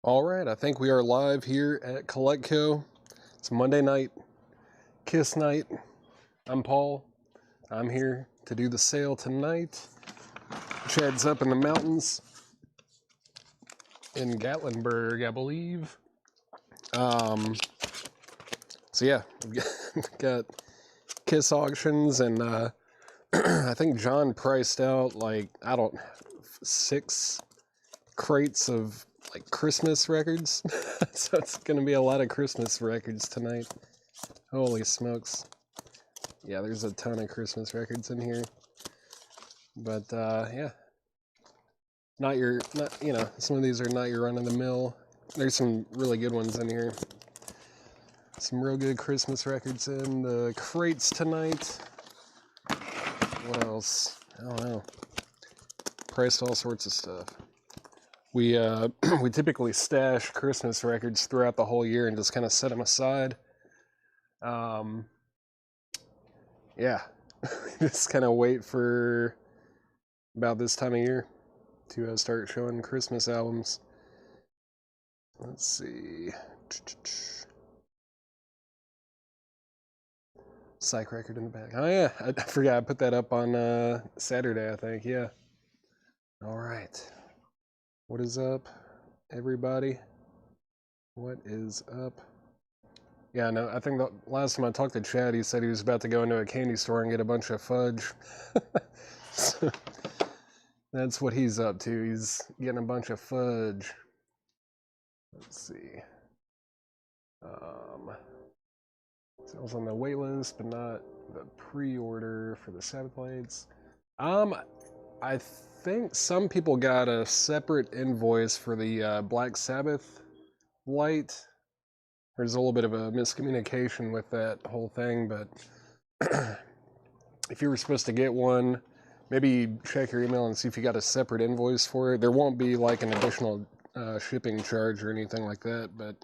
All right, I think we are live here at CollectCo. It's Monday night, Kiss night. I'm Paul. I'm here to do the sale tonight. Chad's up in the mountains in Gatlinburg, I believe. So yeah, we've got Kiss auctions, and I think John priced out like 6 crates of like Christmas records. So it's gonna be a lot of Christmas records tonight. Holy smokes. Yeah, there's a ton of Christmas records in here. But yeah. Some of these are not your run-of-the-mill. There's some really good ones in here. Some real good Christmas records in the crates tonight. What else? I don't know. Priced all sorts of stuff. We we typically stash Christmas records throughout the whole year and just kind of set them aside. Yeah, just kind of wait for about this time of year to start showing Christmas albums. Let's see. Psych record in the back. Oh yeah, I forgot I put that up on Saturday, I think. Yeah. All right. What is up, everybody? What is up? Yeah, no, I think the last time I talked to Chad, he said he was about to go into a candy store and get a bunch of fudge. So that's what he's up to. He's getting a bunch of fudge. Let's see. Sales on the wait list, but not the pre-order for the Sabbath lights. I think some people got a separate invoice for the Black Sabbath light. There's a little bit of a miscommunication with that whole thing, but if you were supposed to get one, maybe check your email and see if you got a separate invoice for it. There won't be like an additional shipping charge or anything like that, but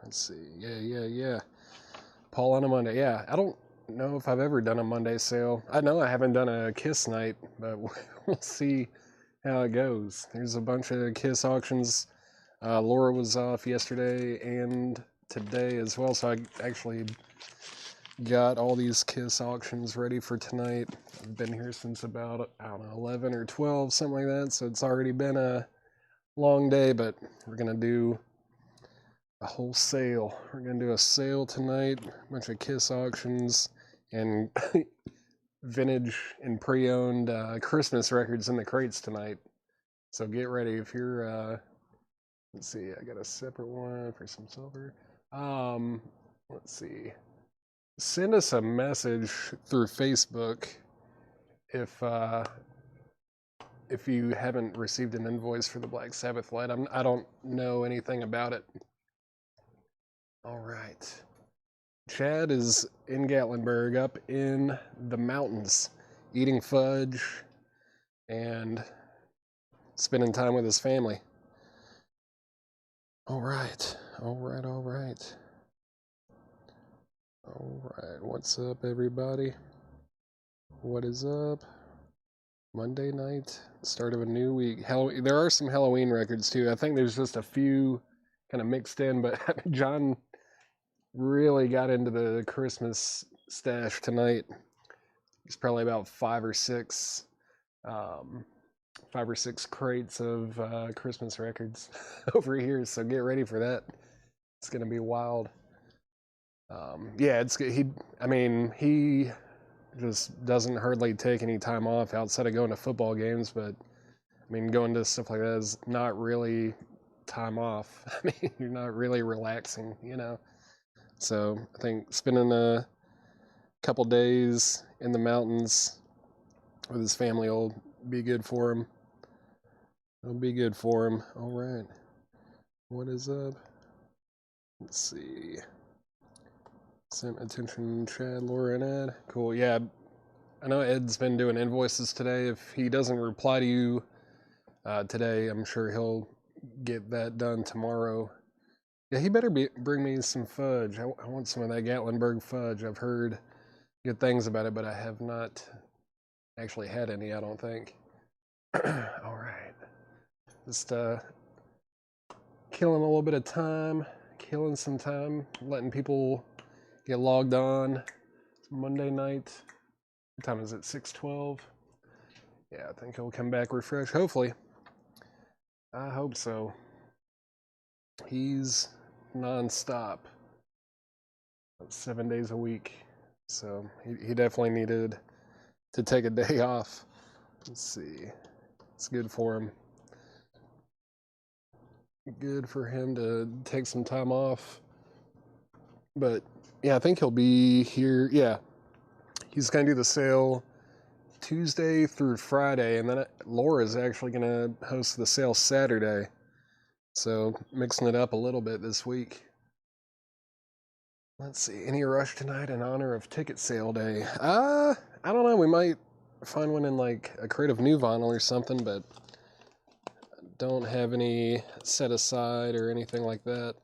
let's see. Yeah. Paul on a Monday. Yeah, I don't know if I've ever done a Monday sale. I know I haven't done a Kiss night, but we'll see how it goes. There's a bunch of Kiss auctions. Laura was off yesterday and today as well, so I actually got all these Kiss auctions ready for tonight. I've been here since about, 11 or 12, something like that, so it's already been a long day, but we're going to do a whole sale. We're going to do a sale tonight, a bunch of Kiss auctions, and vintage and pre-owned Christmas records in the crates tonight. So get ready if you're, let's see, I got a separate one for some silver. Let's see. Send us a message through Facebook if you haven't received an invoice for the Black Sabbath light. I don't know anything about it. All right. Chad is in Gatlinburg, up in the mountains, eating fudge and spending time with his family. All right. What's up, everybody? What is up? Monday night, start of a new week. There are some Halloween records too. I think there's just a few kind of mixed in, but John really got into the Christmas stash tonight. It's probably about 5 or 6 crates of Christmas records over here, so get ready for that. It's gonna be wild. Yeah, he just doesn't hardly take any time off outside of going to football games, but I mean, going to stuff like that is not really time off. I mean, you're not really relaxing, So I think spending a couple days in the mountains with his family will be good for him. It'll be good for him. All right. What is up? Let's see. Sent attention, Chad, Laura, and Ed. Cool. Yeah, I know Ed's been doing invoices today. If he doesn't reply to you today, I'm sure he'll get that done tomorrow. Yeah, he better bring me some fudge. I want some of that Gatlinburg fudge. I've heard good things about it, but I have not actually had any, I don't think. All right. Just killing a little bit of time, killing some time, letting people get logged on. It's Monday night. What time is it? 6:12. Yeah, I think he'll come back refreshed. Hopefully. I hope so. He's nonstop, 7 days a week. So he definitely needed to take a day off. Let's see. It's good for him. Good for him to take some time off. But yeah, I think he'll be here. Yeah, he's going to do the sale Tuesday through Friday, and then Laura's actually going to host the sale Saturday. So mixing it up a little bit this week. Let's see, any rush tonight in honor of ticket sale day? I don't know, we might find one in like a crate of new vinyl or something, but don't have any set aside or anything like that.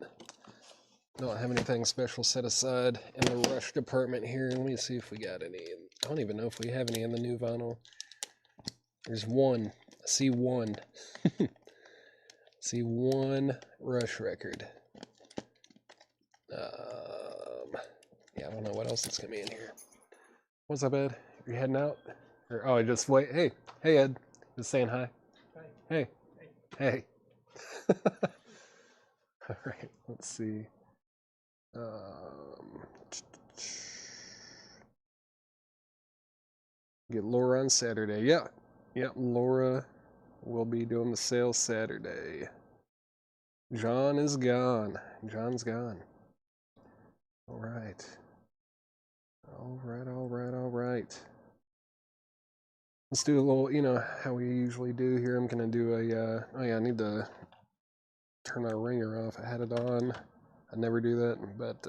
Don't have anything special set aside in the rush department here. Let me see if we got any. I don't even know if we have any in the new vinyl. There's one. I see one. See one rush record. Yeah, I don't know what else is gonna be in here. What's up, Ed? You heading out? Or oh, I just wait. Hey, Ed. Just saying hi. Hi. Hey. All right. Let's see. Get Laura on Saturday. Yeah. Laura will be doing the sale Saturday. John is gone. John's gone. All right. Let's do a little, you know, how we usually do here. I'm going to do a, oh yeah, I need to turn my ringer off. I had it on. I never do that, but,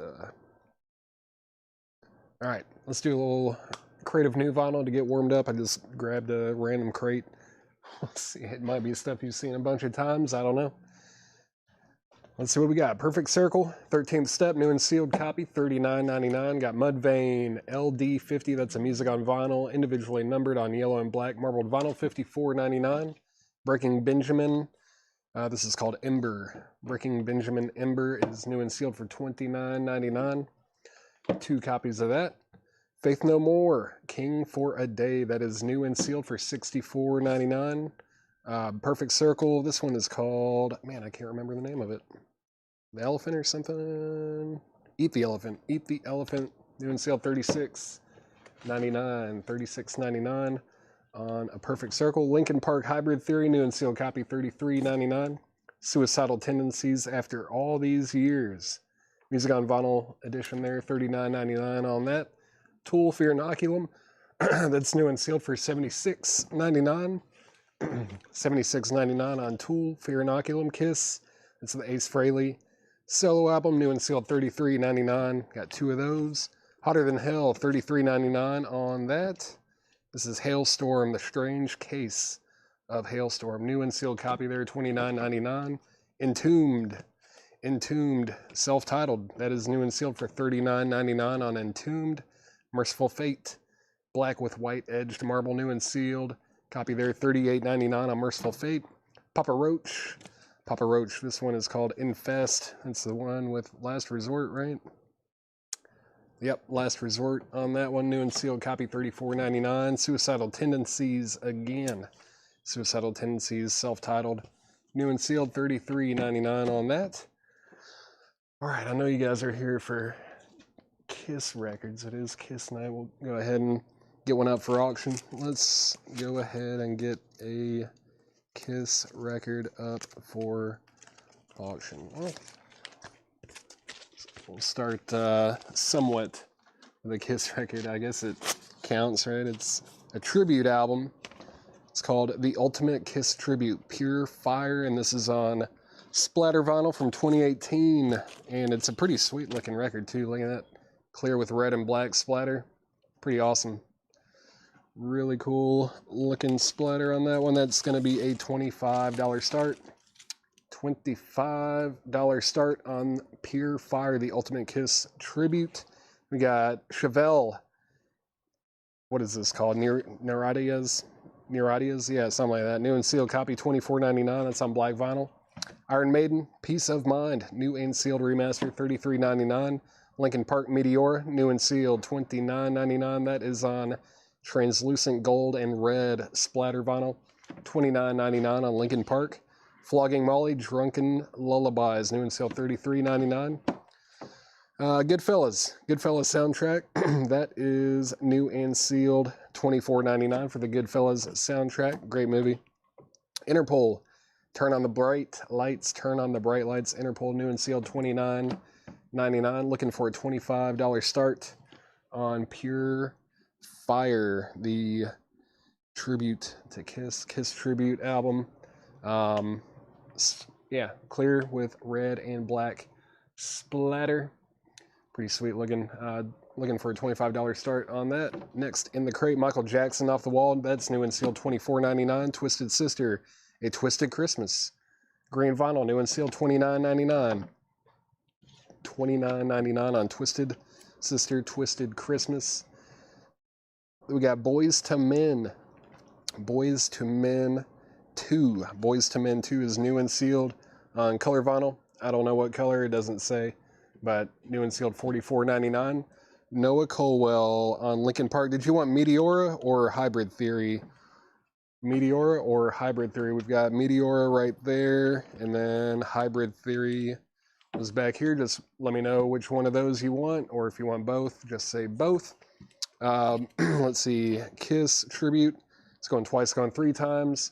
all right, let's do a little crate of new vinyl to get warmed up. I just grabbed a random crate. Let's see, it might be stuff you've seen a bunch of times. I don't know. Let's see what we got. Perfect Circle, 13th Step, new and sealed copy, $39.99. Got Mudvayne LD50, that's a music on vinyl, individually numbered on yellow and black marbled vinyl, $54.99. Breaking Benjamin, this is called Ember. Breaking Benjamin Ember is new and sealed for $29.99. 2 copies of that. Faith No More, King for a Day, that is new and sealed for $64.99. Perfect Circle, this one is called, man, I can't remember the name of it. The Elephant or something? Eat the Elephant. Eat the Elephant, new and sealed $36.99. $36.99 on a Perfect Circle. Linkin Park Hybrid Theory, new and sealed copy, $33.99. Suicidal Tendencies After All These Years. Music on Vinyl edition there, $39.99 on that. Tool Fear Inoculum, that's new and sealed for $76.99. $76.99 on Tool Fear Inoculum. Kiss, it's the Ace Frehley solo album, new and sealed $33.99. Got 2 of those. Hotter Than Hell, $33.99 on that. This is Hailstorm, The Strange Case of Hailstorm, new and sealed copy there, $29.99. Entombed, self-titled, that is new and sealed for $39.99 on Entombed. Merciful Fate, black with white edged marble, new and sealed copy there, $38.99 on Merciful Fate. Papa Roach, this one is called Infest. It's the one with Last Resort, right? Yep, Last Resort on that one, new and sealed copy, $34.99. Suicidal Tendencies again. Suicidal Tendencies, self-titled, new and sealed, $33.99 on that. All right, I know you guys are here for Kiss records. It is Kiss night. We'll go ahead and get one up for auction. Let's go ahead and get a Kiss record up for auction. Well, we'll start somewhat with a Kiss record. I guess it counts, right? It's a tribute album. It's called The Ultimate Kiss Tribute, Pure Fire, and this is on Splatter Vinyl from 2018, and it's a pretty sweet looking record too. Look at that, clear with red and black splatter. Pretty awesome. Really cool looking splatter on that one. That's going to be a $25 start. $25 start on Pure Fire, The Ultimate Kiss Tribute. We got Chevelle. What is this called? Naradias? Neuradias, yeah, something like that. New and sealed copy, $24.99. That's on black vinyl. Iron Maiden, Peace of Mind, new and sealed remaster, $33.99. Linkin Park Meteora, new and sealed, $29.99. That is on translucent gold and red splatter vinyl, $29.99 on Linkin Park. Flogging Molly, Drunken Lullabies, new and sealed, $33.99. Goodfellas soundtrack, that is new and sealed, $24.99 for the Goodfellas soundtrack. Great movie. Interpol, Turn on the Bright Lights, Interpol, new and sealed, $29.99. Looking for a $25 start on Pure Fire, the tribute to Kiss tribute album. Yeah, clear with red and black splatter. Pretty sweet looking. Looking for a $25 start on that. Next in the crate, Michael Jackson, Off the Wall. That's new and sealed, $24.99. Twisted Sister, A Twisted Christmas. Green vinyl, new and sealed, $29.99. $29.99 on Twisted Sister, Twisted Christmas. We got Boys to Men. Boys to Men 2. Boys to Men 2 is new and sealed on color vinyl. I don't know what color, it doesn't say, but new and sealed, $44.99. Noah Colwell on Linkin Park. Did you want Meteora or Hybrid Theory? Meteora or Hybrid Theory? We've got Meteora right there, and then Hybrid Theory was back here. Just let me know which one of those you want, or if you want both, just say both. Let's see, Kiss Tribute. It's going twice, going 3 times.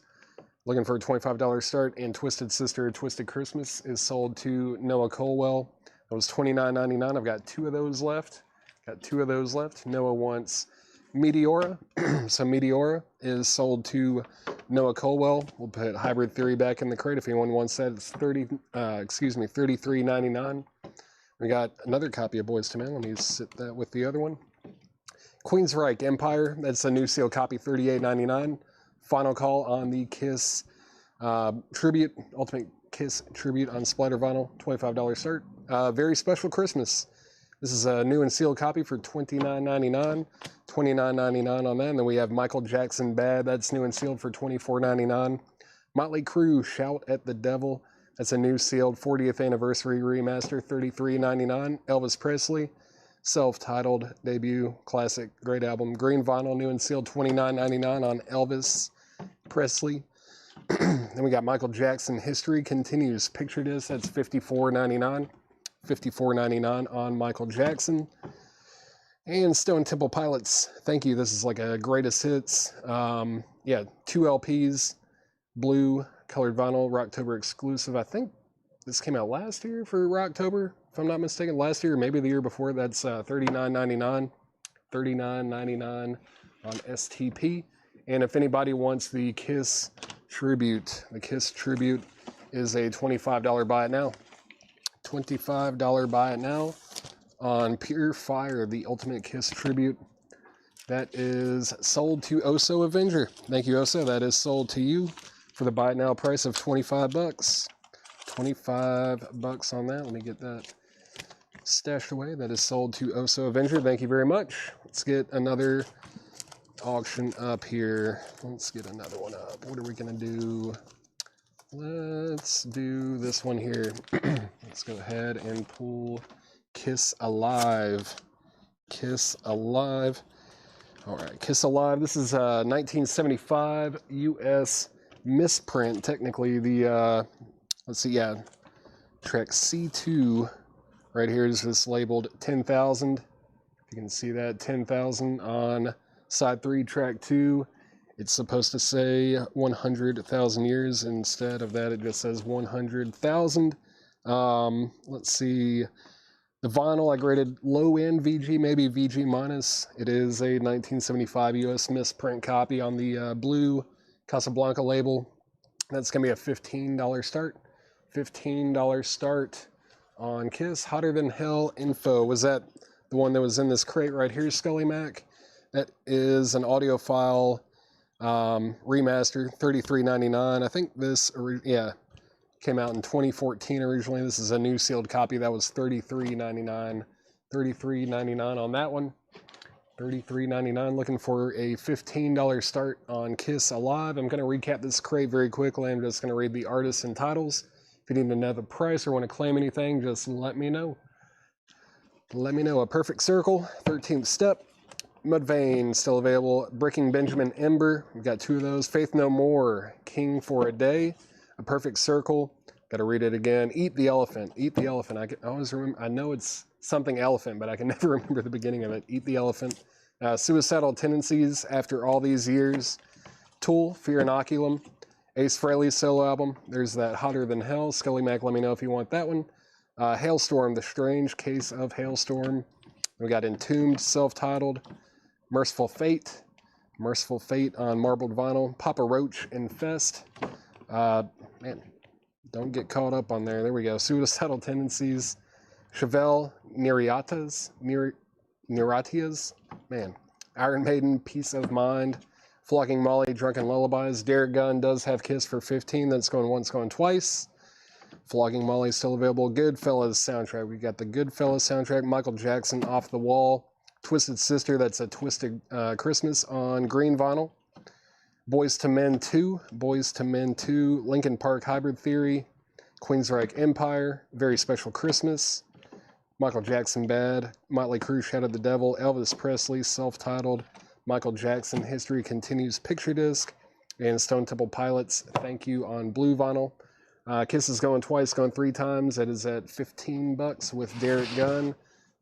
Looking for a $25 start. And Twisted Sister, Twisted Christmas is sold to Noah Colwell. That was $29.99. I've got 2 of those left. Noah wants Meteora. So Meteora is sold to Noah Colwell. We'll put Hybrid Theory back in the crate if anyone wants that. It's $33.99. We got another copy of Boys to Men. Let me sit that with the other one. Queensryche Empire. That's a new seal copy, $38.99. Final call on the Kiss Tribute, Ultimate Kiss Tribute on splatter vinyl, $25 start. Very Special Christmas. This is a new and sealed copy for $29.99. $29.99 on that. And then we have Michael Jackson Bad. That's new and sealed for $24.99. Motley Crue, Shout at the Devil. That's a new sealed 40th anniversary remaster, $33.99. Elvis Presley, self-titled debut, classic, great album. Green vinyl, new and sealed, $29.99 on Elvis Presley. Then we got Michael Jackson History Continues. Picture Disc, that's $54.99. $54.99 on Michael Jackson. And Stone Temple Pilots, Thank You. This is like a greatest hits. Yeah, 2 LPs, blue colored vinyl, Rocktober exclusive. I think this came out last year for Rocktober, if I'm not mistaken. Last year, maybe the year before. That's $39.99. $39.99 on STP. And if anybody wants the Kiss Tribute, the Kiss Tribute is a $25 buy it now. $25 buy it now on Pure Fire, the Ultimate Kiss Tribute. That is sold to Oso Avenger. Thank you, Oso. That is sold to you for the buy it now price of $25. $25 on that. Let me get that stashed away. That is sold to Oso Avenger. Thank you very much. Let's get another auction up here. Let's get another one up. What are we going to do? Let's do this one here. Let's go ahead and pull Kiss Alive. Kiss Alive. All right, Kiss Alive. This is 1975 U.S. misprint. Technically, the, let's see, yeah, track C2 right here is just labeled 10,000. If you can see that, 10,000 on side 3, track 2. It's supposed to say 100,000 years. Instead of that, it just says 100,000. Let's see. The vinyl, I graded low end VG, maybe VG minus. It is a 1975 US misprint copy on the blue Casablanca label. That's going to be a $15 start. $15 start on Kiss. Hotter Than Hell Info. Was that the one that was in this crate right here, Scully Mac? That is an audiophile remaster, $33.99. I think this, yeah, came out in 2014 originally. This is a new sealed copy. That was $33.99. $33.99 on that one. $33.99. Looking for a $15 start on Kiss Alive. I'm going to recap this crate very quickly. I'm just going to read the artists and titles. If you need to know the price or want to claim anything, just let me know. Let me know. A Perfect Circle, 13th Step. Mudvayne, still available. Breaking Benjamin Ember, we've got 2 of those. Faith No More, King for a Day. A Perfect Circle, got to read it again. Eat the Elephant, Eat the Elephant. I always remember, I know it's something elephant, but I can never remember the beginning of it. Eat the Elephant. Suicidal Tendencies, After All These Years. Tool, Fear Inoculum. Ace Frehley's solo album. There's that Hotter Than Hell. Scully Mac, let me know if you want that one. Hailstorm, The Strange Case of Hailstorm. We got Entombed, self-titled. Merciful Fate on marbled vinyl. Papa Roach, Infest. Man, don't get caught up on there. There we go. Suicidal Tendencies. Chevelle, Neuratias. Man. Iron Maiden, Peace of Mind. Flogging Molly, Drunken Lullabies. Derek Gunn does have Kiss for 15. That's going once, going twice. Flogging Molly still available. Goodfellas soundtrack. We got the Goodfellas soundtrack. Michael Jackson, Off the Wall. Twisted Sister, that's a Twisted Christmas on green vinyl. Boys to Men 2, Linkin Park Hybrid Theory, Queensryche Empire, Very Special Christmas, Michael Jackson Bad, Motley Crue Shadow the Devil, Elvis Presley, self-titled, Michael Jackson History Continues Picture Disc, and Stone Temple Pilots, Thank You on blue vinyl. Kiss is going twice, going 3 times. That is at $15 with Derek Gunn.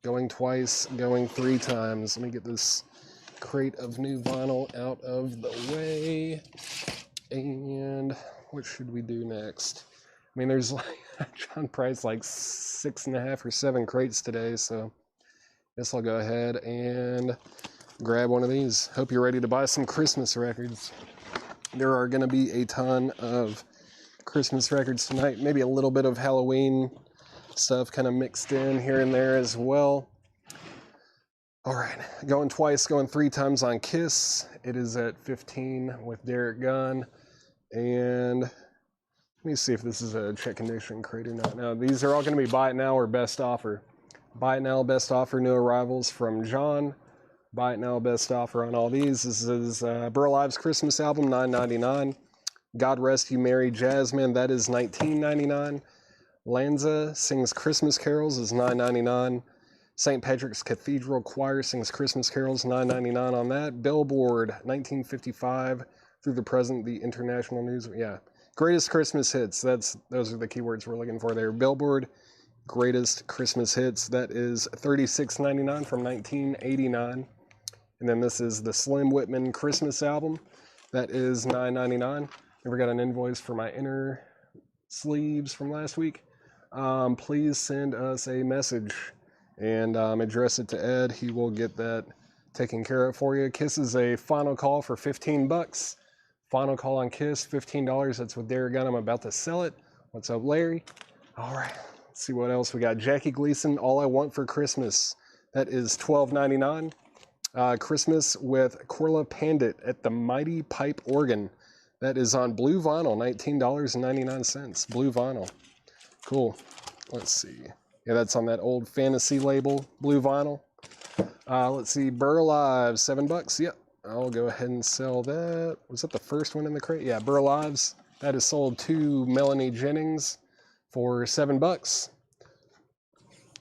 Going twice, going 3 times. Let me get this crate of new vinyl out of the way. And what should we do next? I mean, there's like, John Price, like 6.5 or 7 crates today, so I guess I'll go ahead and grab one of these. Hope you're ready to buy some Christmas records. There are going to be a ton of Christmas records tonight, maybe a little bit of Halloween stuff kind of mixed in here and there as well. All right, going twice, going 3 times on Kiss. It is at 15 with Derek Gunn. And let me see if this is a check condition crate or not. No, these are all going to be buy it now or best offer. Buy it now, best offer, new arrivals from John. Buy it now, best offer on all these. This is Burl Ives' Christmas album, $9.99. God Rest You Merry Jasmine, that is $19.99. Lanza Sings Christmas Carols is $9.99. St. Patrick's Cathedral Choir Sings Christmas Carols, $9.99 on that. Billboard, 1955 through the present, the international news. Yeah, greatest Christmas hits. Those are the keywords we're looking for there. Billboard, greatest Christmas hits. That is $36.99 from 1989. And then this is the Slim Whitman Christmas album. That is $9.99. Never got an invoice for my inner sleeves from last week. Please send us a message and address it to Ed. He will get that taken care of for you. Kiss is a final call for $15. Final call on Kiss, $15. That's with Derek Gunn. I'm about to sell it. What's up, Larry? All right, let's see what else we got. Jackie Gleason, All I Want for Christmas. That is $12.99. Christmas with Corla Pandit at the Mighty Pipe Organ. That is on blue vinyl, $19.99. Blue vinyl. Cool. Let's see. Yeah, that's on that old fantasy label, blue vinyl. Let's see. Burl Ives, $7. Yep. I'll go ahead and sell that. Was that the first one in the crate? Yeah, Burl Ives. That is sold to Melanie Jennings for $7.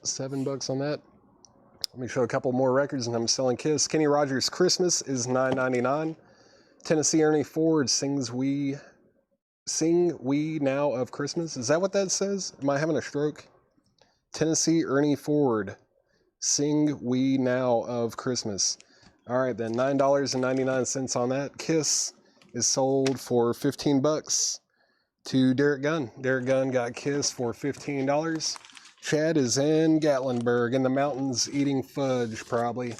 $7 on that. Let me show a couple more records and I'm selling Kiss. Kenny Rogers' Christmas is $9.99. Tennessee Ernie Ford Sing We Now of Christmas. Is that what that says? Am I having a stroke? Tennessee Ernie Ford Sing We Now of Christmas. All right, then $9.99 on that. Kiss is sold for $15 to Derek Gunn. Derek Gunn got Kiss for $15. Chad is in Gatlinburg in the mountains eating fudge, probably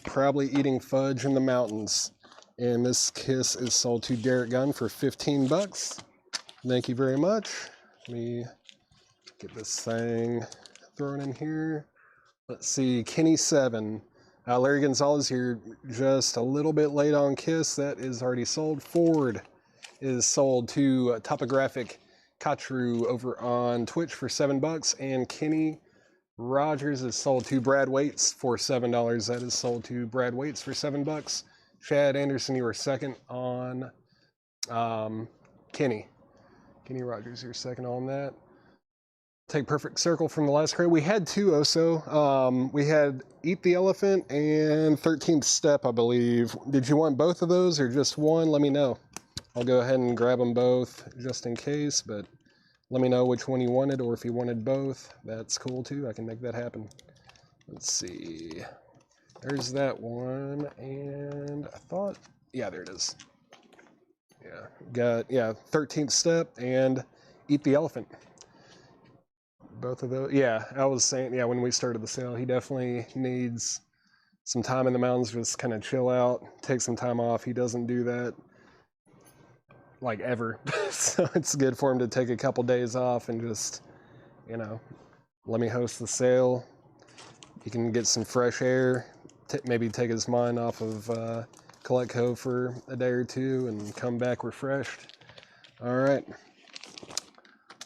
eating fudge in the mountains. And this Kiss is sold to Derek Gunn for $15. Thank you very much. Let me get this thing thrown in here. Let's see, Kenny 7. Larry Gonzalez here, just a little bit late on Kiss. That is already sold. Ford is sold to Topographic Katru over on Twitch for $7. And Kenny Rogers is sold to Brad Waits for $7. That is sold to Brad Waits for $7. Chad Anderson, you were second on Kenny. Kenny Rogers, you're second on that. Take Perfect Circle from the last crate. We had two also. We had Eat the Elephant and 13th Step, I believe. Did you want both of those or just one? Let me know. I'll go ahead and grab them both just in case, but let me know which one you wanted, or if you wanted both. That's cool too. I can make that happen. Let's see. There's that one, and I thought, yeah, there it is. Yeah, got, yeah, 13th Step and Eat the Elephant. Both of those. Yeah, I was saying, yeah, when we started the sale, he definitely needs some time in the mountains, just kind of chill out, take some time off. He doesn't do that like ever. So it's good for him to take a couple days off and just, you know, let me host the sale. He can get some fresh air, maybe take his mind off of Coletco for a day or two and come back refreshed. All right.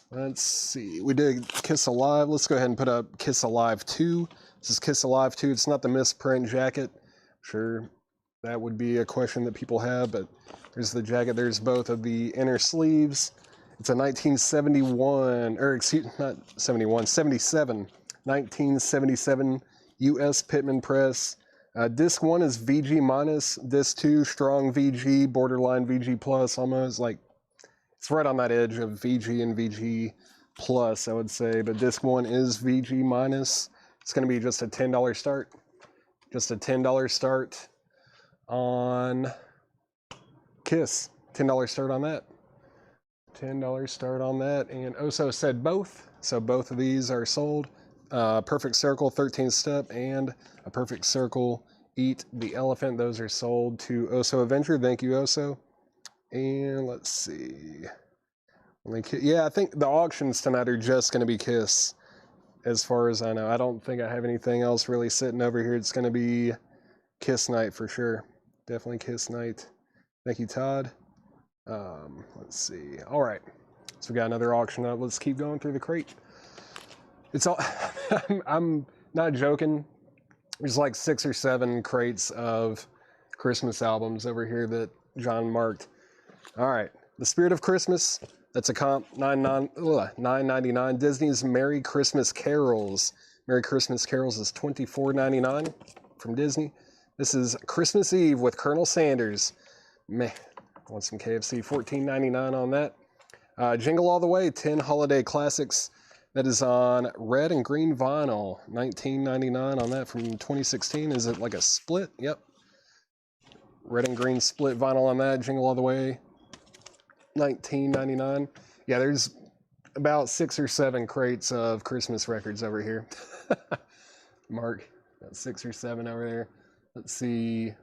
Let's see. We did Kiss Alive. Let's go ahead and put up Kiss Alive 2. This is Kiss Alive 2. It's not the misprint jacket. Sure, that would be a question that people have, but there's the jacket. There's both of the inner sleeves. It's a 1971, or excuse, not 71, 77, 1977 U.S. Pitman press. Disc 1 is VG minus. Disc 2, strong VG, borderline VG plus, almost like it's right on that edge of VG and VG plus, I would say. But disc 1 is VG minus. It's going to be just a $10 start. Just a $10 start on Kiss. $10 start on that. $10 start on that. And Oso said both. So both of these are sold. Perfect Circle, 13th Step, and a Perfect Circle, Eat the Elephant. Those are sold to Oso Avenger. Thank you, Oso. And let's see. Yeah, I think the auctions tonight are just going to be Kiss, as far as I know. I don't think I have anything else really sitting over here. It's going to be Kiss night for sure. Definitely Kiss night. Thank you, Todd. Let's see. All right. So we got another auction up. Let's keep going through the crate. It's all. I'm not joking. There's like 6 or 7 crates of Christmas albums over here that John marked. All right, The Spirit of Christmas, that's a comp, $9.99. Disney's Merry Christmas Carols. Merry Christmas Carols is $24.99 from Disney. This is Christmas Eve with Colonel Sanders. Meh, I want some KFC, $14.99 on that. Jingle All the Way, 10 Holiday Classics. That is on red and green vinyl, $19.99 on that from 2016. Is it like a split? Yep. Red and green split vinyl on that, Jingle All the Way, $19.99. Yeah, there's about 6 or 7 crates of Christmas records over here. Mark, about 6 or 7 over there. Let's see.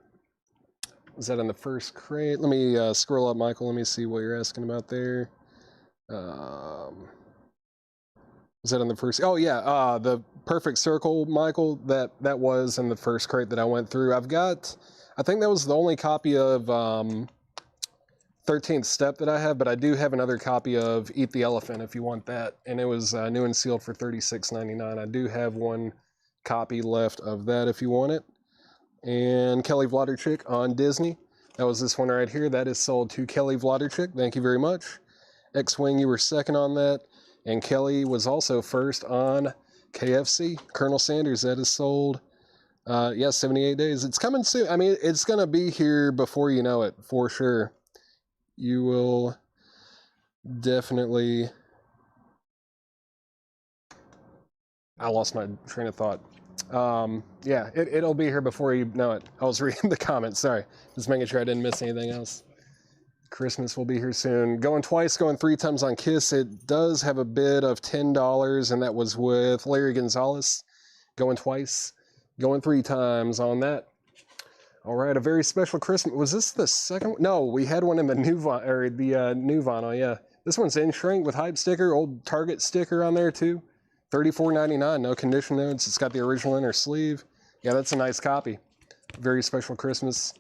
Was that in the first crate? Let me scroll up, Michael. Let me see what you're asking about there. Was that in the first? Oh yeah, the Perfect Circle, Michael. That was in the first crate that I went through. I've got. I think that was the only copy of 13th Step that I have, but I do have another copy of Eat the Elephant if you want that, and it was new and sealed for $36.99. I do have one copy left of that if you want it. And Kelly Vladerchik on Disney. That was this one right here. That is sold to Kelly Vladerchik. Thank you very much. X-Wing, you were second on that. And Kelly was also first on KFC. Colonel Sanders, that is sold. Yeah, 78 days. It's coming soon. I mean, it's going to be here before you know it, for sure. You will definitely... I lost my train of thought. Yeah, it'll be here before you know it. I was reading the comments, sorry. Just making sure I didn't miss anything else. Christmas will be here soon. Going twice, going 3 times on Kiss. It does have a bid of $10, and that was with Larry Gonzalez. Going twice, going 3 times on that. All right, a very special Christmas. Was this the second one? No, we had one in the new vinyl, or the new vinyl, yeah. This one's in shrink with hype sticker, old Target sticker on there too. $34.99, no condition notes. It's got the original inner sleeve. Yeah, that's a nice copy. Very special Christmas.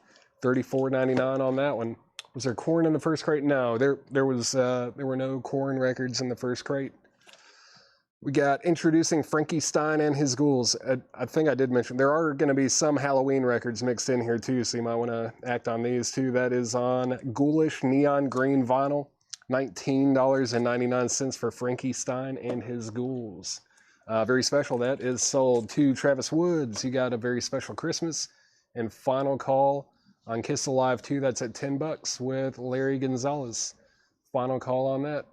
$34.99 on that one. Was there Korn in the first crate? No, there were no Korn records in the first crate. We got Introducing Frankie Stein and His Ghouls. I think I did mention there are going to be some Halloween records mixed in here too, so you might want to act on these too. That is on ghoulish neon green vinyl, $19.99 for Frankie Stein and His Ghouls. Very special. That is sold to Travis Woods. You got A Very Special Christmas and Final Call on Kiss Alive 2. That's at $10 with Larry Gonzalez. Final call on that.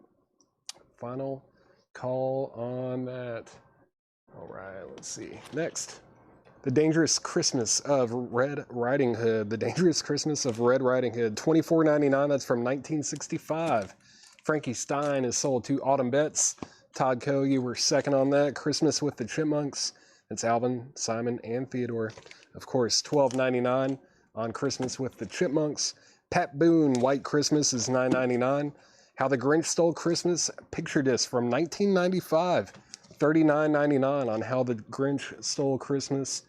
Final call on that. All right, let's see. Next, The Dangerous Christmas of Red Riding Hood. The Dangerous Christmas of Red Riding Hood, $24.99. That's from 1965. Frankie Stein is sold to Autumn Betts. Todd Coe, you were second on that. Christmas with the Chipmunks. That's Alvin, Simon, and Theodore. Of course, $12.99 on Christmas with the Chipmunks. Pat Boone, White Christmas is $9.99. How the Grinch Stole Christmas picture disc from 1995, $39.99 on How the Grinch Stole Christmas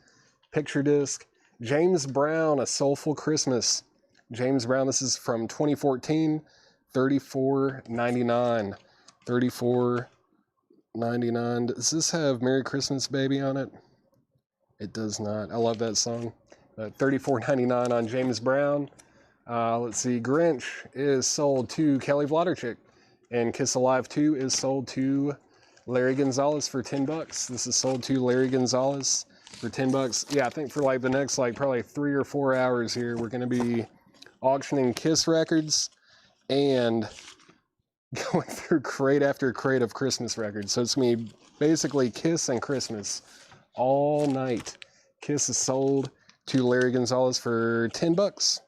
picture disc. James Brown, A Soulful Christmas. James Brown, this is from 2014, $34.99. $34.99. Does this have Merry Christmas Baby on it? It does not. I love that song. $34.99 on James Brown. Let's see, Grinch is sold to Kelly Vladerchick, and Kiss Alive 2 is sold to Larry Gonzalez for $10. This is sold to Larry Gonzalez for $10. Yeah, I think for like the next probably 3 or 4 hours here, we're going to be auctioning Kiss records and going through crate after crate of Christmas records. So it's going to be basically Kiss and Christmas all night. Kiss is sold to Larry Gonzalez for $10.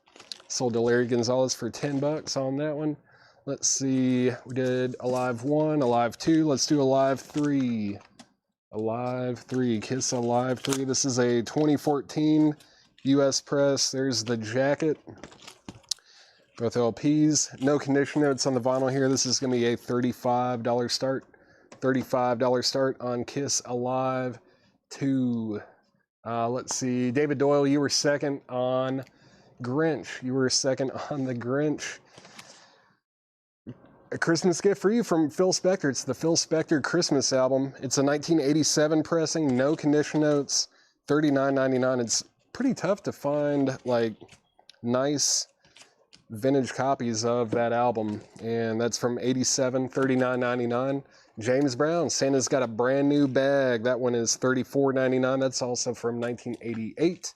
Sold to Larry Gonzalez for $10 on that one. Let's see. We did Alive 1, Alive 2. Let's do Alive 3. Alive 3. Kiss Alive 3. This is a 2014 US press. There's the jacket. Both LPs. No condition notes on the vinyl here. This is going to be a $35 start. $35 start on Kiss Alive 2. Let's see. David Doyle, you were second on Grinch. You were second on the Grinch. A Christmas gift for you from Phil Spector. It's the Phil Spector Christmas album. It's a 1987 pressing, no condition notes, $39.99. It's pretty tough to find nice vintage copies of that album, and that's from 87, $39.99. James Brown, Santa's Got a Brand New Bag. That one is $34.99. That's also from 1988.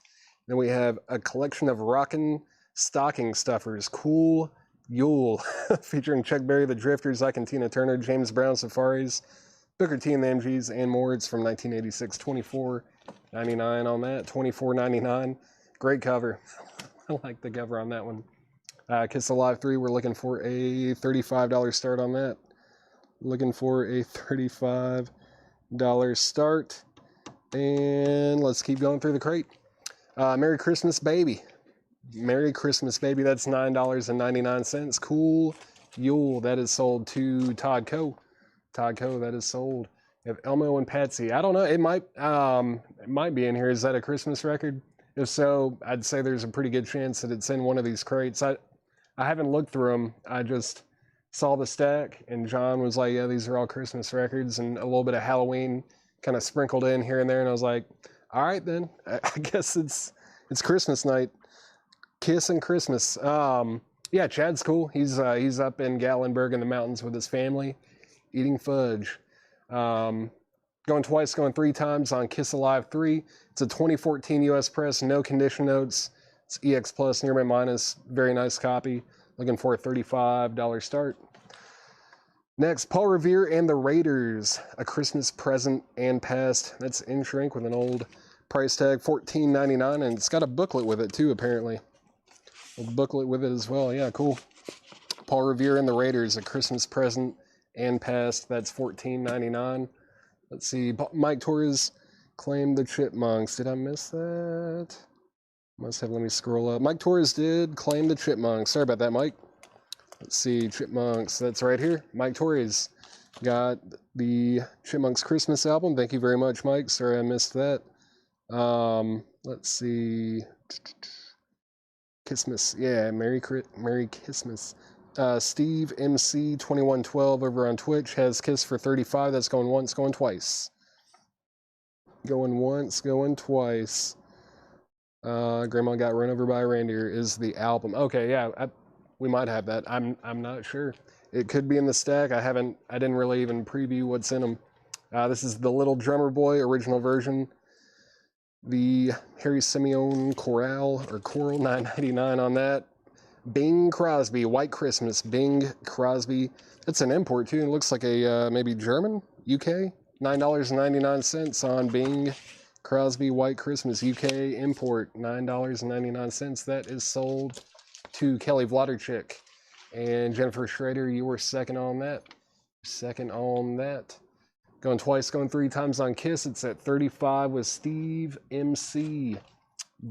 Then we have a collection of Rockin' Stocking Stuffers. Cool Yule, featuring Chuck Berry, The Drifters, Ike and Tina Turner, James Brown, Safaris, Booker T and the MGs, and more. It's from 1986, $24.99 on that, $24.99. Great cover. I like the cover on that one. Kiss Alive 3, we're looking for a $35 start on that. Looking for a $35 start. And let's keep going through the crate. Merry Christmas Baby. Merry Christmas Baby, that's $9.99. Cool Yule, that is sold to Todd Coe. Todd Coe, that is sold. We have Elmo and Patsy. I don't know, it might be in here. Is that a Christmas record? If so, I'd say there's a pretty good chance that it's in one of these crates. I haven't looked through them. I just saw the stack, and John was like, yeah, these are all Christmas records, and a little bit of Halloween kind of sprinkled in here and there, and I was like, all right, then. I guess it's Christmas night. Kiss and Christmas. Yeah, Chad's cool. He's up in Gatlinburg in the mountains with his family, eating fudge. Going twice, going 3 times on Kiss Alive 3. It's a 2014 US press, no condition notes. It's EX Plus, near my minus. Very nice copy. Looking for a $35 start. Next, Paul Revere and the Raiders, A Christmas Present and Past. That's in shrink with an old price tag, $14.99, and it's got a booklet with it too, apparently. A booklet with it as well. Yeah, cool. Paul Revere and the Raiders, A Christmas Present and Past. That's $14.99. Let's see. Mike Torres claimed the Chipmunks. Did I miss that? Must have. Let me scroll up. Mike Torres did claim the Chipmunks. Sorry about that, Mike. Let's see, Chipmunks, that's right here. Mike Torres got the Chipmunks Christmas album. Thank you very much, Mike. Sorry I missed that. Let's see. Christmas, yeah, Merry Christmas. Steve MC 2112 over on Twitch has Kiss for 35. That's going once, going twice. Going once, going twice. Grandma Got Run Over by a Reindeer is the album. Okay, yeah, we might have that. I'm not sure. It could be in the stack. I didn't really even preview what's in them. This is the Little Drummer Boy original version. The Harry Simeon Choral $9.99 on that. Bing Crosby, White Christmas, Bing Crosby. That's an import too. It looks like a maybe German, UK. $9.99 on Bing Crosby, White Christmas, UK import. $9.99. That is sold to Kelly Vladerchik. And Jennifer Schrader, you were second on that. Second on that. Going twice, going three times on Kiss. It's at 35 with Steve MC.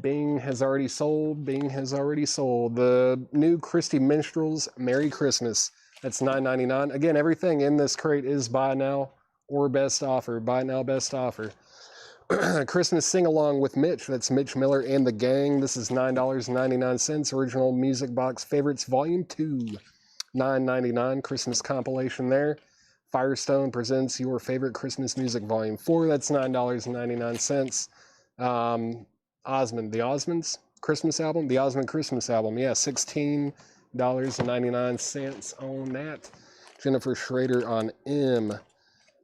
Bing has already sold. Bing has already sold. The new Christy Minstrels, Merry Christmas. That's $9.99. Again, everything in this crate is buy now or best offer. Buy now, best offer. Christmas Sing-Along with Mitch. That's Mitch Miller and the Gang. This is $9.99. Original Music Box Favorites Volume 2. $9.99. Christmas compilation there. Firestone presents Your Favorite Christmas Music Volume 4. That's $9.99. Osmond, the Osmonds Christmas album, the Osmond Christmas album. Yeah, $16.99 on that. Jennifer Schrader on M.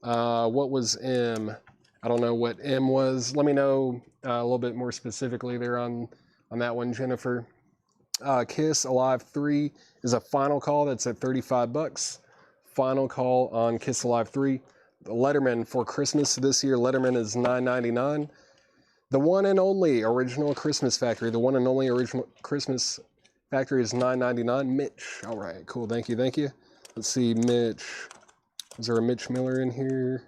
What was M? I don't know what M was. Let me know a little bit more specifically there on that one, Jennifer. Kiss Alive 3 is a final call. That's at $35. Final call on Kiss Alive 3. The Letterman for Christmas this year. Letterman is $9.99. The one and only original Christmas Factory. The one and only original Christmas Factory is $9.99. Mitch. All right, cool. Thank you, thank you. Let's see, Mitch. Is there a Mitch Miller in here?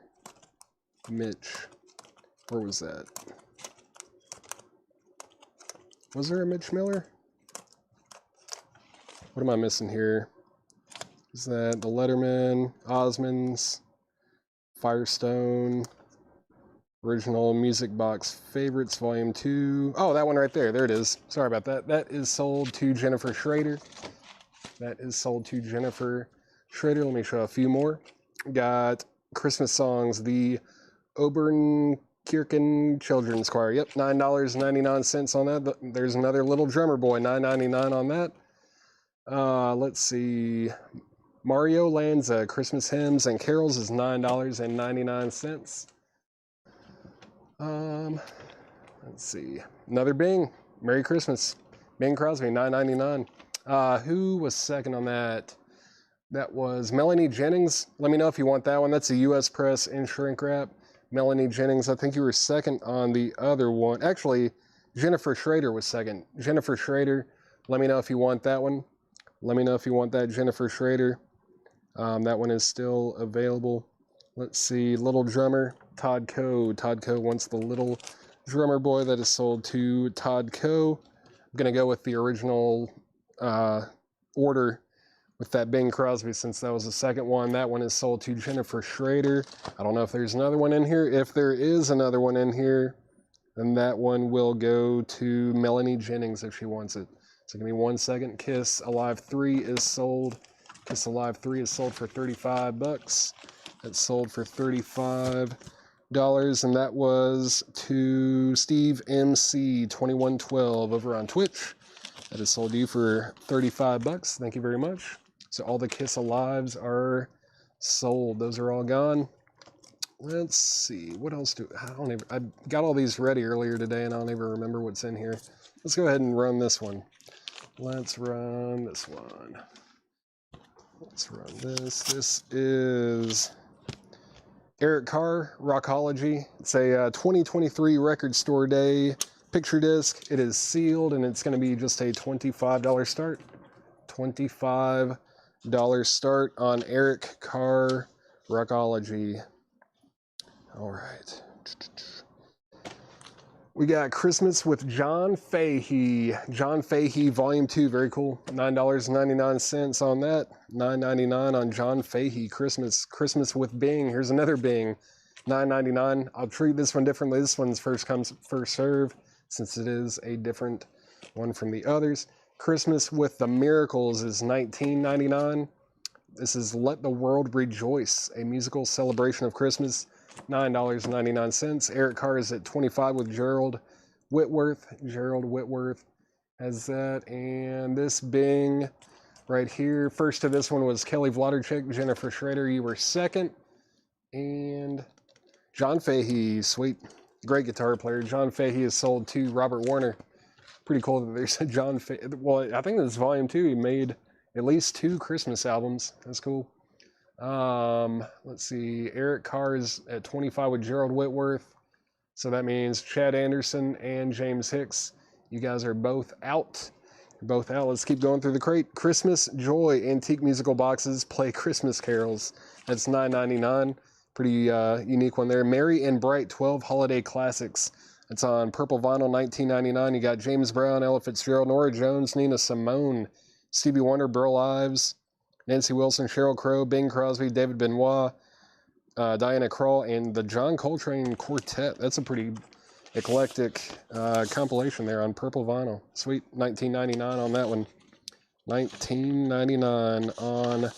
Mitch. Where was that? Was there a Mitch Miller? What am I missing here? Is that the Letterman, Osmonds, Firestone, Original Music Box Favorites Volume 2. Oh, that one right there. There it is. Sorry about that. That is sold to Jennifer Schrader. That is sold to Jennifer Schrader. Let me show a few more. Got Christmas songs. The Obernkirchen Children's Choir. Yep, $9.99 on that. There's another Little Drummer Boy. $9.99 on that. Let's see. Mario Lanza, Christmas Hymns and Carols is $9.99. Let's see. Another Bing. Merry Christmas. Bing Crosby, $9.99. Who was second on that? That was Melanie Jennings. Let me know if you want that one. That's a U.S. Press in shrink wrap. Melanie Jennings, I think you were second on the other one. Actually, Jennifer Schrader was second. Jennifer Schrader, let me know if you want that one. Let me know if you want that Jennifer Schrader. That one is still available. Let's see, Little Drummer, Todd Coe. Todd Coe wants the Little Drummer Boy. That is sold to Todd Coe. I'm going to go with the original order with that Bing Crosby since that was the second one. That one is sold to Jennifer Schrader. I don't know if there's another one in here. If there is another one in here, then that one will go to Melanie Jennings if she wants it. So give me 1 second. Kiss Alive 3 is sold. Kiss Alive 3 is sold for $35. It's sold for $35. And that was to Steve MC 2112 over on Twitch. That is sold to you for $35. Thank you very much. So all the Kiss Alives are sold. Those are all gone. Let's see. What else I got all these ready earlier today and I don't even remember what's in here. Let's go ahead and run this one. Let's run this one. Let's run this. This is Eric Carr Rockology. It's a 2023 Record Store Day picture disc. It is sealed and it's going to be just a $25 start. $25 start on Eric Carr Rockology. All right. We got Christmas with John Fahey. John Fahey, Volume 2. Very cool. $9.99 on that. $9.99 on John Fahey. Christmas with Bing. Here's another Bing. $9.99. I'll treat this one differently. This one's first come, first serve, since it is a different one from the others. Christmas with the Miracles is $19.99. This is Let the World Rejoice, a musical celebration of Christmas, $9.99. Eric Carr is at $25 with Gerald Whitworth. Gerald Whitworth has that. And this Bing right here. First to this one was Kelly Vlodarchik, Jennifer Schrader. You were second. And John Fahey, sweet, great guitar player. John Fahey is sold to Robert Warner. Pretty cool that there's a John Fahey. Well, I think this is volume 2. He made at least 2 Christmas albums. That's cool. Let's see. Eric Carr is at 25 with Gerald Whitworth. So that means Chad Anderson and James Hicks. You guys are both out. You're both out. Let's keep going through the crate. Christmas Joy Antique Musical Boxes play Christmas carols. That's $9.99. Pretty unique one there. Merry and Bright 12 Holiday Classics. It's on purple vinyl, $19.99. You got James Brown, Ella Fitzgerald, Nora Jones, Nina Simone, Stevie Wonder, Burl Ives, Nancy Wilson, Sheryl Crow, Bing Crosby, David Benoit, Diana Krall, and the John Coltrane Quartet. That's a pretty eclectic compilation there on purple vinyl. Sweet, $19.99 on that one. $19.99 on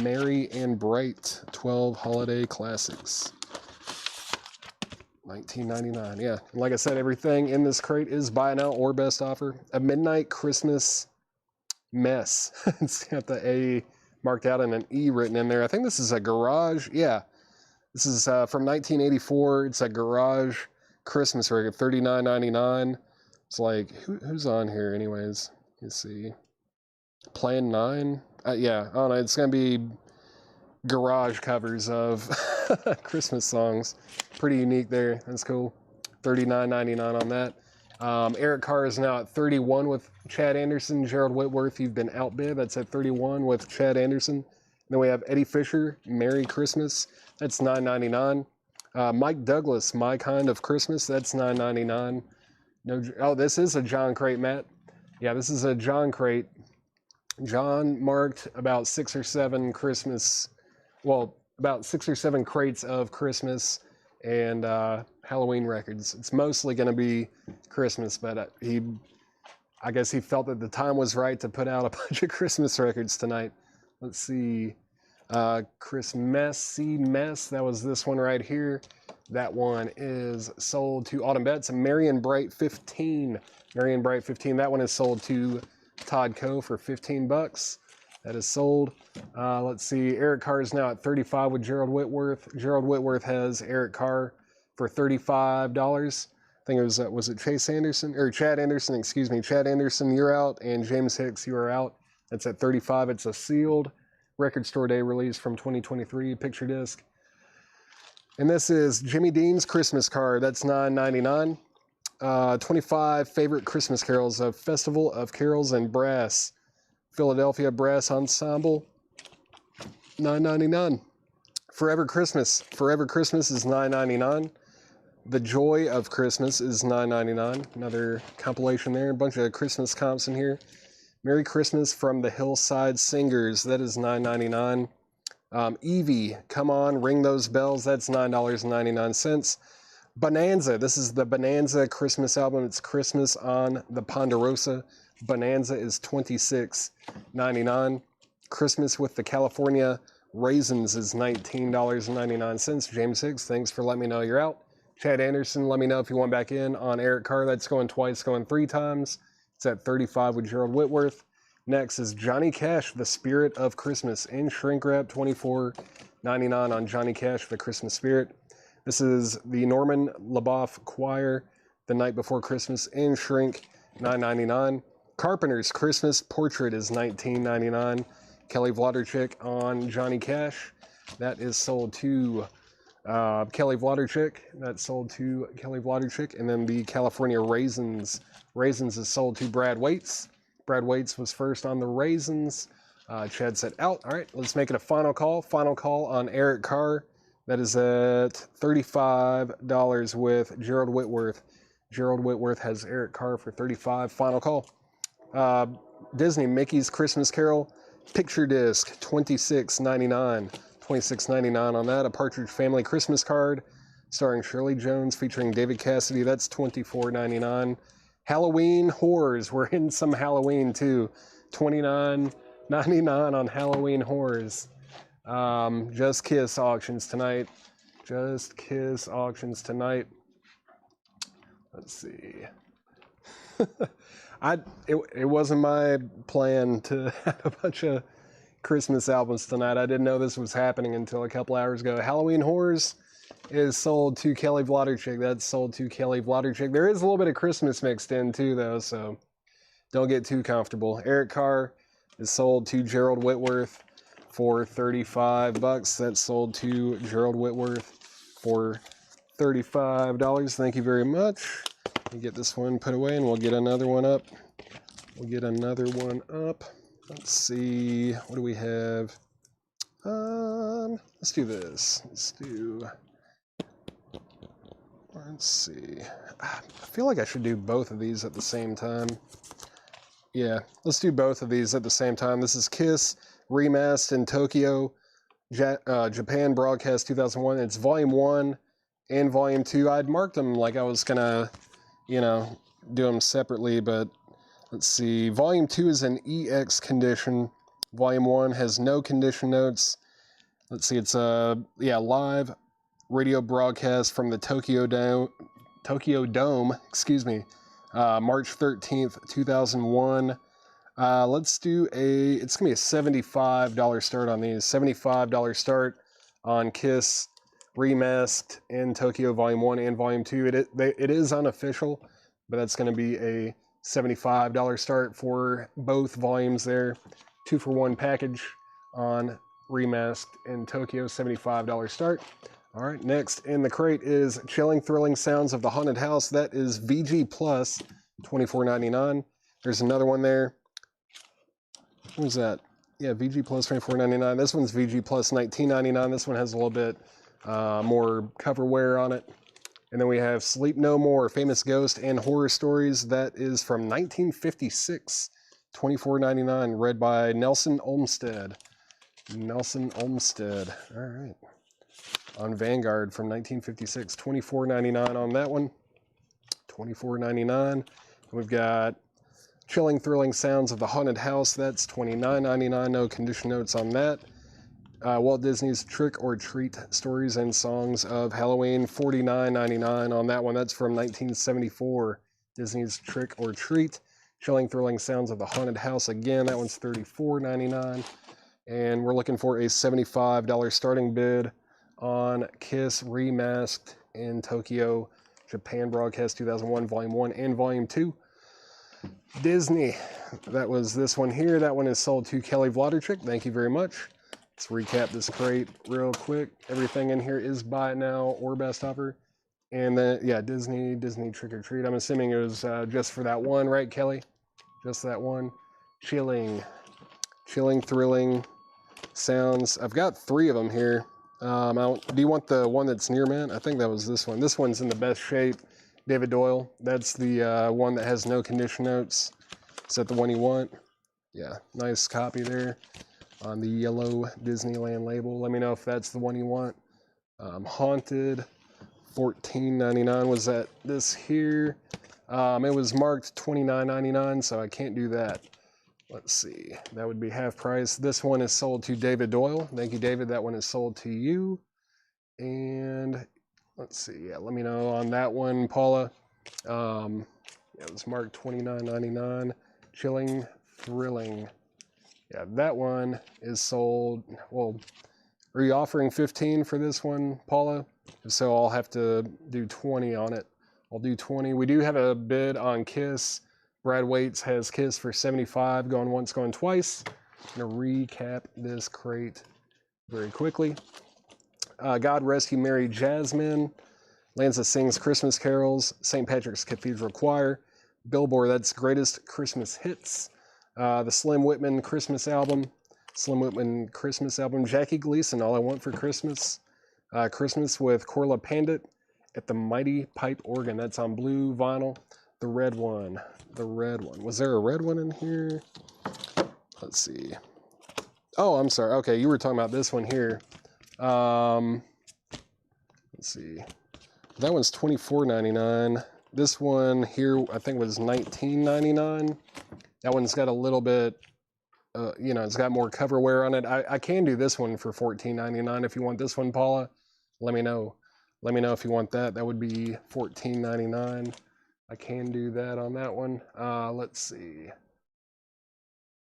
Merry and Bright 12 Holiday Classics. $19.99, yeah. And like I said, everything in this crate is buy now or best offer. A Midnight Christmas Mess. It's got the A marked out and an E written in there. I think this is a garage. Yeah. This is from 1984. It's a garage Christmas record, $39.99. It's like, who's on here anyways? Let's see. Plan 9? Yeah, I don't know. It's going to be garage covers of Christmas songs. Pretty unique there. That's cool. $39.99 on that. Eric Carr is now at 31 with Chad Anderson. Gerald Whitworth, you've been outbid. That's at 31 with Chad Anderson. And then we have Eddie Fisher, Merry Christmas. That's $9.99. Mike Douglas, My Kind of Christmas. That's $9.99. No, oh, this is a John crate, Matt. Yeah, this is a John crate. John marked about 6 or 7 Christmas, well, about 6 or 7 crates of Christmas and Halloween records. It's mostly going to be Christmas, but I guess he felt that the time was right to put out a bunch of Christmas records tonight. Let's see. Christmas Mess, that was this one right here. That one is sold to Autumn Betts. Merry and Bright 15. Merry and Bright 15. That one is sold to Todd Coe for $15. That is sold. Let's see. Eric Carr is now at 35 with Gerald Whitworth. Gerald Whitworth has Eric Carr for $35. I think it was it Chase Anderson or Chad Anderson? Excuse me. Chad Anderson, you're out, and James Hicks, you are out. That's at 35. It's a sealed Record Store Day release from 2023 picture disc. And this is Jimmy Dean's Christmas card. That's $9.99. 25 favorite Christmas carols of Festival of Carols and Brass. Philadelphia Brass Ensemble, $9.99. Forever Christmas. Forever Christmas is $9.99. The Joy of Christmas is $9.99. Another compilation there. A bunch of Christmas comps in here. Merry Christmas from the Hillside Singers. That is $9.99. Evie, Come On, Ring Those Bells. That's $9.99. Bonanza. This is the Bonanza Christmas album. It's Christmas on the Ponderosa. Bonanza is $26.99. Christmas with the California Raisins is $19.99. James Hicks, thanks for letting me know you're out. Chad Anderson, let me know if you want back in on Eric Carr. That's going twice, going 3 times. It's at 35 with Gerald Whitworth. Next is Johnny Cash, The Spirit of Christmas, in shrink wrap, $24.99 on Johnny Cash, The Christmas Spirit. This is the Norman LaBeouf Choir, The Night Before Christmas, in shrink, $9.99. Carpenter's Christmas Portrait is $19.99. Kelly Vlodarchik on Johnny Cash. That is sold to Kelly Vlodarchik. That's sold to Kelly Vlodarchik. And then the California Raisins. Raisins is sold to Brad Waits. Brad Waits was first on the Raisins. Chad said out. All right, let's make it a final call. Final call on Eric Carr. That is at $35 with Gerald Whitworth. Gerald Whitworth has Eric Carr for $35. Final call. Disney Mickey's Christmas Carol picture disc, $26.99. $26.99 on that. A Partridge Family Christmas card starring Shirley Jones featuring David Cassidy. That's $24.99. Halloween Horrors. We're in some Halloween too. $29.99 on Halloween Horrors. Just Kiss auctions tonight. Just Kiss auctions tonight. Let's see. It wasn't my plan to have a bunch of Christmas albums tonight. I didn't know this was happening until a couple hours ago. Halloween Horrors is sold to Kelly Vladerchik. That's sold to Kelly Vladerchik. There is a little bit of Christmas mixed in too, though, so don't get too comfortable. Eric Carr is sold to Gerald Whitworth for $35. That's sold to Gerald Whitworth for $35. Thank you very much. We get this one put away and we'll get another one up. Let's see, what do we have? Let's do this. Let's see. I feel like I should do both of these at the same time. Yeah, let's do both of these at the same time. This is Kiss Remastered in Tokyo, Japan Broadcast 2001. It's Volume 1 and Volume 2. I'd marked them like I was gonna, do them separately, but let's see. Volume 2 is in EX condition. Volume 1 has no condition notes. Let's see, it's a live radio broadcast from the Tokyo Dome, March 13th, 2001. Let's do it's going to be a $75 start on these. $75 start on Kiss Remastered in Tokyo Volume 1 and Volume 2. It is unofficial, but that's going to be a $75 start for both volumes there. 2-for-1 package on Remastered in Tokyo, $75 start. All right, next in the crate is Chilling Thrilling Sounds of the Haunted House. That is VG Plus, $24.99. There's another one there. What was that? Yeah, VG Plus, $24.99. This one's VG Plus, $19.99. This one has a little bit more cover wear on it. And then we have Sleep No More, Famous Ghost and Horror Stories. That is from 1956, $24.99, read by Nelson Olmsted. All right. On Vanguard from 1956, $24.99 on that one. $24.99. We've got Chilling Thrilling Sounds of the Haunted House. That's $29.99. No condition notes on that. Walt Disney's Trick or Treat Stories and Songs of Halloween, $49.99 on that one. That's from 1974. Disney's Trick or Treat. Chilling Thrilling Sounds of the Haunted House. Again, that one's $34.99. And we're looking for a $75 starting bid on Kiss Remastered in Tokyo, Japan Broadcast 2001, Volume 1 and Volume 2. Disney, that was this one here. That one is sold to Kelly Vladerchik. Thank you very much. Let's recap this crate real quick. Everything in here is buy it now or best offer. And then, yeah, Disney Trick or Treat. I'm assuming it was just for that one, right, Kelly? Just that one. Chilling Thrilling Sounds. I've got 3 of them here. Do you want the one that's near mint? I think that was this one. This one's in the best shape. David Doyle. That's the one that has no condition notes. Is that the one you want? Yeah, nice copy there on the yellow Disneyland label. Let me know if that's the one you want. Haunted, $14.99. Was that this here? It was marked $29.99, so I can't do that. Let's see. That would be half price. This one is sold to David Doyle. Thank you, David. That one is sold to you. And let's see. Yeah, let me know on that one, Paula. It was marked $29.99. Chilling Thrilling. Yeah, that one is sold. Well, are you offering 15 for this one, Paula? If so, I'll have to do 20 on it. I'll do 20. We do have a bid on Kiss. Brad Waits has Kiss for $75, going once, going twice. I'm going to recap this crate very quickly. God Rest You Merry Jasmine. Lanza Sings Christmas Carols. St. Patrick's Cathedral Choir. Billboard, that's Greatest Christmas Hits. The Slim Whitman Christmas album. Jackie Gleason, All I Want for Christmas. Christmas with Corla Pandit at the Mighty Pipe Organ. That's on blue vinyl. The red one. Was there a red one in here? Let's see. Oh, I'm sorry. Okay, you were talking about this one here. Let's see. That one's $24.99. This one here, I think was $19.99. That one's got a little bit, you know, it's got more cover wear on it. I can do this one for $14.99 if you want this one, Paula. Let me know. Let me know if you want that. That would be $14.99. I can do that on that one. Let's see.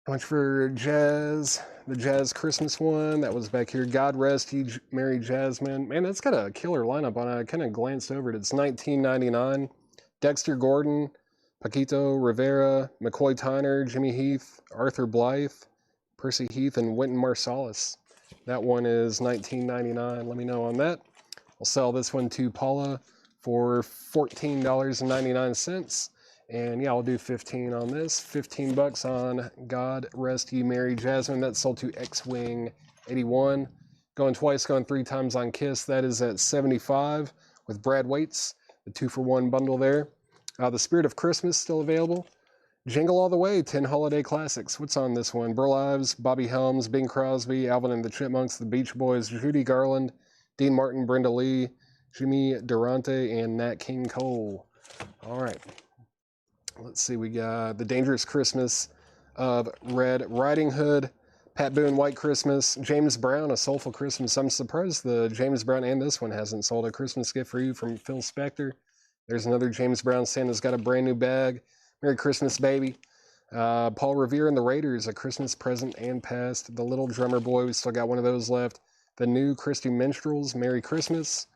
How much for Jazz? The Jazz Christmas one. That was back here. God Rest Ye Merry Jasmine. Man, that's got a killer lineup on it. I kind of glanced over it. It's $19.99. Dexter Gordon, Paquito Rivera, McCoy Tyner, Jimmy Heath, Arthur Blythe, Percy Heath, and Wynton Marsalis. That one is $19.99. Let me know on that. I'll sell this one to Paula for $14.99. And yeah, I'll do 15 on this. 15 bucks on God Rest Ye Merry Jasmine. That's sold to X-Wing 81. Going twice, going 3 times on Kiss. That is at 75 with Brad Waits. The 2-for-1 bundle there. The Spirit of Christmas still available. Jingle All the Way, 10 Holiday Classics. What's on this one? Burl Ives, Bobby Helms, Bing Crosby, Alvin and the Chipmunks, the Beach Boys, Judy Garland, Dean Martin, Brenda Lee, Jimmy Durante, and Nat King Cole. All right. Let's see, we got The Dangerous Christmas of Red Riding Hood, Pat Boone, White Christmas, James Brown, A Soulful Christmas. I'm surprised the James Brown and this one hasn't sold. A Christmas Gift for You from Phil Spector. There's another James Brown. Santa's Got a Brand New Bag. Merry Christmas, Baby. Paul Revere and the Raiders, A Christmas Present and Past. The Little Drummer Boy, we still got one of those left. The New Christy Minstrels, Merry Christmas.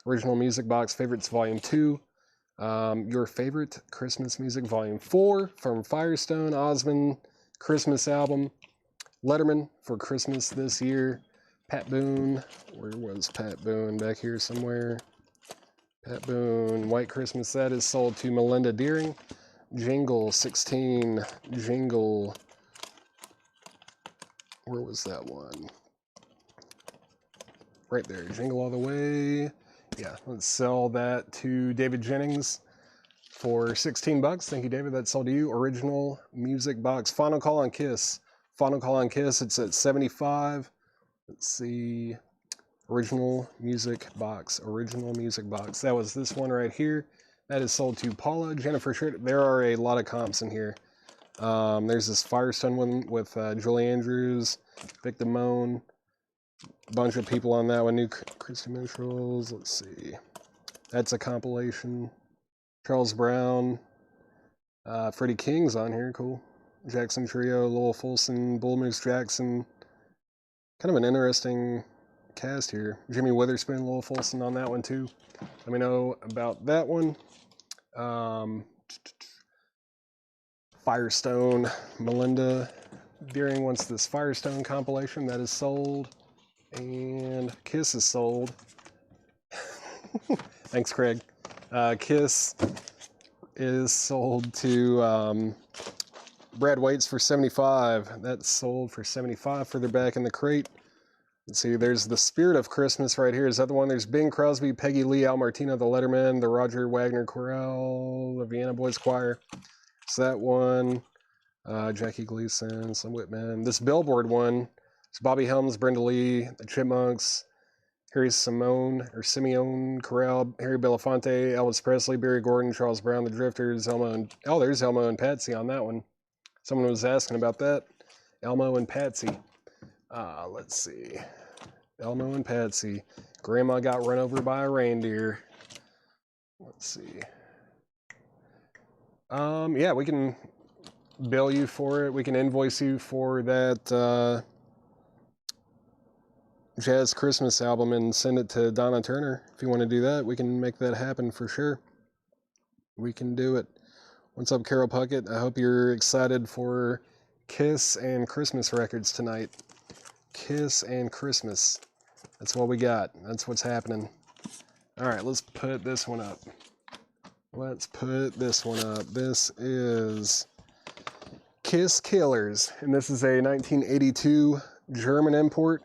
Original Music Box Favorites Volume 2. Your Favorite Christmas Music Volume 4 from Firestone, Osmond, Christmas Album. Letterman for Christmas this year. Pat Boone, where was Pat Boone? Back here somewhere. Pat Boone, White Christmas, that is sold to Melinda Deering. Jingle 16, Jingle, where was that one? Right there, Jingle All the Way. Yeah, let's sell that to David Jennings for 16 bucks. Thank you, David. That's sold to you. Original Music Box. Final Call on Kiss. Final Call on Kiss. It's at 75. Let's see. Original Music Box. Original Music Box. That was this one right here. That is sold to Paula. Jennifer Shirt. There are a lot of comps in here. There's this Firestone one with Julie Andrews, Vic Damone. Bunch of people on that one. New Christy Minstrels. Let's see. That's a compilation. Charles Brown. Freddie King's on here. Cool. Jackson Trio. Lowell Fulson. Bull Moose Jackson. Kind of an interesting cast here. Jimmy Witherspoon, Lowell Fulson on that one too. Let me know about that one. Firestone. Melinda Deering wants this Firestone compilation. That is sold. And Kiss is sold. Thanks, Craig. Kiss is sold to Brad Waits for 75. That's sold for 75. Further back in the crate. Let's see, there's The Spirit of Christmas right here. Is that the one? There's Bing Crosby, Peggy Lee, Al Martino, The Letterman, the Roger Wagner Chorale, the Vienna Boys Choir. It's that one. Jackie Gleason, Slim Whitman. This Billboard one. It's Bobby Helms, Brenda Lee, the Chipmunks, Harry Simeone Chorale, Harry Belafonte, Elvis Presley, Barry Gordon, Charles Brown, the Drifters, there's Elmo and Patsy on that one. Someone was asking about that. Elmo and Patsy. Let's see. Elmo and Patsy. Grandma got run over by a reindeer. Let's see. Yeah, we can bill you for it. We can invoice you for that Jazz Christmas album and send it to Donna Turner. If you want to do that, we can make that happen for sure. We can do it. What's up, Carol Puckett? I hope you're excited for Kiss and Christmas records tonight. Kiss and Christmas. That's what we got. That's what's happening. All right, let's put this one up. Let's put this one up. This is Kiss Killers, and this is a 1982 German import.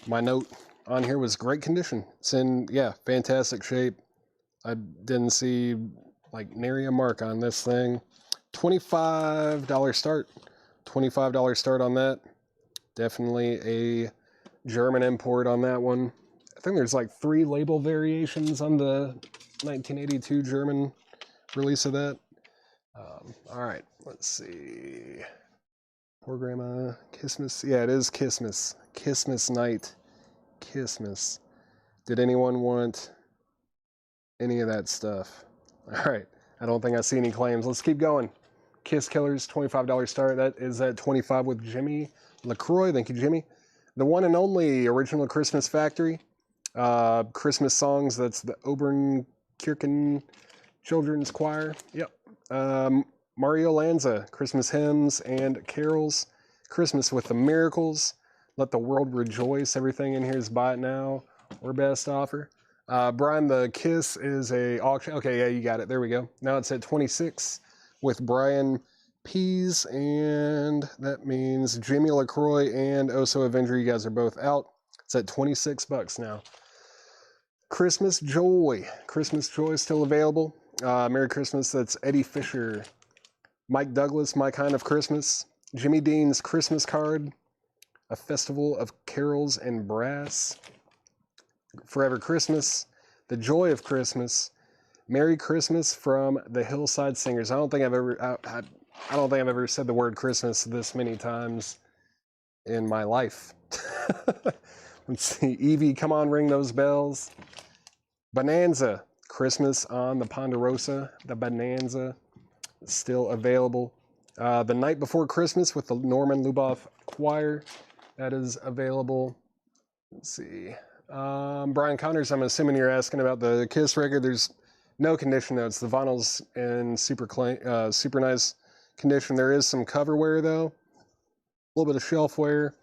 My note on here was great condition. It's in, yeah, fantastic shape. I didn't see like nary a mark on this thing. $25 start. $25 start on that. Definitely a German import on that one. I think there's like 3 label variations on the 1982 German release of that. All right, let's see. Poor Grandma, Christmas. Yeah, it is Christmas. Christmas night. Christmas. Did anyone want any of that stuff? All right, I don't think I see any claims. Let's keep going. Kiss Killers, $25 star. That is at 25 with Jimmy LaCroix. Thank you, Jimmy. The one and only original Christmas Factory. Christmas songs. That's the Obernkirchen Children's Choir. Yep. Mario Lanza, Christmas hymns and carols. Christmas with the Miracles. Let the World Rejoice. Everything in here is buy it now or best offer. Brian the Kiss is a auction. Okay, yeah, you got it. There we go. Now it's at 26 with Brian Pease, and that means Jimmy LaCroix and Oso Avenger. You guys are both out. It's at 26 bucks now. Christmas Joy. Christmas Joy still available. Merry Christmas. That's Eddie Fisher. Mike Douglas, My Kind of Christmas. Jimmy Dean's Christmas Card. A Festival of Carols and Brass. Forever Christmas. The Joy of Christmas. Merry Christmas from the Hillside Singers. I don't think I've ever said the word Christmas this many times in my life. Let's see. Evie, Come On, Ring Those Bells. Bonanza. Christmas on the Ponderosa. The Bonanza is still available. The Night Before Christmas with the Norman Luboff Choir. That is available. Let's see. Brian Connors, I'm assuming you're asking about the Kiss record. There's no condition notes. The vinyl's in super nice condition. There is some cover wear though. A little bit of shelf wear,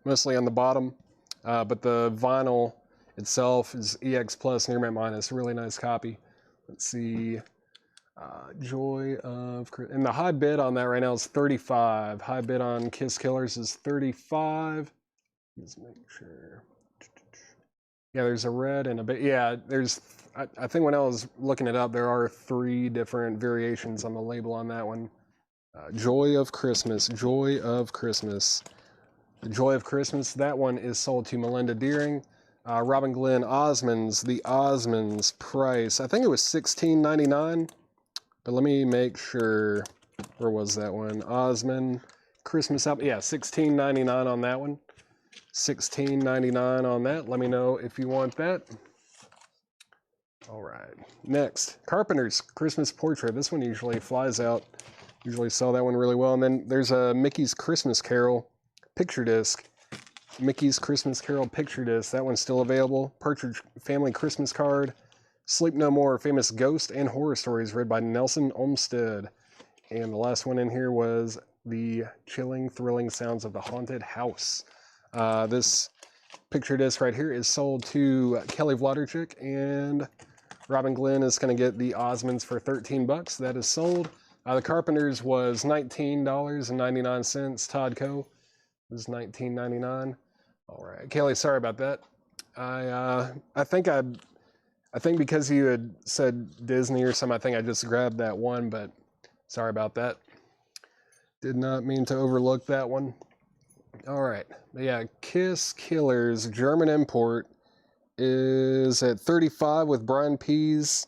mostly on the bottom. But the vinyl itself is EX Plus Near Mint Minus. Really nice copy. Let's see. Joy of... And the high bid on that right now is 35. High bid on Kiss Killers is 35. Let's make sure. Yeah, there's a red and a bit. Yeah, there's... I think when I was looking it up, there are 3 different variations on the label on that one. Joy of Christmas. Joy of Christmas. The Joy of Christmas, that one is sold to Melinda Deering. Robin Glenn Osmonds, the Osmonds price, I think it was $16.99, but let me make sure. Where was that one? Osmond Christmas album. Yeah, $16.99 on that one. $16.99 on that. Let me know if you want that. All right. Next, Carpenter's Christmas Portrait. This one usually flies out. Usually sell that one really well. And then there's a Mickey's Christmas Carol picture disc. Mickey's Christmas Carol picture disc. That one's still available. Partridge Family Christmas Card. Sleep No More, famous ghost and horror stories read by Nelson Olmsted. And the last one in here was the chilling, thrilling sounds of the haunted house. This picture disc right here is sold to Kelly Vladerchik, and Robin Glenn is going to get the Osmonds for 13 bucks. That is sold. The Carpenters was $19.99. Todd Co. was $19.99. All right, Kelly, sorry about that. I think because you had said Disney or something, I think I just grabbed that one, but sorry about that. Did not mean to overlook that one. All right, but yeah, Kiss Killers German import is at 35 with Brian Pease.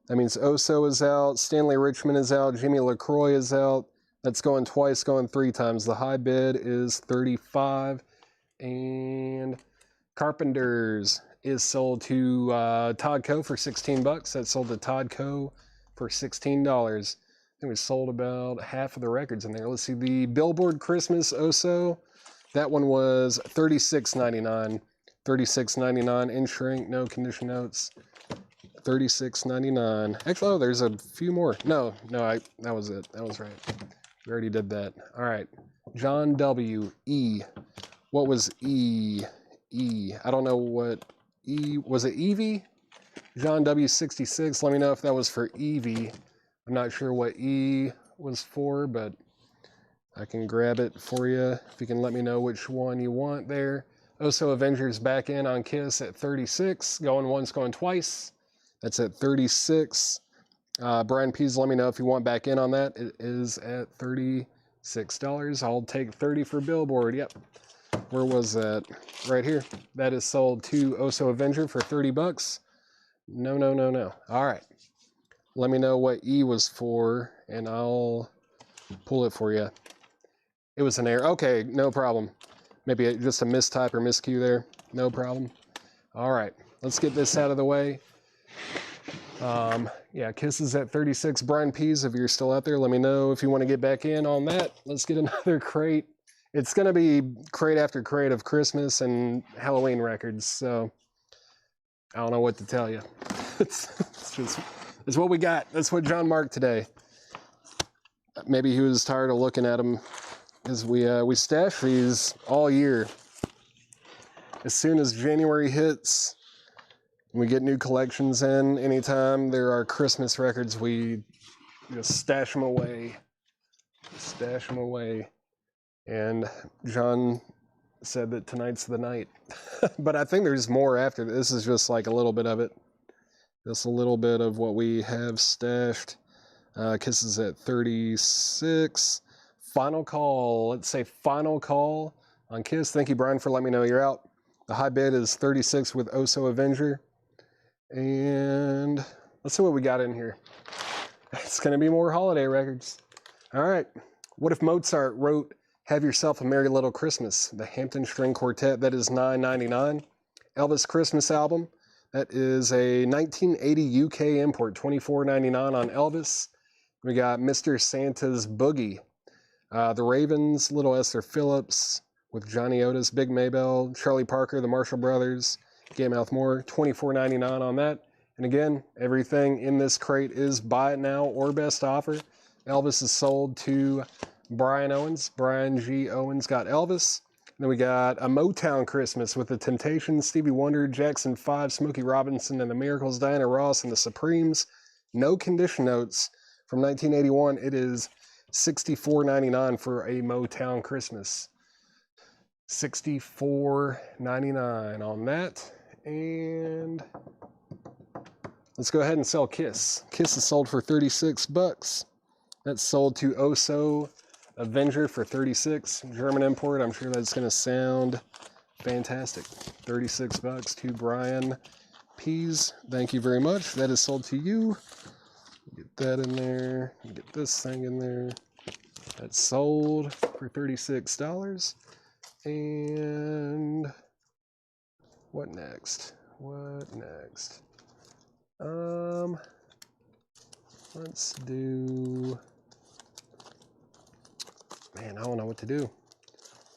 That means Oso is out, Stanley Richmond is out, Jimmy LaCroix is out. That's going twice, going 3 times. The high bid is 35. And Carpenters is sold to Todd Co. for 16 bucks. That's sold to Todd Co. for $16. I think we sold about half of the records in there. Let's see, the Billboard Christmas Oso. That one was $36.99. $36.99 in shrink, no condition notes. $36.99. Actually, oh, there's a few more. No, that was it. That was right. We already did that. All right. John W. E. What was E? I don't know what E... Was it Evie? John W. 66. Let me know if that was for Evie. I'm not sure what E was for, but I can grab it for you if you can let me know which one you want there. Oso Avengers back in on Kiss at 36. Going once, going twice. That's at 36. Brian Pease, let me know if you want back in on that. It is at $36. I'll take 30 for Billboard. Yep. Where was that? Right here. That is sold to Oso Avenger for 30 bucks. No, no, no, no. All right. Let me know what E was for, and I'll pull it for you. It was an error. Okay, no problem. Maybe just a mistype or miscue there. No problem. All right, let's get this out of the way. Yeah, Kisses at 36. Brian Pease, if you're still out there, let me know if you want to get back in on that. Let's get another crate. It's going to be crate after crate of Christmas and Halloween records, so I don't know what to tell you. It's what we got. That's what John marked today. Maybe he was tired of looking at them, because we stash these all year. As soon as January hits, we get new collections in. Anytime there are Christmas records, we just stash them away. Stash them away. And John said that tonight's the night. But I think there's more after. This is just like a little bit of it. Just a little bit of what we have stashed. Kisses at 36. Final call. Let's say final call on Kiss. Thank you, Brian, for letting me know you're out. The high bid is 36 with Oso Avenger. And let's see what we got in here. It's going to be more holiday records. All right. What if Mozart wrote Have Yourself a Merry Little Christmas? The Hampton String Quartet. That is $9.99. Elvis Christmas album. That is a 1980 UK import. $24.99 on Elvis. We got Mr. Santa's Boogie. The Ravens, Little Esther Phillips with Johnny Otis, Big Maybell, Charlie Parker, the Marshall Brothers, Gaymouth Moore, $24.99 on that. And again, everything in this crate is buy it now or best offer. Elvis is sold to Brian Owens. Brian G. Owens got Elvis. Then we got a Motown Christmas with the Temptations, Stevie Wonder, Jackson 5, Smokey Robinson and the Miracles, Diana Ross and the Supremes. No condition notes from 1981. It is $64.99 for a Motown Christmas. $64.99 on that. And let's go ahead and sell Kiss. Kiss is sold for $36. That's sold to Oso Avenger for $36. German import. I'm sure that's going to sound fantastic. $36 to Brian Pease. Thank you very much. That is sold to you. Get that in there. Get this thing in there. That's sold for $36. And what next? What next? Let's do... Man, I don't know what to do.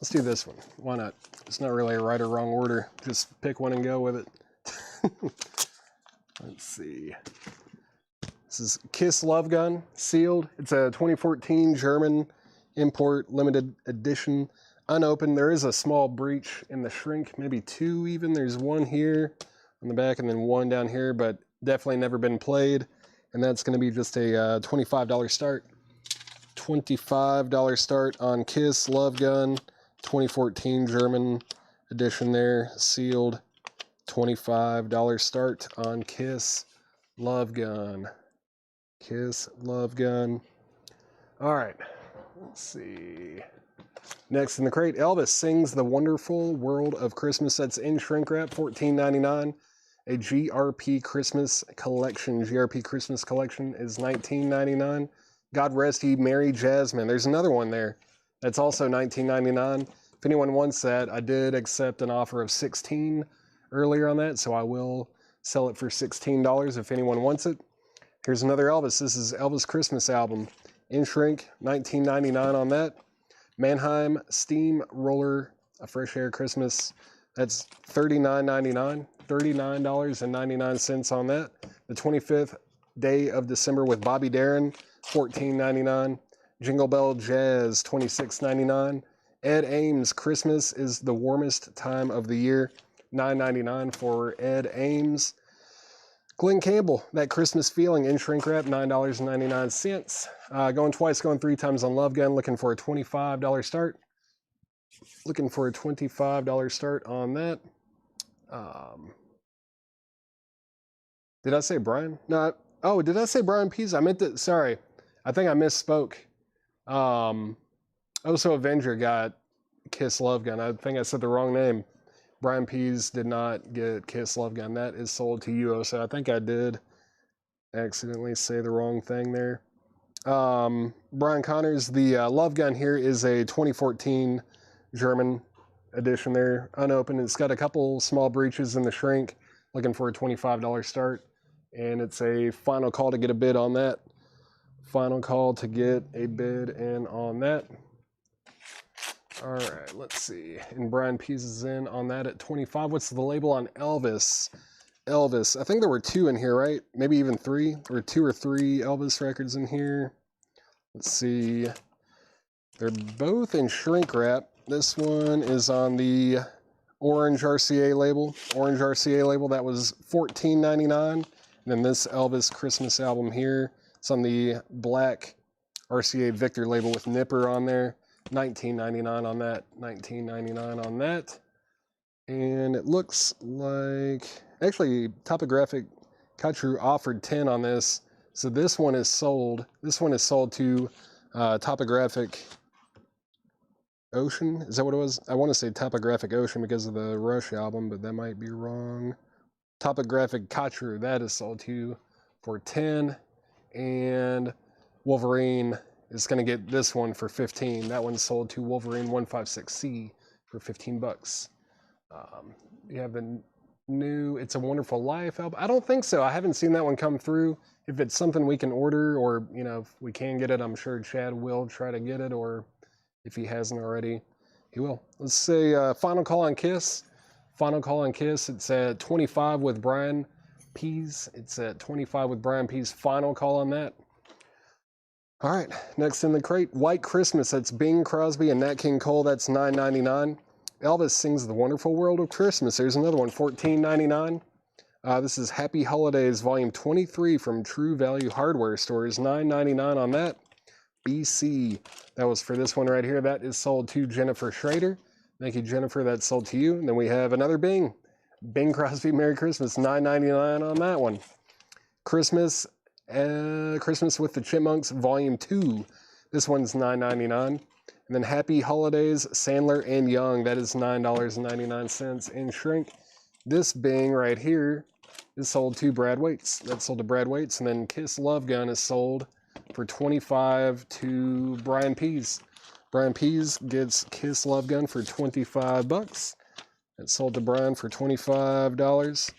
Let's do this one. Why not? It's not really a right or wrong order. Just pick one and go with it. Let's see. This is Kiss Love Gun, sealed. It's a 2014 German import, limited edition, unopened. There is a small breach in the shrink, maybe two even. There's one here on the back and then one down here, but definitely never been played. And that's going to be just a $25 start. $25 start on Kiss Love Gun, 2014 German edition there, sealed. $25 start on Kiss Love Gun. Kiss Love Gun. All right, let's see. Next in the crate, Elvis Sings the Wonderful World of Christmas. That's in shrink wrap, $14.99. A GRP Christmas collection. GRP Christmas collection is $19.99. God Rest Ye Merry Jasmine. There's another one there. That's also $19.99. If anyone wants that, I did accept an offer of $16 earlier on that, so I will sell it for $16 if anyone wants it. Here's another Elvis. This is Elvis Christmas album. In shrink, $19.99 on that. Mannheim Steam Roller, a Fresh Air Christmas. That's $39.99. $39.99 on that. The 25th Day of December with Bobby Darin, $14.99. Jingle Bell Jazz, $26.99. Ed Ames Christmas is the Warmest Time of the Year, $9.99 for Ed Ames. Glenn Campbell, That Christmas Feeling, in shrink wrap, $9.99. Going twice, going three times on Love Gun, looking for a $25 start. Looking for a $25 start on that. Did I say Brian? No. Oh, did I say Brian Pease? I meant to. Sorry, I think I misspoke. Oso Avenger got Kiss Love Gun. I think I said the wrong name. Brian Pease did not get Kiss Love Gun. That is sold to UO. So I think I did accidentally say the wrong thing there. Brian Connors, the Love Gun here is a 2014 German edition there, unopened. It's got a couple small breaches in the shrink, looking for a $25 start. And it's a final call to get a bid on that. Final call to get a bid in on that. All right, let's see. And Brian Pease is in on that at 25. What's the label on Elvis? Elvis. I think there were 2 in here, right? Maybe even 3. There were 2 or 3 Elvis records in here. Let's see. They're both in shrink wrap. This one is on the orange RCA label. Orange RCA label, that was $14.99. And then this Elvis Christmas album here, it's on the black RCA Victor label with Nipper on there. $19.99 on that, $19.99 on that. And it looks like, actually, Topographic Kachru offered 10 on this. So this one is sold. This one is sold to Topographic Ocean. Is that what it was? I want to say Topographic Ocean because of the Rush album, but that might be wrong. Topographic Kachru, that is sold to for 10. And Wolverine is going to get this one for 15. That one's sold to Wolverine 156C for 15 bucks. You have the new It's a Wonderful Life album. I don't think so. I haven't seen that one come through. If it's something we can order, or if we can get it, I'm sure Chad will try to get it, or if he hasn't already, he will. Let's say final call on Kiss. Final call on Kiss. It's at 25 with Brian Pease. It's at 25 with Brian Pease. Final call on that. All right, next in the crate, White Christmas. That's Bing Crosby and Nat King Cole. That's $9.99. Elvis Sings the Wonderful World of Christmas. There's another one, $14.99. This is Happy Holidays, Volume 23 from True Value Hardware Stores. $9.99 on that. BC. That was for this one right here. That is sold to Jennifer Schrader. Thank you, Jennifer. That's sold to you. And then we have another Bing. Bing Crosby, Merry Christmas. $9.99 on that one. Christmas with the Chipmunks, Volume 2. This one's $9.99. And then Happy Holidays, Sandler and Young. That is $9.99 in shrink. This Bing right here is sold to Brad Waits. That's sold to Brad Waits. And then Kiss Love Gun is sold for $25 to Brian Pease. Brian Pease gets Kiss Love Gun for 25 bucks. It's sold to Brian for $25.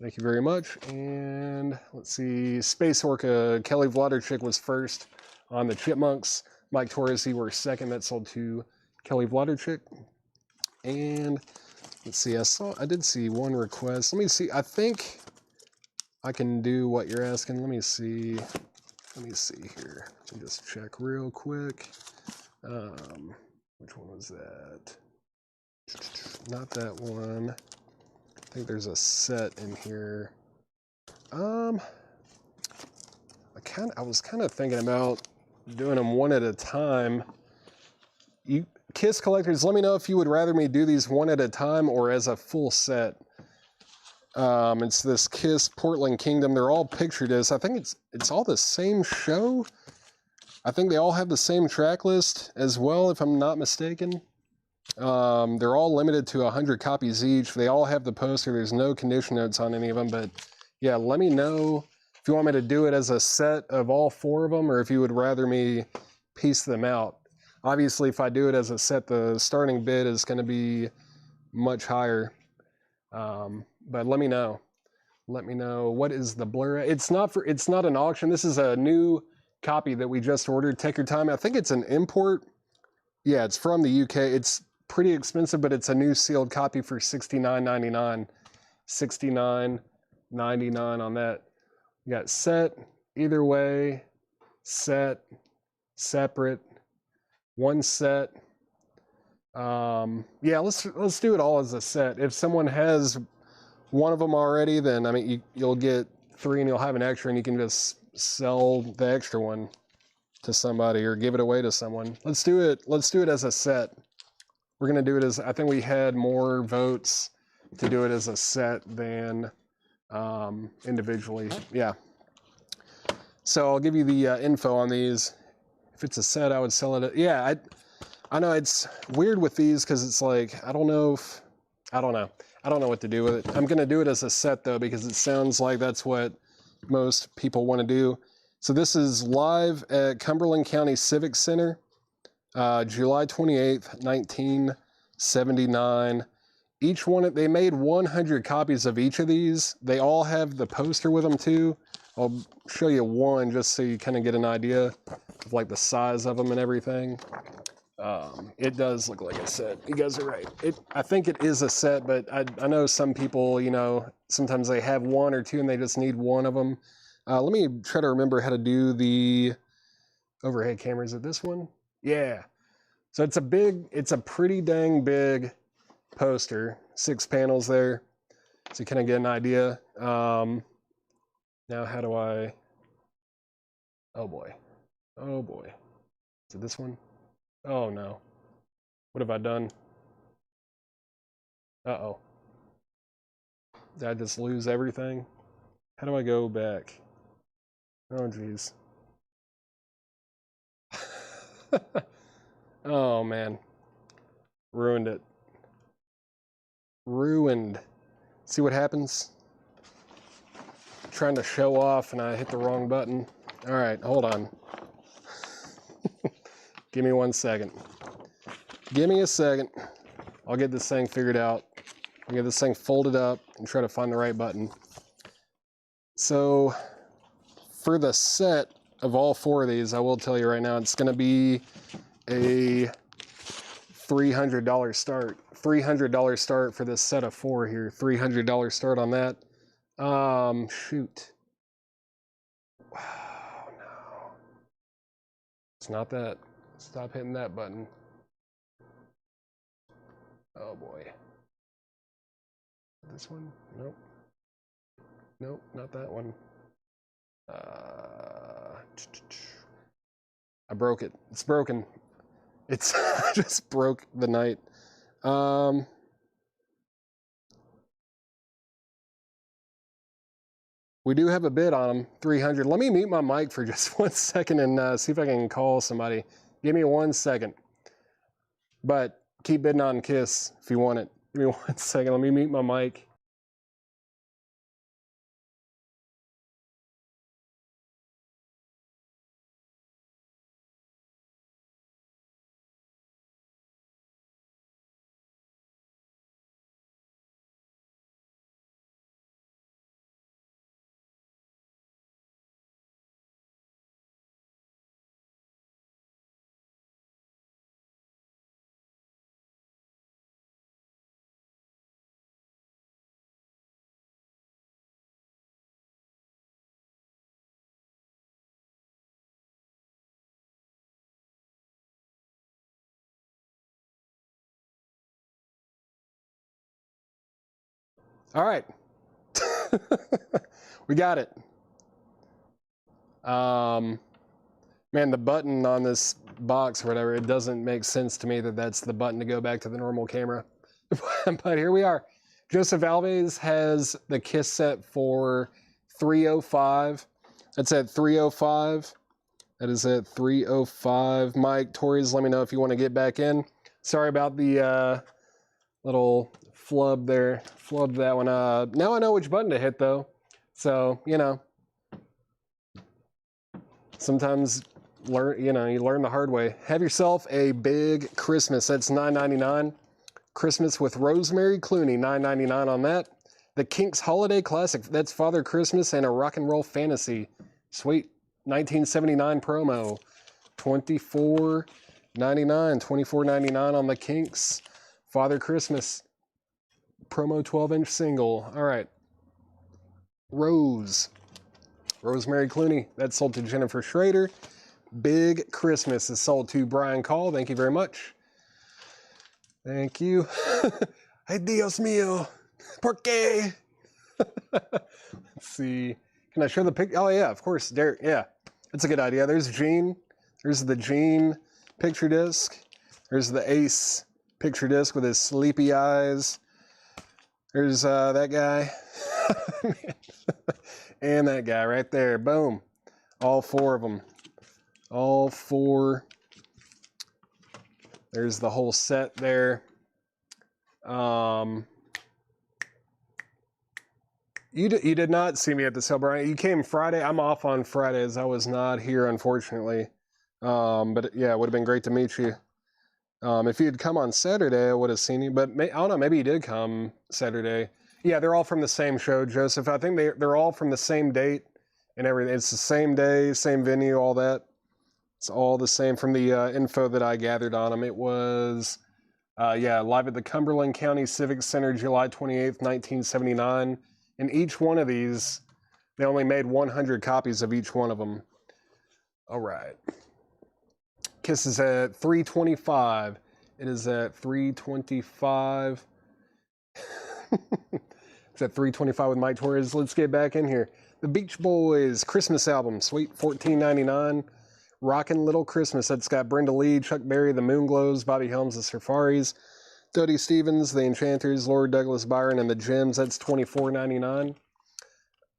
Thank you very much. And let's see, Space Orca, Kelly Vladarchik was first on the Chipmunks. Mike Torres, he were second. That sold to Kelly Vladarchik. And let's see, I did see one request. Let me see, I think I can do what you're asking. Let me see here. Let me just check real quick. Which one was that? Not that one. I think there's a set in here. I was kind of thinking about doing them one at a time. You Kiss collectors, let me know if you would rather me do these one at a time or as a full set. It's this Kiss Portland Kingdom. They're all picture discs. I think it's all the same show. I think they all have the same track list as well, if I'm not mistaken. They're all limited to 100 copies each. They all have the poster. There's no condition notes on any of them, but yeah, let me know if you want me to do it as a set of all 4 of them or if you would rather me piece them out. Obviously, if I do it as a set, the starting bid is going to be much higher. But let me know. Let me know what is the blur. It's not an auction. This is a new copy that we just ordered. Take your time. I think it's an import. Yeah, it's from the UK. It's pretty expensive, but it's a new sealed copy for $69.99. $69.99 on that. You got set, either way, set, separate, one set. Yeah, let's do it all as a set. If someone has one of them already, then I mean you'll get 3 and you'll have an extra, and you can just sell the extra one to somebody or give it away to someone. Let's do it as a set. We're gonna do it as, I think we had more votes to do it as a set than individually. Yeah. So I'll give you the info on these. If it's a set, I would sell it. Yeah, I know it's weird with these because it's like, I don't know if I don't know. I don't know what to do with it. I'm going to do it as a set, though, because it sounds like that's what most people want to do. So this is live at Cumberland County Civic Center, July 28th, 1979. Each one, they made 100 copies of each of these. They all have the poster with them, too. I'll show you one just so you kind of get an idea of like the size of them and everything. It does look like a set. You guys are right. I think it is a set, but I know some people, you know, sometimes they have one or two and they just need one of them. Let me try to remember how to do the overhead camera. Is it this one? Yeah. So it's a pretty dang big poster. 6 panels there. So you kind of get an idea. Now how do I... Oh boy. Oh boy. Is it this one? Oh no. What have I done? Uh-oh. Did I just lose everything? How do I go back? Oh geez. Oh man. Ruined it. Ruined. See what happens? Trying to show off and I hit the wrong button. All right, hold on. Give me 1 second. Give me a second. I'll get this thing figured out. I'll get this thing folded up and try to find the right button. So for the set of all 4 of these, I will tell you right now, it's going to be a $300 start. $300 start for this set of 4 here. $300 start on that. Shoot. Wow, no. It's not that. Stop hitting that button. Oh boy. This one? Nope. Nope, not that one. I broke it. It's broken. It's I just broke the night. We do have a bid on them, 300. Let me mute my mic for just 1 second and see if I can call somebody. Give me 1 second. But keep bidding on Kiss if you want it. Give me 1 second. Let me mute my mic. All right. We got it. Man, the button on this box or whatever, it doesn't make sense to me that that's the button to go back to the normal camera. But here we are. Joseph Alves has the Kiss set for $305. That's at $305. That is at $305. Mike, Torres, let me know if you want to get back in. Sorry about the little flub there. Flubbed that one. Now I know which button to hit, though. So, you know, sometimes you learn the hard way. Have yourself a big Christmas. That's $9.99. Christmas with Rosemary Clooney, $9.99 on that. The Kinks Holiday Classic. That's Father Christmas and a Rock and Roll Fantasy. Sweet. 1979 promo. $24.99. $24.99 on the Kinks. Father Christmas. Promo 12-inch single. All right. Rosemary Clooney. That's sold to Jennifer Schrader. Big Christmas is sold to Brian Call. Thank you very much. Thank you. Ay, Dios mío. ¿Por qué? Let's see. Can I show the pic? Oh, yeah, of course. There, yeah. That's a good idea. There's Gene. There's the Gene picture disc. There's the Ace picture disc with his sleepy eyes. There's that guy. And that guy right there. Boom. All 4 of them. All 4. There's the whole set there. You did not see me at the sale, Brian. You came Friday. I'm off on Fridays. I was not here, unfortunately. But yeah, it would have been great to meet you. If you had come on Saturday, I would have seen you. But I don't know, maybe you did come Saturday. Yeah, they're all from the same show, Joseph. I think they're all from the same date and everything. It's the same day, same venue, all that. It's all the same from the info that I gathered on them. It was, yeah, live at the Cumberland County Civic Center, July 28th, 1979. And each one of these, they only made 100 copies of each one of them. All right. Kiss is at 325. It is at 325. It's at 325 with Mike Torres. Let's get back in here. The Beach Boys Christmas album, sweet, $14.99. Rockin' Little Christmas. That's got Brenda Lee, Chuck Berry, The Moonglows, Bobby Helms, The Safaris, Dodie Stevens, The Enchanters, Lord Douglas Byron, and The Gems. That's $24.99.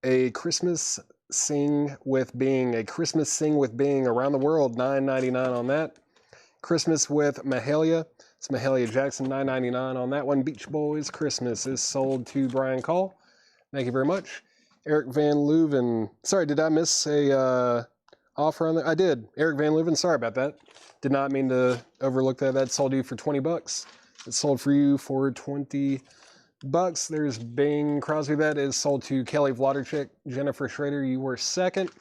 A Christmas Sing with Being Around the World, $9.99 on that. Christmas with Mahalia. It's Mahalia Jackson, $9.99 on that one. Beach Boys Christmas is sold to Brian Call. Thank you very much. Eric Van Leuven. Sorry, did I miss a offer on there? I did. Eric Van Leuven, sorry about that. Did not mean to overlook that. That sold you for $20. It sold for you for $20. There's Bing Crosby. That is sold to Kelly Vladerchik. Jennifer Schrader, you were second.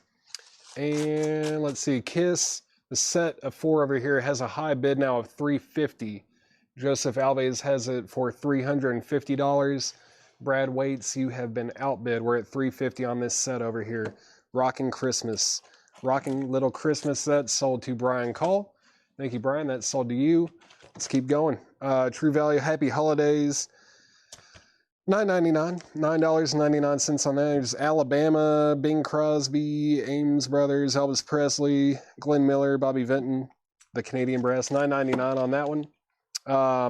And let's see, Kiss, the set of 4 over here has a high bid now of $350. Joseph Alves has it for $350. Brad Waits, you have been outbid. We're at $350 on this set over here. Rockin' Christmas. Rockin' Little Christmas, that's sold to Brian Call. Thank you, Brian. That's sold to you. Let's keep going. True Value, Happy Holidays. $9.99. $9.99 on that. There's Alabama, Bing Crosby, Ames Brothers, Elvis Presley, Glenn Miller, Bobby Vinton, the Canadian Brass. $9.99 on that one.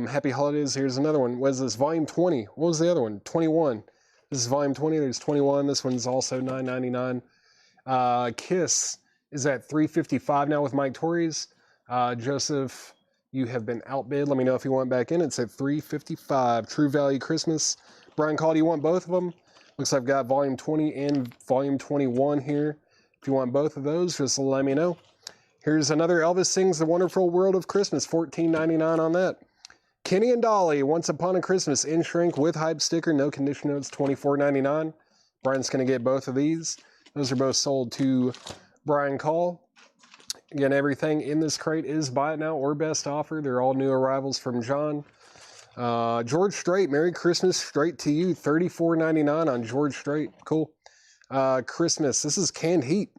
Happy Holidays. Here's another one. What is this? Volume 20. What was the other one? 21. This is Volume 20. There's 21. This one's also $9.99. Kiss is at $355 now with Mike Torres. Joseph, you have been outbid. Let me know if you want back in. It's at $355. True Value Christmas. Brian Call, do you want both of them? Looks like I've got Volume 20 and Volume 21 here. If you want both of those, just let me know. Here's another Elvis Sings the Wonderful World of Christmas. $14.99 on that. Kenny and Dolly, Once Upon a Christmas in shrink with hype sticker. No condition notes, $24.99. Brian's going to get both of these. Those are both sold to Brian Call. Again, everything in this crate is buy it now or best offer. They're all new arrivals from John. George Strait, Merry Christmas straight to you. $34.99 on George Strait. Cool. Christmas. This is Canned Heat.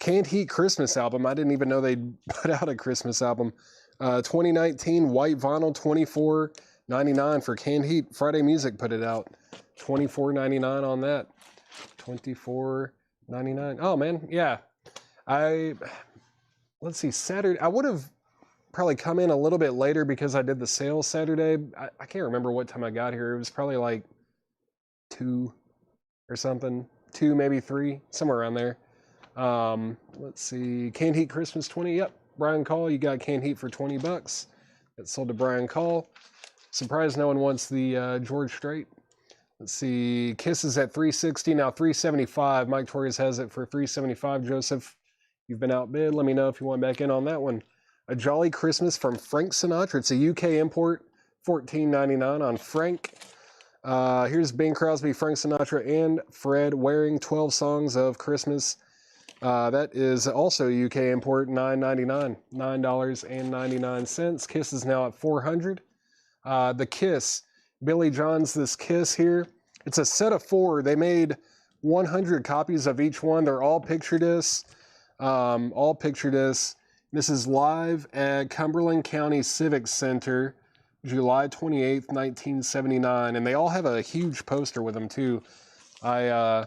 Canned Heat Christmas album. I didn't even know they'd put out a Christmas album. 2019 white vinyl, $24.99 for Canned Heat. Friday Music put it out. $24.99 on that. $24.99. Oh man, yeah. Let's see, Saturday. I would have probably come in a little bit later because I did the sale Saturday. I can't remember what time I got here. It was probably like 2 or something. 2, maybe 3, somewhere around there. Let's see, Canned Heat Christmas 20. Yep, Brian Call, you got Canned Heat for $20. That's sold to Brian Call. Surprised no one wants the George Strait. Let's see, Kiss is at $360 now, $375. Mike Torres has it for $375. Joseph, you've been outbid. Let me know if you want back in on that one. A Jolly Christmas from Frank Sinatra. It's a UK import, $14.99 on Frank. Here's Bing Crosby, Frank Sinatra, and Fred Waring, 12 Songs of Christmas. That is also a UK import, $9.99. $9.99. Kiss is now at $400. The Kiss, Billy John's This Kiss here. It's a set of 4. They made 100 copies of each one. They're all picture discs. All picture discs. This is live at Cumberland County Civic Center, July 28th, 1979. And they all have a huge poster with them too. I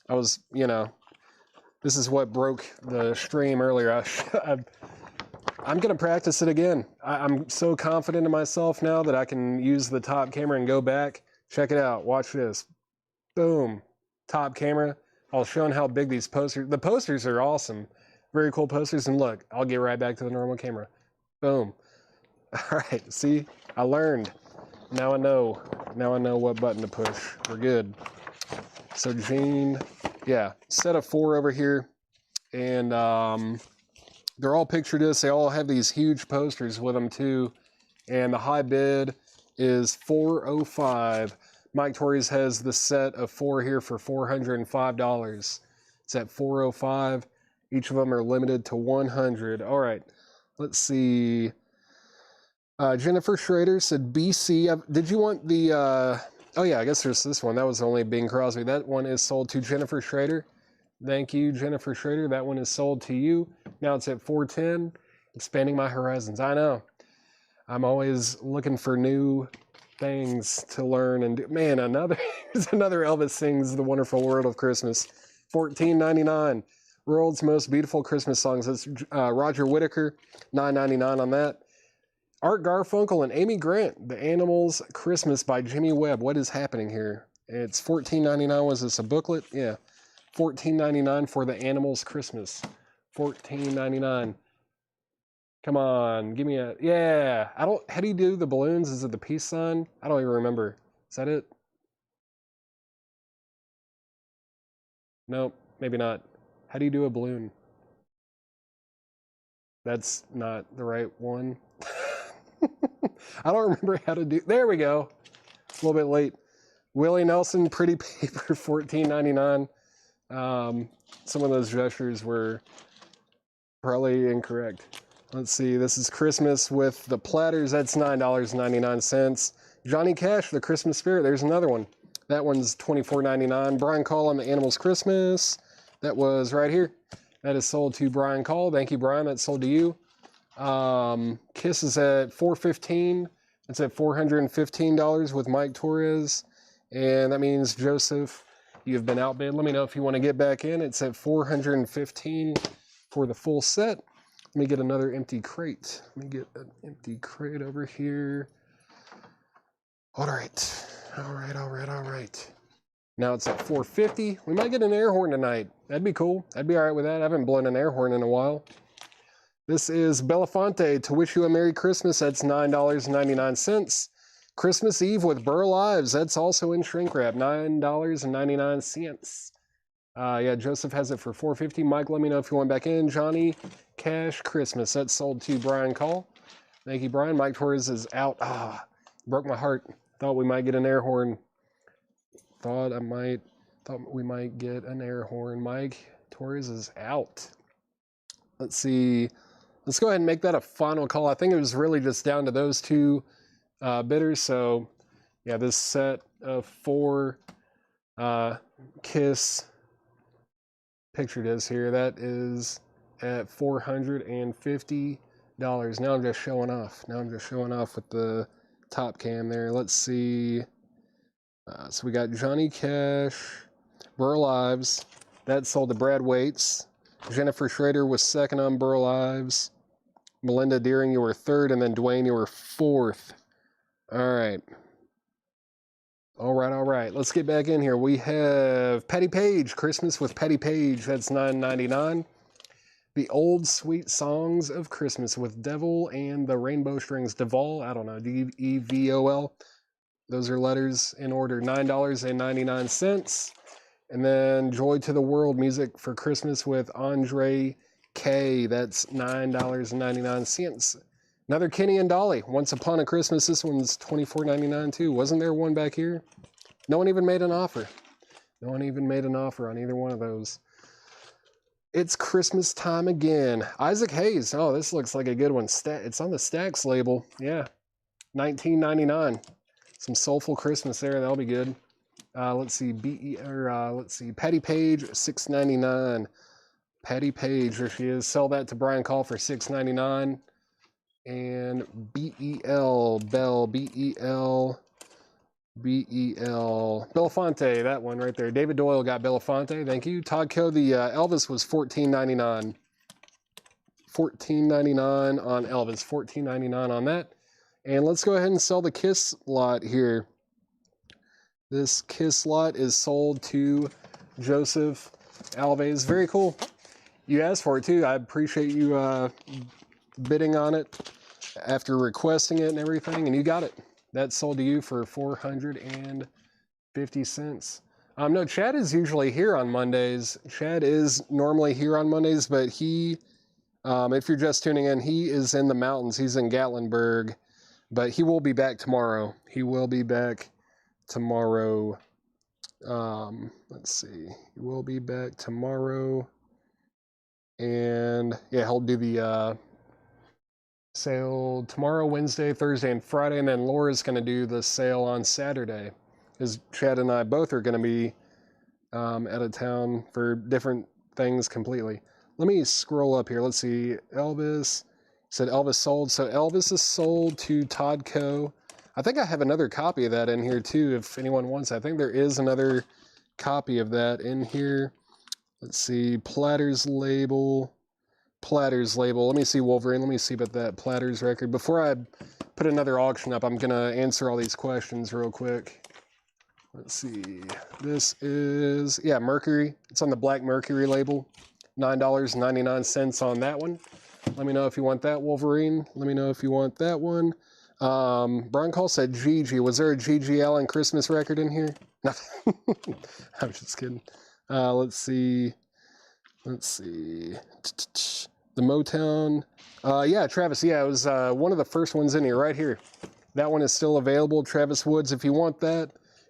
was, this is what broke the stream earlier. I'm going to practice it again. I'm so confident in myself now that I can use the top camera and go back. Check it out. Watch this. Boom. Top camera. I'll show them how big these posters. The posters are awesome. Very cool posters. And look, I'll get right back to the normal camera. Boom. All right. See, I learned. Now I know. Now I know what button to push. We're good. So Gene, yeah, set of 4 over here. And they're all picture discs. They all have these huge posters with them too. And the high bid is $405. Mike Torres has the set of 4 here for $405. It's at $405. Each of them are limited to 100. All right, let's see. Jennifer Schrader said BC. Did you want the... oh yeah, I guess there's this one. That was only Bing Crosby. That one is sold to Jennifer Schrader. Thank you, Jennifer Schrader. That one is sold to you. Now it's at $410. Expanding my horizons. I know. I'm always looking for new things to learn and do. Man, here's another Elvis Sings The Wonderful World of Christmas. $14.99. World's Most Beautiful Christmas Songs. That's Roger Whittaker. $9.99 on that. Art Garfunkel and Amy Grant. The Animals Christmas by Jimmy Webb. What is happening here? It's $14.99. Was this a booklet? Yeah. $14.99 for The Animals Christmas. $14.99. Come on, give me a... Yeah. How do you do the balloons? Is it the peace sign? I don't even remember. Is that it? Nope, maybe not. How do you do a balloon? That's not the right one. I don't remember how to do... There we go. A little bit late. Willie Nelson, Pretty Paper, $14.99. Some of those gestures were probably incorrect. Let's see. This is Christmas with the platters. That's $9.99. Johnny Cash, The Christmas Spirit. There's another one. That one's $24.99. Brian Call on The Animals Christmas. That was right here. That is sold to Brian Call. Thank you, Brian. That's sold to you. Kiss is at $415. It's at $415 with Mike Torres. And that means, Joseph, you've been outbid. Let me know if you want to get back in. It's at $415 for the full set. Let me get another empty crate. Let me get an empty crate over here. All right. Now it's at $450. We might get an air horn tonight. That'd be cool. I'd be all right with that. I haven't blown an air horn in a while. This is Belafonte, To Wish You a Merry Christmas. That's $9.99. Christmas Eve with Burl Ives. That's also in shrink wrap. $9.99. Yeah, Joseph has it for $450. Mike, let me know if you want back in. Johnny Cash Christmas. That's sold to Brian Call. Thank you, Brian. Mike Torres is out. Broke my heart. Thought we might get an air horn. Thought we might get an air horn. Mike Torres is out. Let's see. Let's go ahead and make that a final call. I think it was really just down to those two bidders. So, yeah, this set of 4 Kiss picture discs here, that is at $450. Now I'm just showing off. With the top cam there. Let's see. So we got Johnny Cash, Burl Ives. That sold to Brad Waits. Jennifer Schrader was second on Burl Ives. Melinda Deering, you were third. And then Dwayne, you were fourth. All right. Let's get back in here. We have Patty Page, Christmas with Patty Page. That's $9.99. The Old Sweet Songs of Christmas with Devil and the Rainbow Strings. Devol, I don't know, D-E-V-O-L. Those are letters in order, $9.99. And then Joy to the World, Music for Christmas with Andre K. That's $9.99. Another Kenny and Dolly, Once Upon a Christmas. This one's $24.99 too. Wasn't there one back here? No one even made an offer. On either one of those. It's Christmas time again. Isaac Hayes. Oh, this looks like a good one. It's on the Stax label. Yeah, $19.99. Some soulful Christmas there. That'll be good. Let's see. Patty Page, $6.99. Patty Page, there she is. Sell that to Brian Call for $6.99. And B-E-L, Belafonte, that one right there. David Doyle got Belafonte, thank you. Todd Coe, the Elvis was $14.99. $14.99 on Elvis, $14.99 on that. And let's go ahead and sell the Kiss lot here. This Kiss lot is sold to Joseph Alves. Very cool. You asked for it too. I appreciate you bidding on it after requesting it and everything, and you got it. That's sold to you for 450 cents. No, Chad is usually here on Mondays. Chad is normally here on Mondays, but he, if you're just tuning in, he is in the mountains. He's in Gatlinburg, but he will be back tomorrow. He will be back tomorrow. Let's see. He will be back tomorrow. And yeah, he'll do the sale tomorrow, Wednesday, Thursday, and Friday. And then Laura's going to do the sale on Saturday. Because Chad and I both are going to be out of town for different things completely. Let me scroll up here. Let's see. Elvis said Elvis sold. So Elvis is sold to Todd Co. I think I have another copy of that in here too, if anyone wants. I think there is another copy of that in here. Let's see. Platters label. Let me see Wolverine. Let me see about that Platters record. Before I put another auction up, I'm going to answer all these questions real quick. Let's see. This is, yeah, Mercury. It's on the Black Mercury label. $9.99 on that one. Let me know if you want that, Wolverine. Let me know if you want that one. Brian Cole said Gigi. Was there a Gigi Allen Christmas record in here? No. I'm just kidding. Let's see. The Motown. Yeah, Travis. Yeah, it was one of the first ones in here, right here. That one is still available. Travis Woods, if you want that.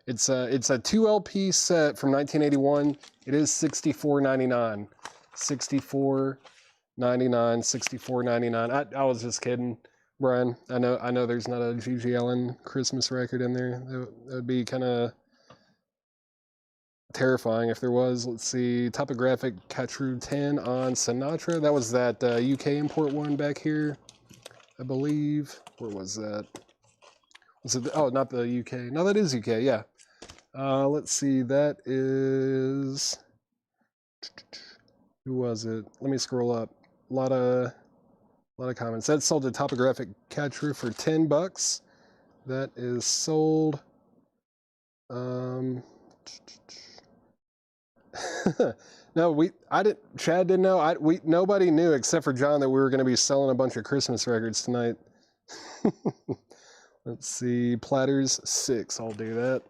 It's a 2 LP set from 1981. It is $64.99. $64.99. I was just kidding, Brian. I know there's not a Gigi Allen Christmas record in there. That would be kind of terrifying if there was. Let's see. Topographic Catrue 10 on Sinatra. That was that UK import one back here, I believe. Where was that? Was it? Oh, not the UK. No, that is UK. Yeah. Let's see. That is. Who was it? Let me scroll up. A lot of comments. That sold to Topographic Catrue for $10. That is sold. No, Chad didn't know. Nobody knew except for John that we were going to be selling a bunch of Christmas records tonight. Let's see. Platters 6. I'll do that.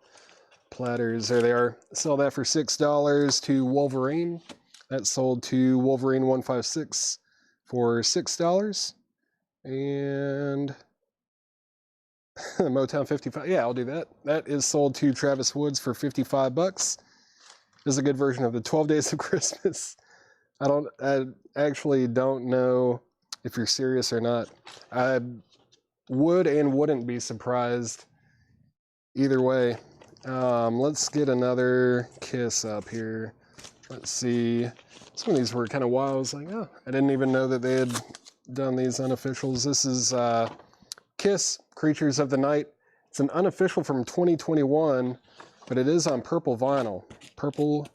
Platters, there they are. Sell that for $6 to Wolverine. That sold to Wolverine 156 for $6. And Motown 55. Yeah, I'll do that. That is sold to Travis Woods for $55. This is a good version of the 12 Days of Christmas. I actually don't know if you're serious or not. I would and wouldn't be surprised either way. Let's get another Kiss up here. Let's see. Some of these were kind of wild. I was like, oh, I didn't even know that they had done these unofficials. This is Kiss, Creatures of the Night. It's an unofficial from 2021, but it is on purple vinyl. Purple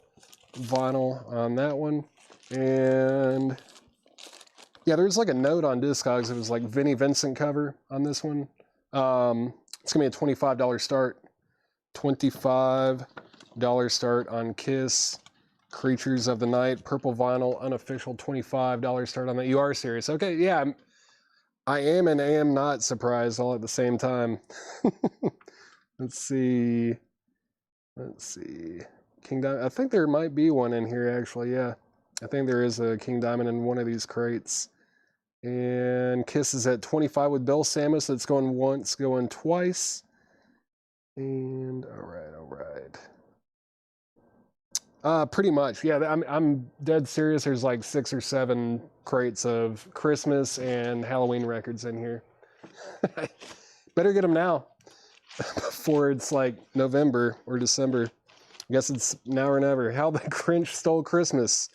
vinyl on that one. And yeah, there's like a note on Discogs. It was like Vinnie Vincent cover on this one. It's going to be a $25 start. $25 start on Kiss, Creatures of the Night, purple vinyl, unofficial, $25 start on that. You are serious. Okay, yeah, I am and am not surprised all at the same time. Let's see. King Diamond. I think there might be one in here, actually, yeah. I think there is a King Diamond in one of these crates. And Kiss is at 25 with Bill Samus. That's going once, going twice. And all right. Pretty much, yeah. I'm dead serious. There's like 6 or 7 crates of Christmas and Halloween records in here. Better get them now before it's like November or December. I guess it's now or never. How the Grinch Stole Christmas.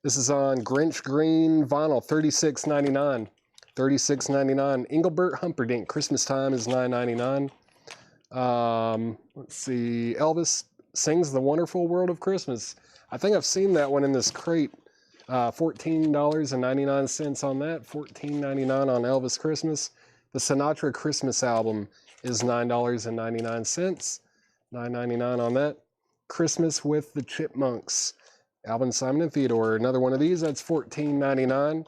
This is on Grinch Green vinyl, $36.99. $36.99. Engelbert Humperdinck. Christmas Time is $9.99. Let's see. Elvis Sings the Wonderful World of Christmas. I think I've seen that one in this crate. $14.99 on that. $14.99 on Elvis Christmas. The Sinatra Christmas album is $9.99. $9.99 on that. Christmas with the Chipmunks. Alvin, Simon, and Theodore. Another one of these, that's $14.99. And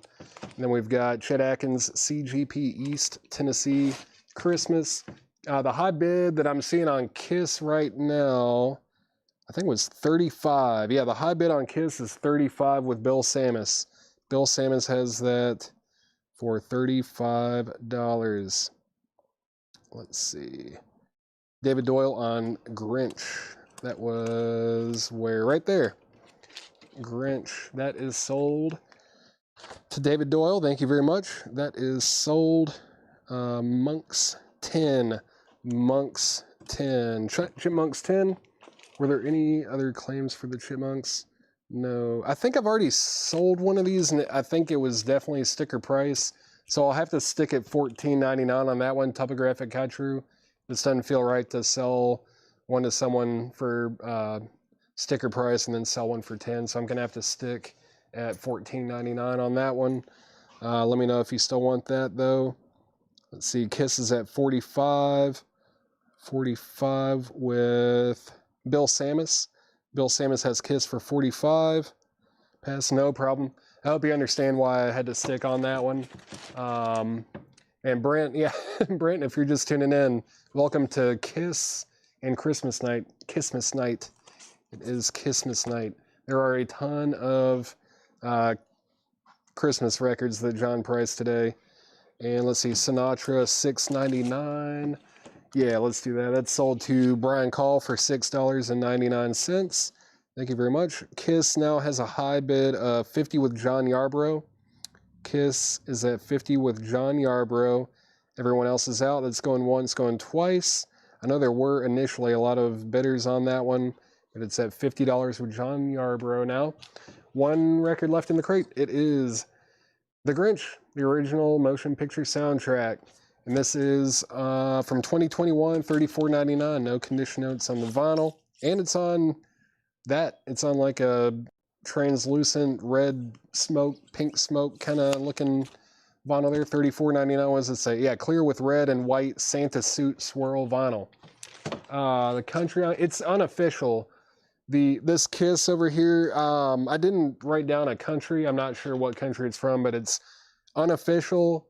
then we've got Chet Atkins, CGP East Tennessee Christmas. The high bid that I'm seeing on Kiss right now, I think it was 35. Yeah, the high bid on Kiss is 35 with Bill Samus. Bill Samus has that for $35. Let's see. David Doyle on Grinch. That was where? Right there. Grinch. That is sold to David Doyle. Thank you very much. That is sold. Monks 10. Monks 10. Chipmunks 10. Were there any other claims for the Chipmunks? No. I think I've already sold one of these, and I think it was definitely sticker price. So I'll have to stick at $14.99 on that one, Topographic Katru. This doesn't feel right to sell one to someone for sticker price and then sell one for 10. So I'm going to have to stick at $14.99 on that one. Let me know if you still want that, though. Let's see. Kiss is at 45. 45 with Bill Samus. Bill Samus has Kiss for 45. Pass, no problem. I hope you understand why I had to stick on that one. And Brent, yeah, Brent, if you're just tuning in, welcome to Kiss and Christmas Night. Kissmas Night. It is Kissmas Night. There are a ton of Christmas records that John priced today. And let's see, Sinatra, $6.99. Yeah, let's do that. That's sold to Brian Call for $6.99. Thank you very much. Kiss now has a high bid of 50 with John Yarbrough. Kiss is at 50 with John Yarbrough. Everyone else is out. That's going once, going twice. I know there were initially a lot of bidders on that one, but it's at $50 with John Yarbrough now. One record left in the crate. It is The Grinch, the original motion picture soundtrack. And this is from 2021, $34.99. No condition notes on the vinyl. And it's on that. It's on like a translucent red smoke, pink smoke kind of looking vinyl there. $34.99. What does it say? Yeah, clear with red and white Santa suit swirl vinyl. The country, it's unofficial. This Kiss over here, I didn't write down a country. I'm not sure what country it's from, but it's unofficial.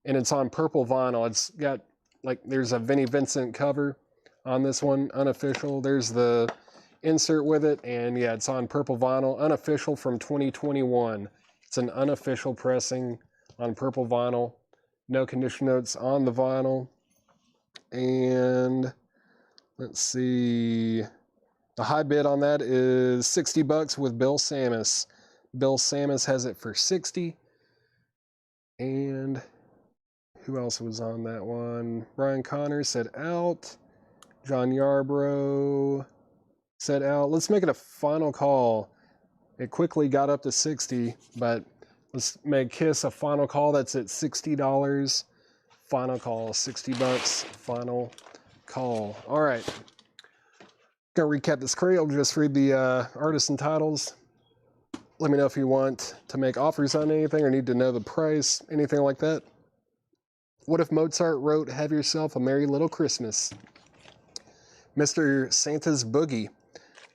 And it's on purple vinyl. It's got, like, there's a Vinnie Vincent cover on this one, unofficial. There's the insert with it, and yeah, it's on purple vinyl, unofficial from 2021. It's an unofficial pressing on purple vinyl. No condition notes on the vinyl. And let's see. The high bid on that is $60 with Bill Samus. Bill Samus has it for $60. And who else was on that one? Brian Connors said out. John Yarbrough said out. Let's make it a final call. It quickly got up to 60, but let's make Kiss a final call. That's at $60. Final call, $60. Final call. All right. Gonna recap this crate. I'll just read the artists and titles. Let me know if you want to make offers on anything or need to know the price, anything like that. What if Mozart wrote Have Yourself a Merry Little Christmas? Mr. Santa's Boogie.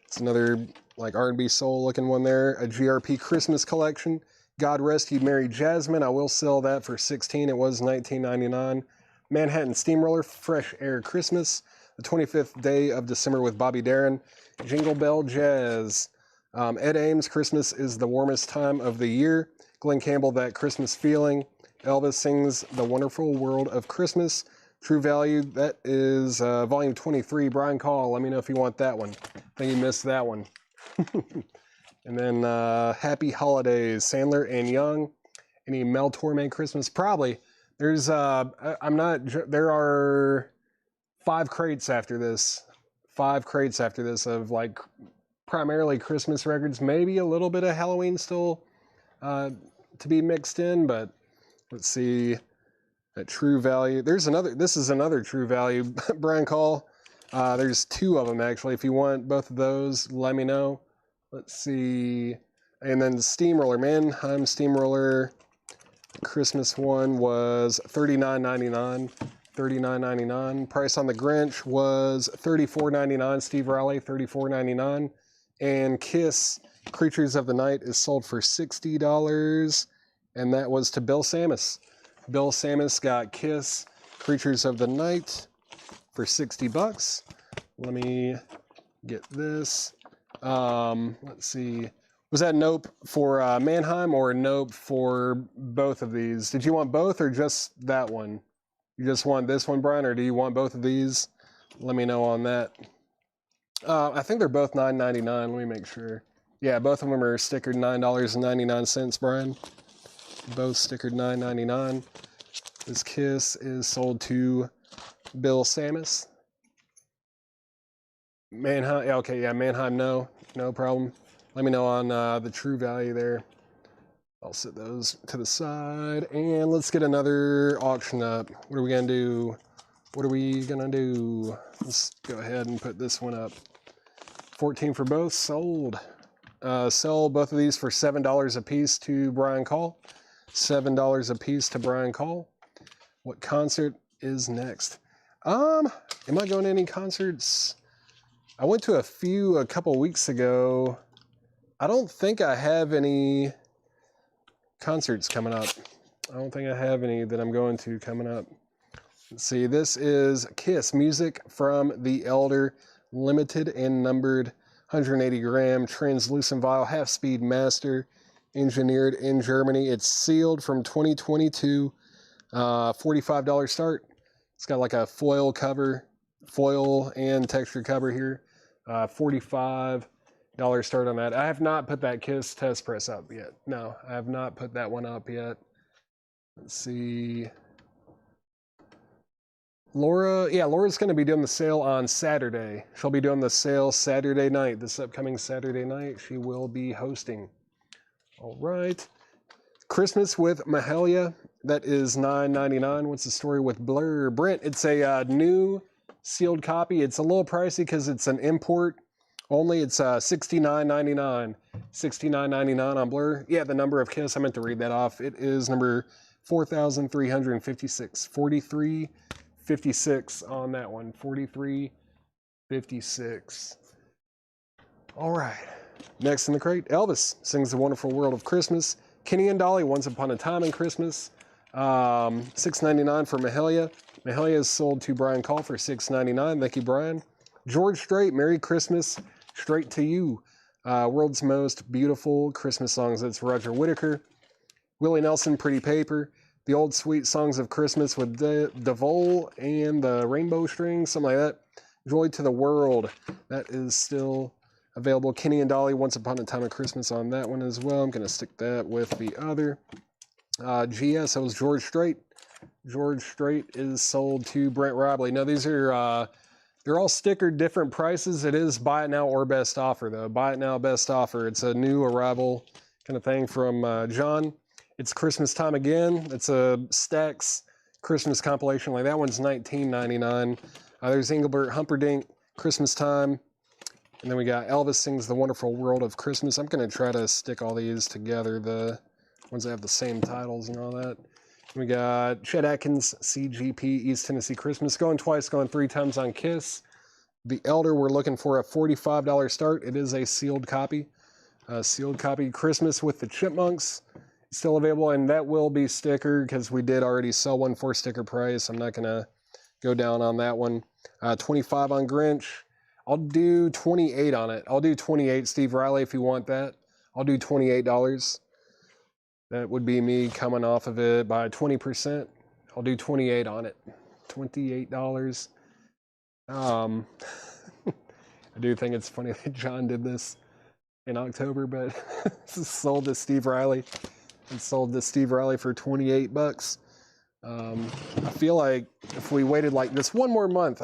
It's another like R&B soul looking one there. A GRP Christmas collection. God Rest You Merry Jasmine. I will sell that for $16. It was $19.99. Manhattan Steamroller Fresh Air Christmas. The 25th Day of December with Bobby Darin. Jingle Bell Jazz. Ed Ames, Christmas is the warmest time of the year. Glenn Campbell, That Christmas Feeling. Elvis Sings The Wonderful World of Christmas. True Value, that is volume 23. Brian Call, let me know if you want that one. I think you missed that one. And then Happy Holidays, Sandler and Young. Any Mel Torme Christmas? Probably. There's, there are 5 crates after this. 5 crates after this of like primarily Christmas records. Maybe a little bit of Halloween still to be mixed in, but let's see. At True Value. This is another True Value. Brian Call. There's 2 of them actually. If you want both of those, let me know. Let's see. And then the Steamroller, Mannheim Steamroller Christmas one was $39.99. $39.99. Price on the Grinch was $34.99. Steve Riley, $34.99. And Kiss Creatures of the Night is sold for $60. And that was to Bill Samus. Bill Samus got Kiss Creatures of the Night for $60. Let me get this. Let's see. Was that nope for Mannheim or nope for both of these? Did you want both or just that one? You just want this one, Brian, or do you want both of these? Let me know on that. I think they're both $9.99. Let me make sure. Yeah, both of them are stickered $9.99, Brian. Both stickered $9.99. This Kiss is sold to Bill Samus. Mannheim, okay, yeah, Mannheim, no problem. Let me know on the true value there. I'll set those to the side, and let's get another auction up. What are we gonna do? What are we gonna do? Let's go ahead and put this one up. 14 for both, sold. Sell both of these for $7 a piece to Brian Call. $7 a piece to Brian Call. What concert is next? Am I going to any concerts? I went to a few a couple weeks ago. I don't think I have any concerts coming up. I don't think I have any that I'm going to coming up. Let's see, this is Kiss Music from the Elder, limited and numbered 180 gram translucent vial, half-speed master, engineered in Germany. It's sealed from 2022, $45 start. It's got like a foil cover, foil and texture cover here. $45 start on that. I have not put that Kiss test press up yet. No, I have not put that one up yet. Let's see. Laura's going to be doing the sale on Saturday. She'll be doing the sale Saturday night. This upcoming Saturday night, she will be hosting. All right. Christmas with Mahalia. That is $9.99. What's the story with Blur? Brent, it's a new sealed copy. It's a little pricey because it's an import only. It's $69.99. $69.99 on Blur. Yeah, the number of Kiss. I meant to read that off. It is number 4,356. 4356 on that one. 4356. All right. Next in the crate, Elvis sings The Wonderful World of Christmas. Kenny and Dolly, Once Upon a Time in Christmas. $6.99 for Mahalia. Mahalia is sold to Brian Call for $6.99. Thank you, Brian. George Strait, Merry Christmas, Straight to You. World's Most Beautiful Christmas Songs. That's Roger Whittaker. Willie Nelson, Pretty Paper. The Old Sweet Songs of Christmas with DeVole and the Rainbow Strings, something like that. Joy to the World. That is still available. Kenny and Dolly, Once Upon a Time of Christmas on that one as well. I'm going to stick that with the other. GS, that was George Strait. George Strait is sold to Brent Robley. Now, these are, they're all stickered, different prices. It is buy it now or best offer, though. Buy it now, best offer. It's a new arrival kind of thing from John. It's Christmas Time Again. It's a Stax Christmas compilation. Like that one's $19.99. There's Engelbert Humperdinck, Christmas Time. And then we got Elvis Sings The Wonderful World of Christmas. I'm going to try to stick all these together, the ones that have the same titles and all that. We got Chet Atkins, CGP, East Tennessee Christmas. Going twice, going three times on Kiss. The Elder, we're looking for a $45 start. It is a sealed copy. Sealed copy. Christmas with the Chipmunks. Still available, and that will be sticker because we did already sell one for sticker price. I'm not going to go down on that one. 25 on Grinch. I'll do 28 on it. I'll do 28, Steve Riley, if you want that. I'll do $28. That would be me coming off of it by 20%. I'll do 28 on it. $28. I do think it's funny that John did this in October, but this is sold to Steve Riley. And sold to Steve Riley for $28. I feel like if we waited like this one more month,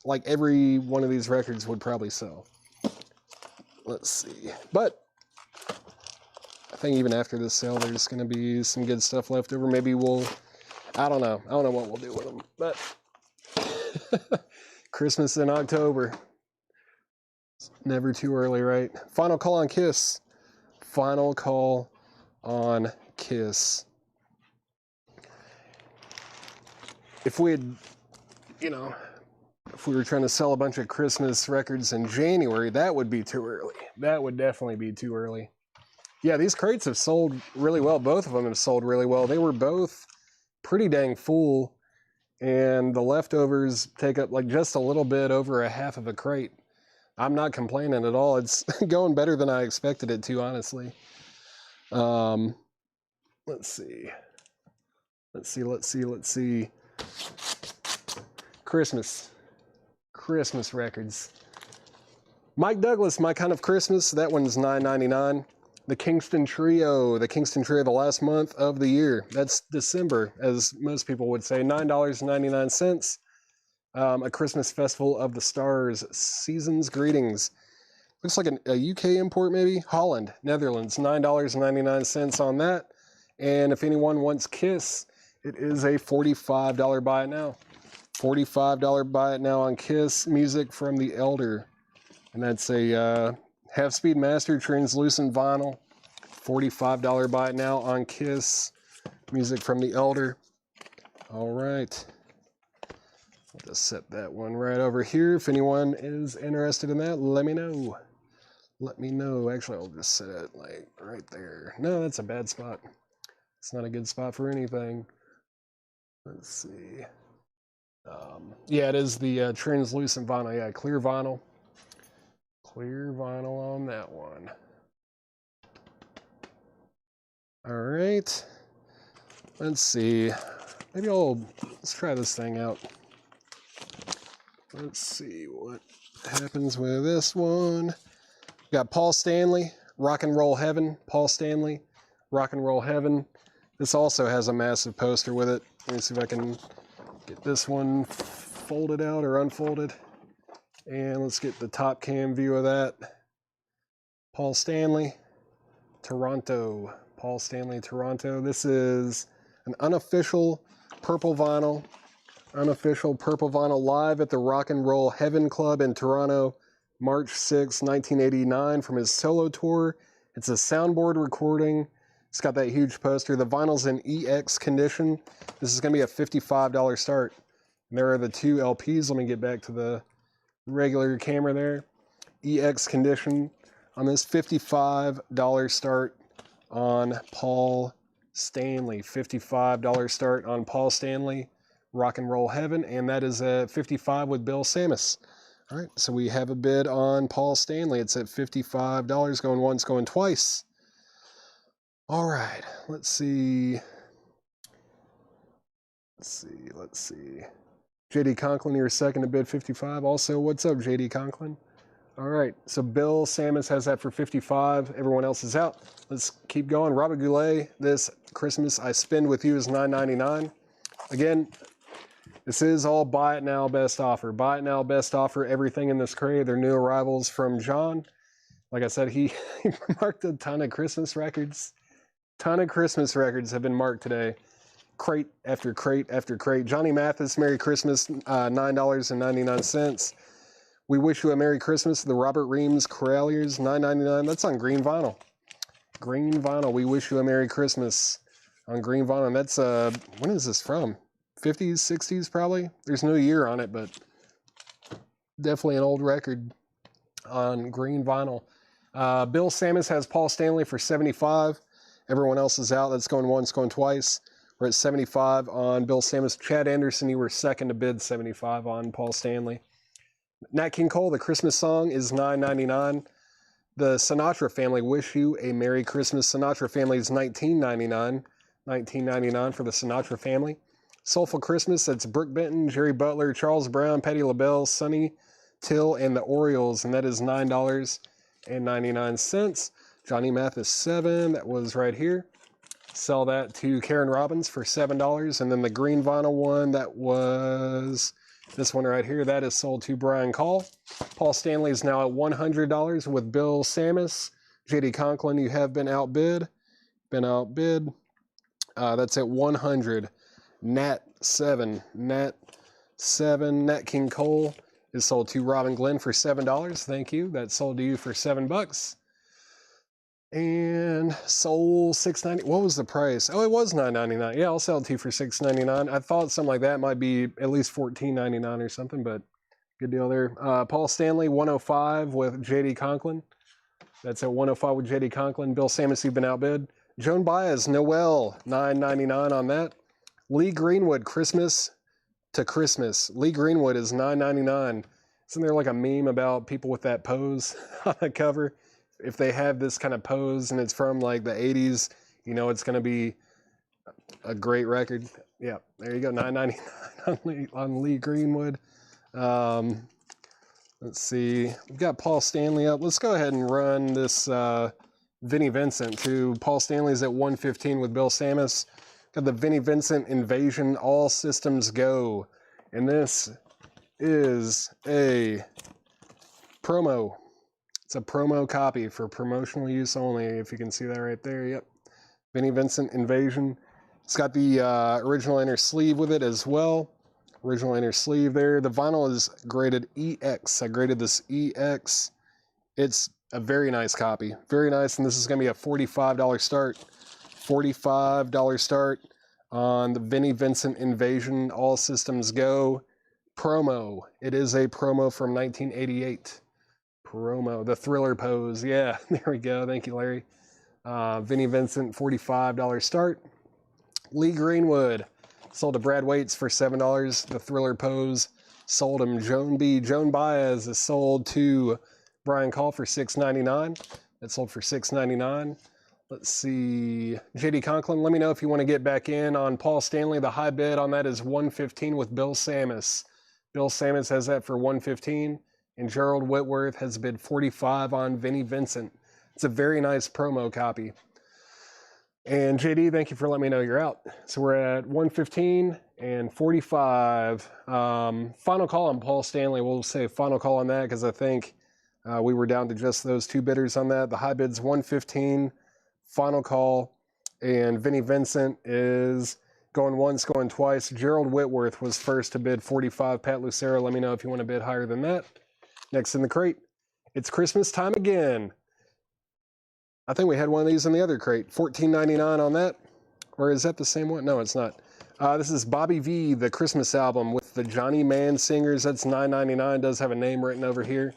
like every one of these records would probably sell. Let's see. But I think even after this sale, there's going to be some good stuff left over. Maybe we'll, I don't know what we'll do with them. But Christmas in October. It's never too early, right? Final call on Kiss. Final call on Kiss. If we had, if we were trying to sell a bunch of Christmas records in January, that would be too early. That would definitely be too early. Yeah, these crates have sold really well. Both of them have sold really well. They were both pretty dang full, and the leftovers take up like just a little bit over a half of a crate. I'm not complaining at all. It's going better than I expected it to, honestly. Let's see. Let's see. Christmas records. Mike Douglas, My Kind of Christmas. That one's $9.99. The Kingston Trio, the last month of the year. That's December, as most people would say. $9.99. A Christmas Festival of the Stars. Season's Greetings. Looks like a UK import, maybe. Holland, Netherlands. $9.99 on that. And if anyone wants Kiss, it is a $45 buy it now. $45 buy it now on Kiss. Music from the Elder. And that's a half-speed master translucent vinyl. $45 buy it now on Kiss. Music from the Elder. All right. I'll just set that one right over here. If anyone is interested in that, let me know. Let me know. Actually, I'll just set it like right there. No, that's a bad spot. It's not a good spot for anything. Let's see. Yeah, it is the translucent vinyl. Yeah, clear vinyl. Clear vinyl on that one. All right. Let's see. Maybe let's try this thing out. Let's see what happens with this one. Got Paul Stanley, Rock and Roll Heaven. Paul Stanley, Rock and Roll Heaven. This also has a massive poster with it. Let me see if I can get this one folded out or unfolded. And let's get the top cam view of that. Paul Stanley, Toronto. Paul Stanley, Toronto. This is an unofficial purple vinyl. Unofficial purple vinyl live at the Rock and Roll Heaven Club in Toronto, March 6, 1989 from his solo tour. It's a soundboard recording. It's got that huge poster. The vinyl's in EX condition. This is going to be a $55 start. And there are the two LPs. Let me get back to the regular camera there. EX condition on this $55 start on Paul Stanley. $55 start on Paul Stanley, Rock and Roll Heaven, and that is at $55 with Bill Samus. All right, so we have a bid on Paul Stanley. It's at $55, going once, going twice. All right, let's see. Let's see. JD Conklin, you're second to bid 55. Also, what's up, JD Conklin? All right, so Bill Samus has that for 55. Everyone else is out. Let's keep going. Robert Goulet, This Christmas I Spend With You is $9.99. Again, this is all buy it now, best offer. Buy it now, best offer. Everything in this crate. They're new arrivals from John. Like I said, he marked a ton of Christmas records. Ton of Christmas records have been marked today. Crate after crate after crate. Johnny Mathis, Merry Christmas, $9.99. We Wish You a Merry Christmas, the Robert Reams Corraliers, $9.99. That's on green vinyl. Green vinyl, We Wish You a Merry Christmas on green vinyl. And that's, when is this from? 50s, 60s probably? There's no year on it, but definitely an old record on green vinyl. Bill Samus has Paul Stanley for 75. Everyone else is out. That's going once, going twice. We're at 75 on Bill Samus. Chad Anderson, you were second to bid 75 on Paul Stanley. Nat King Cole, The Christmas Song is $9.99. The Sinatra Family, Wish You a Merry Christmas. Sinatra Family is $19.99. $19.99 for the Sinatra Family. Soulful Christmas, that's Brooke Benton, Jerry Butler, Charles Brown, Patti LaBelle, Sonny Till, and the Orioles, and that is $9.99. Johnny Mathis 7, that was right here. Sell that to Karen Robbins for $7. And then the green vinyl one, that was this one right here, that is sold to Brian Call. Paul Stanley is now at $100 with Bill Samus. JD Conklin, you have been outbid. That's at $100. Nat 7, Nat King Cole is sold to Robin Glenn for $7. Thank you. That's sold to you for $7. And Soul $6.90. What was the price? Oh, it was $9.99. Yeah, I'll sell it to you for $6.99. I thought something like that might be at least $14.99 or something, but good deal there. Paul Stanley, $105 with JD Conklin. That's at $105 with JD Conklin. Bill Samus, you've been outbid. Joan Baez, Noel, $9.99 on that. Lee Greenwood, Christmas to Christmas. Lee Greenwood is $9.99. isn't there like a meme about people with that pose on the cover? If they have this kind of pose and it's from like the 80s, you know it's going to be a great record. Yeah, there you go, $9.99 on Lee Greenwood. Let's see, we've got Paul Stanley up. Let's go ahead and run this Vinnie Vincent too. Paul Stanley's at $115 with Bill Samus. Got the Vinnie Vincent Invasion, All Systems Go. And this is a promo. It's a promo copy for promotional use only, if you can see that right there. Yep. Vinnie Vincent Invasion. It's got the original inner sleeve with it as well. Original inner sleeve there. The vinyl is graded EX. I graded this EX. It's a very nice copy. Very nice, and this is going to be a $45 start. $45 start on the Vinnie Vincent Invasion, All Systems Go promo. It is a promo from 1988. Promo, the Thriller pose. Yeah, there we go. Thank you, Larry. Vinnie Vincent, $45 start. Lee Greenwood sold to Brad Waits for $7. The Thriller pose sold him. Joan Baez is sold to Brian Call for $6.99. That sold for $6.99. Let's see, JD Conklin, let me know if you want to get back in on Paul Stanley. The high bid on that is $115 with Bill Samus. Bill Samus has that for $115, and Gerald Whitworth has bid $45 on Vinnie Vincent. It's a very nice promo copy. And JD, thank you for letting me know you're out. So we're at $115 and $45. Final call on Paul Stanley. We'll say final call on that because I think we were down to just those two bidders on that. The high bid's $115. Final call, and Vinnie Vincent is going once, going twice. Gerald Whitworth was first to bid $45. Pat Lucero, let me know if you want to bid higher than that. Next in the crate, it's Christmas time again. I think we had one of these in the other crate. $14.99 on that. Or is that the same one? No, it's not. This is Bobby V, the Christmas album with the Johnny Mann singers. That's $9.99. Does have a name written over here.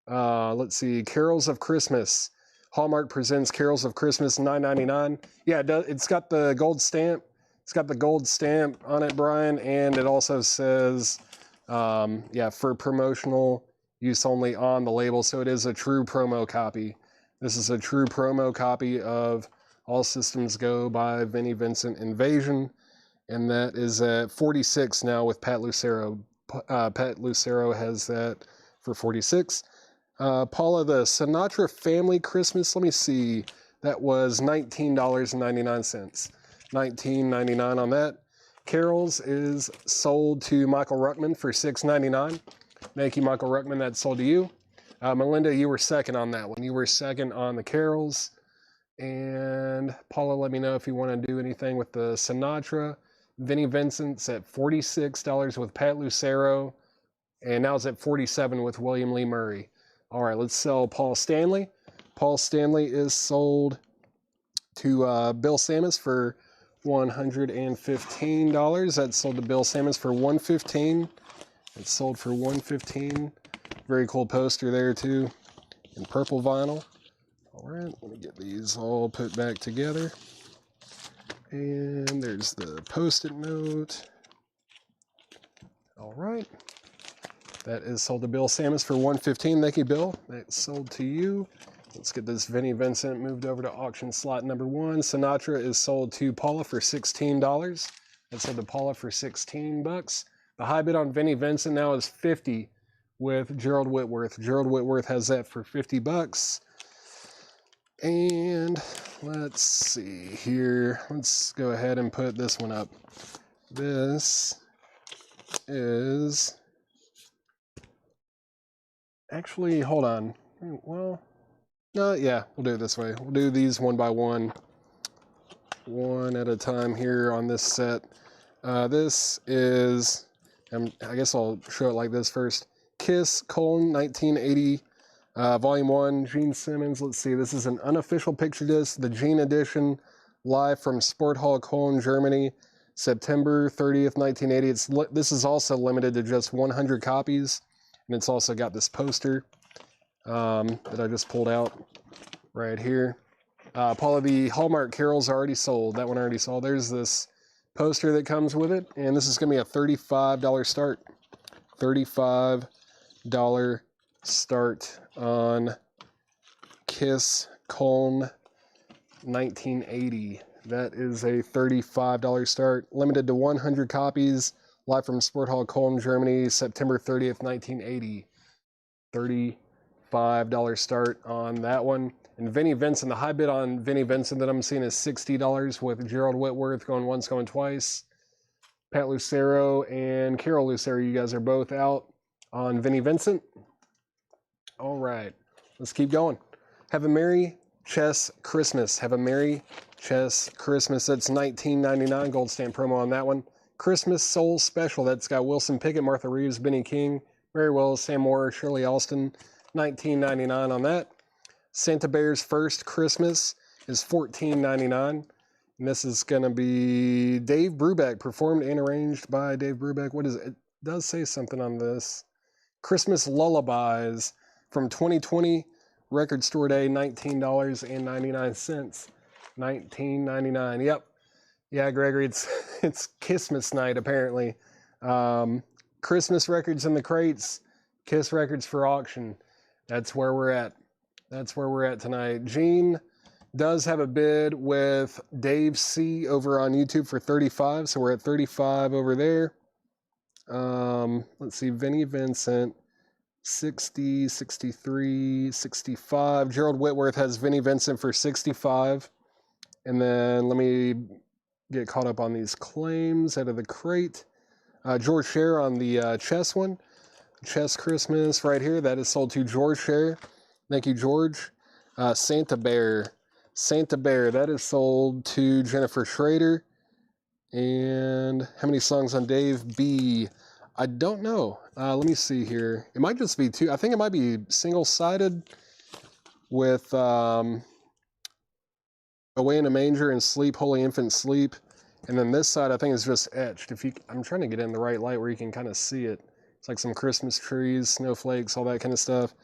Let's see, Carols of Christmas. Hallmark presents Carols of Christmas, $9.99. Yeah, it does, it's got the gold stamp. It's got the gold stamp on it, Brian, and it also says, yeah, for promotional use only on the label, so it is a true promo copy. This is a true promo copy of All Systems Go by Vinnie Vincent Invasion, and that is at $46 now with Pat Lucero. Pat Lucero has that for $46. Paula, the Sinatra Family Christmas, let me see, that was $19.99. $19.99 on that. Carols is sold to Michael Ruckman for $6.99. Thank you, Michael Ruckman, that's sold to you. Melinda, you were second on that one. You were second on the Carols. And Paula, let me know if you want to do anything with the Sinatra. Vinnie Vincent's at $46 with Pat Lucero. And now it's at $47 with William Lee Murray. All right, let's sell Paul Stanley. Paul Stanley is sold to Bill Samus for $115. That's sold to Bill Samus for $115. It's sold for $115. Very cool poster there too, in purple vinyl. All right, let me get these all put back together. And there's the post-it note. All right. That is sold to Bill Samus for $115. Thank you, Bill. That's sold to you. Let's get this Vinnie Vincent moved over to auction slot number 1. Sinatra is sold to Paula for $16. That's sold to Paula for $16. The high bid on Vinnie Vincent now is $50 with Gerald Whitworth. Gerald Whitworth has that for $50. And let's see here. Let's go ahead and put this one up. This is... Actually, hold on. Well, no, yeah, we'll do it this way. We'll do these one by one at a time here on this set. This is, I guess I'll show it like this first. Kiss, 1980, Volume 1, Gene Simmons. Let's see, this is an unofficial picture disc, the Gene edition, live from Sport Hall, Cologne, Germany, September 30th, 1980. This is also limited to just 100 copies. And it's also got this poster that I just pulled out right here. Paula, the Hallmark Carols are already sold. That one already sold. There's this poster that comes with it. And this is going to be a $35 start. $35 start on Kiss Cologne 1980. That is a $35 start. Limited to 100 copies. Live from Sport Hall Cologne, Germany, September 30th, 1980. $35 start on that one. And Vinnie Vincent, the high bid on Vinnie Vincent that I'm seeing is $60 with Gerald Whitworth going once, going twice. Pat Lucero and Carol Lucero, you guys are both out on Vinnie Vincent. All right, let's keep going. Have a Merry Chess Christmas. Have a Merry Chess Christmas. That's $19.99 gold stamp promo on that one. Christmas Soul Special. That's got Wilson Pickett, Martha Reeves, Benny King, Mary Wells, Sam Moore, Shirley Alston. $19.99 on that. Santa Bear's First Christmas is $14.99. And this is going to be Dave Brubeck, performed and arranged by Dave Brubeck. What is it? It does say something on this. Christmas Lullabies from 2020, record store day, $19.99. $19.99. Yep. Yeah, Gregory, it's Christmas night, apparently. Christmas records in the crates, Kiss records for auction. That's where we're at. That's where we're at tonight. Gene does have a bid with Dave C over on YouTube for 35, so we're at 35 over there. Let's see, Vinnie Vincent, 60, 63, 65. Gerald Whitworth has Vinnie Vincent for 65. And then let me get caught up on these claims out of the crate. George Scher on the chess one. Chess Christmas right here. That is sold to George Scher. Thank you, George. Santa Bear. Santa Bear. That is sold to Jennifer Schrader. And how many songs on Dave B? I don't know. Let me see here. It might just be two. I think it might be single-sided with Away in a Manger and Sleep, Holy Infant Sleep. And then this side I think is just etched. I'm trying to get in the right light where you can kind of see it. It's like some Christmas trees, snowflakes, all that kind of stuff.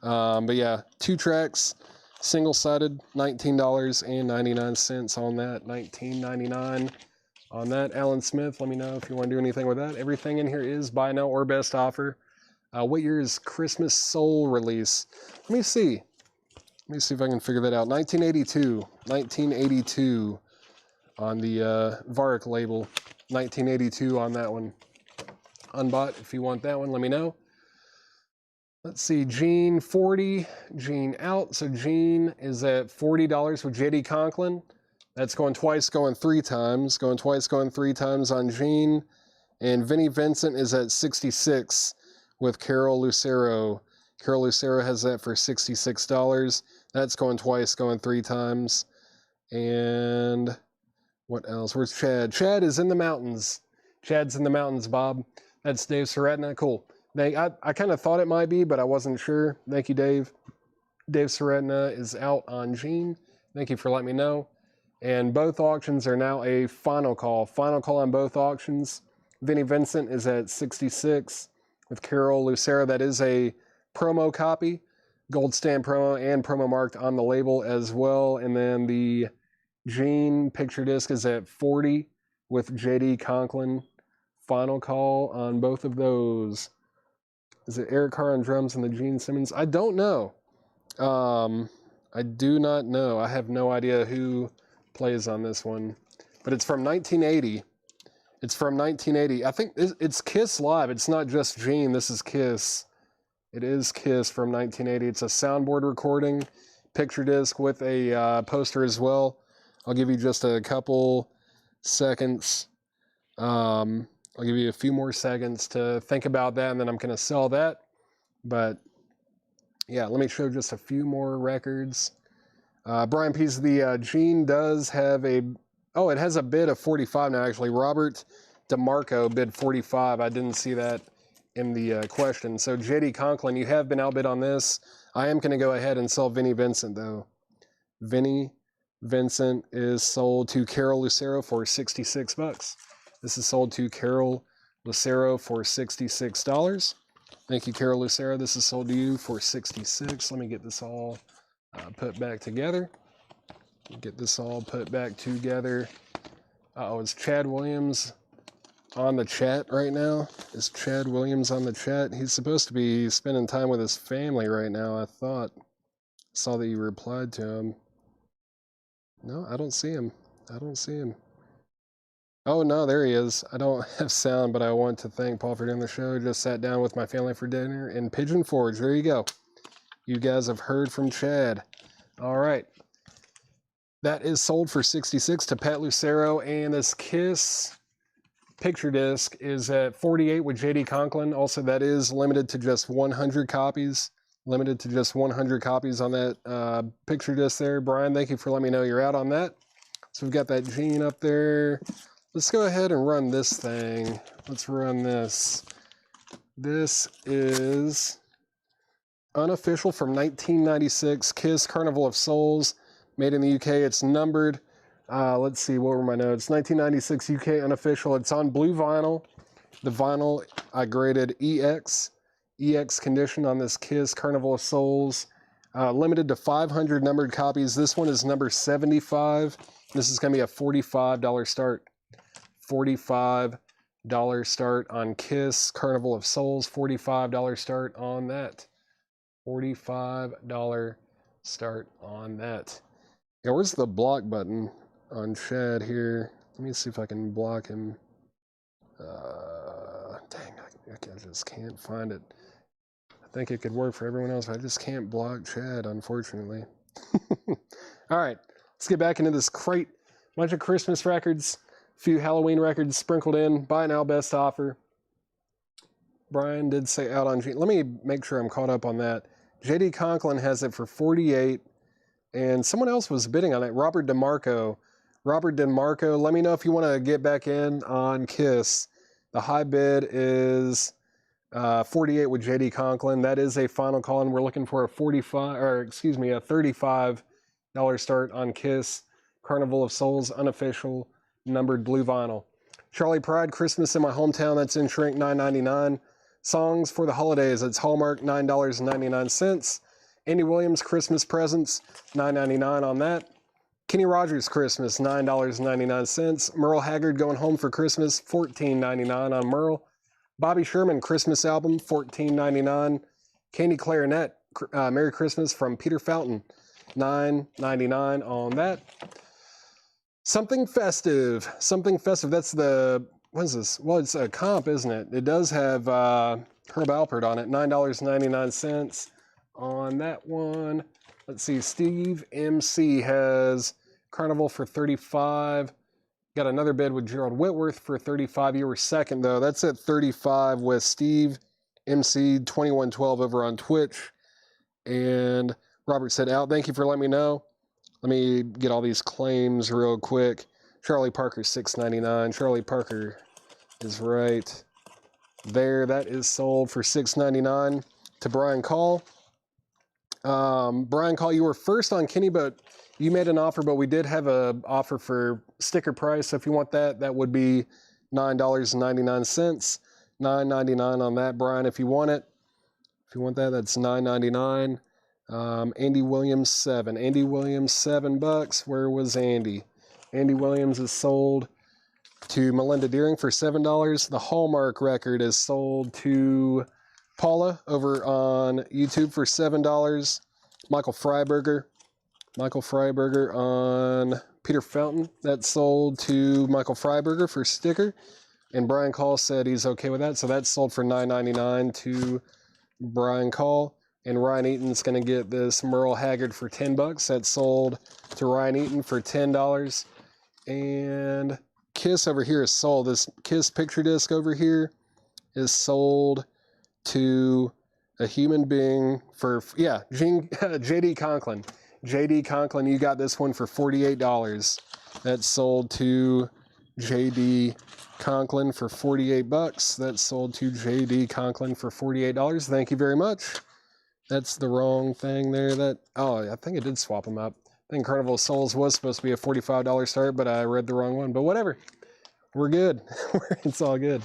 But yeah, 2 tracks, single-sided, $19.99 on that. $19.99 on that. Alan Smith, let me know if you want to do anything with that. Everything in here is buy now or best offer. What year is Christmas Soul release? Let me see. Let me see if I can figure that out. 1982. 1982 on the Varric label. 1982 on that one. Unbought. If you want that one, let me know. Let's see. Gene 40. Gene out. So Gene is at $40 with JD Conklin. That's going twice, going 3 times. Going twice, going 3 times on Gene. And Vinnie Vincent is at 66 with Carol Lucero. Carol Lucero has that for $66. That's going twice, going 3 times. And what else? Where's Chad? Chad is in the mountains. Chad's in the mountains, Bob. That's Dave Soretna. Cool. I kind of thought it might be, but I wasn't sure. Thank you, Dave. Dave Soretna is out on Gene. Thank you for letting me know. And both auctions are now a final call. Final call on both auctions. Vinnie Vincent is at 66 with Carol Lucero. That is a promo copy. Gold stamp promo and promo marked on the label as well. And then the Gene picture disc is at 40 with JD Conklin. Final call on both of those. Is it Eric Carr on drums and the Gene Simmons? I don't know. I do not know. I have no idea who plays on this one. But it's from 1980. It's from 1980. I think it's Kiss Live. It's not just Gene. This is Kiss. It is Kiss from 1980. It's a soundboard recording, picture disc with a poster as well. I'll give you just a couple seconds. I'll give you a few more seconds to think about that, and then I'm going to sell that. But yeah, let me show just a few more records. Brian Pease, the Gene does have it has a bid of 45 now, actually. Robert DeMarco bid 45. I didn't see that in the question. So JD Conklin, you have been outbid on this. I am going to go ahead and sell Vinnie Vincent, though. Vinnie Vincent is sold to Carol Lucero for $66. This is sold to Carol Lucero for $66. Thank you, Carol Lucero. This is sold to you for $66. Let me get this all put back together. Get this all put back together. Uh-oh, it's Chad Williams. on the chat right now? Is Chad Williams on the chat? He's supposed to be spending time with his family right now, I thought. Saw that you replied to him. No, I don't see him. I don't see him. Oh, no, there he is. I don't have sound, but I want to thank Paul for doing the show. Just sat down with my family for dinner in Pigeon Forge. There you go. You guys have heard from Chad. All right. That is sold for $66 to Pat Lucero, and this Kiss picture disc is at $48 with JD Conklin. Also, that is limited to just 100 copies. Limited to just 100 copies on that picture disc there. Brian, thank you for letting me know you're out on that. So we've got that Gene up there. Let's go ahead and run this thing. Let's run this. This is unofficial from 1996, Kiss Carnival of Souls, made in the UK. It's numbered. Let's see, what were my notes? 1996 UK unofficial. It's on blue vinyl. The vinyl I graded EX condition on this Kiss Carnival of Souls. Limited to 500 numbered copies. This one is number 75. This is going to be a $45 start. $45 start on Kiss Carnival of Souls. $45 start on that. $45 start on that. Yeah, where's the block button on Chad here? Let me see if I can block him. Dang, I just can't find it. I think it could work for everyone else, but I just can't block Chad, unfortunately. All right, let's get back into this crate. Bunch of Christmas records, a few Halloween records sprinkled in. Buy now, best offer. Brian did say out on G. Let me make sure I'm caught up on that. JD Conklin has it for $48, and someone else was bidding on it. Robert DeMarco. Robert DeMarco, let me know if you want to get back in on Kiss. The high bid is $48 with JD Conklin. That is a final call, and we're looking for a $35 start on Kiss Carnival of Souls unofficial numbered blue vinyl. Charlie Pride, Christmas in My Hometown. That's in shrink, $9.99. Songs for the Holidays. It's Hallmark, $9.99. Andy Williams, Christmas Presents, $9.99 on that. Kenny Rogers, Christmas, $9.99. Merle Haggard, Going Home for Christmas, $14.99 on Merle. Bobby Sherman, Christmas Album, $14.99. Candy Clarinet, Merry Christmas from Peter Fountain, $9.99 on that. Something Festive. Something Festive. That's the, what is this? Well, it's a comp, isn't it? It does have Herb Alpert on it, $9.99 on that one. Let's see, Steve MC has Carnival for $35. Got another bid with Gerald Whitworth for $35. You were second, though. That's at $35 with Steve MC 2112 over on Twitch. And Robert said out. Thank you for letting me know. Let me get all these claims real quick. Charlie Parker, $6.99. Charlie Parker is right there. That is sold for $6.99 to Brian Call. Brian Call, you were first on Kenny, but you made an offer, but we did have an offer for sticker price. So if you want that, that would be $9.99. $9.99 on that, Brian, if you want it. If you want that, that's $9.99. Andy Williams, $7. Andy Williams, $7. Where was Andy? Andy Williams is sold to Melinda Deering for $7. The Hallmark record is sold to Paula over on YouTube for $7. Michael Freiberger on Peter Fountain. That's sold to Michael Freiberger for sticker. And Brian Call said he's okay with that. So that's sold for $9.99 to Brian Call. And Ryan Eaton's going to get this Merle Haggard for $10. That's sold to Ryan Eaton for $10. And Kiss over here is sold. This Kiss picture disc over here is sold to a human being for, yeah, JD Conklin. JD Conklin, you got this one for $48. That's sold to JD Conklin for $48. That's sold to JD Conklin for $48. Thank you very much. That's the wrong thing there. I think it did swap them up. I think Carnival of Souls was supposed to be a $45 start, but I read the wrong one. But whatever. We're good. It's all good.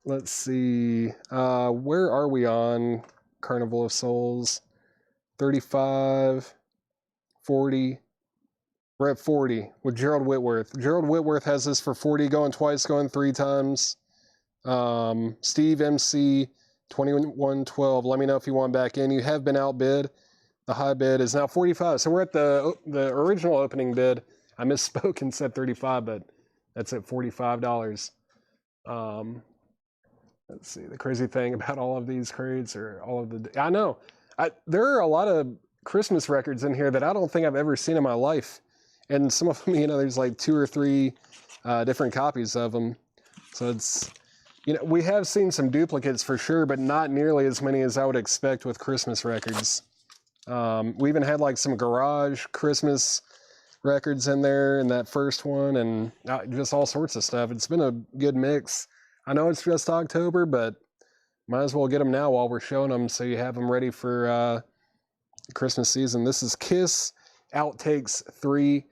Let's see. Where are we on Carnival of Souls? 35, 40. We're at 40 with Gerald Whitworth. Gerald Whitworth has this for 40, going twice, going 3 times. Steve MC 2112. Let me know if you want back in. You have been outbid. The high bid is now 45. So we're at the original opening bid. I misspoke and said 35, but that's at $45. Let's see. The crazy thing about all of these crates, or all of the, I know, there are a lot of Christmas records in here that I don't think I've ever seen in my life. And some of them, there's like 2 or 3 different copies of them. So it's, we have seen some duplicates for sure, but not nearly as many as I would expect with Christmas records. We even had like some garage Christmas records in there in that first one, and just all sorts of stuff. It's been a good mix. I know it's just October, but might as well get them now while we're showing them, so you have them ready for Christmas season. This is Kiss Outtakes 3.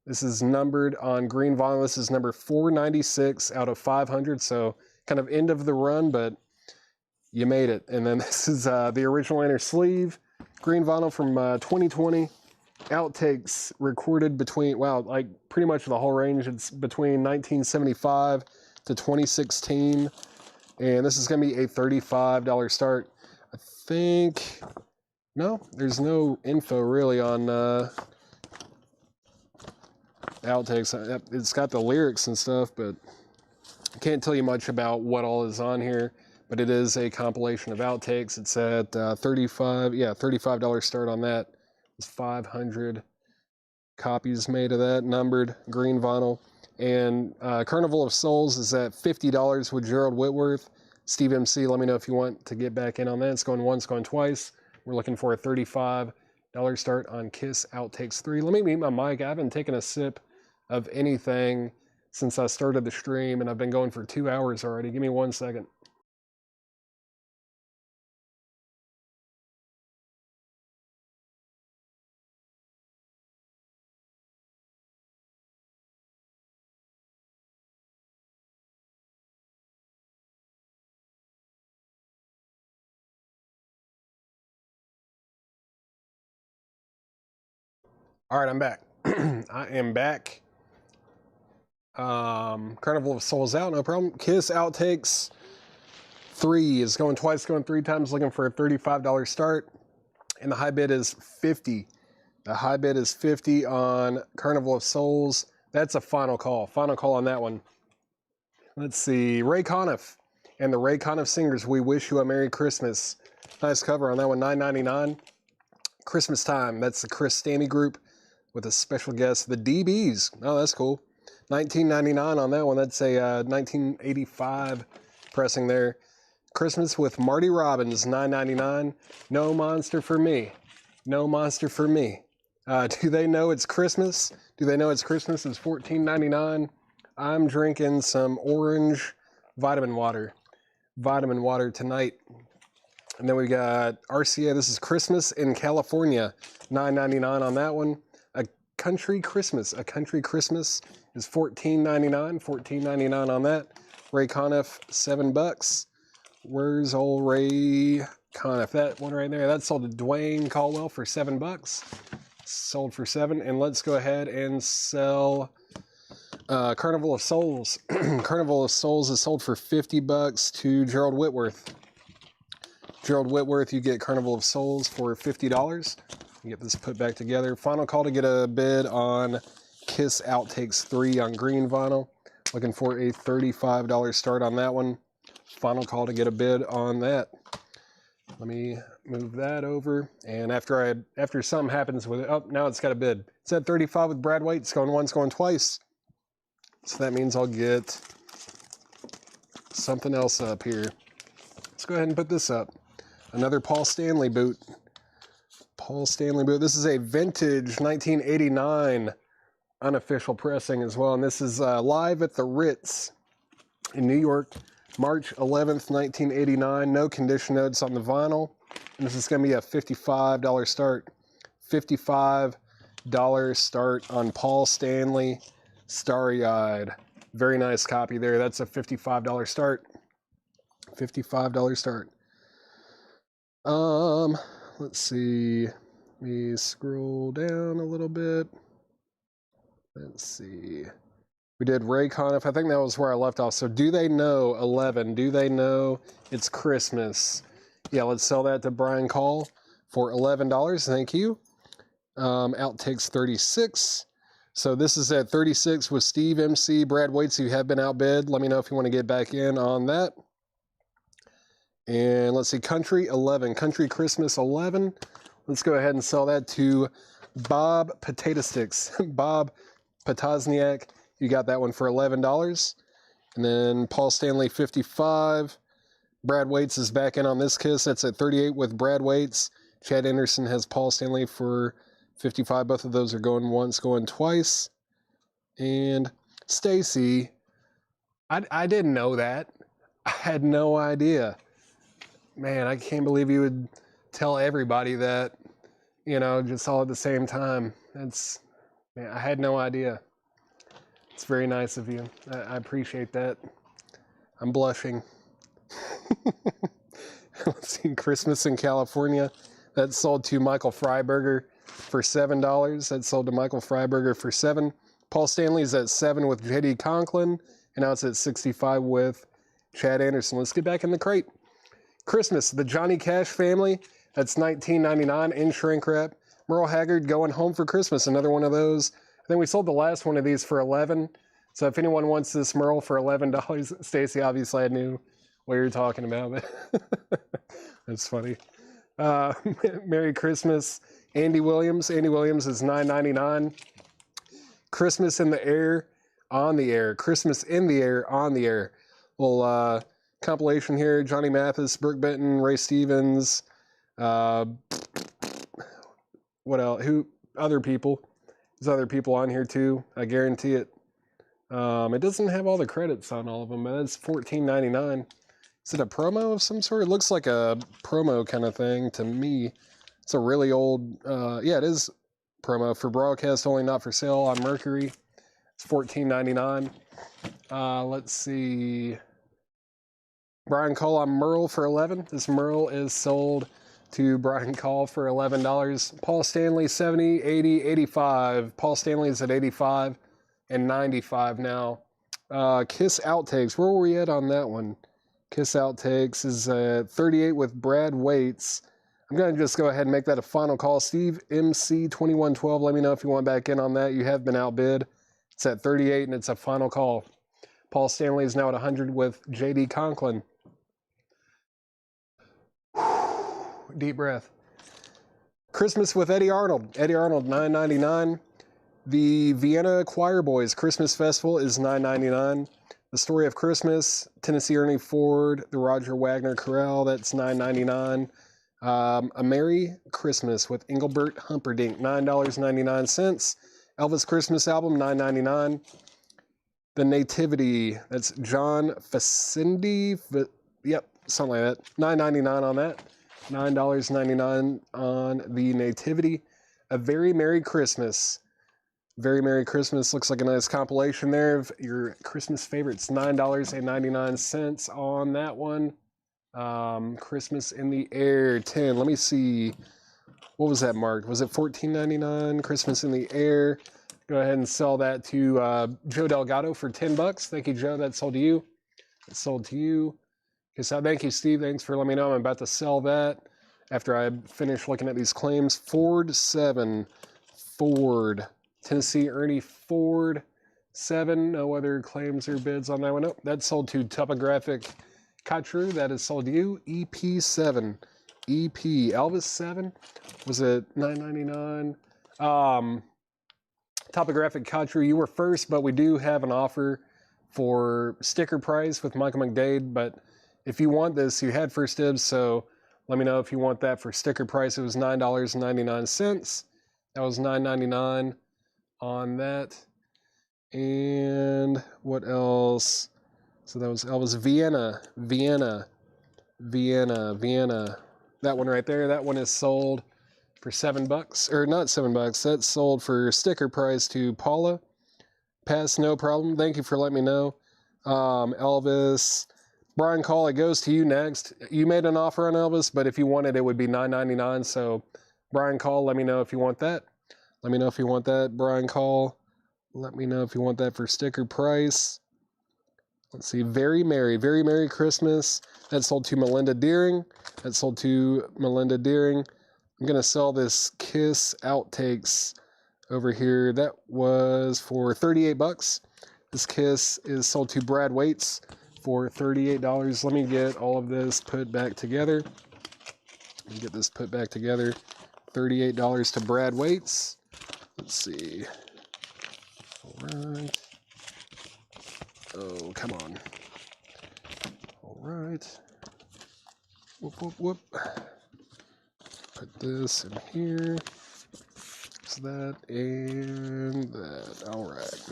This is numbered on green vinyl. This is number 496 out of 500, so kind of end of the run, but you made it. And then this is the original inner sleeve, green vinyl from 2020. Outtakes recorded between, like pretty much the whole range. It's between 1975 to 2016. And this is going to be a $35 start. I think, no, there's no info really on Outtakes. It's got the lyrics and stuff, but I can't tell you much about what all is on here. But it is a compilation of outtakes. It's at $35 start on that. It's 500 copies made of that, numbered, green vinyl. And Carnival of Souls is at $50 with Gerald Whitworth. Steve MC, let me know if you want to get back in on that. It's going once, going twice. We're looking for a $35 start on Kiss Outtakes 3. Let me mute my mic. I haven't taken a sip of anything since I started the stream, and I've been going for 2 hours already. Give me 1 second. All right, I'm back. I am back. Carnival of Souls out, no problem. Kiss Outtakes 3 is going twice, going 3 times, looking for a $35 start. And the high bid is 50. The high bid is 50 on Carnival of Souls. That's a final call. Final call on that one. Let's see. Ray Conniff and the Ray Conniff Singers, We Wish You a Merry Christmas. Nice cover on that one, $9.99. Christmas Time. That's the Chris Stanley group with a special guest, the DBs. Oh, that's cool. $19.99 on that one. That's a 1985 pressing there. Christmas with Marty Robbins, $9.99. No monster for me. No monster for me. Do they know it's Christmas? Do they know it's Christmas? It's $14.99. I'm drinking some orange vitamin water. Vitamin water tonight. And then we got RCA. This is Christmas in California. $9.99 on that one. A Country Christmas. A Country Christmas is $14.99. $14.99 on that. Ray Conniff, $7. Where's old Ray Conniff? That one right there. That sold to Dwayne Caldwell for $7. Sold for $7. And let's go ahead and sell Carnival of Souls. Carnival of Souls is sold for $50 to Gerald Whitworth. Gerald Whitworth, you get Carnival of Souls for $50. You get this put back together. Final call to get a bid on Kiss Outtakes 3 on green vinyl. Looking for a $35 start on that one. Final call to get a bid on that. Let me move that over. And after something happens with it, oh, now it's got a bid. It's at 35 with Brad White. It's going once, going twice. So that means I'll get something else up here. Let's go ahead and put this up. Another Paul Stanley boot. Paul Stanley boot. This is a vintage 1989 unofficial pressing as well. And this is live at the Ritz in New York, March 11th, 1989. No condition notes on the vinyl. And this is going to be a $55 start. $55 start on Paul Stanley, Starry Eyed. Very nice copy there. That's a $55 start. $55 start. Let's see. Let me scroll down a little bit. Let's see. We did Raycon. If I think that was where I left off. So do they know 11? Do they know it's Christmas? Yeah, let's sell that to Brian Call for $11. Thank you. Outtakes 36. So this is at 36 with Steve, MC, Brad Waits, who have been outbid. Let me know if you want to get back in on that. And let's see, Country 11. Country Christmas 11. Let's go ahead and sell that to Bob Potato Sticks. Bob Potosniak. You got that one for $11. And then Paul Stanley 55. Brad Waits is back in on this kiss. That's at 38 with Brad Waits. Chad Anderson has Paul Stanley for 55. Both of those are going once, going twice. And Stacy, I didn't know that. I had no idea. Man, I can't believe you would tell everybody that, you know, just all at the same time. That's, man, I had no idea. It's very nice of you. I appreciate that. I'm blushing. Let's see, Christmas in California. That sold to Michael Freiberger for $7. That sold to Michael Freiberger for $7. Paul Stanley's at 7 with JD Conklin, and now it's at 65 with Chad Anderson. Let's get back in the crate. Christmas, the Johnny Cash family. That's $19.99 in shrink wrap. Merle Haggard going home for Christmas. Another one of those. I think we sold the last one of these for $11. So if anyone wants this Merle for $11, Stacy, obviously I knew what you were talking about. That's funny. Merry Christmas, Andy Williams. Andy Williams is $9.99. Christmas in the air, on the air. Christmas in the air, on the air. Little compilation here. Johnny Mathis, Brooke Benton, Ray Stevens. What else? Who? Other people. There's other people on here too. I guarantee it. It doesn't have all the credits on all of them, but it's $14.99. Is it a promo of some sort? It looks like a promo kind of thing to me. It's a really old, yeah, it is promo for broadcast only, not for sale on Mercury. It's $14.99. Let's see. Brian Call on Merle for $11. This Merle is sold to Brian Call for $11. Paul Stanley, 70, 80, 85. Paul Stanley's at 85 and 95 now. Kiss Outtakes. Where were we at on that one? Kiss Outtakes is at 38 with Brad Waits. I'm going to just go ahead and make that a final call. Steve, MC2112, let me know if you want back in on that. You have been outbid. It's at 38 and it's a final call. Paul Stanley is now at 100 with JD Conklin. Deep breath. Christmas with Eddie Arnold. Eddie Arnold, $9.99. The Vienna Choir Boys Christmas Festival is $9.99. The Story of Christmas, Tennessee Ernie Ford, the Roger Wagner Chorale, that's $9.99. A Merry Christmas with Engelbert Humperdinck, $9.99. Elvis Christmas Album, $9.99. The Nativity, that's John Facindi, yep, something like that. $9.99 on that. $9.99 on the Nativity. A Very Merry Christmas. Very Merry Christmas. Looks like a nice compilation there of your Christmas favorites. $9.99 on that one. Christmas in the Air, 10. Let me see. What was that marked? Was it $14.99? Christmas in the Air. Go ahead and sell that to Joe Delgado for $10. Thank you, Joe. That sold to you. It sold to you. So thank you, Steve. Thanks for letting me know. I'm about to sell that after I finish looking at these claims. Ford 7. Ford. Tennessee Ernie Ford 7. No other claims or bids on that one. Nope. That's sold to Topographic Kotru. That is sold to you. EP 7. EP. Elvis 7. Was it $9.99? Topographic Kotru, you were first, but we do have an offer for sticker price with Michael McDade. But if you want this, you had first dibs, so let me know if you want that for sticker price. It was $9.99. That was $9.99 on that. And what else? So that was Elvis. Vienna. That one right there, that one is sold for $7, or not $7. That's sold for sticker price to Paula. Pass, no problem. Thank you for letting me know. Elvis. Brian Call, it goes to you next. You made an offer on Elvis, but if you wanted it would be $9.99. So Brian Call, let me know if you want that. Let me know if you want that. Brian Call. Let me know if you want that for sticker price. Let's see, Very Merry Christmas. That sold to Melinda Deering. That sold to Melinda Deering. I'm going to sell this Kiss Outtakes over here. That was for $38. This Kiss is sold to Brad Waits for $38. Let me get all of this put back together. Let me get this put back together. $38 to Brad Waits. Let's see. All right. Oh, come on. All right. Whoop, whoop, whoop. Put this in here. So that and that. All right.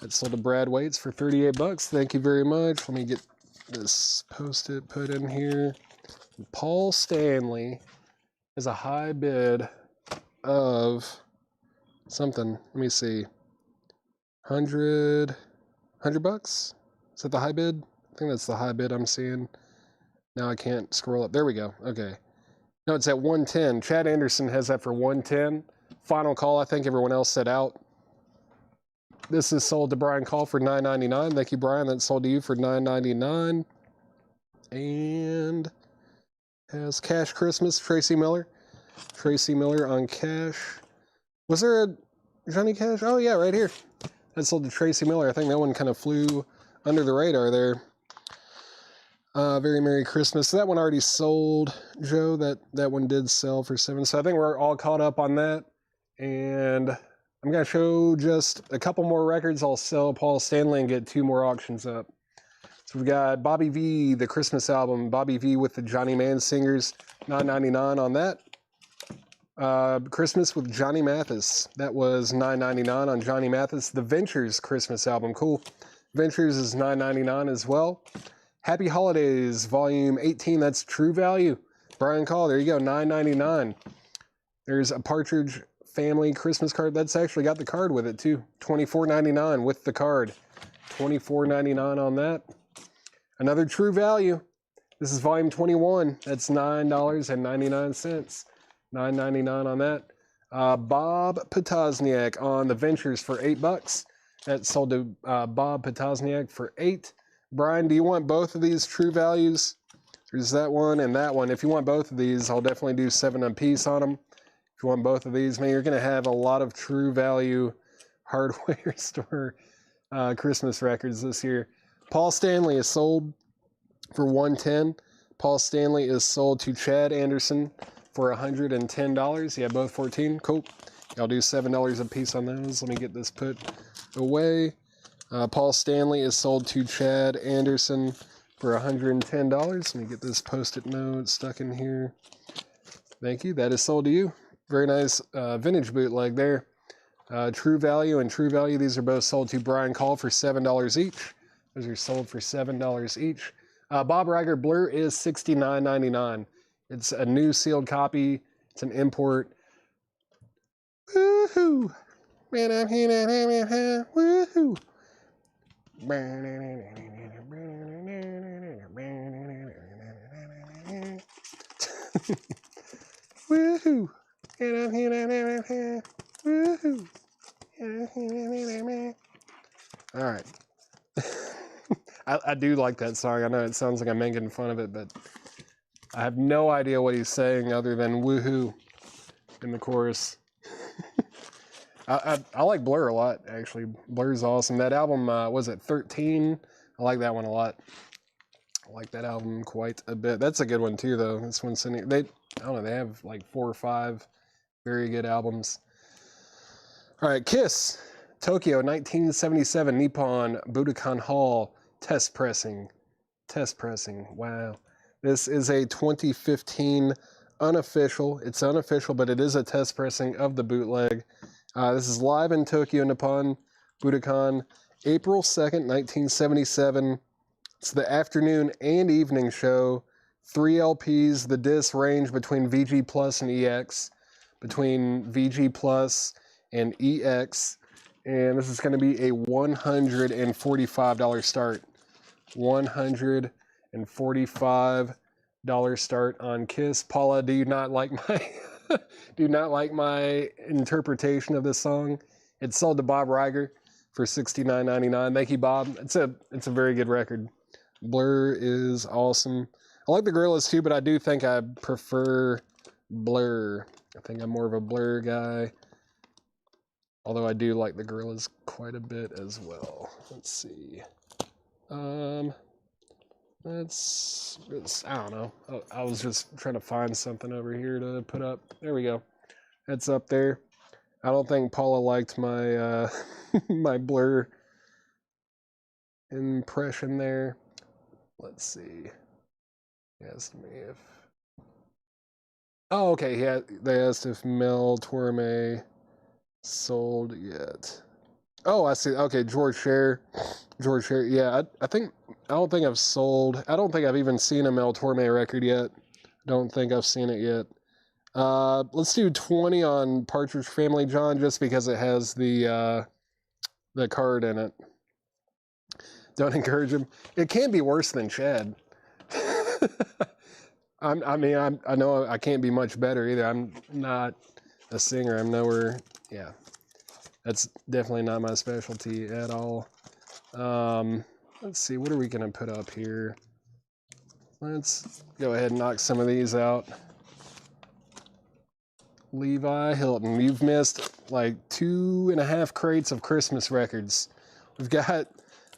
That sold to Brad Waits for $38. Thank you very much. Let me get this Post-it put in here. Paul Stanley is a high bid of something. Let me see. $100. Is that the high bid? I think that's the high bid I'm seeing. Now I can't scroll up. There we go. Okay. No, it's at 110. Chad Anderson has that for 110. Final call. I think everyone else said out. This is sold to Brian Call for $9.99. Thank you, Brian. That's sold to you for $9.99. And has Cash Christmas, Tracy Miller. Tracy Miller on Cash. Was there a Johnny Cash? Oh, yeah, right here. That sold to Tracy Miller. I think that one kind of flew under the radar there. Very Merry Christmas. So that one already sold, Joe. That one did sell for $7. So I think we're all caught up on that. And I'm going to show just a couple more records. I'll sell Paul Stanley and get 2 more auctions up. So we've got Bobby V, the Christmas album. Bobby V with the Johnny Mann Singers, $9.99 on that. Christmas with Johnny Mathis. That was $9.99 on Johnny Mathis. The Ventures Christmas album. Cool. Ventures is $9.99 as well. Happy Holidays, Volume 18. That's True Value. Brian Call. There you go. $9.99. There's a Partridge Family Christmas card. That's actually got the card with it too. $24.99 with the card. $24.99 on that. Another True Value. This is Volume 21. That's $9.99. $9.99 on that. Bob Potosniak on the Ventures for $8. That sold to Bob Potosniak for $8. Brian, do you want both of these True Values? There's that one and that one. If you want both of these, I'll definitely do 7 a piece on them. If you want both of these, man, you're going to have a lot of True Value hardware store Christmas records this year. Paul Stanley is sold for $110. Paul Stanley is sold to Chad Anderson for $110. Yeah, both 14. Cool. I'll do $7 a piece on those. Let me get this put away. Paul Stanley is sold to Chad Anderson for $110. Let me get this Post-it note stuck in here. Thank you. That is sold to you. Very nice vintage bootleg there. True Value and True Value. These are both sold to Brian Call for $7 each. Those are sold for $7 each. Bob Riger Blur is $69.99. It's a new sealed copy. It's an import. Woohoo! Man, I'm here. Woohoo! Woohoo! And I'm here. Woohoo! All right. I do like that song. I know it sounds like I'm making fun of it, but I have no idea what he's saying other than woohoo in the chorus. I like Blur a lot, actually. Blur's awesome. That album, was it 13? I like that one a lot. I like that album quite a bit. That's a good one too, though. This one's I don't know, they have like 4 or 5 very good albums. All right, Kiss, Tokyo, 1977, Nippon Budokan Hall, test pressing. Wow. This is a 2015 unofficial. It's unofficial, but it is a test pressing of the bootleg. This is live in Tokyo, Nippon Budokan, April 2nd, 1977. It's the afternoon and evening show. 3 LPs. The discs range between VG Plus and EX. Between VG Plus and EX. And this is going to be a $145 start. $145 start on Kiss. Paula, do you not like my do you not like my interpretation of this song? It's sold to Bob Riger for $69.99. Thank you, Bob. It's a very good record. Blur is awesome. I like the Gorillaz too, but I do think I prefer Blur. I think I'm more of a Blur guy. Although I do like the Gorillaz quite a bit as well. Let's see. I don't know. I was just trying to find something over here to put up. There we go. That's up there. I don't think Paula liked my my Blur impression there. Let's see. He asked me if... Oh, okay. They asked if Mel Torme sold yet. Oh, I see. Okay, George Scher. Yeah, I don't think I've sold. I don't think I've even seen a Mel Torme record yet. Don't think I've seen it yet. Let's do 20 on Partridge Family, John, just because it has the card in it. Don't encourage him. It can be worse than Chad. I know I can't be much better either. I'm not a singer. I'm nowhere. Yeah, that's definitely not my specialty at all. Let's see. What are we gonna put up here? Let's go ahead and knock some of these out. Levi Hilton, you've missed like 2.5 crates of Christmas records. We've got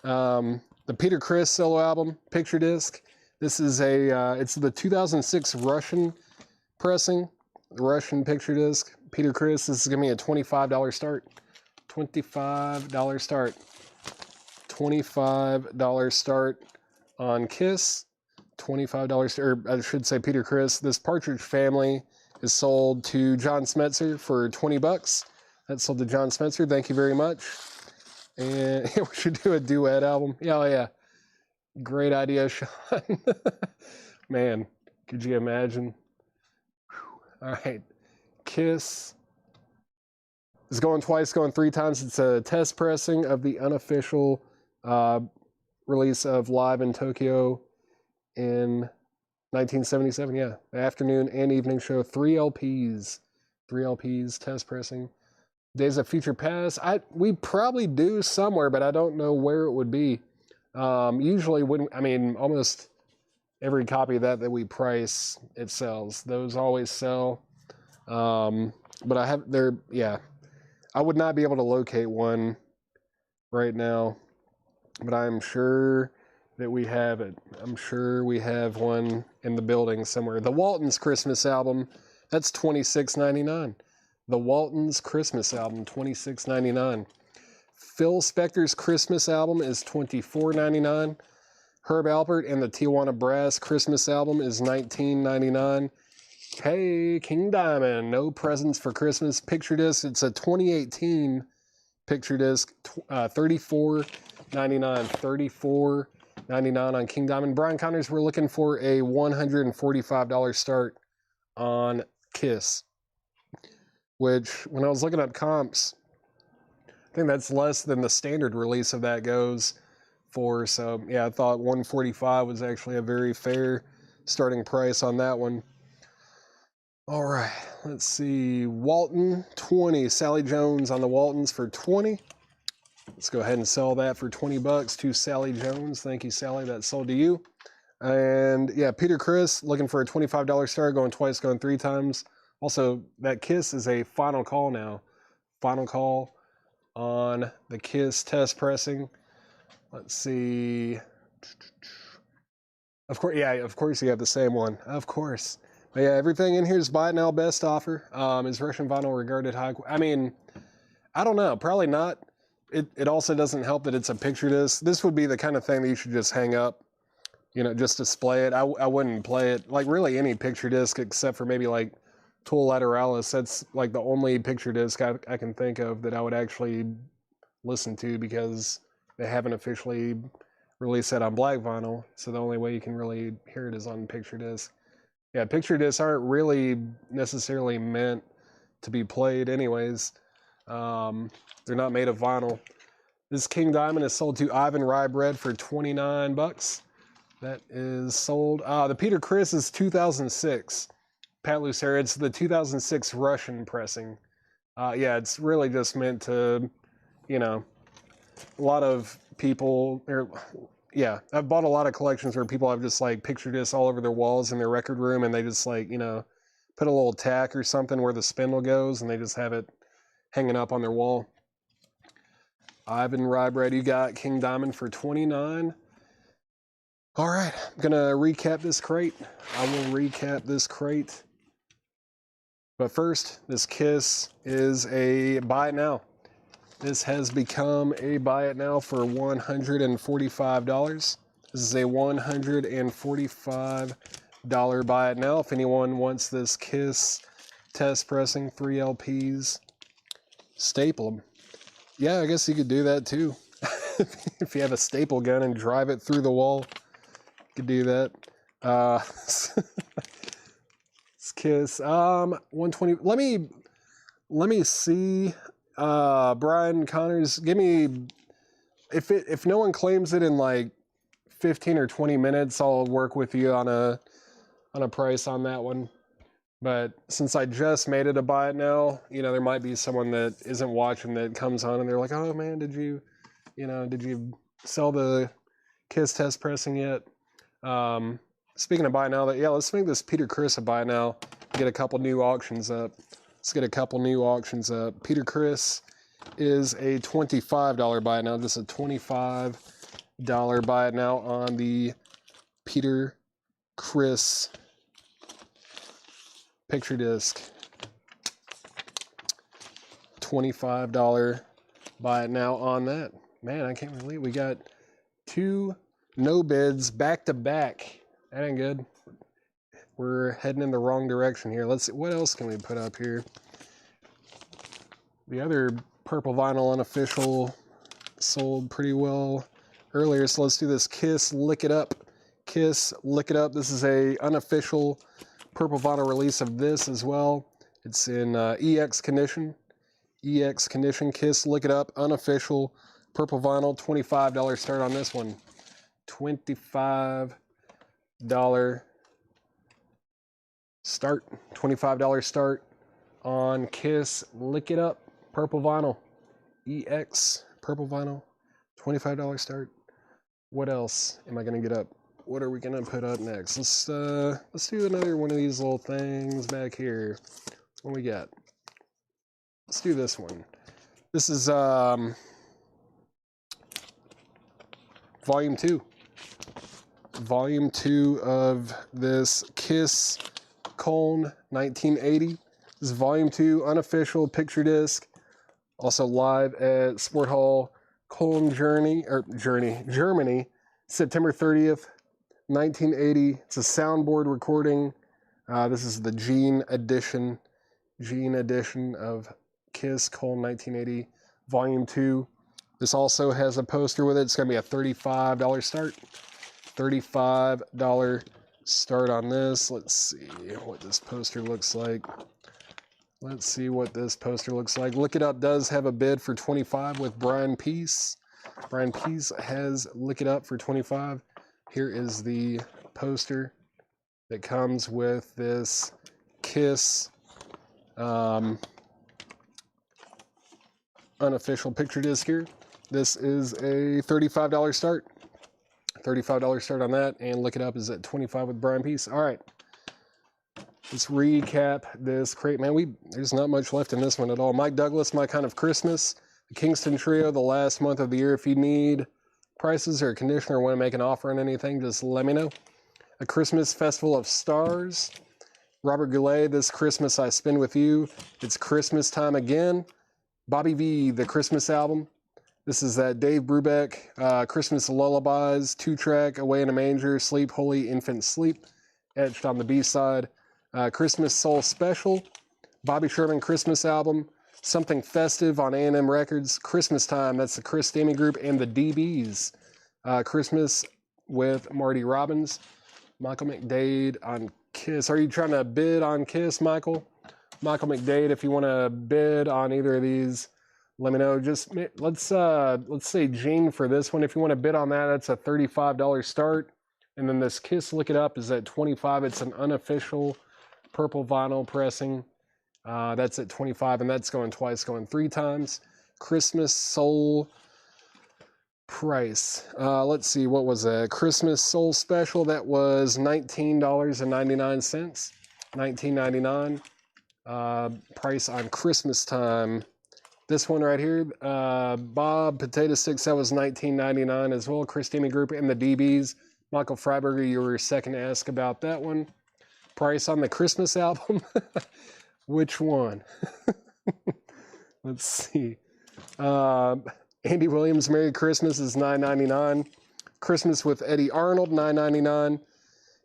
the Peter Criss solo album, Picture Disc. This is it's the 2006 Russian pressing, the Russian Picture Disc. Peter Criss, this is gonna be a $25 start. $25 start. $25 start on Kiss. $25, or I should say Peter Criss. This Partridge Family is sold to John Smetzer for $20. That's sold to John Smetzer. Thank you very much. And we should do a duet album. Yeah, oh yeah. Great idea, Sean. Man, could you imagine? Whew. All right. Kiss is going twice, going 3 times. It's a test pressing of the unofficial release of Live in Tokyo in 1977, yeah. The afternoon and evening show, 3 LPs. 3 LPs, test pressing. Days of Future Past, we probably do somewhere, but I don't know where it would be. Usually almost every copy that we price, it sells. Those always sell. But I would not be able to locate one right now, but I'm sure that we have it. I'm sure we have one in the building somewhere. The Waltons Christmas album, that's $26.99. The Waltons Christmas album, $26.99. Phil Spector's Christmas album is $24.99. Herb Alpert and the Tijuana Brass Christmas album is $19.99. Hey, King Diamond, No Presents for Christmas Picture Disc. It's a 2018 picture disc, $34.99. $34.99 on King Diamond. Brian Connors, we're looking for a $145 start on Kiss, which, when I was looking up comps, I think that's less than the standard release of that goes for. So, yeah, I thought $145 was actually a very fair starting price on that one. All right, let's see. Walton, 20. Sally Jones on the Waltons for 20. Let's go ahead and sell that for $20 to Sally Jones. Thank you, Sally. That's sold to you. And yeah, Peter Criss, looking for a $25 start, going twice, going 3 times. Also, that Kiss is a final call now. Final call on the Kiss test pressing. Let's see. Of course you have the same one. Of course. But yeah, everything in here is buy it now, best offer. Is Russian vinyl regarded high? I don't know. Probably not. It also doesn't help that it's a picture disc. This would be the kind of thing that you should just hang up, just display it. I wouldn't play it. Like really any picture disc except for maybe like Tool Lateralis. That's like the only picture disc I can think of that I would actually listen to, because they haven't officially released that on black vinyl. So the only way you can really hear it is on picture disc. Yeah, picture discs aren't really necessarily meant to be played anyways. They're not made of vinyl. This King Diamond is sold to Ivan Rybread for $29. That is sold. The Peter Criss is 2006. Pat Lucera, it's the 2006 Russian pressing. Yeah, it's really just meant to, you know, a lot of people, yeah, I've bought a lot of collections where people have just like picture discs all over their walls in their record room, and they just like, you know, put a little tack or something where the spindle goes, and they just have it hanging up on their wall. Ivan Rybread, you got King Diamond for $29. All right, I'm gonna recap this crate. I will recap this crate. But first, this Kiss is a buy it now. This has become a buy it now for $145. This is a $145 buy it now. If anyone wants this Kiss test pressing 3 LPs, staple them. Yeah, I guess you could do that too. If you have a staple gun and drive it through the wall, you could do that. Kiss 120. Let me see. Brian Connors, give me, if no one claims it in like 15 or 20 minutes, I'll work with you on a price on that one. But since I just made it a buy it now, you know, there might be someone that isn't watching that comes on and they're like, oh man, did you sell the Kiss test pressing yet? Speaking of buy now, yeah, let's make this Peter Criss a buy now. Get a couple new auctions up. Let's get a couple new auctions up. Peter Criss is a $25 buy now. Just a $25 buy it now on the Peter Criss picture disc. $25 buy it now on that. Man, I can't believe we got 2 no bids back to back. That ain't good. We're heading in the wrong direction here. Let's see, what else can we put up here? The other purple vinyl unofficial sold pretty well earlier, so let's do this Kiss Lick It Up. Kiss Lick It Up. This is a unofficial purple vinyl release of this as well. It's in EX condition. EX condition. Kiss Lick It Up. Unofficial purple vinyl. $25 start on this one. $25 start. $25 start on Kiss Lick It Up purple vinyl. EX purple vinyl. $25 start. What else am I gonna get up? What are we gonna put up next? Let's do another one of these little things back here. What we got? Let's do this one. This is volume 2. Volume 2 of this Kiss Köln 1980. This is volume 2, unofficial picture disc. Also live at Sport Hall Köln, Germany, September 30th, 1980. It's a soundboard recording. This is the Gene edition of Kiss Köln 1980, volume 2. This also has a poster with it. It's going to be a $35 start. $35 start on this. Let's see what this poster looks like. Look It Up does have a bid for $25 with Brian Peace. Brian Peace has Look It Up for $25. Here is the poster that comes with this Kiss unofficial picture disc here. This is a $35 start. $35 start on that, and Look It Up is at $25 with Brian Peace. All right. Let's recap this crate. Man, there's not much left in this one at all. Mike Douglas, My Kind of Christmas. The Kingston Trio, the last month of the year. If you need prices or a condition or want to make an offer on anything, just let me know. A Christmas Festival of Stars. Robert Goulet, This Christmas I Spend With You. It's Christmas Time Again. Bobby V, The Christmas Album. This is that Dave Brubeck, Christmas Lullabies, 2-track, Away in a Manger, Sleep Holy Infant Sleep, etched on the B-side. Christmas Soul Special, Bobby Sherman Christmas Album, Something Festive on A&M Records, Christmas Time, that's the Chris Stamey Group, and the DBs. Christmas with Marty Robbins. Michael McDade on Kiss. Are you trying to bid on Kiss, Michael? Michael McDade, if you want to bid on either of these, let me know. Just let's say Gene for this one. If you want to bid on that, that's a $35 start. And then this Kiss Lick It Up is at $25. It's an unofficial purple vinyl pressing. That's at 25, and that's going twice, going 3 times. Christmas Soul price. Let's see, what was a Christmas Soul special? That was $19.99. $19.99. Price on Christmas time. This one right here, Bob Potato Sticks, that was $19.99 as well. Christina Group and the DBs. Michael Freiberger, you were second to ask about that one. Price on the Christmas album. Which one? Let's see. Andy Williams, Merry Christmas is $9.99. Christmas with Eddie Arnold, $9.99.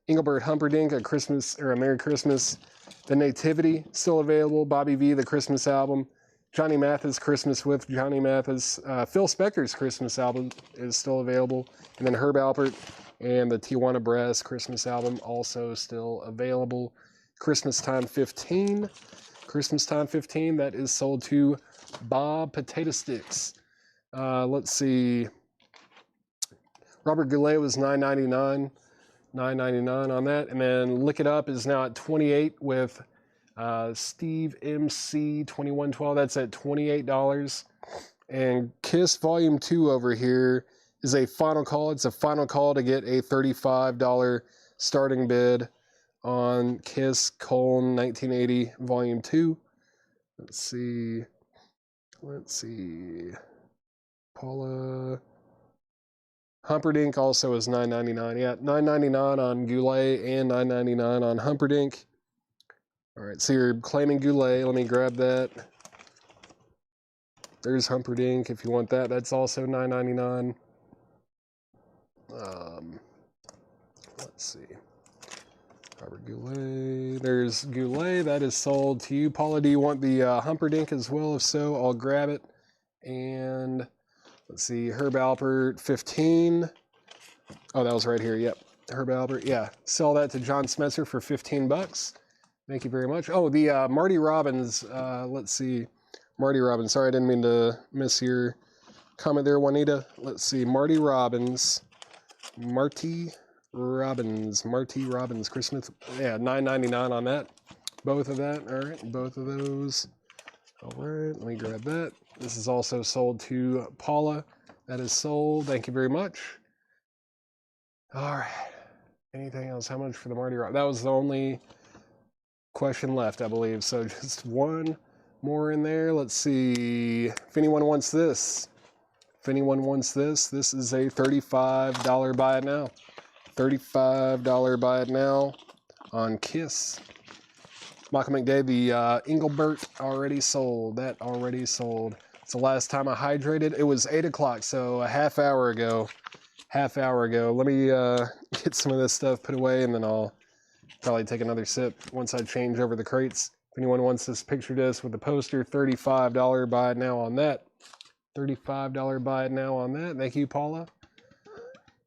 Engelbert Humperdinck, a Christmas or a Merry Christmas. The Nativity, still available. Bobby V, the Christmas album. Johnny Mathis, Christmas with Johnny Mathis. Phil Spector's Christmas album is still available. And then Herb Alpert and the Tijuana Brass Christmas album also still available. Christmas Time 15. Christmas Time 15, that is sold to Bob Potato Sticks. Let's see. Robert Goulet was $9.99. $9.99 on that. And then Lick It Up is now at 28 with Steve MC 2112. That's at $28. And Kiss Volume 2 over here is a final call. It's a final call to get a $35 starting bid on Kiss Colon 1980 Volume 2. Let's see. Paula Humperdinck also is $9.99. Yeah, $9.99 on Goulet and $9.99 on Humperdinck. All right, so you're claiming Goulet. Let me grab that. There's Humperdinck if you want that. That's also $9.99. Let's see. Robert Goulet. There's Goulet. That is sold to you. Paula, do you want the Humperdinck as well? If so, I'll grab it. And let's see. Herb Alpert, 15. Oh, that was right here. Yep. Herb Alpert. Yeah. Sell that to John Smetzer for $15. Thank you very much. Oh, the Marty Robbins. Let's see. Marty Robbins. Sorry, I didn't mean to miss your comment there, Juanita. Let's see. Marty Robbins, Christmas. Yeah, $9.99 on that. Both of that. All right, both of those. All right, let me grab that. This is also sold to Paula. That is sold. Thank you very much. All right. Anything else? How much for the Marty Robbins? That was the only question left, I believe. So just one more in there. Let's see. If anyone wants this. This is a $35 buy it now. $35 buy it now on Kiss. Michael McDade, the Engelbert already sold. That already sold. It's the last time I hydrated. It was 8 o'clock, so a half hour ago. Let me get some of this stuff put away, and then I'll probably take another sip once I change over the crates. If anyone wants this picture disc with the poster, $35 buy it now on that. $35 buy it now on that. Thank you, Paula.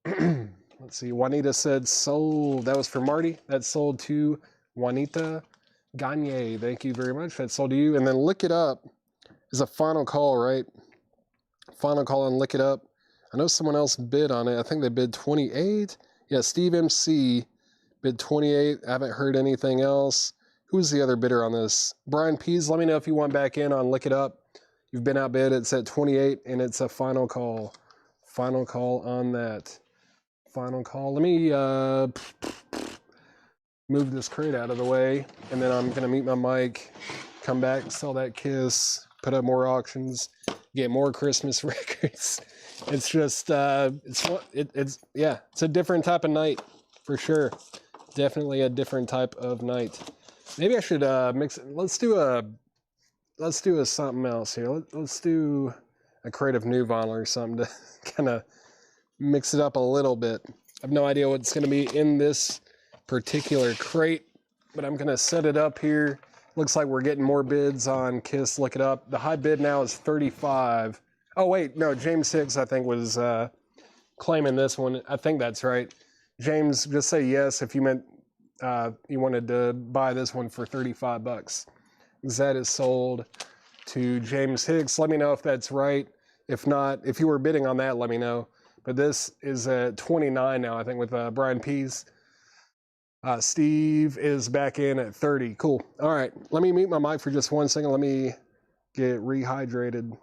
Let's see. Juanita said sold. That was for Marty. That's sold to Juanita Gagne. Thank you very much. That's sold to you. And then Lick It Up is a final call, right? Final call on Lick It Up. I know someone else bid on it. I think they bid 28. Yeah, Steve MC bid 28. I haven't heard anything else. Who's the other bidder on this? Brian Pease, let me know if you want back in on Lick It Up. You've been outbid. It's at 28, and it's a final call. Final call on that. Final call. Let me move this crate out of the way, and then I'm going to mute my mic, come back, sell that Kiss, put up more auctions, get more Christmas records. It's just, it's a different type of night, for sure. Definitely a different type of night. Maybe I should mix it. Let's do a something else here. Let's do a crate of new vinyl or something to kind of mix it up a little bit. I have no idea what's going to be in this particular crate, but I'm going to set it up here. Looks like we're getting more bids on Kiss. Look it up. The high bid now is 35. Oh, wait, no, James Hicks, I think, was claiming this one. I think that's right. James, just say yes if you meant you wanted to buy this one for $35. That is sold to James Hicks. Let me know if that's right. If not, if you were bidding on that, let me know. But this is at 29 now, I think, with Brian Pease. Steve is back in at 30. Cool. All right. Let me mute my mic for just 1 second. Let me get rehydrated.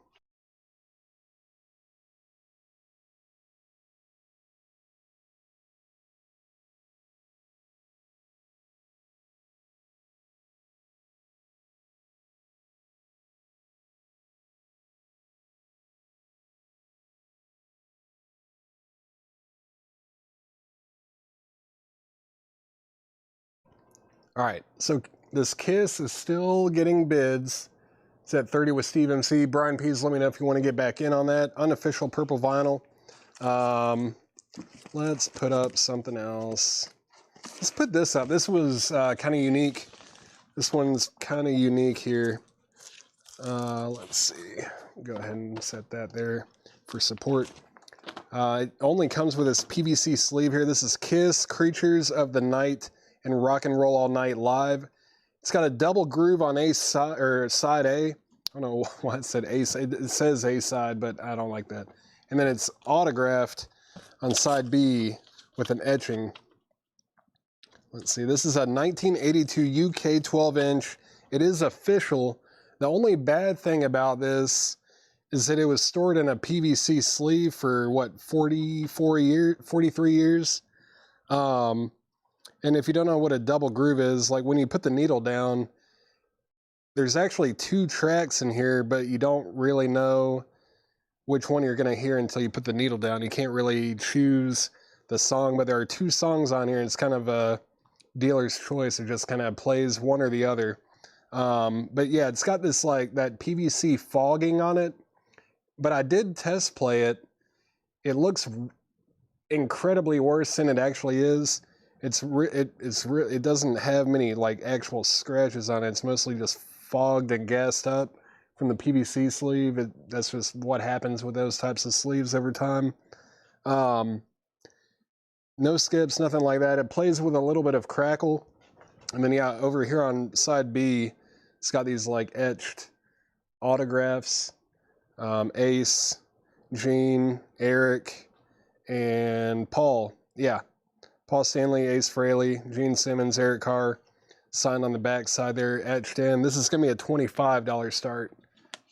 All right. So this Kiss is still getting bids. It's at 30 with Steve MC. Brian Pease, let me know if you want to get back in on that. Unofficial purple vinyl. Let's put up something else. Let's put this up. This was kind of unique. This one's kind of unique here. Let's see. Go ahead and set that there for support. It only comes with this PVC sleeve here. This is Kiss, Creatures of the Night, and Rock and Roll All Night Live. It's got a double groove on A side, or side A. I don't know why it said A side. It says A side, but I don't like that. And then it's autographed on side B with an etching. Let's see. This is a 1982 UK 12-inch. It is official. The only bad thing about this is that it was stored in a PVC sleeve for, what, 43 years? And if you don't know what a double groove is, like when you put the needle down, there's actually 2 tracks in here, but you don't really know which one you're going to hear until you put the needle down. You can't really choose the song, but there are 2 songs on here. It's kind of a dealer's choice. It just kind of plays one or the other. But yeah, it's got this like that PVC fogging on it, but I did test play it. It looks incredibly worse than it actually is. It doesn't have many like actual scratches on it. It's mostly just fogged and gassed up from the PVC sleeve. That's just what happens with those types of sleeves every time. No skips, nothing like that. It plays with a little bit of crackle. And then yeah, over here on side B, it's got these like etched autographs. Ace, Gene, Eric, and Paul. Yeah. Paul Stanley, Ace Frehley, Gene Simmons, Eric Carr, signed on the back side there, etched in. This is going to be a $25 start.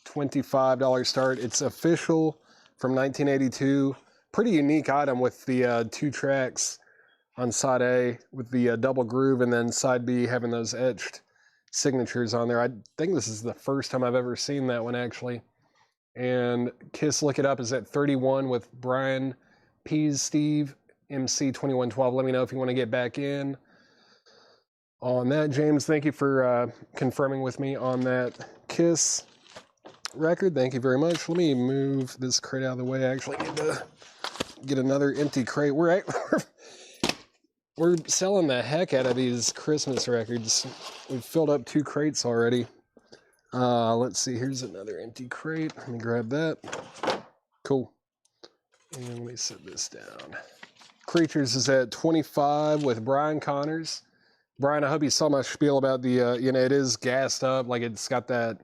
$25 start. It's official from 1982. Pretty unique item with the 2 tracks on side A with the double groove, and then side B having those etched signatures on there. I think this is the first time I've ever seen that one, actually. And Kiss, look it up, is at 31 with Brian Pease, Steve MC 2112. Let me know if you want to get back in on that. James, thank you for confirming with me on that Kiss record. Thank you very much. Let me move this crate out of the way. I actually need to get another empty crate. We're selling the heck out of these Christmas records. We've filled up 2 crates already. Let's see. Here's another empty crate. Let me grab that. Cool. And let me set this down. Creatures is at 25 with Brian Connors. Brian, I hope you saw my spiel about the, it is gassed up. Like it's got that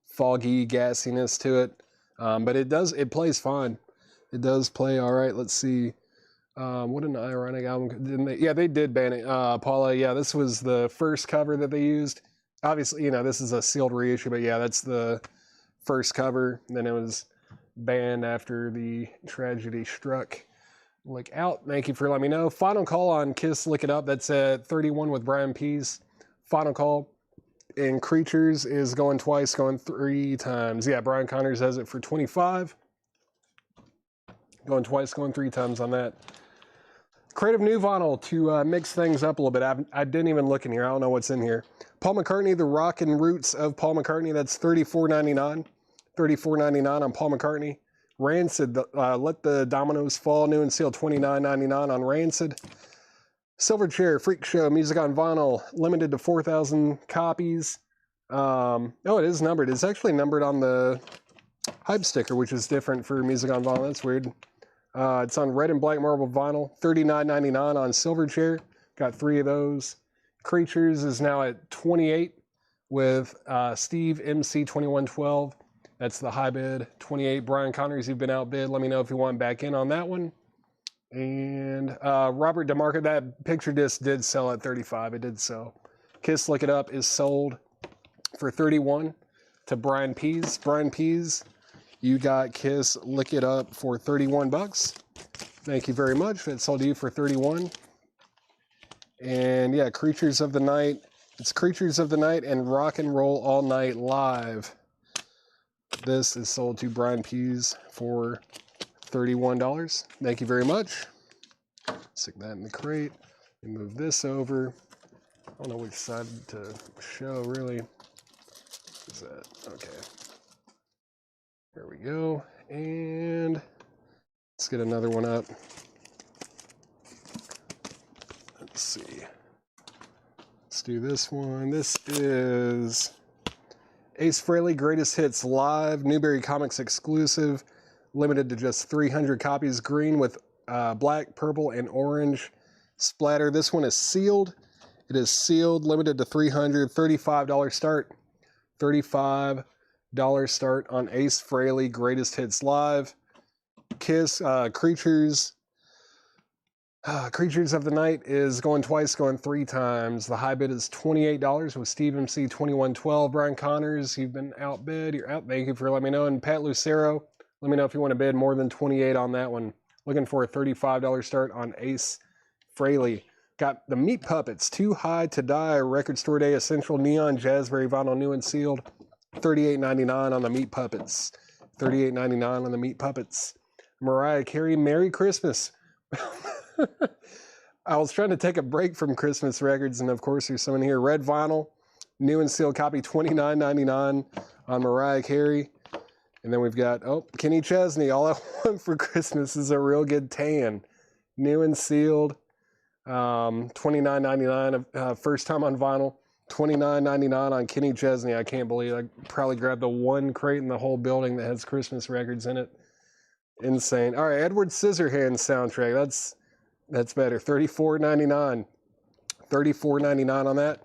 foggy gassiness to it. But it plays fine. It does play all right. Let's see. What an ironic album. They did ban it. Paula, yeah, this was the first cover that they used. Obviously, this is a sealed reissue, but yeah, that's the first cover. Then it was banned after the tragedy struck. Look out. Thank you for letting me know. Final call on Kiss, look it up. That's at 31 with Brian Pease. Final call. And Creatures is going twice, going 3 times. Yeah, Brian Connors has it for 25. Going twice, going 3 times on that. Creative new vinyl to mix things up a little bit. I didn't even look in here. I don't know what's in here. Paul McCartney, The Rock and Roots of Paul McCartney. That's $34.99. $34.99 on Paul McCartney. Rancid, Let the Dominoes Fall, new and sealed, $29.99 on Rancid. Silverchair, Freak Show, Music on Vinyl, limited to 4,000 copies. Oh, it is numbered. It's actually numbered on the hype sticker, which is different for Music on Vinyl. That's weird. It's on red and black marble vinyl, $39.99 on Silverchair. Got 3 of those. Creatures is now at 28 with Steve MC 2112. That's the high bid. 28. Brian Connors, you've been outbid. Let me know if you want back in on that one. And Robert DeMarco, that picture disc did sell at 35. It did sell. Kiss Lick It Up is sold for 31 to Brian Pease. Brian Pease, you got Kiss Lick It Up for 31 bucks. Thank you very much. That sold to you for 31. And yeah, Creatures of the Night. It's Creatures of the Night and Rock and Roll All Night Live. This is sold to Brian Pease for $31. Thank you very much. Stick that in the crate and move this over. I don't know which side to show really. Is that okay? There we go. And let's get another one up. Let's see. Let's do this one. This is Ace Frehley Greatest Hits Live, Newberry Comics exclusive, limited to just 300 copies, green with black, purple, and orange splatter. This one is sealed. It is sealed, limited to 300, $35 start. $35 start on Ace Frehley Greatest Hits Live. Kiss Creatures. Creatures of the Night is going twice, going 3 times. The high bid is $28 with Steve MC 2112. Brian Connors, you've been outbid. You're out. Thank you for letting me know. And Pat Lucero, let me know if you want to bid more than 28 on that one. Looking for a $35 start on Ace Frehley. Got the Meat Puppets, Too High to Die, Record Store Day Essential Neon Jazzberry Vinyl, new and sealed. $38.99 on the Meat Puppets. $38.99 on the Meat Puppets. Mariah Carey, Merry Christmas. I was trying to take a break from Christmas records, and of course there's someone here. Red vinyl, new and sealed copy, $29.99 on Mariah Carey. And then we've got, Kenny Chesney, All I Want for Christmas is a Real Good Tan. New and sealed, $29.99, first time on vinyl. $29.99 on Kenny Chesney. I can't believe I probably grabbed the one crate in the whole building that has Christmas records in it. Insane. All right, Edward Scissorhands soundtrack. That's better. $34.99. $34.99 on that.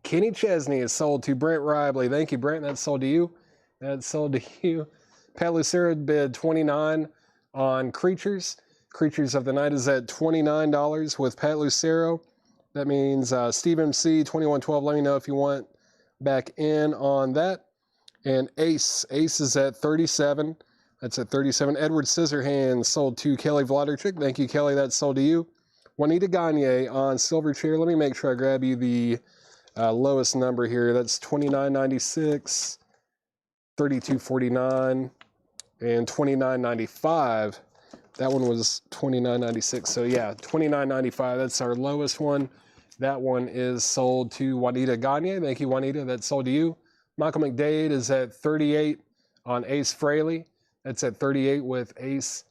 Kenny Chesney is sold to Brent Ribley. Thank you, Brent. That's sold to you. That's sold to you. Pat Lucero bid $29 on Creatures. Creatures of the Night is at $29 with Pat Lucero. That means Steve MC 2112. Let me know if you want back in on that. And Ace. Ace is at $37. That's at $37. Edward Scissorhands sold to Kelly Vladerchik. Thank you, Kelly. That's sold to you. Juanita Gagne on Silverchair. Let me make sure I grab you the lowest number here. That's $29.96, $32.49, and $29.95. That one was $29.96. So yeah, $29.95. That's our lowest one. That one is sold to Juanita Gagne. Thank you, Juanita. That's sold to you. Michael McDade is at $38 on Ace Frehley. That's at $38 with Ace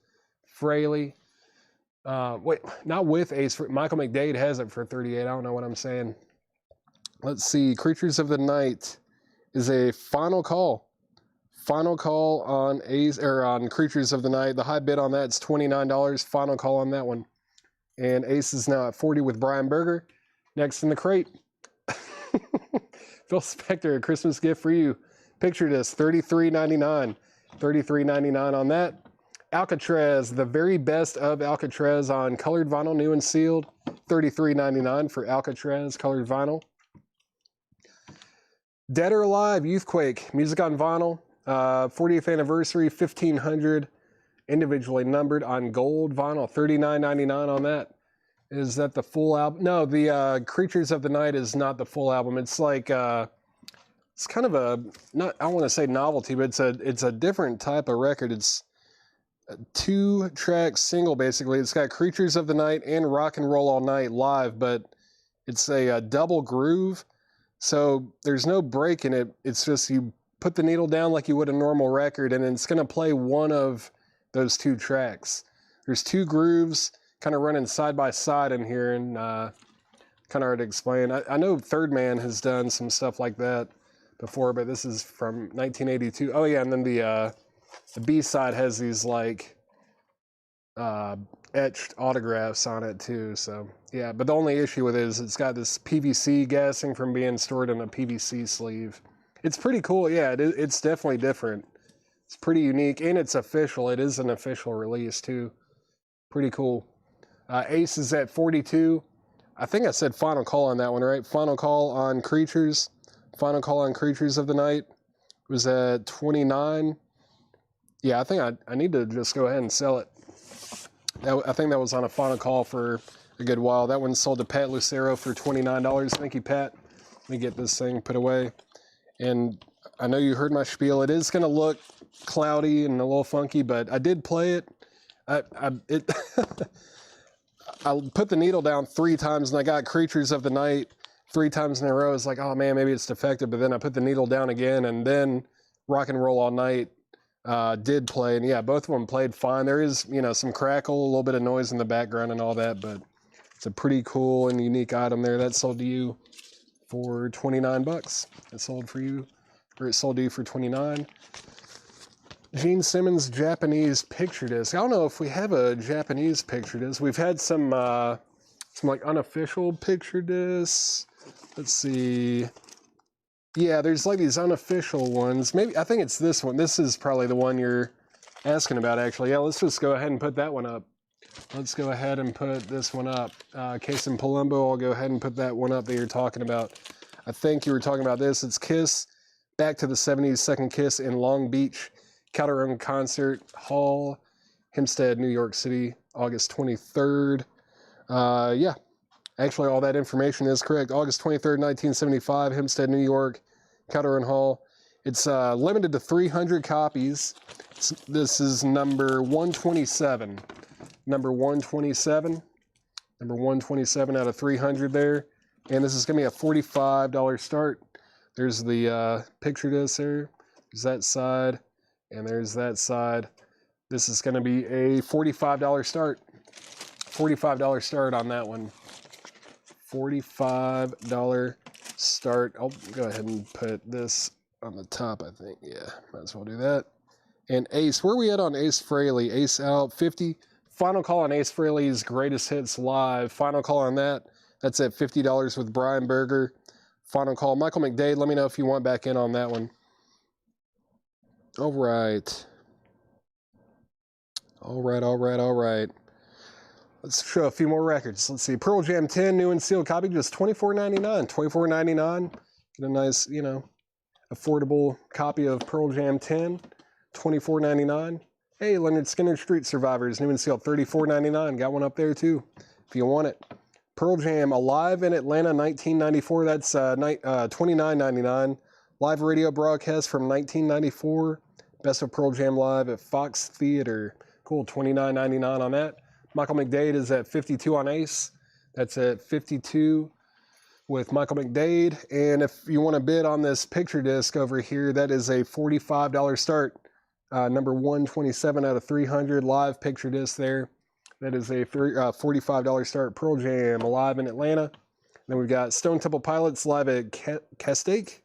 Frehley. Wait, not with Ace. Michael McDade has it for $38. I don't know what I'm saying. Let's see. Creatures of the Night is a final call. Final call on Ace or on Creatures of the Night. The high bid on that is $29. Final call on that one. And Ace is now at $40 with Brian Berger. Next in the crate. Phil Spector, a Christmas gift for you. Picture this, $33.99. $33.99 on that. Alcatraz, the very best of Alcatraz on colored vinyl, new and sealed. $33.99 for Alcatraz colored vinyl. Dead or Alive, Youthquake, music on vinyl. 40th anniversary, 1500, individually numbered on gold vinyl. $39.99 on that. Is that the full album? No, the Creatures of the Night is not the full album. It's like it's kind of a, not, I don't want to say novelty, but it's a different type of record. It's a 2-track single, basically. It's got Creatures of the Night and Rock and Roll All Night Live, but it's a double groove. So there's no break in it. It's just you put the needle down like you would a normal record, and it's going to play one of those 2 tracks. There's 2 grooves kind of running side by side in here, and kind of hard to explain. I know Third Man has done some stuff like that before, but this is from 1982. Oh yeah, and then the B-side has these like etched autographs on it too. So yeah, but the only issue with it is it's got this PVC gassing from being stored in a PVC sleeve. It's pretty cool. Yeah, it's definitely different. It's pretty unique, and it's official. It is an official release too. Pretty cool. Ace is at 42. I think I said final call on that one, right? Final call on Creatures. Final call on Creatures of the Night was at 29. Yeah, I think I need to just go ahead and sell it. I think that was on a final call for a good while. That one sold to Pat Lucero for $29. Thank you, Pat. Let me get this thing put away. And I know you heard my spiel. It is going to look cloudy and a little funky, but I did play it. I put the needle down 3 times, and I got Creatures of the Night 3 times in a row. It's like, oh man, maybe it's defective. But then I put the needle down again, and then Rock and Roll All Night did play. And yeah, both of them played fine. There is, you know, some crackle, a little bit of noise in the background and all that, but it's a pretty cool and unique item there. That sold to you for 29 bucks. It sold for you, or it sold to you for 29. Gene Simmons Japanese picture disc. I don't know if we have a Japanese picture disc. We've had some like unofficial picture discs. Let's see. Yeah, there's like these unofficial ones. Maybe, I think it's this one. This is probably the one you're asking about, actually. Yeah, let's just go ahead and put that one up. Let's go ahead and put this one up. Case in Palumbo, I'll go ahead and put that one up that you're talking about. I think you were talking about this. It's Kiss, Back to the 70s, Second Kiss in Long Beach, Calderon Concert Hall, Hempstead, New York City, August 23rd. Yeah, actually all that information is correct. August 23rd, 1975, Hempstead, New York, Calderon Hall. It's limited to 300 copies. This is number 127. Number 127. Number 127 out of 300 there. And this is going to be a $45 start. There's the picture disc there. There's that side. And there's that side. This is going to be a $45 start. $45 start on that one. $45 start. I'll go ahead and put this on the top, I think. Yeah, might as well do that. And Ace. Where are we at on Ace Frehley? Ace out 50. Final call on Ace Frehley's Greatest Hits Live. Final call on that. That's at $50 with Brian Berger. Final call. Michael McDade, let me know if you want back in on that one. All right. All right. Let's show a few more records. Let's see. Pearl Jam 10, new and sealed copy, just $24.99. $24.99. Get a nice, you know, affordable copy of Pearl Jam 10. $24.99. Hey, Leonard Skinner Street Survivors, new and sealed, $34.99. Got one up there too, if you want it. Pearl Jam Alive in Atlanta, 1994. That's $29.99. Live radio broadcast from 1994. Best of Pearl Jam Live at Fox Theater. Cool, $29.99 on that. Michael McDade is at 52 on Ace. That's at 52 with Michael McDade. And if you want to bid on this picture disc over here, that is a $45 start. Number 127 out of 300 live picture disc there. That is a $45 start. Pearl Jam Alive in Atlanta. Then we've got Stone Temple Pilots live at Castaic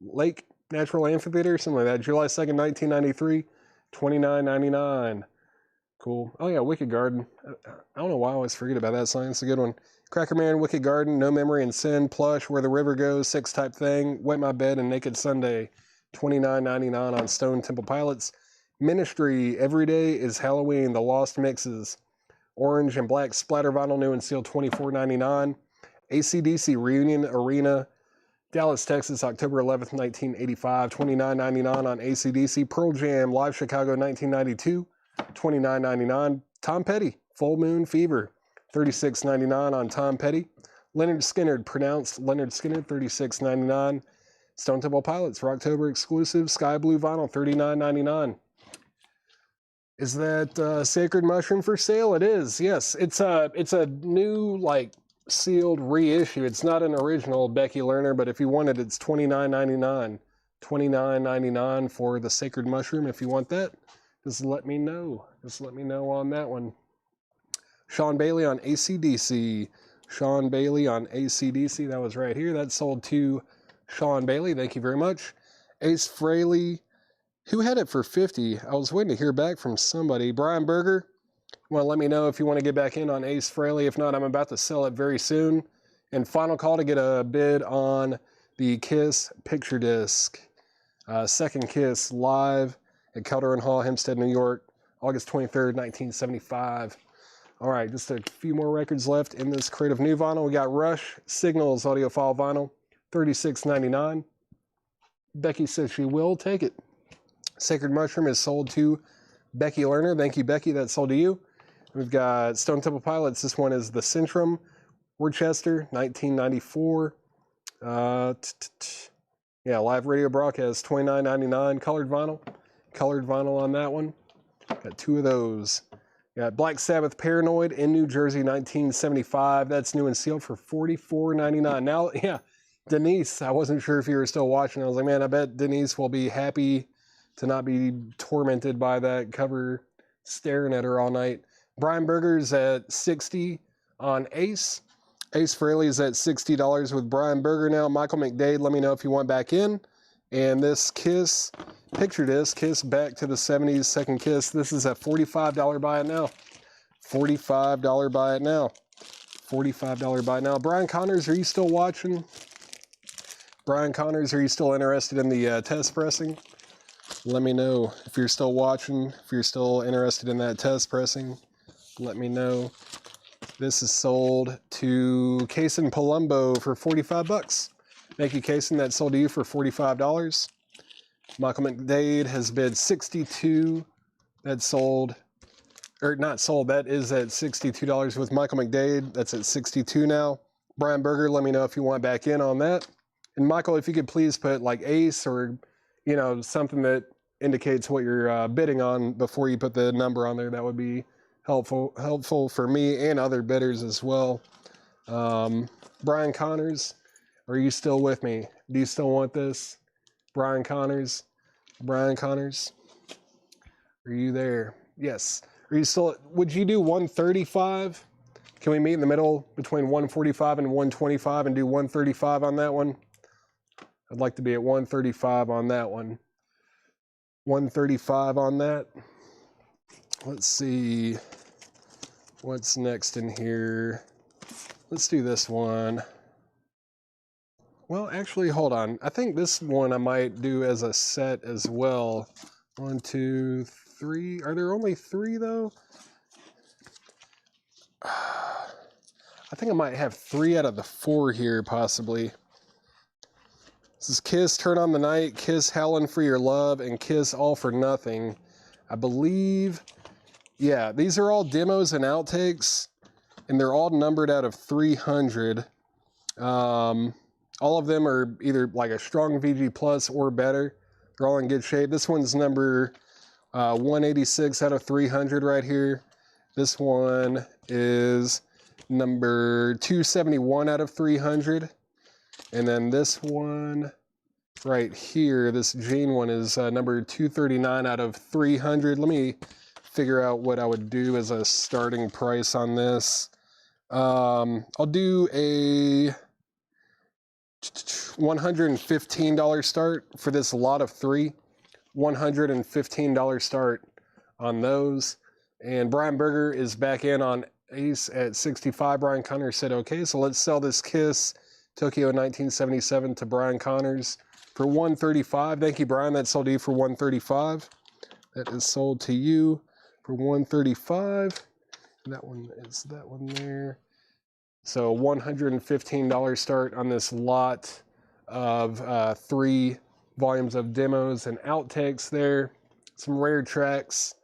Lake Natural Amphitheater, something like that. July 2nd, 1993, $29.99. Cool. Oh yeah, Wicked Garden. I don't know why I always forget about that song. It's a good one. Cracker Man, Wicked Garden, No Memory and Sin, Plush, Where the River Goes, Six Type Thing, Wet My Bed, and Naked Sunday. $29.99 on Stone Temple Pilots. Ministry, Every Day is Halloween, The Lost Mixes. Orange and Black Splatter Vinyl, new and sealed, $24.99. AC/DC Reunion Arena, Dallas, Texas, October 11th, 1985, $29.99 on AC/DC. Pearl Jam, Live Chicago, 1992, $29.99. Tom Petty, Full Moon Fever, $36.99 on Tom Petty. Leonard Skinner, pronounced Leonard Skinner, $36.99. Stone Temple Pilots, Rocktober exclusive, Sky Blue Vinyl, $39.99. Is that Sacred Mushroom for sale? It is, yes. It's a new, like, sealed reissue. It's not an original Becky Lerner, but if you want it, it's $29.99. $29.99 for the Sacred Mushroom. If you want that, just let me know. Just let me know on that one. Sean Bailey on AC/DC. Sean Bailey on AC/DC. That was right here. That sold to Sean Bailey. Thank you very much. Ace Frehley. Who had it for 50? I was waiting to hear back from somebody. Brian Berger. Want to let me know if you want to get back in on Ace Frehley. If not, I'm about to sell it very soon. And final call to get a bid on the Kiss picture disc. Second Kiss live at Calderon Hall, Hempstead, New York, August 23rd, 1975. All right, just a few more records left in this crate of new vinyl. We got Rush Signals audiophile vinyl, $36.99. Becky says she will take it. Sacred Mushroom is sold to Becky Lerner. Thank you, Becky. That's sold to you. We've got Stone Temple Pilots. This one is the Centrum, Worcester, 1994. Yeah, live radio broadcast, $29.99. Colored vinyl on that one. Got two of those. Got Black Sabbath Paranoid in New Jersey, 1975. That's new and sealed for $44.99. Now, yeah, Denise, I wasn't sure if you were still watching. I was like, man, I bet Denise will be happy to not be tormented by that cover staring at her all night. Brian Berger's at $60 on Ace. Ace Frehley's at $60 with Brian Berger now. Michael McDade, let me know if you want back in. And this Kiss, picture this, Kiss Back to the 70s, Second Kiss. This is a $45 buy it now. $45 buy it now. $45 buy it now. Brian Connors, are you still watching? Brian Connors, are you still interested in the test pressing? Let me know if you're still watching, if you're still interested in that test pressing. Let me know. This is sold to Kason Palumbo for 45 bucks. Thank you, Kason. That's sold to you for $45. Michael McDade has bid 62. That's sold, or not sold, that is at $62 with Michael McDade. That's at 62 now. Brian Berger, let me know if you want back in on that. And Michael, if you could please put like Ace or, you know, something that indicates what you're bidding on before you put the number on there, that would be helpful for me and other bidders as well. Brian Connors, are you still with me? Do you still want this? Brian Connors, are you there? Yes. Are you still, would you do 135? Can we meet in the middle between 145 and 125 and do 135 on that one? I'd like to be at 135 on that one. 135 on that. Let's see what's next in here. Let's do this one. Well, actually, hold on. I think this one I might do as a set as well. 1, 2, 3. Are there only 3 though? I think I might have 3 out of the 4 here, possibly. This is Kiss, Turn on the Night, Kiss, Howlin' for Your Love, and Kiss, All for Nothing. I believe, yeah, these are all demos and outtakes, and they're all numbered out of 300. All of them are either like a strong VG Plus or better. They're all in good shape. This one's number 186 out of 300 right here. This one is number 271 out of 300. And then this one right here, this Gene one, is number 239 out of 300. Let me figure out what I would do as a starting price on this. I'll do a $115 start for this lot of 3. $115 start on those. And Brian Berger is back in on Ace at 65. Brian Connors said okay, so let's sell this Kiss Tokyo 1977 to Brian Connors for $135. Thank you, Brian. That's sold to you for $135. That is sold to you for $135. That one is that one there. So $115 start on this lot of 3 volumes of demos and outtakes there. Some rare tracks.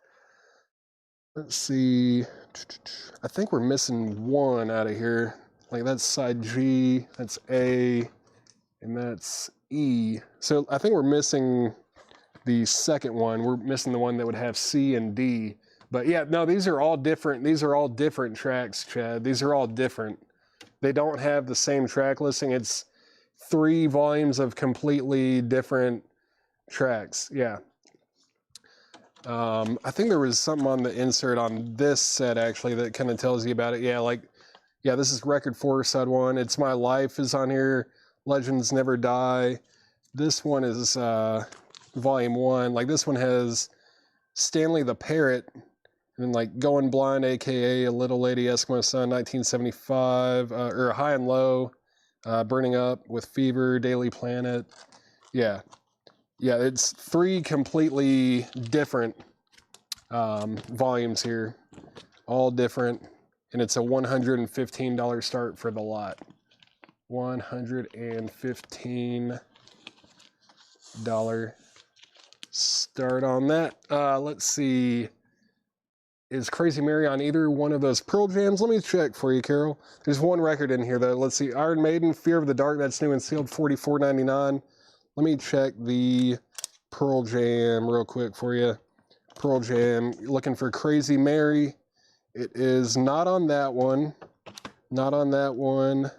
Let's see. I think we're missing 1 out of here. Like that's side G, that's A, and that's E. So I think we're missing the second one. We're missing the one that would have C and D. But yeah, no, these are all different. These are all different tracks, Chad. These are all different. They don't have the same track listing. It's 3 volumes of completely different tracks. Yeah. I think there was something on the insert on this set actually that kind of tells you about it. Yeah, like, yeah, this is record 4, side 1. It's My Life is on here. Legends Never Die. This one is volume 1. Like this one has Stanley the Parrot, and then like Going Blind, aka A Little Lady Eskimo Sun, 1975, or High and Low, Burning Up with Fever, Daily Planet. Yeah. Yeah, it's 3 completely different volumes here. All different. and it's a $115 start for the lot. $115 start on that. Let's see. Is Crazy Mary on either one of those Pearl Jams? Let me check for you, Carol. There's one record in here, though. Let's see. Iron Maiden, Fear of the Dark. That's new and sealed, $44.99. Let me check the Pearl Jam real quick for you. Pearl Jam. Looking for Crazy Mary. It is not on that one. Not on that one.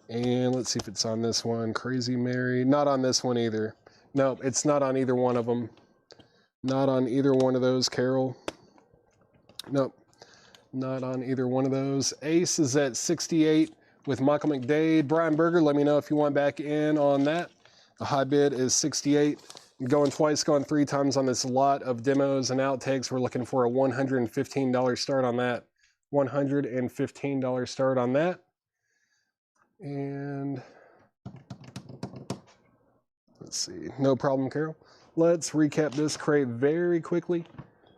And let's see if it's on this one. Crazy Mary. Not on this one either. No, it's not on either one of them. Not on either one of those, Carol. Nope. Not on either one of those. Ace is at 68 with Michael McDade. Brian Berger, let me know if you want back in on that. The high bid is 68. Going twice, going three times on this lot of demos and outtakes. We're looking for a $115 start on that. $115 start on that. And let's see. No problem, Carol. Let's recap this crate very quickly.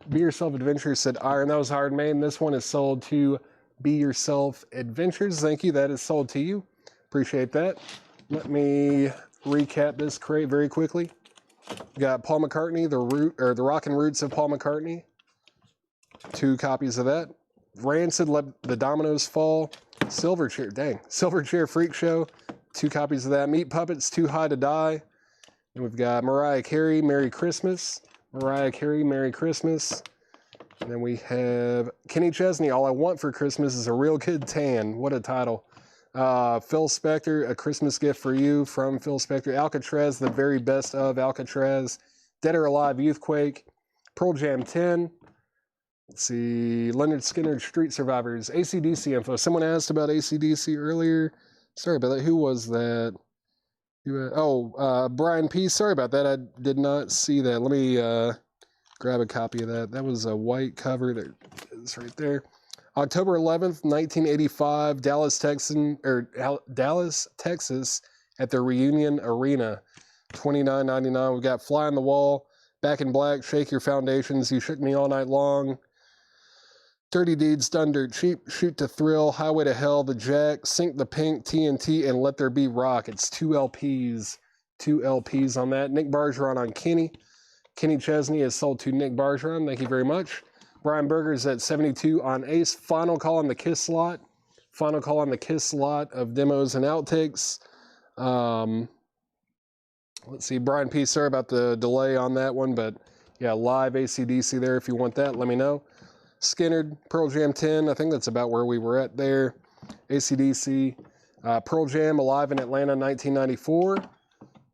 Be Yourself Adventures said Iron. That was Iron Maiden. This one is sold to Be Yourself Adventures. Thank you. That is sold to you. Appreciate that. Let me recap this crate very quickly. We got Paul McCartney, the Rockin' Roots of Paul McCartney. 2 copies of that. Rancid, Let the Dominoes Fall. Silverchair Freak Show. 2 copies of that. Meat Puppets, Too High to Die. And we've got Mariah Carey, Merry Christmas. Mariah Carey, Merry Christmas. And then we have Kenny Chesney, All I Want for Christmas is a Real Good Tan. What a title. Phil Spector, A Christmas Gift for You from Phil Spector. Alcatraz, The Very Best of Alcatraz. Dead or Alive, Youthquake. Pearl Jam 10. Let's see. Leonard Skinner, Street Survivors. AC/DC info. Someone asked about AC/DC earlier. Sorry about that. Who was that? Brian P. Sorry about that. I did not see that. Let me grab a copy of that. That was a white cover. There it is right there. October 11th, 1985, Dallas, Texas, at the Reunion Arena. $29.99. We've got Fly on the Wall, Back in Black, Shake Your Foundations, You Shook Me All Night Long, Dirty Deeds, Done Dirt Cheap, Shoot to Thrill, Highway to Hell, The Jack, Sink the Pink, TNT, and Let There Be Rock. It's 2 LPs. 2 LPs on that. Nick Bargeron on Kenny. Kenny Chesney is sold to Nick Bargeron. Thank you very much. Brian Berger's at 72 on Ace. Final call on the Kiss slot. Final call on the Kiss slot of demos and outtakes. Let's see. Brian P. Sorry about the delay on that one, but yeah, live AC/DC there. If you want that, let me know. Skinnerd, Pearl Jam 10. I think that's about where we were at there. AC/DC. Pearl Jam, Alive in Atlanta, 1994.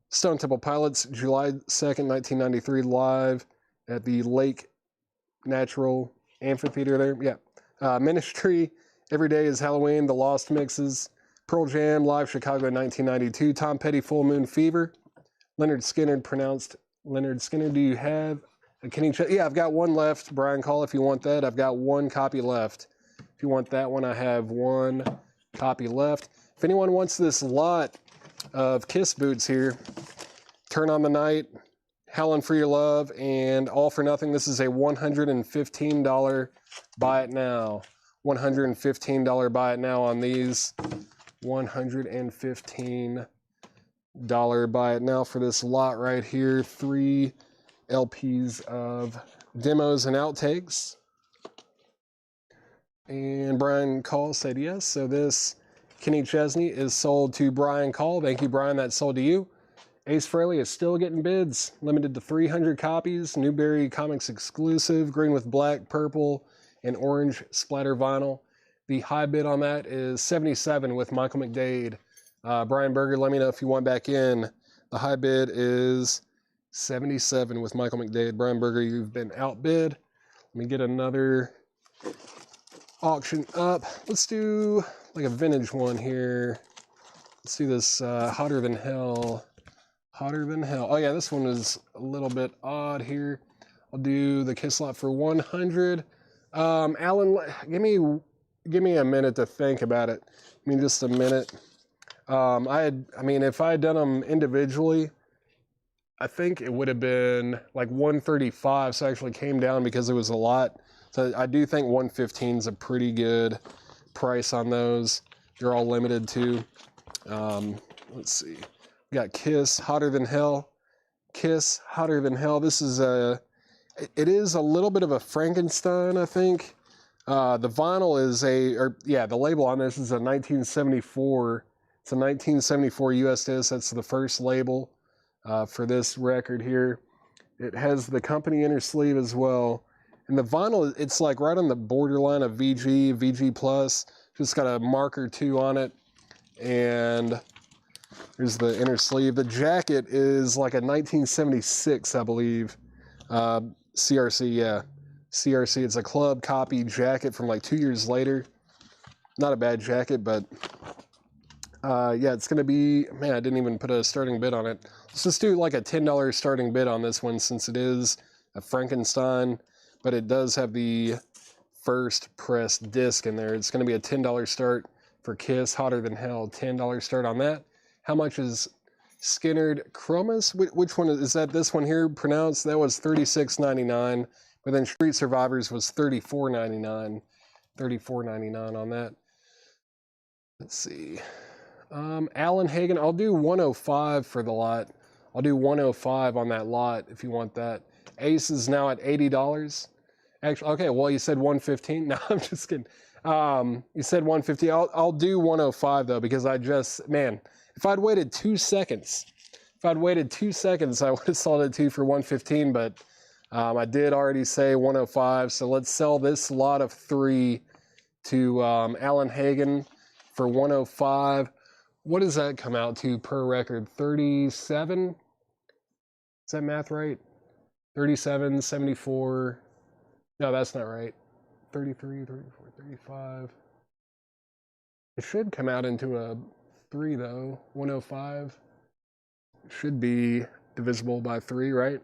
Stone Temple Pilots, July 2nd, 1993, live at the Lake Natural Amphitheater there. Yeah. Ministry, Every Day is Halloween, The Lost Mixes. Pearl Jam, live Chicago, 1992. Tom Petty, Full Moon Fever. Leonard Skinner, pronounced Leonard Skinner. Do you have a Kenny Chesney? Yeah, I've got one left. Brian Call, if you want that. I've got 1 copy left. If you want that one, I have 1 copy left. If anyone wants this lot of Kiss boots here, Turn on the Night, Howlin' for Your Love, and All for Nothing. This is a $115 buy it now. $115 buy it now on these. $115 buy it now for this lot right here. 3 LPs of demos and outtakes. And Brian Call said yes. So this Kenny Chesney is sold to Brian Call. Thank you, Brian. That's sold to you. Ace Frehley is still getting bids. Limited to 300 copies. Newberry Comics exclusive. Green with black, purple, and orange splatter vinyl. The high bid on that is 77 with Michael McDade. Brian Berger, let me know if you want back in. The high bid is 77 with Michael McDade. Brian Berger, you've been outbid. Let me get another auction up. Let's do like a vintage one here. Let's do this Hotter Than Hell. Hotter Than Hell. Oh yeah, this one is a little bit odd here. I'll do the Kiss lot for 100. Alan, give me a minute to think about it. Give me just a minute. If I had done them individually, I think it would have been like 135. So I actually came down because it was a lot So I do think 115 is a pretty good price on those. They're all limited too. Let's see. We got Kiss, Hotter Than Hell. Kiss, Hotter Than Hell. This is it is a little bit of a Frankenstein, I think. The vinyl is the label on this is a 1974. It's a 1974 US disc. That's the first label for this record here. It has the company inner sleeve as well. And the vinyl, it's like right on the borderline of VG Plus. Just got a marker 2 on it. And there's the inner sleeve. The jacket is like a 1976, I believe. CRC, yeah. CRC, it's a club copy jacket from like 2 years later. Not a bad jacket, but yeah, it's gonna be, man, I didn't even put a starting bid on it. Let's just do like a $10 starting bid on this one since it is a Frankenstein, but it does have the first press disc in there. It's gonna be a $10 start for Kiss, Hotter Than Hell. $10 start on that. How much is Skinnerd Chromus? Which one is that? This one here pronounced? That was $36.99. But then Street Survivors was $34.99. $34.99 on that. Let's see. Alan Hagen, I'll do 105 for the lot. I'll do 105 on that lot if you want that. Ace is now at $80. Actually, okay, well, you said 115. No, I'm just kidding. You said 150. I'll do 105 though, because I just, man, if I'd waited 2 seconds, I would have sold it to you for 115, but I did already say 105. So let's sell this lot of 3 to Alan Hagen for 105. What does that come out to per record? 37? Is that math right? 37, 74. No, that's not right. 33, 34, 35. It should come out into a 3 though. 105. It should be divisible by 3, right?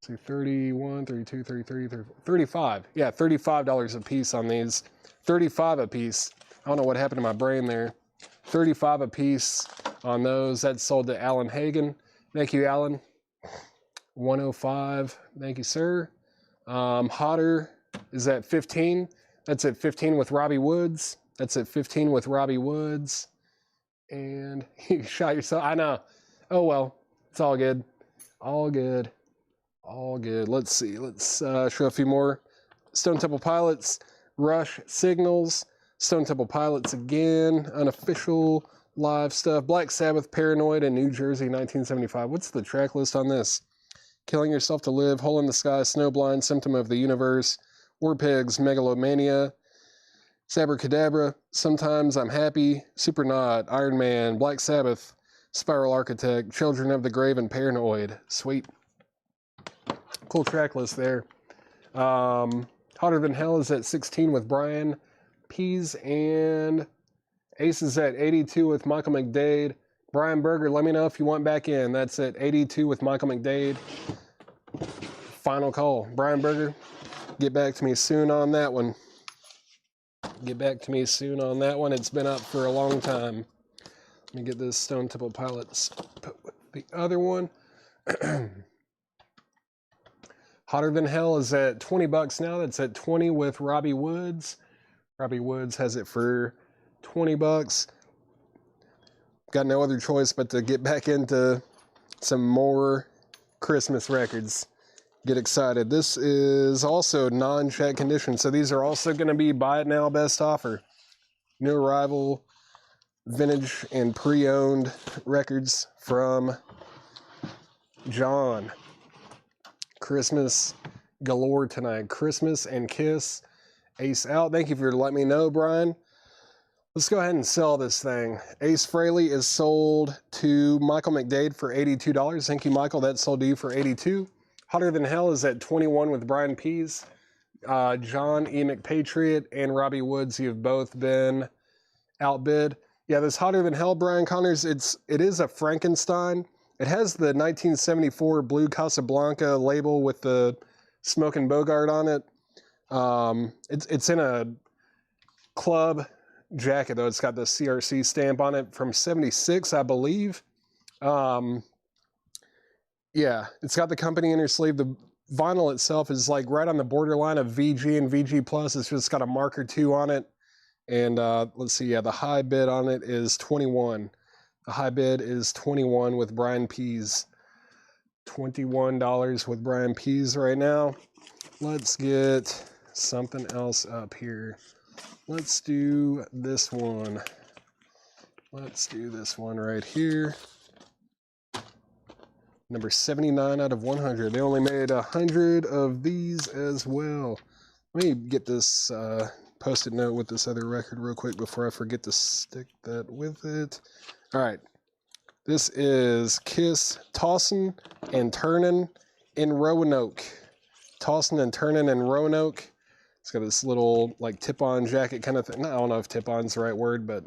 So 31, 32, 33, 34, 35. Yeah, $35 a piece on these. 35 a piece. I don't know what happened to my brain there. 35 a piece on those. That's sold to Alan Hagen. Thank you, Alan. 105. Thank you, sir. Hotter is at 15. That's at 15 with Robbie Woods. That's at 15 with Robbie Woods. And you shot yourself. I know. Oh, well. It's all good. All good. All good. Let's see. Let's show a few more. Stone Temple Pilots, Rush, Signals, Stone Temple Pilots again, unofficial live stuff. Black Sabbath, Paranoid, in New Jersey, 1975. What's the track list on this? Killing Yourself to Live, Hole in the Sky, Snowblind, Symptom of the Universe, War Pigs, Megalomania, Sabracadabra, Sometimes I'm Happy, Supernaut, Iron Man, Black Sabbath, Spiral Architect, Children of the Grave, and Paranoid. Sweet. Cool track list there. Hotter Than Hell is at 16 with Brian Pease, and Ace is at 82 with Michael McDade. Brian Berger, let me know if you want back in. That's at 82 with Michael McDade. Final call. Brian Berger, get back to me soon on that one. Get back to me soon on that one. It's been up for a long time. Let me get this Stone Temple Pilots put with the other one. Hotter Than Hell is at $20 now. That's at 20 with Robbie Woods. Robbie Woods has it for $20. Got no other choice but to get back into some more Christmas records. Get excited. This is also non-check condition, so these are also going to be buy it now, best offer. New arrival, vintage and pre-owned records from John. Christmas galore tonight. Christmas and Kiss. Ace out. Thank you for letting me know, Brian. Let's go ahead and sell this thing. Ace Frehley is sold to Michael McDade for $82. Thank you, Michael. That's sold to you for $82. Hotter Than Hell is at 21 with Brian Pease. John E. McPatriot and Robbie Woods, you've both been outbid. Yeah, this Hotter Than Hell, Brian Connors, it is a Frankenstein. It has the 1974 Blue Casablanca label with the Smokin' Bogart on it. It's in a club jacket, though. It's got the CRC stamp on it from 76, I believe. Yeah, it's got the company inner sleeve. vinyl itself is like right on the borderline of VG and VG Plus. It's just got a mark or two on it. And let's see, yeah, the high bid on it is 21. The high bid is 21 with Brian Pease. $21 with Brian Pease right now. Let's get something else up here. Let's do this one. Let's do this one right here. Number 79 out of 100. They only made 100 of these as well. Let me get this post-it note with this other record real quick before I forget to stick that with it. All right. This is Kiss, Tossin' and Turnin' in Roanoke. Tossin' and Turnin' in Roanoke. It's got this little like tip-on jacket kind of thing. I don't know if tip-on's the right word, but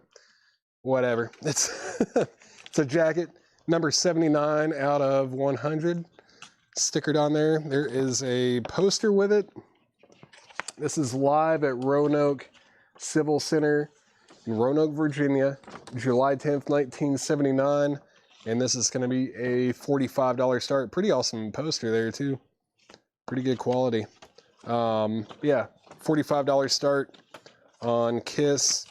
whatever. It's it's a jacket. Number 79 out of 100. Stickered on there. There is a poster with it. This is live at Roanoke Civil Center in Roanoke, Virginia, July 10th, 1979. And this is going to be a $45 start. Pretty awesome poster there, too. Pretty good quality. Yeah, $45 start on Kiss,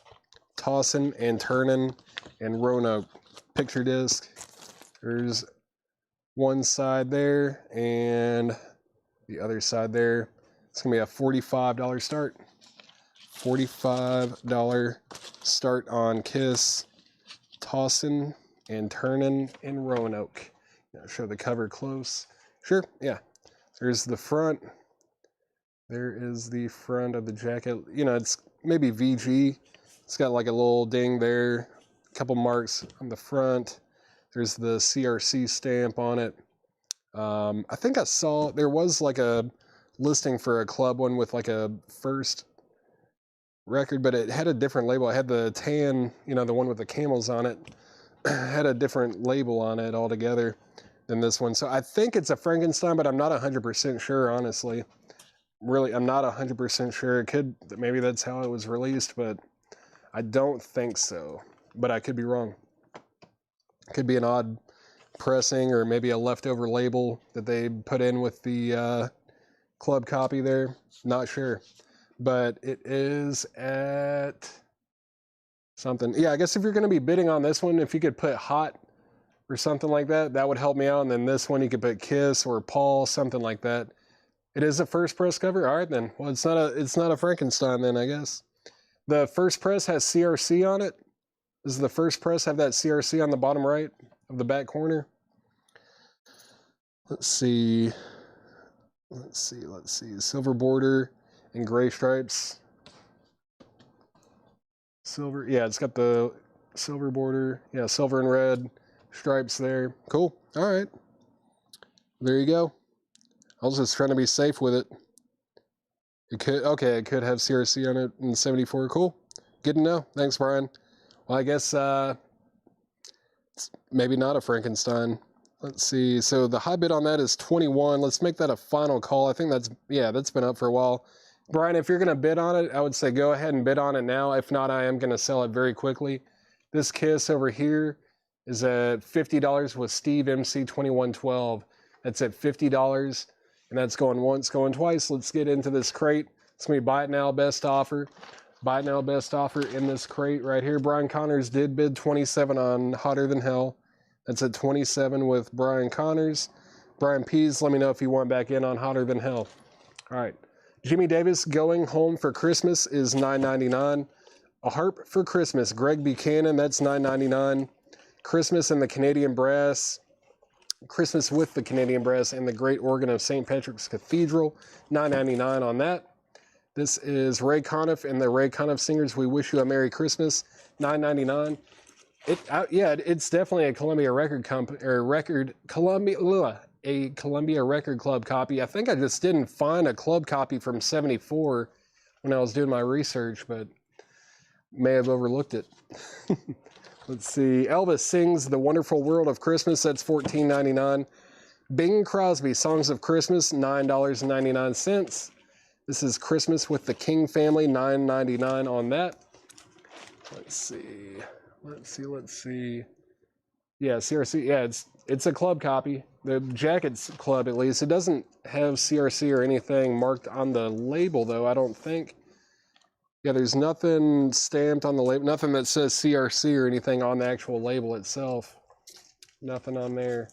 Tossin' and Turnin' and Roanoke. Picture disc. There's one side there and the other side there. It's going to be a $45 start. $45 start on Kiss, Tossin' and Turnin' in Roanoke. I'll show the cover close. Sure, yeah. There's the front. There is the front of the jacket. You know, it's maybe VG. It's got like a little ding there. A couple marks on the front. There's the CRC stamp on it. I think I saw there was like a listing for a club one with like a first record, but it had a different label. It had the tan, you know, the one with the camels on it. Had a different label on it altogether than this one. So I think it's a Frankenstein, but I'm not 100% sure, honestly. Really, I'm not 100% sure. It could, maybe that's how it was released, but I don't think so. But I could be wrong. Could be an odd pressing or maybe a leftover label that they put in with the club copy there. Not sure. But it is at something. Yeah, I guess if you're going to be bidding on this one, if you could put Hot or something like that, that would help me out. And then this one, you could put Kiss or Paul, something like that. It is a first press cover. All right, then. Well, it's not a Frankenstein then, I guess. The first press has CRC on it. Does the first press have that CRC on the bottom right of the back corner? Let's see. Silver border and gray stripes. Silver, yeah, it's got the silver border. Yeah, silver and red stripes there. Cool. All right. There you go. I was just trying to be safe with it. It could have CRC on it in 74. Cool. Good to know. Thanks, Brian. Well, I guess it's maybe not a Frankenstein. Let's see. So the high bid on that is 21. Let's make that a final call. I think that's been up for a while. Brian, if you're going to bid on it, I would say go ahead and bid on it now. If not, I am going to sell it very quickly. This Kiss over here is at $50 with Steve MC 2112. That's at $50. And that's going once, going twice. Let's get into this crate. It's going to be buy it now, best offer. Buy it now, best offer in this crate right here. Brian Connors did bid 27 on Hotter Than Hell. That's at 27 with Brian Connors. Brian Pease, let me know if you want back in on Hotter Than Hell. All right. Jimmy Davis, Going Home for Christmas is $9.99. A Harp for Christmas, Greg Buchanan, that's $9.99. Christmas and the Canadian Brass. Christmas with the Canadian Brass and the Great Organ of St. Patrick's Cathedral, $9.99 on that. This is Ray Conniff and the Ray Conniff Singers, We Wish You a Merry Christmas, $9.99. It's definitely a Columbia Columbia Record Club copy. I think I just didn't find a club copy from 74 when I was doing my research, but may have overlooked it. Let's see. Elvis Sings The Wonderful World of Christmas. That's $14.99. Bing Crosby, Songs of Christmas, $9.99. This is Christmas with the King Family, $9.99 on that. Let's see. Yeah, CRC. Yeah, it's a club copy. the Jackets Club, at least. It doesn't have CRC or anything marked on the label, though, I don't think. Yeah, there's nothing stamped on the label, nothing that says CRC or anything on the actual label itself. Nothing on there.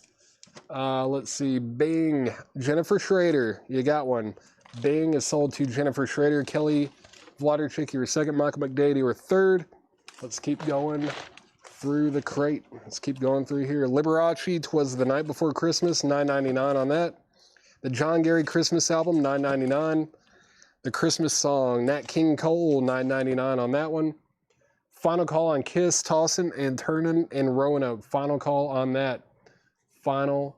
Let's see, Bing, Jennifer Schrader, you got one. Bing is sold to Jennifer Schrader. Kelly Vladarchik, you were second. Michael McDade, you were third. Let's keep going through the crate. Let's keep going through here. Liberace, 'Twas the Night Before Christmas, $9.99 on that. The John Gary Christmas album, $9.99. The Christmas song, Nat King Cole, $9.99 on that one. Final call on Kiss, Tossin' and Turnin' and Roanoke. Final call on that. Final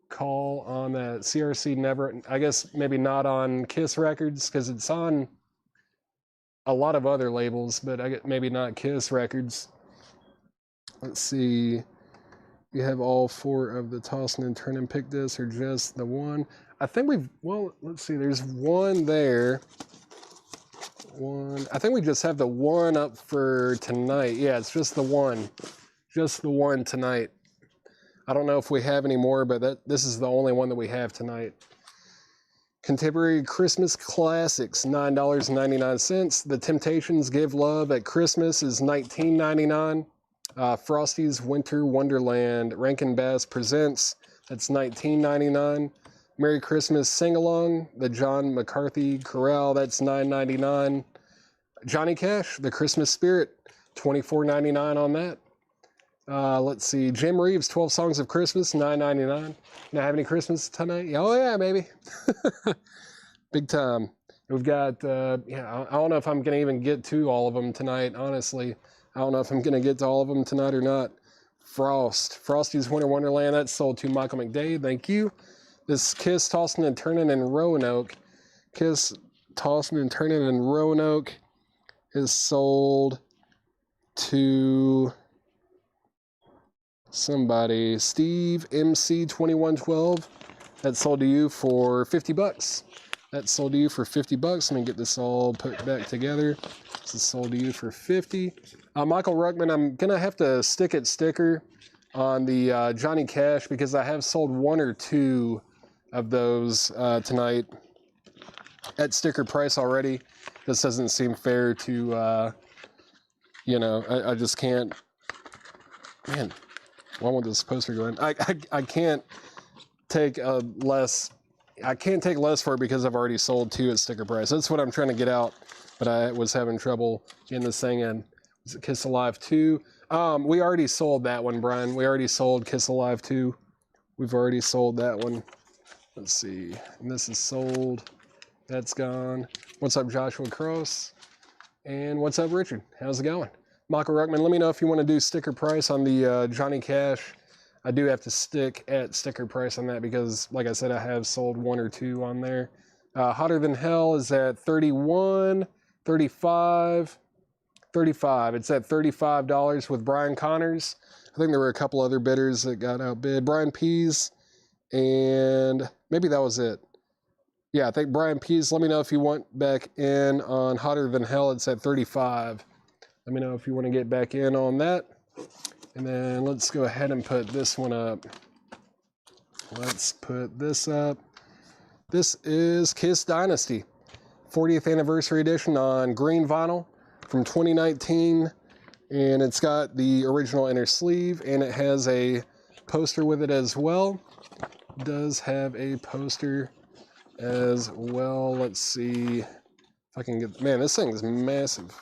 call on that. CRC never, I guess maybe not on Kiss Records because it's on a lot of other labels, but I get maybe not Kiss Records. Let's see. You have all 4 of the Tossin' and Turnin' pick discs or just the one? I think we've, well, let's see. There's one there. One. I think we just have the one up for tonight. Yeah, it's just the one. Just the one tonight. I don't know if we have any more, but this is the only one that we have tonight. Contemporary Christmas Classics, $9.99. The Temptations Give Love at Christmas is $19.99. Frosty's Winter Wonderland, Rankin Bass Presents, that's $19.99. Merry Christmas Sing-Along, the John McCarthy Chorale, that's $9.99. Johnny Cash, The Christmas Spirit, $24.99 on that. Let's see, Jim Reeves, 12 Songs of Christmas, $9.99. Now have any Christmas tonight? Oh yeah, maybe. Big time. We've got, yeah, I don't know if I'm going to even get to all of them tonight, honestly. I don't know if I'm going to get to all of them tonight or not. Frosty's Winter Wonderland, that's sold to Michael McDade, thank you. This Kiss, Tossin' and Turnin' and Roanoke. Kiss, Tossin' and Turnin' and Roanoke is sold to somebody. Steve MC2112. That's sold to you for $50. That's sold to you for $50. Let me get this all put back together. This is sold to you for $50. Michael Ruckman, I'm gonna have to stick it sticker on the Johnny Cash because I have sold 1 or 2 of those tonight at sticker price already. This doesn't seem fair to, you know, I just can't, man, why won't this poster go in? I can't take less, I can't take less for it because I've already sold 2 at sticker price. That's what I'm trying to get out, but I was having trouble getting this thing in. Is it Kiss Alive 2? We already sold that one, Brian. We already sold Kiss Alive 2. We've already sold that one. Let's see. And this is sold. That's gone. What's up, Joshua Cross? And what's up, Richard? How's it going? Michael Ruckman, let me know if you want to do sticker price on the Johnny Cash. I do have to stick at sticker price on that because, like I said, I have sold 1 or 2 on there. Hotter Than Hell is at 31, 35, 35. It's at $35 with Brian Connors. I think there were a couple other bidders that got outbid. Brian Pease, and maybe that was it. Yeah, I think Brian Pease, let me know if you want back in on Hotter Than Hell. It's at 35. Let me know if you want to get back in on that. And then let's go ahead and put this one up. Let's put this up. This is Kiss Dynasty, 40th anniversary edition on green vinyl from 2019. And it's got the original inner sleeve, and it has a poster with it as well. It does have a poster as well. Let's see if I can get, man, this thing is massive.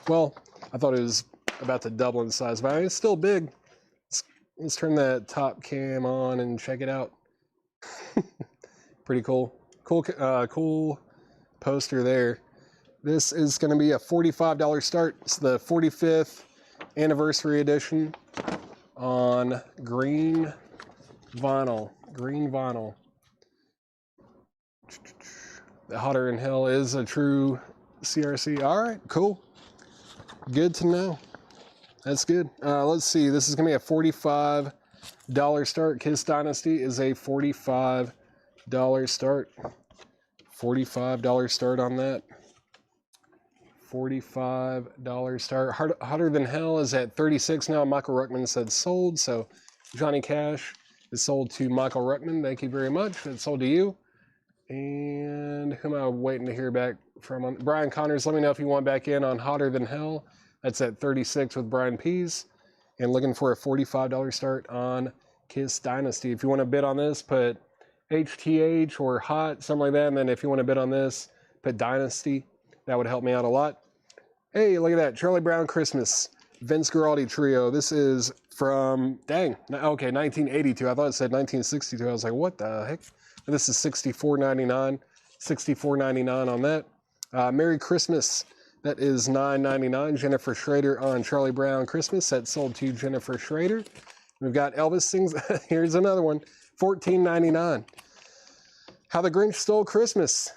Well, I thought it was about to double in size, but it's still big. Let's turn that top cam on and check it out. Pretty cool. Cool poster there. This is going to be a $45 start. It's the 45th anniversary edition on green vinyl. Green vinyl. The Hotter Than Hell is a true CRC. All right, cool. Good to know. That's good. Let's see. This is going to be a $45 start. Kiss Dynasty is a $45 start. $45 start on that. $45 start. Hotter Than Hell is at 36 now. Michael Ruckman said sold. So Johnny Cash is sold to Michael Ruckman. Thank you very much. It's sold to you. And who am I waiting to hear back from? Brian Connors, let me know if you want back in on Hotter Than Hell. That's at 36 with Brian Pease. And looking for a $45 start on Kiss Dynasty. If you want to bid on this, put HTH or Hot, something like that. And then if you want to bid on this, put Dynasty. That would help me out a lot. Hey, look at that. Charlie Brown Christmas. Vince Guaraldi Trio. This is from, dang, okay, 1982. I thought it said 1962. I was like, what the heck? This is $64.99. $64.99 on that. Merry Christmas. That is $9.99. Jennifer Schrader on Charlie Brown Christmas. That's sold to Jennifer Schrader. We've got Elvis Sings. Here's another one. $14.99. How the Grinch Stole Christmas.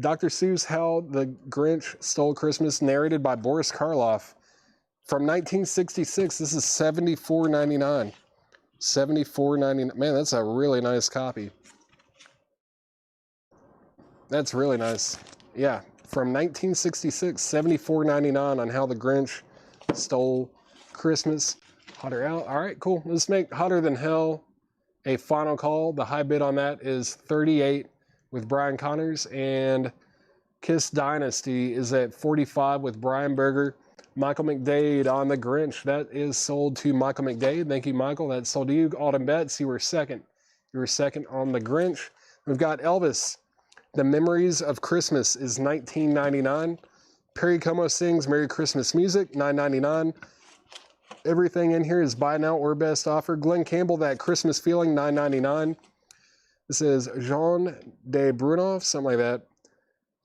Dr. Seuss, How the Grinch Stole Christmas, narrated by Boris Karloff. From 1966, this is $74.99. $74.99. Man, that's a really nice copy. That's really nice. Yeah, from 1966, $74.99 on How the Grinch Stole Christmas. Hotter out. All right, cool. Let's make Hotter Than Hell a final call. The high bid on that is 38 with Brian Connors, and Kiss Dynasty is at 45 with Brian Berger. Michael McDade on the Grinch. That is sold to Michael McDade. Thank you, Michael. That's sold to you. Alden Betts, you were second. You were second on the Grinch. We've got Elvis. The Memories of Christmas is $19.99. Perry Como Sings Merry Christmas Music, $9.99. Everything in here is buy now or best offer. Glenn Campbell, That Christmas Feeling, $9.99. This is Jean de Brunoff, something like that.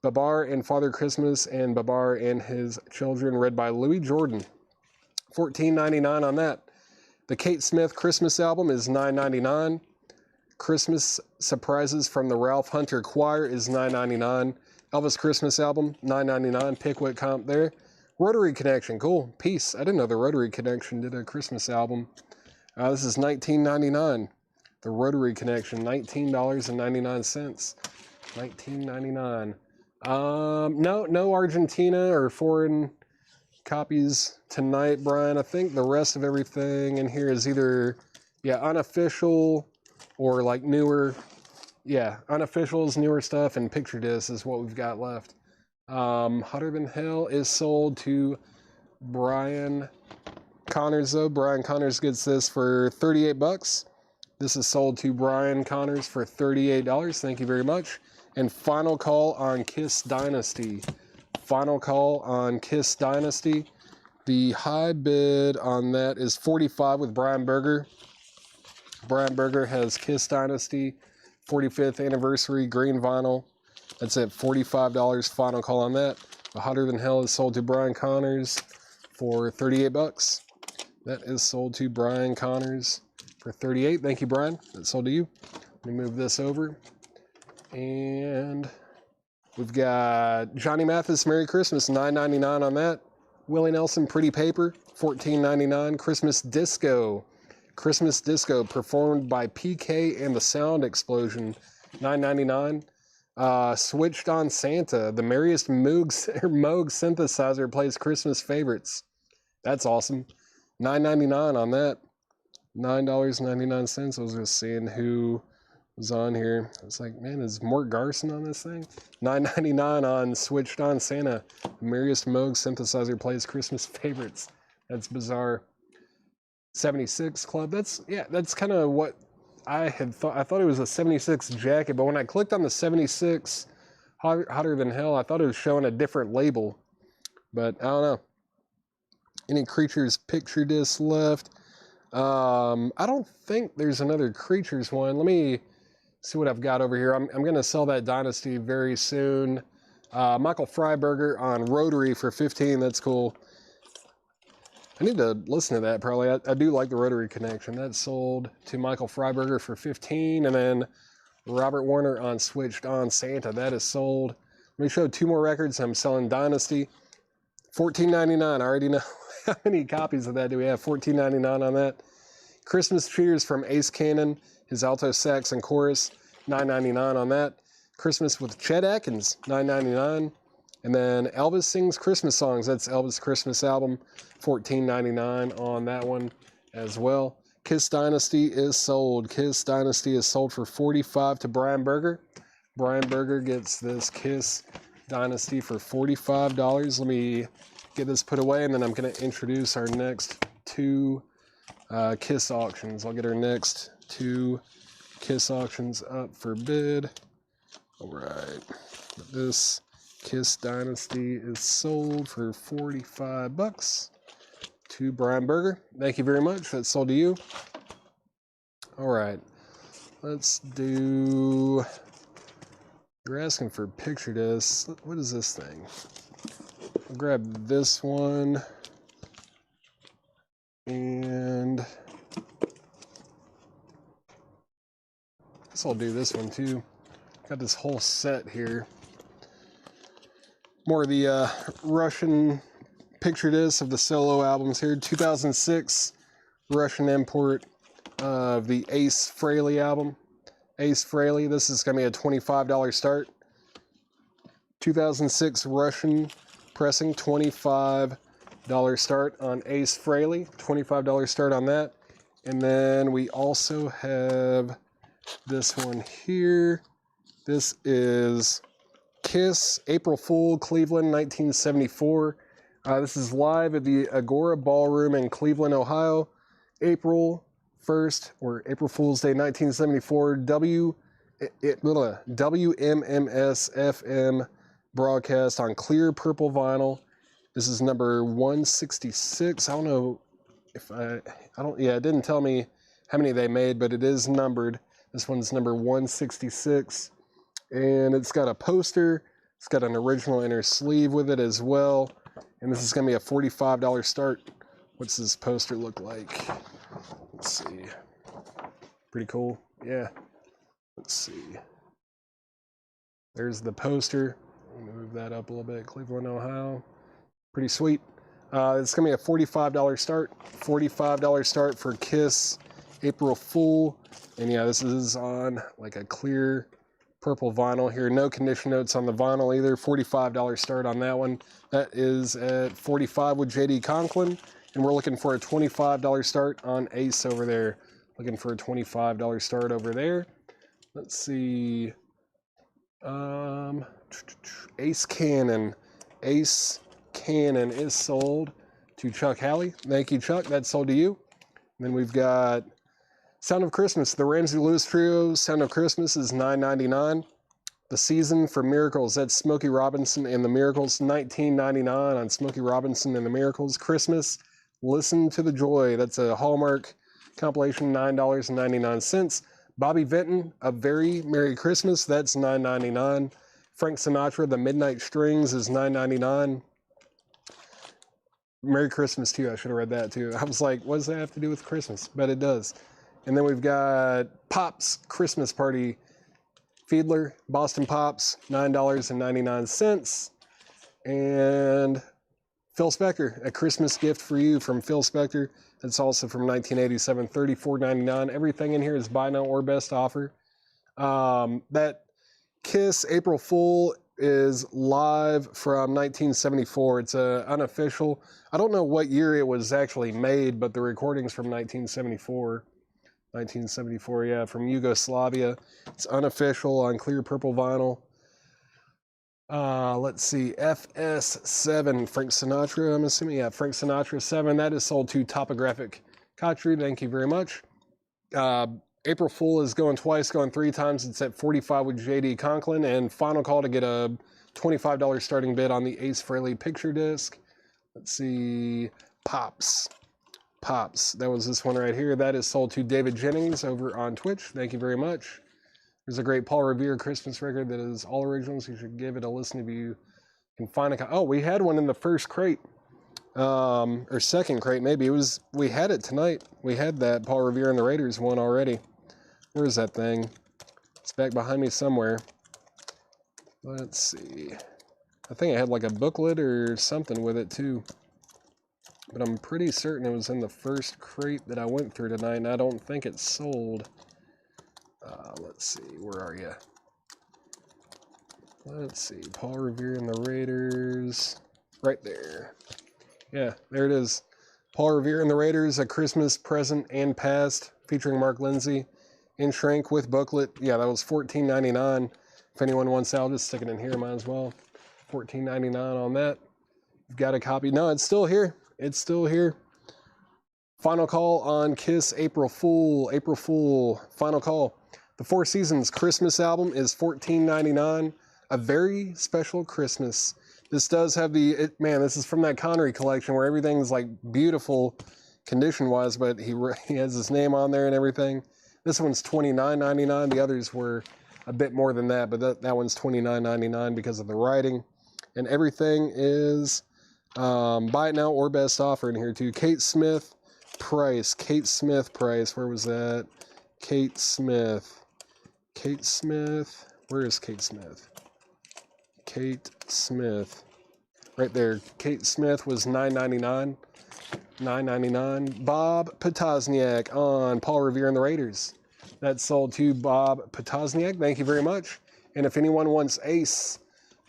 Babar and Father Christmas and Babar and His Children, read by Louis Jordan. $14.99 on that. The Kate Smith Christmas album is $9.99. Christmas Surprises from the Ralph Hunter Choir is $9.99. Elvis Christmas album, $9.99. Pickwick comp there. Rotary Connection, cool. Peace. I didn't know the Rotary Connection did a Christmas album. This is $19.99. The Rotary Connection, $19.99. $19.99. No Argentina or foreign copies tonight, Brian. I think the rest of everything in here is either, unofficial or like newer. Yeah, unofficials, newer stuff, and picture discs is what we've got left. Hotter Than Hell is sold to Brian Connors, though. Brian Connors gets this for $38. This is sold to Brian Connors for $38. Thank you very much. And final call on Kiss Dynasty. Final call on Kiss Dynasty. The high bid on that is $45 with Brian Berger. Brian Berger has Kiss Dynasty 45th anniversary green vinyl. That's at $45. Final call on that. The Hotter Than Hell is sold to Brian Connors for $38. That is sold to Brian Connors for $38. Thank you, Brian. That's sold to you. Let me move this over. And we've got Johnny Mathis, Merry Christmas, $9.99 on that. Willie Nelson, Pretty Paper, $14.99. Christmas Disco. Christmas Disco, performed by PK and the Sound Explosion, $9.99. Switched on Santa, the merriest Moog synthesizer plays Christmas favorites. That's awesome. $9.99 on that. $9.99. I was just seeing who was on here. I was like, man, is Mort Garson on this thing? $9.99 on Switched on Santa, the merriest Moog synthesizer plays Christmas favorites. That's bizarre. 76 Club. That's kind of what I had thought. I thought it was a 76 jacket, but when I clicked on the 76 Hotter Than Hell, I thought it was showing a different label. But I don't know. Any Creatures picture disc left? I don't think there's another Creatures one. Let me see what I've got over here. I'm going to sell that Dynasty very soon. Michael Freiberger on Rotary for $15. That's cool. I need to listen to that probably. I do like the Rotary Connection. That's sold to Michael Freiberger for $15. And then Robert Warner on Switched on Santa. That is sold. Let me show two more records. I'm selling Dynasty. $14.99. I already know how many copies of that do we have. $14.99 on that. Christmas Cheers from Ace Cannon. His alto sax and chorus. $9.99 on that. Christmas with Chet Atkins. $9.99. And then Elvis Sings Christmas Songs. That's Elvis' Christmas album. $14.99 on that one as well. Kiss Dynasty is sold. Kiss Dynasty is sold for $45 to Brian Berger. Brian Berger gets this Kiss Dynasty for $45. Let me get this put away, and then I'm going to introduce our next two Kiss auctions. I'll get our next two Kiss auctions up for bid. All right. This Kiss Dynasty is sold for $45 to Brian Berger. Thank you very much. That's sold to you. All right. Let's do... You're asking for picture discs. What is this thing? I'll grab this one. And... I guess I'll do this one too. Got this whole set here. More of the Russian picture discs of the solo albums here. 2006 Russian import of the Ace Frehley album. Ace Frehley, this is going to be a $25 start. 2006 Russian pressing, $25 start on Ace Frehley. $25 start on that. And then we also have this one here. This is Kiss, April Fool, Cleveland, 1974. This is live at the Agora Ballroom in Cleveland, Ohio. April 1st, or April Fool's Day, 1974. WMMS FM broadcast on clear purple vinyl. This is number 166. I don't know if yeah, it didn't tell me how many they made, but it is numbered. This one's number 166. And it's got a poster. It's got an original inner sleeve with it as well. And this is going to be a $45 start. What's this poster look like? Let's see. Pretty cool. Yeah. Let's see. There's the poster. Move that up a little bit. Cleveland, Ohio. Pretty sweet. It's going to be a $45 start. $45 start for Kiss April Fool. And yeah, this is on like a clear purple vinyl here. No condition notes on the vinyl either. $45 start on that one. That is at $45 with JD Conklin. And we're looking for a $25 start on Ace over there. Looking for a $25 start over there. Let's see. Ace Cannon. Ace Cannon is sold to Chuck Halley. Thank you, Chuck. That's sold to you. And then we've got Sound of Christmas. The Ramsey Lewis Trio Sound of Christmas is $9.99. The Season for Miracles. That's Smokey Robinson and the Miracles. $19.99 on Smokey Robinson and the Miracles. Christmas. Listen to the Joy. That's a Hallmark compilation. $9.99. Bobby Vinton, A Very Merry Christmas. That's $9.99. Frank Sinatra, The Midnight Strings is $9.99. Merry Christmas too. I should have read that too. I was like, what does that have to do with Christmas? But it does. And then we've got Pops Christmas Party. Fiedler, Boston Pops, $9.99. And Phil Spector, A Christmas Gift for You from Phil Spector. That's also from 1987, $34.99. Everything in here is buy now or best offer. That Kiss April Fool is live from 1974. It's unofficial. I don't know what year it was actually made, but the recording's from 1974. 1974, yeah, from Yugoslavia. It's unofficial on clear purple vinyl. Let's see, FS7, Frank Sinatra, I'm assuming. Yeah, Frank Sinatra 7. That is sold to Topographic Kotru. Thank you very much. April Fool is going twice, going three times. It's at $45 with JD Conklin. And final call to get a $25 starting bid on the Ace Frehley picture disc. Let's see, Pops. That was this one right here. That is sold to David Jennings over on Twitch. Thank you very much. There's a great Paul Revere Christmas record that is all originals. You should give it a listen if you can find a... Oh, we had one in the first crate. Or second crate, maybe. We had it tonight. We had that Paul Revere and the Raiders one already. Where is that thing? It's back behind me somewhere. Let's see. I think it had like a booklet or something with it too. But I'm pretty certain it was in the first crate that I went through tonight, and I don't think it's sold. Let's see, where are you? Let's see, Paul Revere and the Raiders. Right there. Yeah, there it is. Paul Revere and the Raiders, A Christmas Present and Past, featuring Mark Lindsay. In shrink with booklet. Yeah, that was $14.99. If anyone wants that, I'll just stick it in here. Might as well. $14.99 on that. You've got a copy. No, it's still here. It's still here. Final call on Kiss April Fool. April Fool. Final call. The Four Seasons Christmas album is $14.99. A very special Christmas. This does have the... man, this is from that Connery collection where everything's like beautiful condition-wise, but he has his name on there and everything. This one's $29.99. The others were a bit more than that, but that one's $29.99 because of the writing. And everything is buy it now or best offer in here too. Kate Smith price. Kate Smith price. Where was that? Kate Smith. Kate Smith. Where is Kate Smith? Kate Smith. Right there. Kate Smith was $9.99. $9.99. Bob Potosniak on Paul Revere and the Raiders. That's sold to Bob Potosniak. Thank you very much. And if anyone wants Ace,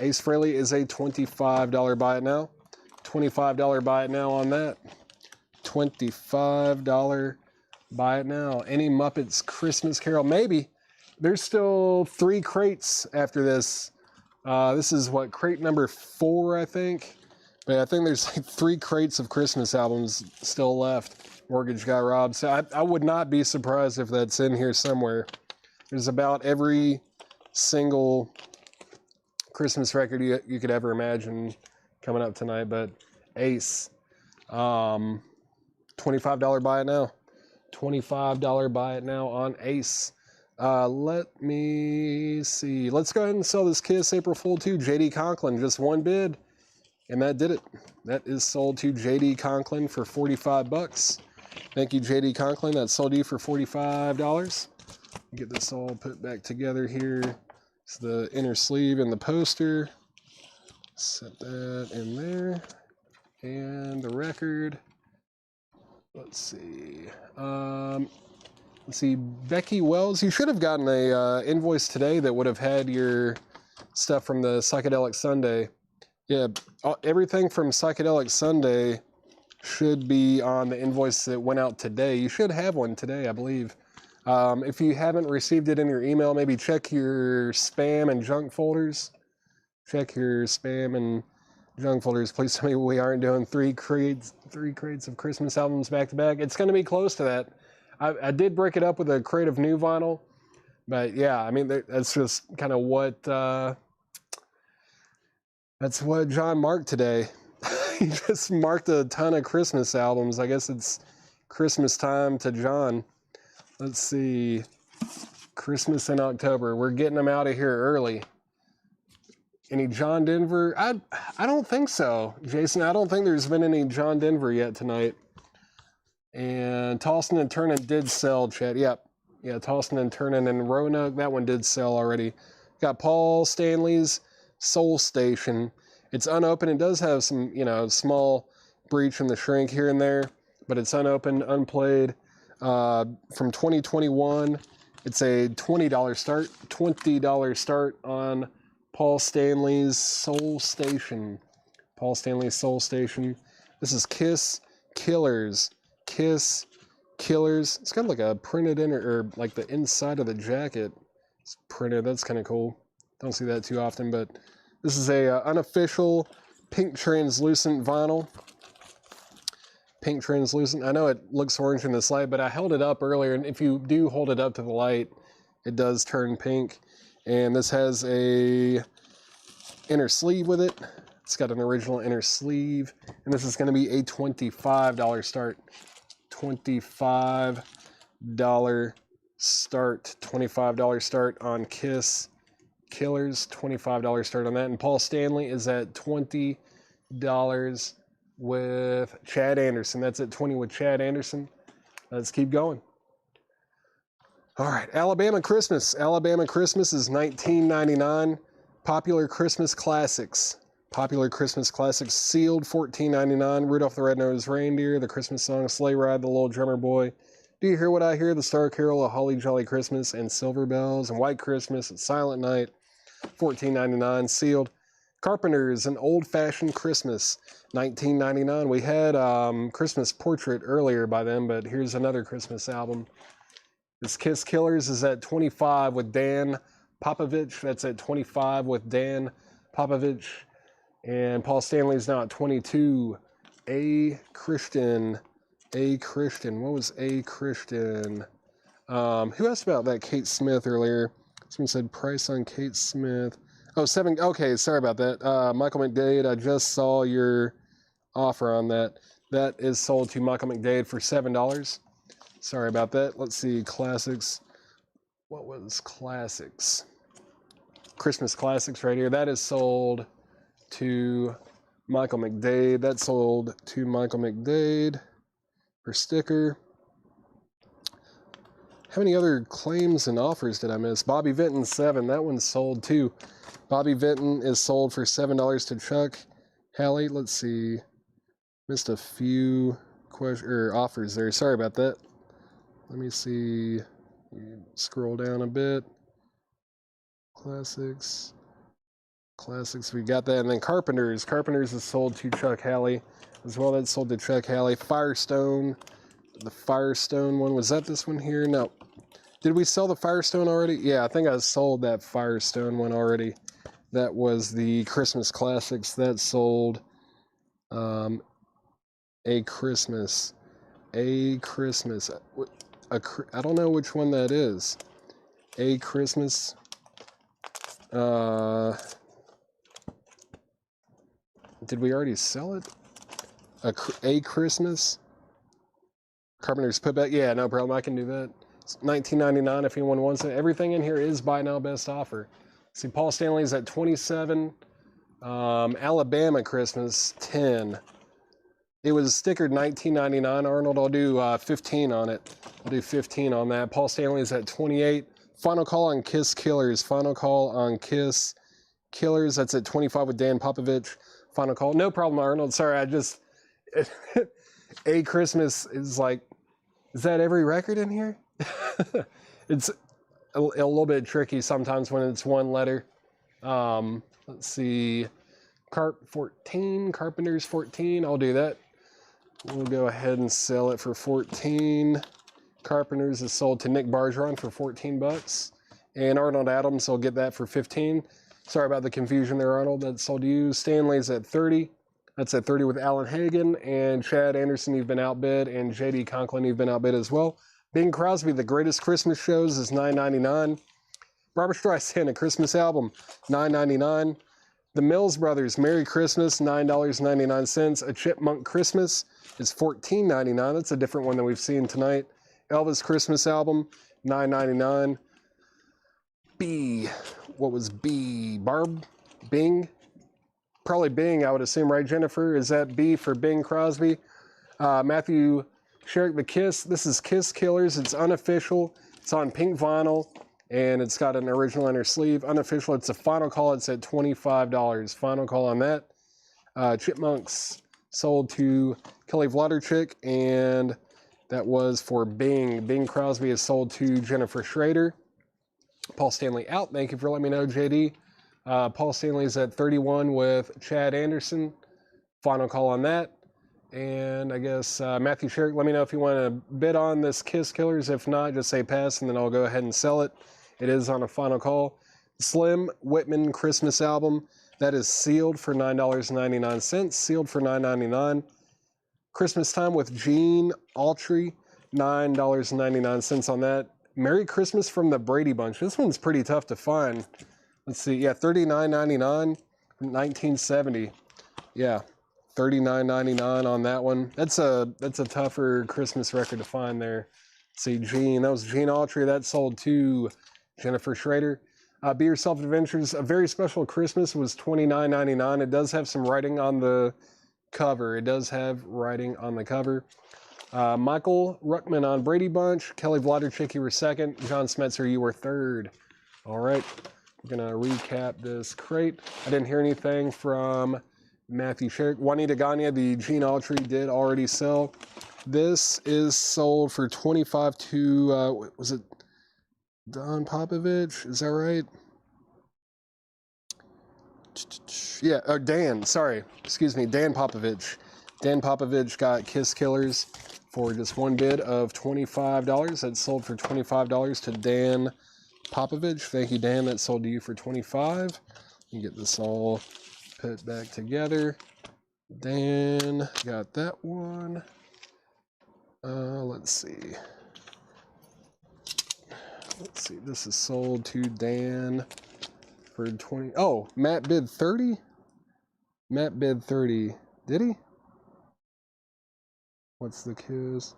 Ace Frehley is a $25 buy it now. $25 buy it now on that. $25 buy it now. Any Muppets Christmas Carol? Maybe. There's still 3 crates after this. This is what, crate number 4, I think. But I think there's like 3 crates of Christmas albums still left. Mortgage got robbed. So I would not be surprised if that's in here somewhere. There's about every single Christmas record you could ever imagine coming up tonight. But Ace, $25 buy it now. $25 buy it now on Ace. Let me see. Let's go ahead and sell this Kiss April Fool to J.D. Conklin. Just one bid. And that did it. That is sold to J.D. Conklin for $45. Thank you, J.D. Conklin. That sold you for $45. Get this all put back together here. It's the inner sleeve and the poster. Set that in there. And the record. Let's see. Let's see. Becky Wells. You should have gotten a invoice today that would have had your stuff from the Psychedelic Sunday. Yeah, everything from Psychedelic Sunday should be on the invoice that went out today. You should have one today, I believe. If you haven't received it in your email, maybe check your spam and junk folders. Check your spam and junk folders. Please tell me we aren't doing 3 crates of Christmas albums back to back. It's going to be close to that. I did break it up with a crate of new vinyl, but yeah, I mean that's just kind of what. That's what John marked today. He just marked a ton of Christmas albums. I guess it's Christmas time to John. Let's see. Christmas in October. We're getting them out of here early. Any John Denver? I don't think so, Jason. I don't think there's been any John Denver yet tonight. And Tossin and Turnin did sell, Chet. Yep. Yeah, Tossin and Turnin and Roanoke. That one did sell already. Got Paul Stanley's Soul Station. It's unopened. It does have some, small breach in the shrink here and there, but it's unopened, unplayed. From 2021, it's a $20 start. $20 start on Paul Stanley's Soul Station. Paul Stanley's Soul Station. This is Kiss Killers. Kiss Killers. It's got like a printed or like the inside of the jacket. It's printed. That's kind of cool. Don't see that too often, but this is a unofficial pink translucent vinyl. Pink translucent. I know it looks orange in this light, but I held it up earlier, and if you do hold it up to the light, it does turn pink. And this has a inner sleeve with it. It's got an original inner sleeve, and this is going to be a $25 start. $25 start. $25 start on Kiss Killers. $25 start on that. And Paul Stanley is at $20 with Chad Anderson. That's at $20 with Chad Anderson. Let's keep going. All right, Alabama Christmas. Alabama Christmas is $19.99. Popular Christmas Classics. Popular Christmas Classics sealed $14.99. Rudolph the Red-Nosed Reindeer, The Christmas Song, Sleigh Ride, The Little Drummer Boy, Do You Hear What I Hear, The Star Carol, A Holly Jolly Christmas, and Silver Bells, and White Christmas, and Silent Night, $14.99 sealed. Carpenter's An Old-Fashioned Christmas, $19.99. We had Christmas Portrait earlier by them, but here's another Christmas album. This Kiss Killers is at $25 with Dan Popovich. That's at $25 with Dan Popovich. And Paul Stanley's now at $22. A Christian. What was A Christian? Who asked about that Kate Smith earlier? Someone said price on Kate Smith. Oh, $7. Okay, sorry about that. Michael McDade, I just saw your offer on that. That is sold to Michael McDade for $7. Sorry about that. Let's see, classics. What was classics? Christmas classics right here. That is sold to Michael McDade. That's sold to Michael McDade for sticker. How many other claims and offers did I miss? Bobby Vinton, 7. That one's sold too. Bobby Vinton is sold for $7 to Chuck Halley. Let's see. Missed a few offers there. Sorry about that. Let me see. Scroll down a bit. Classics. We got that. And then Carpenter's. Carpenter's is sold to Chuck Halley as well. That's sold to Chuck Halley. Firestone. The Firestone one. Was that this one here? No. Did we sell the Firestone already? Yeah, I think I sold that Firestone one already. That was the Christmas Classics. That sold A Christmas. I don't know which one that is. A Christmas. Did we already sell it? A Christmas? Carpenter's Putback. Yeah, no problem. I can do that. It's $19.99 if anyone wants it. Everything in here is buy now, best offer. See, Paul Stanley's at $27. Alabama Christmas, $10. It was stickered $19.99, Arnold. I'll do 15 on it. I'll do 15 on that. Paul Stanley's at $28. Final call on Kiss Killers. Final call on Kiss Killers. That's at $25 with Dan Popovich. Final call. No problem, Arnold. Sorry, I just... A Christmas is like... Is that every record in here? It's a little bit tricky sometimes when it's one letter. Let's see. Carpenter's 14. I'll do that. We'll go ahead and sell it for 14. Carpenter's is sold to Nick Bargeron for 14 bucks. And Arnold Adams will get that for 15. Sorry about the confusion there, Arnold. That's sold to you. Stanley's at 30. That's at 30 with Alan Hagen. And Chad Anderson, you've been outbid. And JD Conklin, you've been outbid as well. Bing Crosby, The Greatest Christmas Shows is $9.99. Barbra Streisand, A Christmas Album, $9.99. The Mills Brothers, Merry Christmas, $9.99. A Chipmunk Christmas is $14.99. That's a different one than we've seen tonight. Elvis Christmas Album, $9.99. B, what was B? Barb? Bing? Probably Bing, I would assume, right, Jennifer? Is that B for Bing Crosby? Matthew Sherrick, The Kiss. This is Kiss Killers. It's unofficial. It's on pink vinyl. And it's got an original inner sleeve. Unofficial, it's a final call. It's at $25. Final call on that. Chipmunks sold to Kelly Vlodarchik, and that was for Bing. Bing Crosby is sold to Jennifer Schrader. Paul Stanley out. Thank you for letting me know, JD. Paul Stanley's at 31 with Chad Anderson. Final call on that. And I guess Matthew Sherrick, let me know if you want to bid on this Kiss Killers. If not, just say pass, and then I'll go ahead and sell it. It is on a final call. Slim Whitman Christmas Album. That is sealed for $9.99. Sealed for $9.99. Christmas Time with Gene Autry. $9.99 on that. Merry Christmas from the Brady Bunch. This one's pretty tough to find. Let's see. Yeah, $39.99 from 1970. Yeah, $39.99 on that one. That's a tougher Christmas record to find there. Let's see, Gene. That was Gene Autry. That sold to Jennifer Schrader. Be Yourself Adventures, A Very Special Christmas was $29.99. It does have some writing on the cover. Michael Ruckman on Brady Bunch. Kelly Vlodarchik, you were second. John Smetzer, you were third. All right, we're going to recap this crate. I didn't hear anything from Matthew Sherrick. Juanita Gagne, the Gene Autry did already sell. This is sold for $25 to, was it Don Popovich? Is that right? Yeah, Dan, sorry. Excuse me, Dan Popovich. Dan Popovich got Kiss Killers for just one bid of $25. That sold for $25 to Dan Popovich. Thank you, Dan. That sold to you for $25. You get this all put back together. Dan got that one. Let's see. This is sold to Dan for 20. Oh, Matt bid 30? Matt bid 30. Did he? What's the Kiss?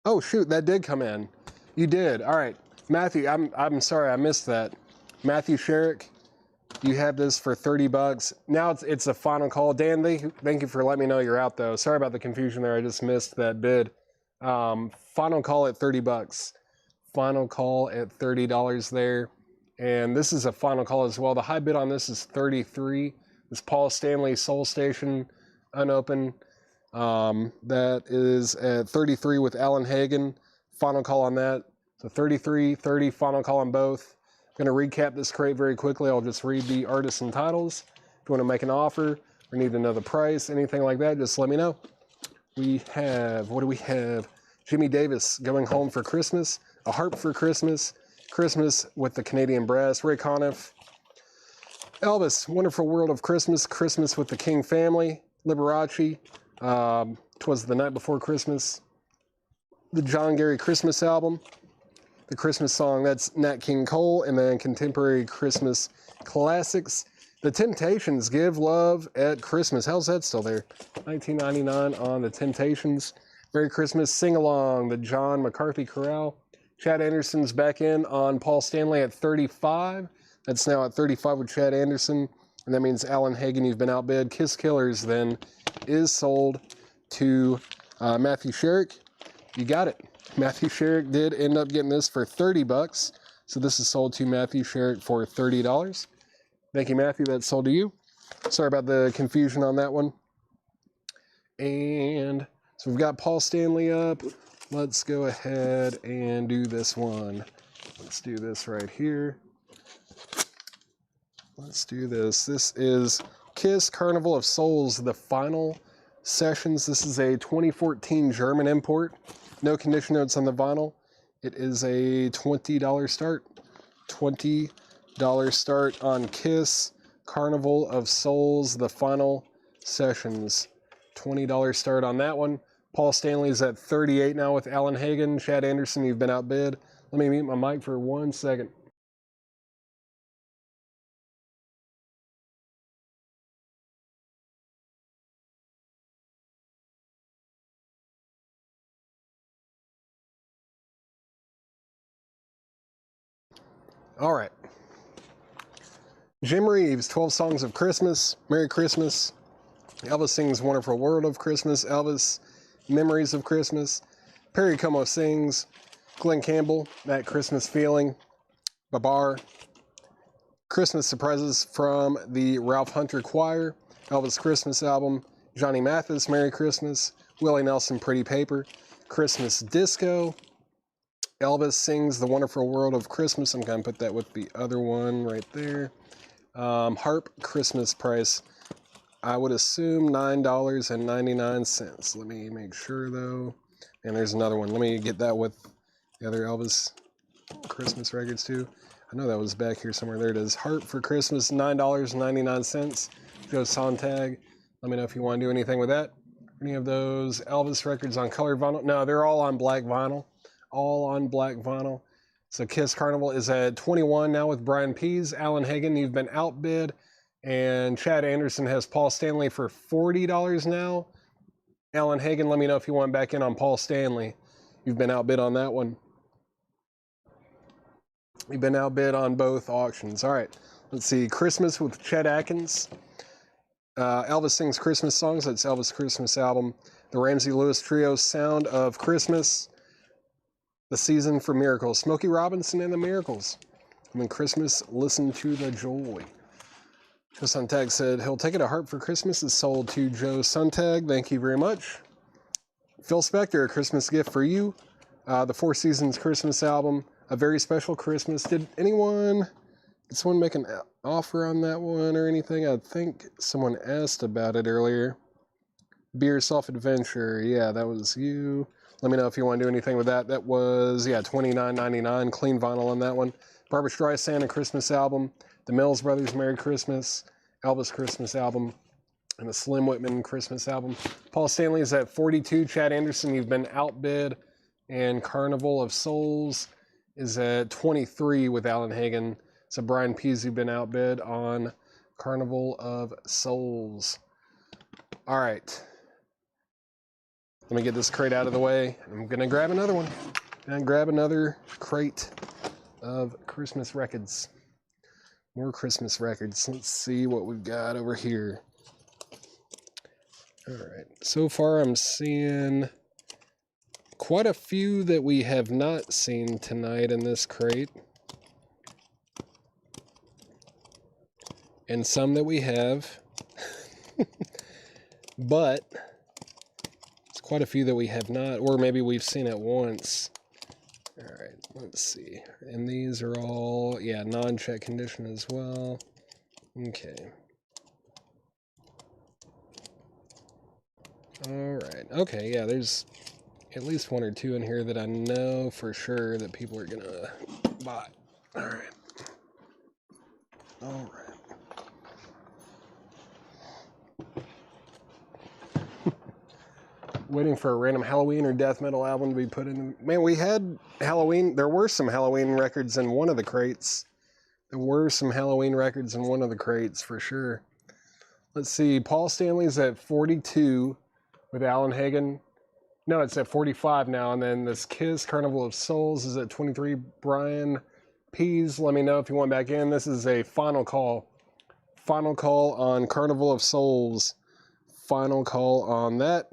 Oh shoot, that did come in. You did. All right. Matthew, I'm sorry I missed that. Matthew Sherrick, you have this for $30. Now it's a final call. Dan, thank you for letting me know you're out though. Sorry about the confusion there. I just missed that bid. Final call at $30. Final call at $30 there. And this is a final call as well. The high bid on this is 33. This Paul Stanley Soul Station unopened. That is at 33 with Alan Hagen. Final call on that. So 33, 30, final call on both. I'm going to recap this crate very quickly. I'll just read the artists and titles. If you want to make an offer or need to know the price, anything like that, just let me know. We have, what do we have? Jimmy Davis, Going Home for Christmas. A Harp for Christmas. Christmas with the Canadian Brass. Ray Conniff. Elvis, Wonderful World of Christmas. Christmas with the King Family. Liberace. 'Twas the Night Before Christmas. The John Gary Christmas album. The Christmas song, that's Nat King Cole. And then Contemporary Christmas Classics. The Temptations, Give Love at Christmas. How's that still there? $19.99 on The Temptations. Merry Christmas Sing Along, the John McCarthy Chorale. Chad Anderson's back in on Paul Stanley at 35. That's now at 35 with Chad Anderson. And that means Alan Hagen, you've been outbid. Kiss Killers then is sold to Matthew Sherrick. You got it. Matthew Sherrick did end up getting this for $30. So this is sold to Matthew Sherrick for $30. Thank you, Matthew. That's sold to you. Sorry about the confusion on that one. And so we've got Paul Stanley up. Let's go ahead and do this one. Let's do this right here. Let's do this. This is Kiss Carnival of Souls, the final sessions. This is a 2014 German import. No condition notes on the vinyl. It is a $20 start. $20 start on Kiss Carnival of Souls, the final sessions. $20 start on that one. Paul Stanley's at 38 now with Alan Hagen. Chad Anderson, you've been outbid. Let me mute my mic for 1 second. All right. Jim Reeves, 12 Songs of Christmas. Merry Christmas. Elvis sings Wonderful World of Christmas. Elvis, Memories of Christmas. Perry Como sings Glenn Campbell, That Christmas Feeling. Babar. Christmas Surprises from the Ralph Hunter Choir. Elvis Christmas album. Johnny Mathis, Merry Christmas. Willie Nelson, Pretty Paper. Christmas Disco. Elvis sings The Wonderful World of Christmas. I'm going to put that with the other one right there. Harp Christmas price. I would assume $9.99. Let me make sure though. And there's another one. Let me get that with the other Elvis Christmas records too. I know that was back here somewhere. There it is. Harp for Christmas, $9.99. Joe Sontag. Let me know if you want to do anything with that. Any of those Elvis records on colored vinyl? No, they're all on black vinyl. All on black vinyl. So Kiss Carnival is at 21 now with Brian Pease. Alan Hagen, you've been outbid. And Chad Anderson has Paul Stanley for $40 now. Alan Hagen, let me know if you want back in on Paul Stanley. You've been outbid on that one. You've been outbid on both auctions. All right, let's see. Christmas with Chet Atkins. Elvis sings Christmas songs. That's Elvis Christmas album. The Ramsey Lewis Trio, Sound of Christmas. The Season for Miracles. Smokey Robinson and the Miracles. And then Christmas, Listen to the Joy. Joe Sontag said he'll take it a Harp for Christmas. Is sold to Joe Sontag. Thank you very much. Phil Spector, a Christmas gift for you. The Four Seasons Christmas album. A Very Special Christmas. Did anyone Did someone make an offer on that one or anything? I think someone asked about it earlier. Beer Soft Adventure, yeah, that was you. Let me know if you want to do anything with that. That was, yeah, $29.99, clean vinyl on that one. Barbra Streisand, a Christmas album. The Mills Brothers, Merry Christmas. Elvis Christmas album. And the Slim Whitman Christmas album. Paul Stanley is at 42. Chad Anderson, You've Been Outbid. And Carnival of Souls is at 23 with Alan Hagen. So Brian Pease, You've Been Outbid on Carnival of Souls. All right. Let me get this crate out of the way. I'm going to grab another one. And grab another crate of Christmas records. More Christmas records. Let's see what we've got over here. All right. So far, I'm seeing quite a few that we have not seen tonight in this crate. And some that we have. But it's quite a few that we have not, or maybe we've seen it once. All right, let's see. And these are all, yeah, non-check condition as well. Okay. All right. Okay, yeah, there's at least one or two in here that I know for sure that people are gonna buy. All right. All right. Waiting for a random Halloween or death metal album to be put in. Man, we had Halloween. There were some Halloween records in one of the crates. There were some Halloween records in one of the crates for sure. Let's see. Paul Stanley's at 42 with Alan Hagen. No, it's at 45 now. And then this Kiss Carnival of Souls is at 23. Brian Pease, let me know if you want back in. This is a final call. Final call on Carnival of Souls. Final call on that.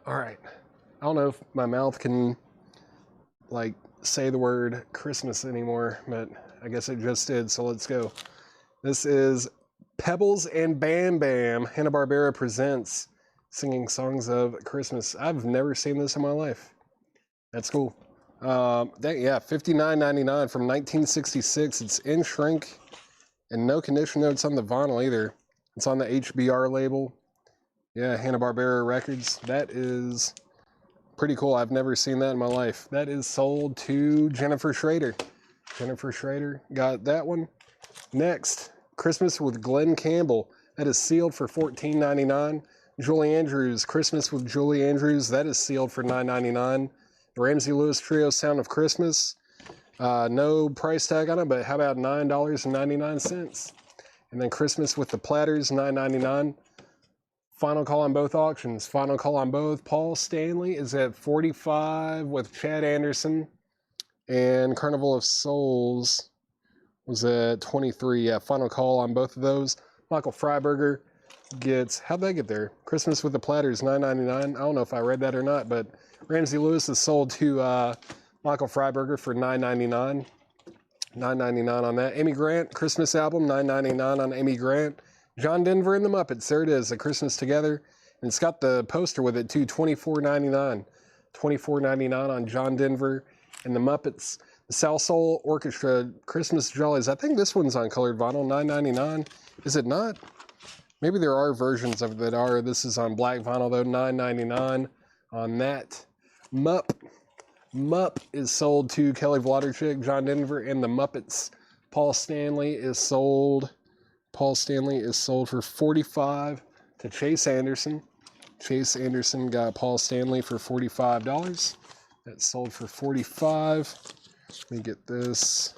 All right. I don't know if my mouth can, like, say the word Christmas anymore, but I guess it just did, so let's go. This is Pebbles and Bam Bam. Hanna-Barbera presents singing songs of Christmas. I've never seen this in my life. That's cool. Yeah, $59.99 from 1966. It's in shrink and no condition notes on the vinyl either. It's on the HBR label. Yeah, Hanna-Barbera Records. That is pretty cool. I've never seen that in my life. That is sold to Jennifer Schrader. Jennifer Schrader got that one. Next, Christmas with Glenn Campbell. That is sealed for $14.99. Julie Andrews, Christmas with Julie Andrews. That is sealed for $9.99. The Ramsey Lewis Trio, Sound of Christmas. No price tag on it, but how about $9.99? And then Christmas with the Platters, $9.99. Final call on both auctions. Final call on both. Paul Stanley is at 45 with Chad Anderson. And Carnival of Souls was at 23. Yeah, final call on both of those. Michael Freiberger gets, how'd they get there? Christmas with the Platters, $9.99. I don't know if I read that or not, but Ramsey Lewis is sold to Michael Freiberger for $9.99. $9.99 on that. Amy Grant, Christmas album, $9.99 on Amy Grant. John Denver and the Muppets. There it is, A Christmas Together. And it's got the poster with it too, $24.99. $24.99 on John Denver and the Muppets. The Sal Soul Orchestra, Christmas Jollies. I think this one's on colored vinyl, $9.99. Is it not? Maybe there are versions of it that are. This is on black vinyl though, $9.99 on that. Mupp is sold to Kelly Wlodarczyk, John Denver, and the Muppets. Paul Stanley is sold for $45 to Chase Anderson. Chase Anderson got Paul Stanley for $45. That's sold for $45. Let me get this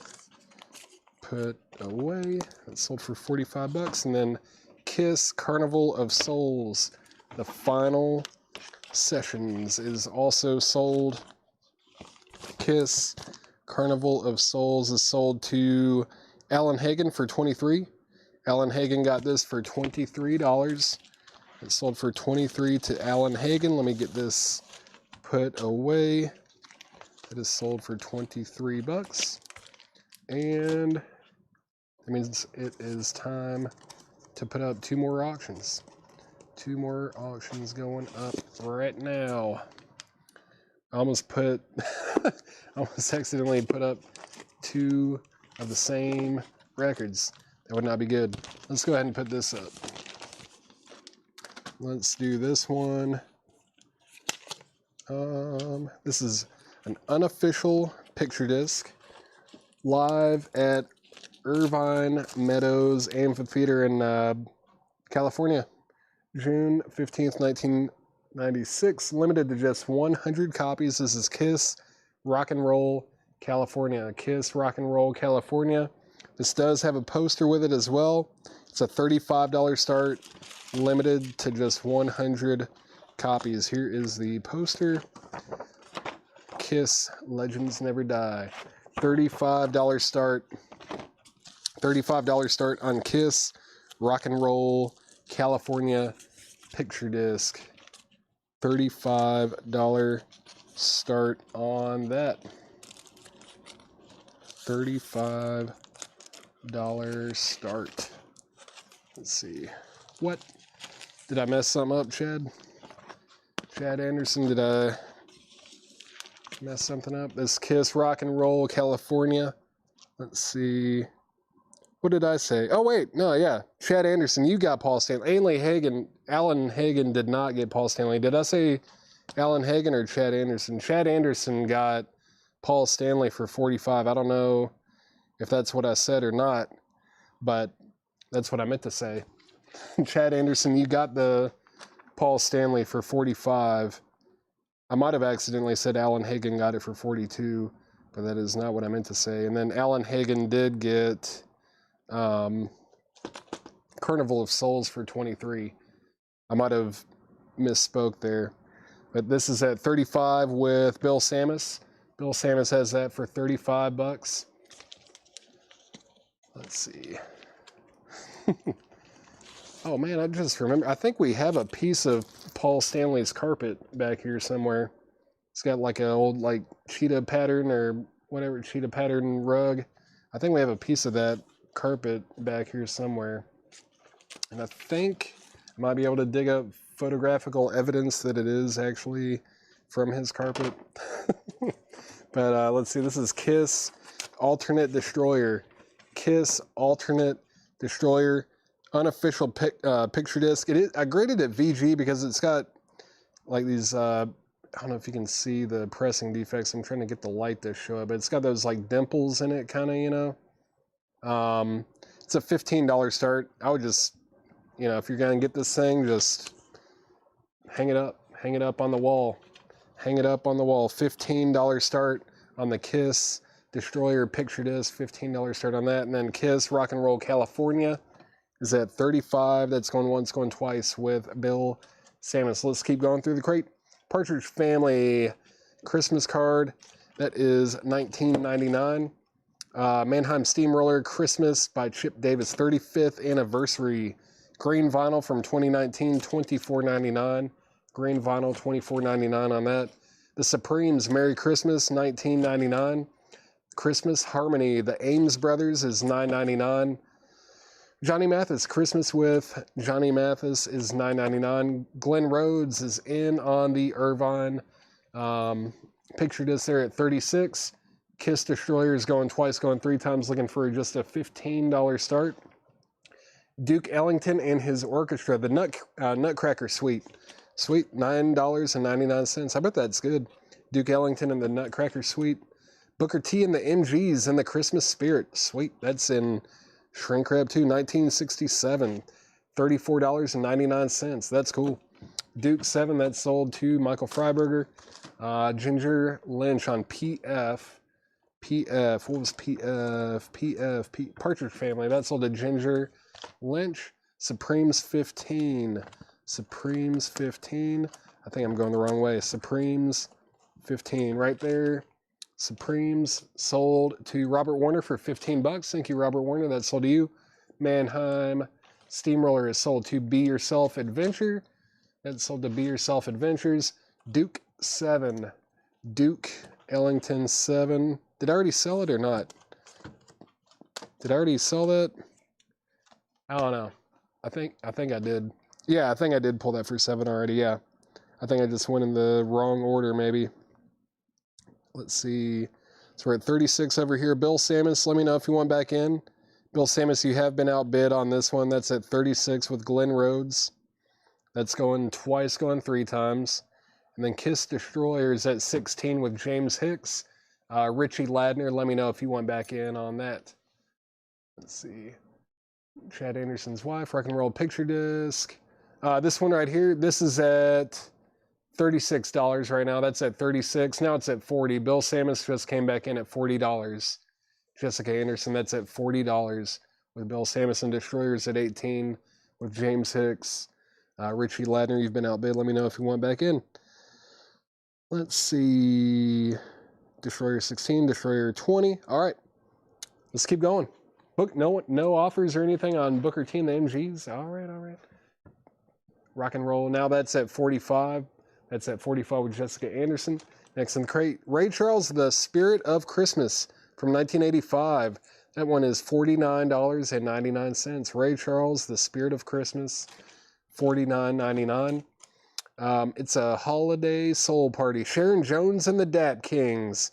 put away. That's sold for $45. And then Kiss Carnival of Souls, the final sessions, is also sold. Kiss Carnival of Souls is sold to Alan Hagen for $23. Alan Hagen got this for $23. It sold for $23 to Alan Hagen. Let me get this put away. It is sold for $23. And that means it is time to put up two more auctions. Two more auctions going up right now. I almost accidentally put up 2 of the same records. That would not be good. Let's go ahead and put this up. Let's do this one. This is an unofficial picture disc, live at Irvine Meadows Amphitheater in California, June 15th, 1996. Limited to just 100 copies. This is Kiss Rock and Roll California. Kiss Rock and Roll California. This does have a poster with it as well. It's a $35 start, limited to just 100 copies. Here is the poster. Kiss, Legends Never Die. $35 start. $35 start on Kiss Rock and Roll California picture disc. $35 start on that. $35 start. Let's see. What? Did I mess something up, Chad? Chad Anderson, did I mess something up? This Kiss Rock and Roll California. Let's see. What did I say? Oh, wait. No, yeah. Chad Anderson, you got Paul Stanley. Alan Hagen did not get Paul Stanley. Did I say Alan Hagen or Chad Anderson? Chad Anderson got Paul Stanley for $45. I don't know if that's what I said or not, but that's what I meant to say. Chad Anderson, you got the Paul Stanley for $45. I might have accidentally said Alan Hagen got it for $42, but that is not what I meant to say. And then Alan Hagen did get Carnival of Souls for $23. I might have misspoke there. But this is at $35 with Bill Samus. Bill Samus has that for $35. Let's see. Oh man, I just remember. I think we have a piece of Paul Stanley's carpet back here somewhere. It's got like an old like cheetah pattern or whatever, cheetah pattern rug. I think we have a piece of that carpet back here somewhere. And I think I might be able to dig up photographical evidence that it is actually from his carpet. But let's see, this is Kiss Alternate Destroyer. Kiss Alternate Destroyer. Unofficial picture disc. I graded it VG because it's got like these, I don't know if you can see the pressing defects. I'm trying to get the light to show it, but it's got those like dimples in it, kind of, you know. It's a $15 start. I would just, you know, if you're going to get this thing, just hang it up on the wall. Hang it up on the wall. $15 start on the Kiss Destroyer picture disc. $15 start on that. And then Kiss Rock and Roll California is at $35. That's going once, going twice with Bill Samus. Let's keep going through the crate. Partridge Family Christmas card. That is $19.99. Mannheim Steamroller Christmas by Chip Davis. 35th anniversary. Green vinyl from 2019. $24.99. Green vinyl, $24.99 on that. The Supremes Merry Christmas. $19.99. Christmas Harmony. The Ames Brothers is $9.99. Johnny Mathis, Christmas with Johnny Mathis is $9.99. Glenn Rhodes is in on the Irvine picture disc there at $36. Kiss Destroyer is going twice, going 3 times, looking for just a $15 start. Duke Ellington and his orchestra, the Nutcracker Suite. Suite, $9.99. I bet that's good. Duke Ellington and the Nutcracker Suite. Booker T and the MGs and the Christmas Spirit. Sweet, that's in Shrink Wrap 2, 1967, $34.99. That's cool. Duke 7, that's sold to Michael Freiberger. Ginger Lynch on PF. What was PF? Partridge Family. That's sold to Ginger Lynch. Supremes 15. Supremes 15. I think I'm going the wrong way. Supremes 15 right there. Supremes sold to Robert Warner for $15. Thank you, Robert Warner. That's sold to you. Mannheim Steamroller is sold to Be Yourself Adventure. That's sold to Be Yourself Adventures. Duke 7. Duke Ellington 7. Did I already sell it or not? Did I already sell that? I don't know. I think I did. Yeah, I think I did pull that for 7 already. Yeah. I think I just went in the wrong order maybe. Let's see. So we're at 36 over here. Bill Samus, let me know if you want back in. Bill Samus, you have been outbid on this one. That's at 36 with Glenn Rhodes. That's going twice, going 3 times. And then Kiss Destroyer is at 16 with James Hicks. Richie Ladner, let me know if you want back in on that. Let's see. Chad Anderson's wife, Rock and Roll Picture Disc. This one right here, this is at $36 right now. That's at 36. Now it's at 40. Bill Samus just came back in at $40. Jessica Anderson, that's at $40 with Bill Samus, and Destroyers at 18 with James Hicks. Richie Ladner, you've been outbid. Let me know if you want back in. Let's see. Destroyer 16, Destroyer 20. All right. Let's keep going. Book, no offers or anything on Booker T and the MGs. All right. Rock and Roll. Now that's at 45. That's at 45 with Jessica Anderson. Next in the crate, Ray Charles, The Spirit of Christmas from 1985. That one is $49.99. Ray Charles, The Spirit of Christmas, $49.99. It's a holiday soul party. Sharon Jones and the Dap Kings.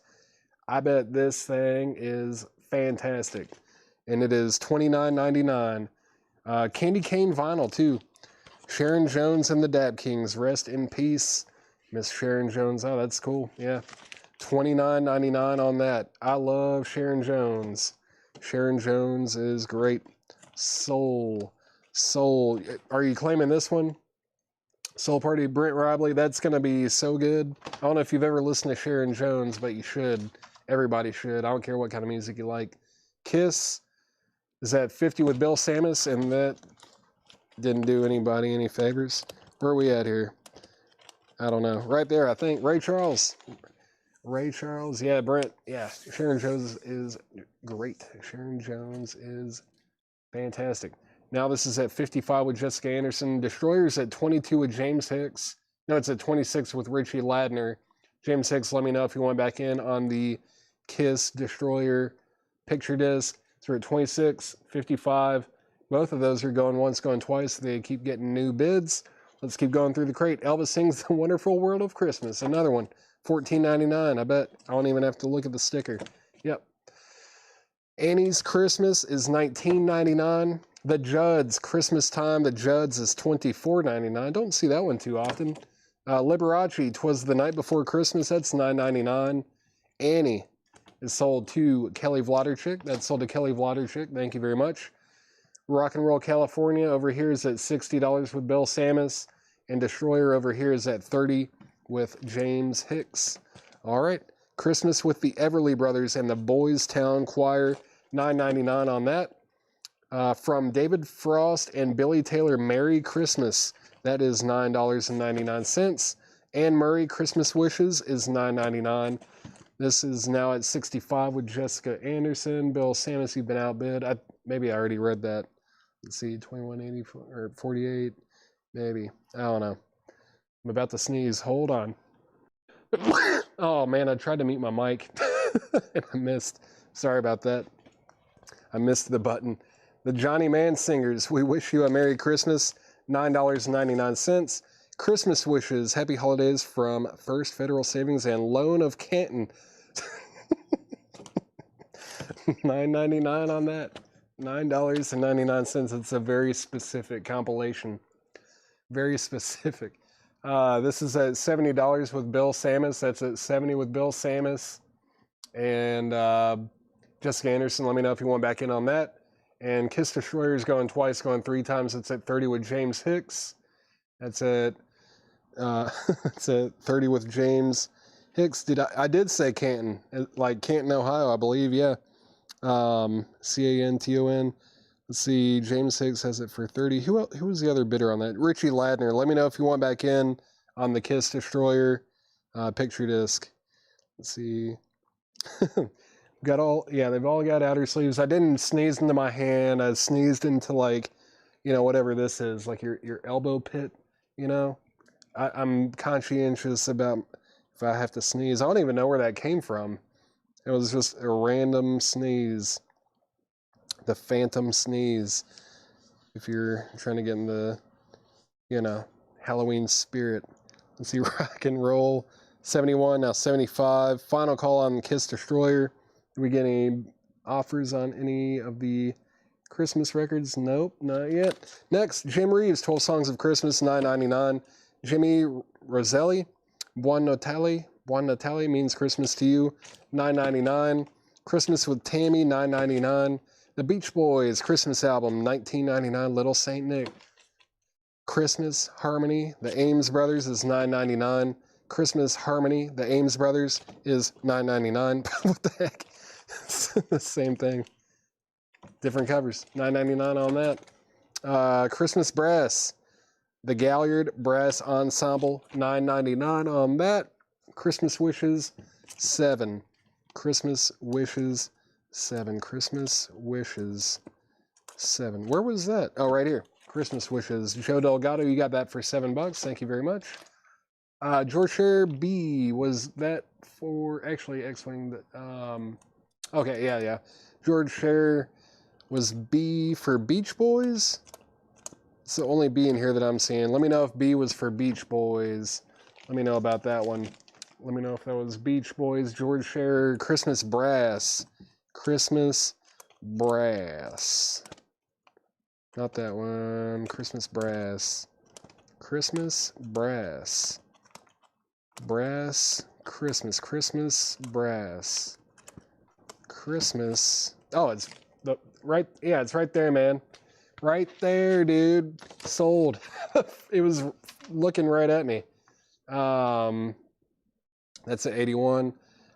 I bet this thing is fantastic. And it is $29.99. Candy cane vinyl, too. Sharon Jones and the Dap Kings. Rest in peace, Miss Sharon Jones. Oh, that's cool. Yeah. $29.99 on that. I love Sharon Jones. Sharon Jones is great. Soul. Are you claiming this one? Soul Party, Brent Robley. That's going to be so good. I don't know if you've ever listened to Sharon Jones, but you should. Everybody should. I don't care what kind of music you like. Kiss is at 50 with Bill Samus, and that didn't do anybody any favors. Where are we at here? I don't know. Right there, I think. Ray Charles. Yeah, Brent. Yeah, Sharon Jones is great. Sharon Jones is fantastic. Now this is at 55 with Jessica Anderson. Destroyers at 22 with James Hicks. No, it's at 26 with Richie Ladner. James Hicks, let me know if you want back in on the Kiss Destroyer picture disc. So we're at 26, 55. Both of those are going once, going twice. They keep getting new bids. Let's keep going through the crate. Elvis Sings The Wonderful World of Christmas. Another one. $14.99. I bet I don't even have to look at the sticker. Yep. Annie's Christmas is $19.99. The Judds, Christmas Time, The Judds is $24.99. Don't see that one too often. Liberace, 'Twas the Night Before Christmas, that's $9.99. Annie is sold to Kelly Vladerchik. That's sold to Kelly Vladerchik. Thank you very much. Rock and Roll California over here is at $60 with Bill Samus. And Destroyer over here is at $30 with James Hicks. All right. Christmas with the Everly Brothers and the Boys Town Choir, $9.99 on that. From David Frost and Billy Taylor, Merry Christmas. That is $9.99. Anne Murray, Christmas Wishes is $9.99. This is now at 65 with Jessica Anderson. Bill Samus, you've been outbid. Maybe I already read that. Let's see, 21.80 or 48, maybe. I don't know. I'm about to sneeze. Hold on. Oh man, I tried to mute my mic and I missed. Sorry about that. I missed the button. The Johnny Mann Singers, we wish you a Merry Christmas, $9.99. Christmas Wishes, Happy Holidays from First Federal Savings and Loan of Canton. $9.99 on that. $9.99. It's a very specific compilation. Very specific. This is at $70 with Bill Samus. That's at $70 with Bill Samus. And Jessica Anderson, let me know if you want back in on that. And Kiss Destroyer is going twice, going 3 times. It's at $30 with James Hicks. That's at it's at $30 with James Hicks. I did say Canton, like Canton, Ohio, I believe. Yeah. Canton. Let's see. James Hicks has it for $30. Who was the other bidder on that? Richie Ladner. Let me know if you want back in on the Kiss Destroyer picture disc. Let's see. They've all got outer sleeves. I didn't sneeze into my hand. I sneezed into whatever this is, like your elbow pit, I'm conscientious about if I have to sneeze. I don't even know where that came from. It was just a random sneeze. The phantom sneeze. If you're trying to get in the, Halloween spirit. Let's see, Rock and Roll 71, now 75. Final call on Kiss Destroyer. Do we get any offers on any of the Christmas records? Nope, not yet. Next, Jim Reeves, 12 Songs of Christmas, $9.99. Jimmy Roselli, Buon Natale. Buon Natale means Christmas to you, $9.99. Christmas with Tammy, $9.99. The Beach Boys Christmas album, $19.99. Little Saint Nick. Christmas Harmony, the Ames Brothers is $9.99. Christmas Harmony, the Ames Brothers is $9.99. What the heck? It's the same thing. Different covers. $9.99 on that. Christmas Brass, the Galliard Brass Ensemble, $9.99 on that. Christmas Wishes, 7. Christmas Wishes, 7. Christmas Wishes, 7. Where was that? Oh, right here. Christmas Wishes. Joe Delgado, you got that for $7. Thank you very much. George Share B, was that for actually X-Wing? Okay, yeah. George Share was B for Beach Boys. It's the only B in here that I'm seeing. Let me know if B was for Beach Boys. Let me know about that one. Let me know if that was Beach Boys. George Share, Christmas Brass. Christmas Brass. Not that one. Christmas Brass. Christmas Brass. Brass. Christmas. Christmas Brass. Christmas. Oh, it's the right. Yeah, it's right there, man. Right there, dude. Sold. It was looking right at me. That's at 81.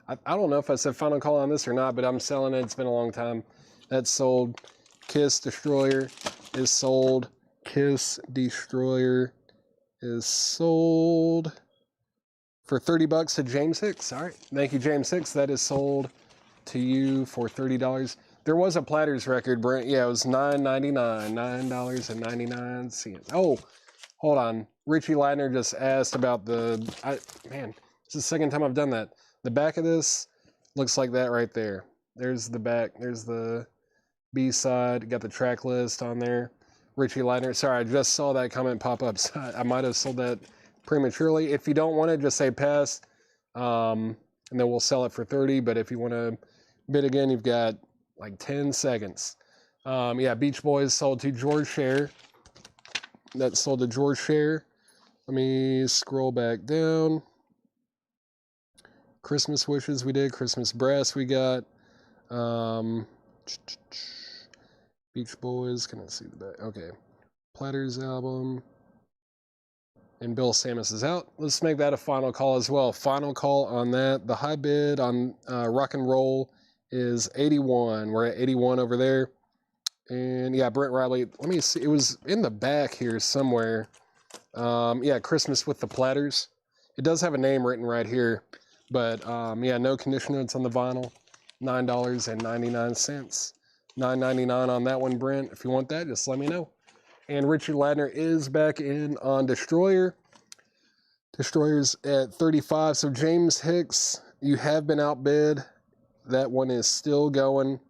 I don't know if I said final call on this or not, but I'm selling it. It's been a long time. That's sold. Kiss Destroyer is sold. Kiss Destroyer is sold for $30 to James Hicks. All right. Thank you, James Hicks. That is sold to you for $30. There was a Platters record, Brent. Yeah, it was $9.99. $9.99. Oh, hold on. Richie Ladner just asked about man, it's the second time I've done that. The back of this looks like that right there. There's the back. There's the B-side. Got the track list on there. Richie Ladner. Sorry, I just saw that comment pop up. So I might have sold that prematurely. If you don't want it, just say pass. And then we'll sell it for $30. But if you want to bid again, you've got like 10 seconds. Yeah, Beach Boys sold to George Share. That sold to George Share. Let me scroll back down. Christmas Wishes we did. Christmas Brass we got. Beach Boys. Can I see the back? Okay. Platters album. And Bill Samus is out. Let's make that a final call as well. Final call on that. The high bid on Rock and Roll is 81. We're at 81 over there. And yeah, Brent Riley, let me see. It was in the back here somewhere. Yeah, Christmas with the Platters. It does have a name written right here. But yeah, no condition notes on the vinyl. $9.99. $9.99 on that one, Brent. If you want that, just let me know. And Richie Ladner is back in on Destroyer. Destroyer's at 35. So James Hicks, you have been outbid. That one is still going.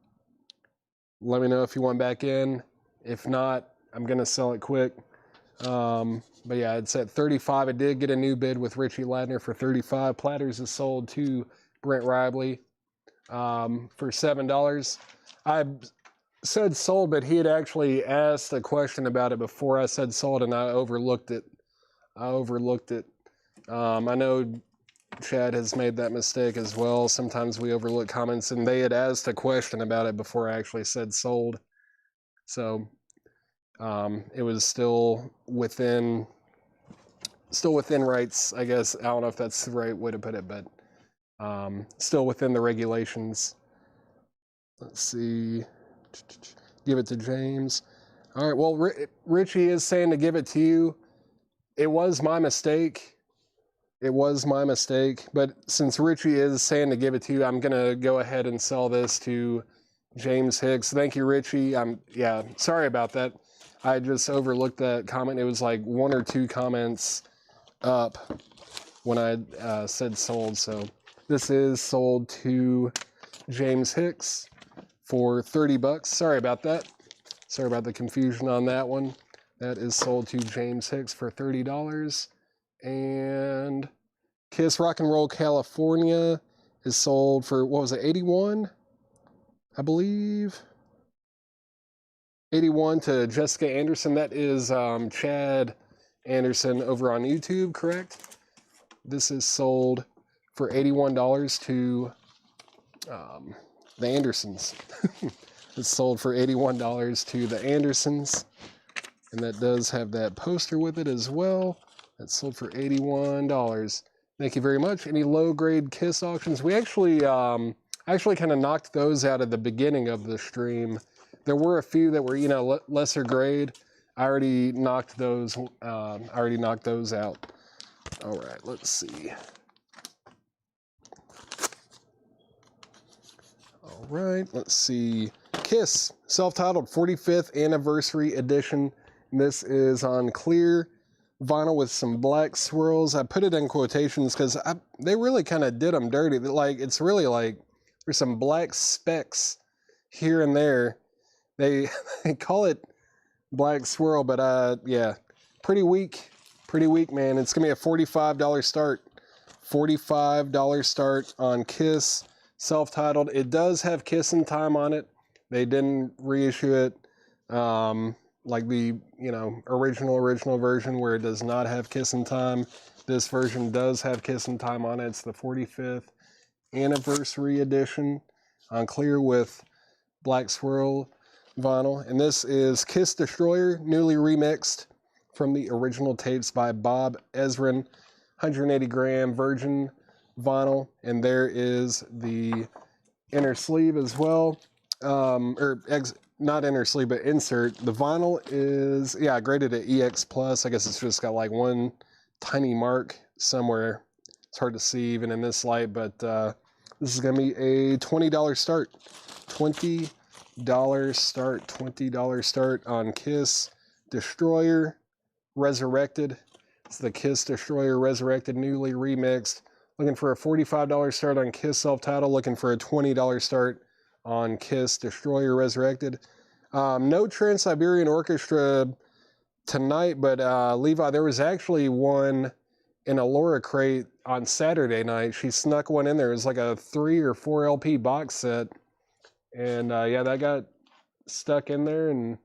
Let me know if you want back in. If not, I'm going to sell it quick. But yeah, it's at 35. I did get a new bid with Richie Ladner for 35. Platters is sold to Brent Riley for $7. I said sold, but he had actually asked a question about it before I said sold, and I overlooked it. I know Chad has made that mistake as well. Sometimes we overlook comments, and they had asked a question about it before I actually said sold. So it was still within rights, I guess. I don't know if that's the right way to put it, but still within the regulations. Let's see. Give it to James. All right, well, Richie is saying to give it to you. It was my mistake. But since Richie is saying to give it to you, I'm going to go ahead and sell this to James Hicks. Thank you, Richie. Yeah, sorry about that. I just overlooked that comment. It was like 1 or 2 comments up when I said sold. So this is sold to James Hicks for $30. Sorry about that. Sorry about the confusion on that one. That is sold to James Hicks for $30. And Kiss Rock and Roll California is sold for, what was it, 81? I believe. 81 to Jessica Anderson. That is Chad Anderson over on YouTube, correct? This is sold for $81 to the Andersons. It's sold for $81 to the Andersons. And that does have that poster with it as well. That's sold for $81. Thank you very much. Any low-grade Kiss auctions? We actually kind of knocked those out at the beginning of the stream. There were a few that were, you know, lesser grade. I already knocked those. Out. All right, let's see. All right, let's see. Kiss, self-titled 45th Anniversary Edition. This is on clear vinyl with some black swirls. I put it in quotations because they really kind of did them dirty. Like, it's really like there's some black specks here and there. They call it black swirl, but yeah, pretty weak, man. It's gonna be a $45 start. $45 start on Kiss, self-titled. It does have Kiss in Time on it. They didn't reissue it like the, you know, original version where it does not have Kiss in Time. This version does have Kiss in Time on it. It's the 45th Anniversary Edition on clear with black swirl vinyl. And this is Kiss Destroyer, newly remixed from the original tapes by Bob Ezrin, 180 gram virgin vinyl. And there is the inner sleeve as well. Not inner sleeve, but insert. The vinyl is, yeah, graded at EX+. I guess it's just got like one tiny mark somewhere. It's hard to see even in this light, but this is going to be a $20 start. $20 start on Kiss Destroyer Resurrected. It's the Kiss Destroyer Resurrected, newly remixed. Looking for a $45 start on Kiss self-titled. Looking for a $20 start on Kiss Destroyer Resurrected. No Trans-Siberian Orchestra tonight, but Levi, there was actually one in a Laura crate on Saturday night. She snuck one in there. It was like a 3 or 4 LP box set. And yeah, that got stuck in there and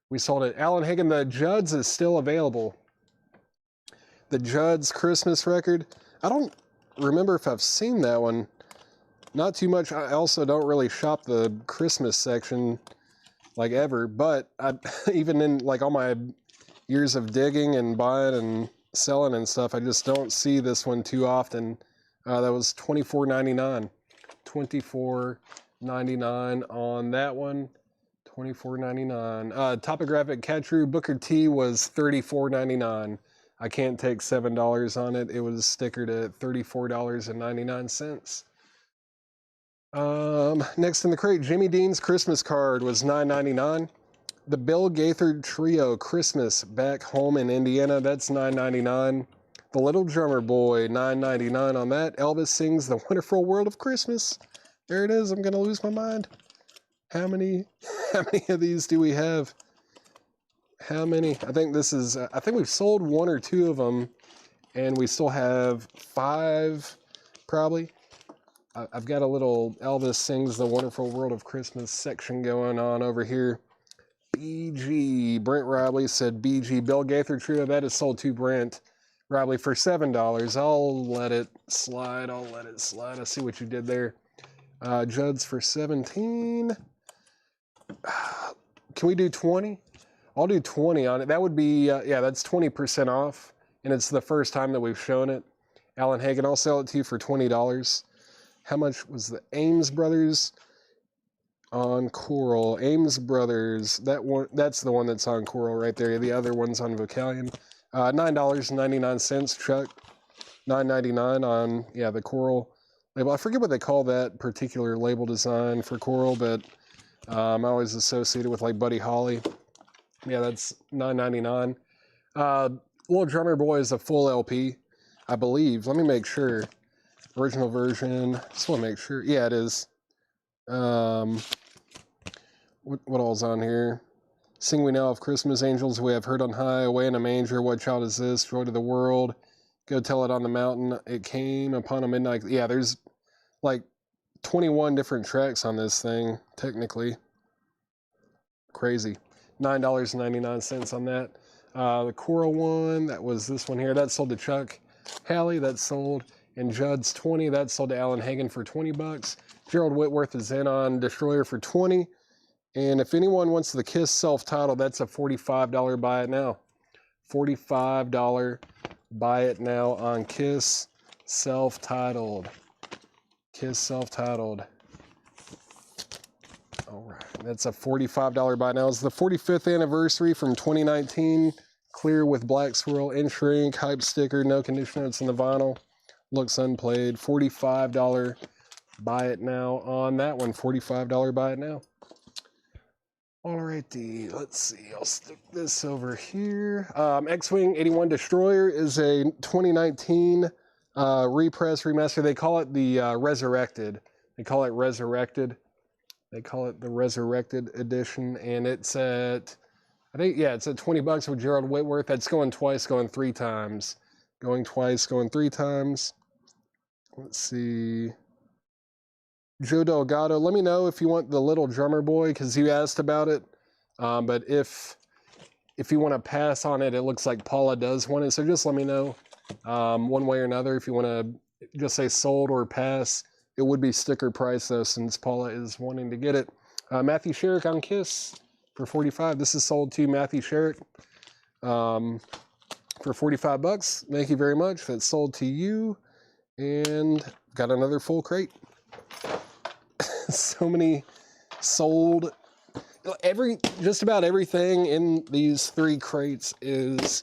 we sold it. Alan Hagen, the Judds is still available. The Judds Christmas record. I don't remember if I've seen that one. Not too much. I also don't really shop the Christmas section like ever, but even in like all my years of digging and buying and selling and stuff, I just don't see this one too often. That was $24.99. $24.99 on that one. $24.99. Topographic Catru Booker T was $34.99. I can't take $7 on it. It was stickered at $34.99. Next in the crate, Jimmy Dean's Christmas card was $9.99. The Bill Gaither Trio Christmas back home in Indiana, that's $9.99. The Little Drummer Boy, $9.99 on that. Elvis Sings The Wonderful World of Christmas. There it is. I'm gonna lose my mind. How many of these do we have? How many? I think this is. I think we've sold 1 or 2 of them, and we still have 5, probably. I've got a little Elvis Sings The Wonderful World of Christmas section going on over here. BG. Brent Robley said BG. Bill Gaither Trio. That is sold to Brent Robley for $7. I'll let it slide. I see what you did there. Judd's for 17. Can we do 20? I'll do 20 on it. That would be, yeah, that's 20% off. And it's the first time that we've shown it. Alan Hagen, I'll sell it to you for $20. How much was the Ames Brothers on Coral? Ames Brothers, that one, that's the one that's on Coral right there. The other one's on Vocalion. $9.99, Chuck. $9.99 on, yeah, the Coral label. I forget what they call that particular label design for Coral, but I'm always associated with like Buddy Holly. Yeah, that's $9.99. Little Drummer Boy is a full LP, I believe. Let me make sure. Original version. Just want to make sure. Yeah, it is. What all's on here? Sing We Now of Christmas Angels We Have Heard on High, Away in a Manger, What Child Is This? Joy to the World. Go Tell It on the Mountain. It Came Upon a Midnight. Yeah, there's like 21 different tracks on this thing, technically. Crazy. $9.99 on that. The Coral one, that was this one here. That sold to Chuck Halley. That sold. And Judd's 20. That sold to Alan Hagen for 20 bucks. Gerald Whitworth is in on Destroyer for 20. And if anyone wants the Kiss self-titled, that's a $45 buy it now. $45 buy it now on Kiss self-titled. Kiss self-titled. All right, that's a $45 buy now. It's the 45th anniversary from 2019. Clear with black swirl, in shrink, hype sticker, no condition notes in the vinyl. Looks unplayed. $45 buy it now on that one. $45 buy it now. Alrighty, let's see. I'll stick this over here. X-Wing 81 Destroyer is a 2019 repress, remaster. They call it the Resurrected. They call it Resurrected. They call it the Resurrected edition, and it's at, I think, yeah, it's at 20 bucks with Gerald Whitworth. That's going twice, going 3 times. Going twice, going 3 times. Let's see. Joe Delgado, let me know if you want the little drummer boy, because you asked about it. But if you want to pass on it, it looks like Paula does want it. So just let me know one way or another. If you want to just say sold or pass, it would be sticker price though, since Paula is wanting to get it. Matthew Sherrick on Kiss for 45. This is sold to Matthew Sherrick for 45 bucks. Thank you very much. That's sold to you. And got another full crate. So many sold. Just about everything in these 3 crates is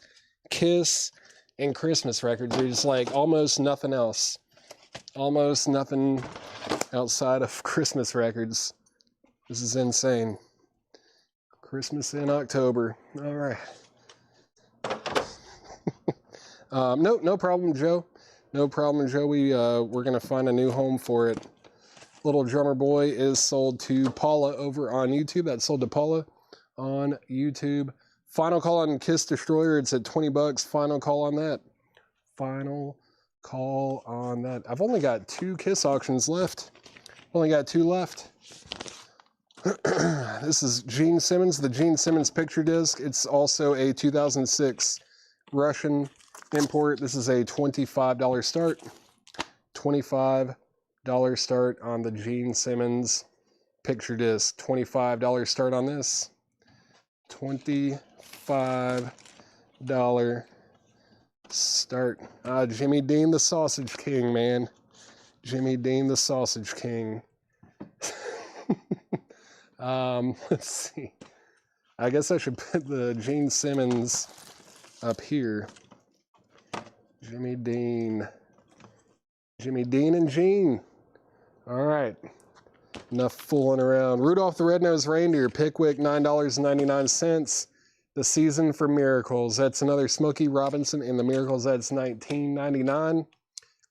Kiss and Christmas records. There's like almost nothing else. Almost nothing outside of Christmas records. This is insane. Christmas in October. All right. No problem, Joe. No problem, Joe. We're gonna find a new home for it. Little Drummer Boy is sold to Paula over on YouTube. That's sold to Paula on YouTube. Final call on Kiss Destroyer. It's at 20 bucks. Final call on that. Final call on that. I've only got 2 Kiss auctions left. Only got 2 left. This is Gene Simmons, the Gene Simmons picture disc. It's also a 2006 Russian import. This is a $25 start. $25 start on the Gene Simmons picture disc. $25 start on this. $25 start. Jimmy Dean the Sausage King, man. Jimmy Dean the Sausage King. Let's see. I guess I should put the Gene Simmons up here. Jimmy Dean. Jimmy Dean and Gene. All right. Enough fooling around. Rudolph the Red-Nosed Reindeer, Pickwick, $9.99. The Season for Miracles. That's another Smokey Robinson and the Miracles. That's $19.99.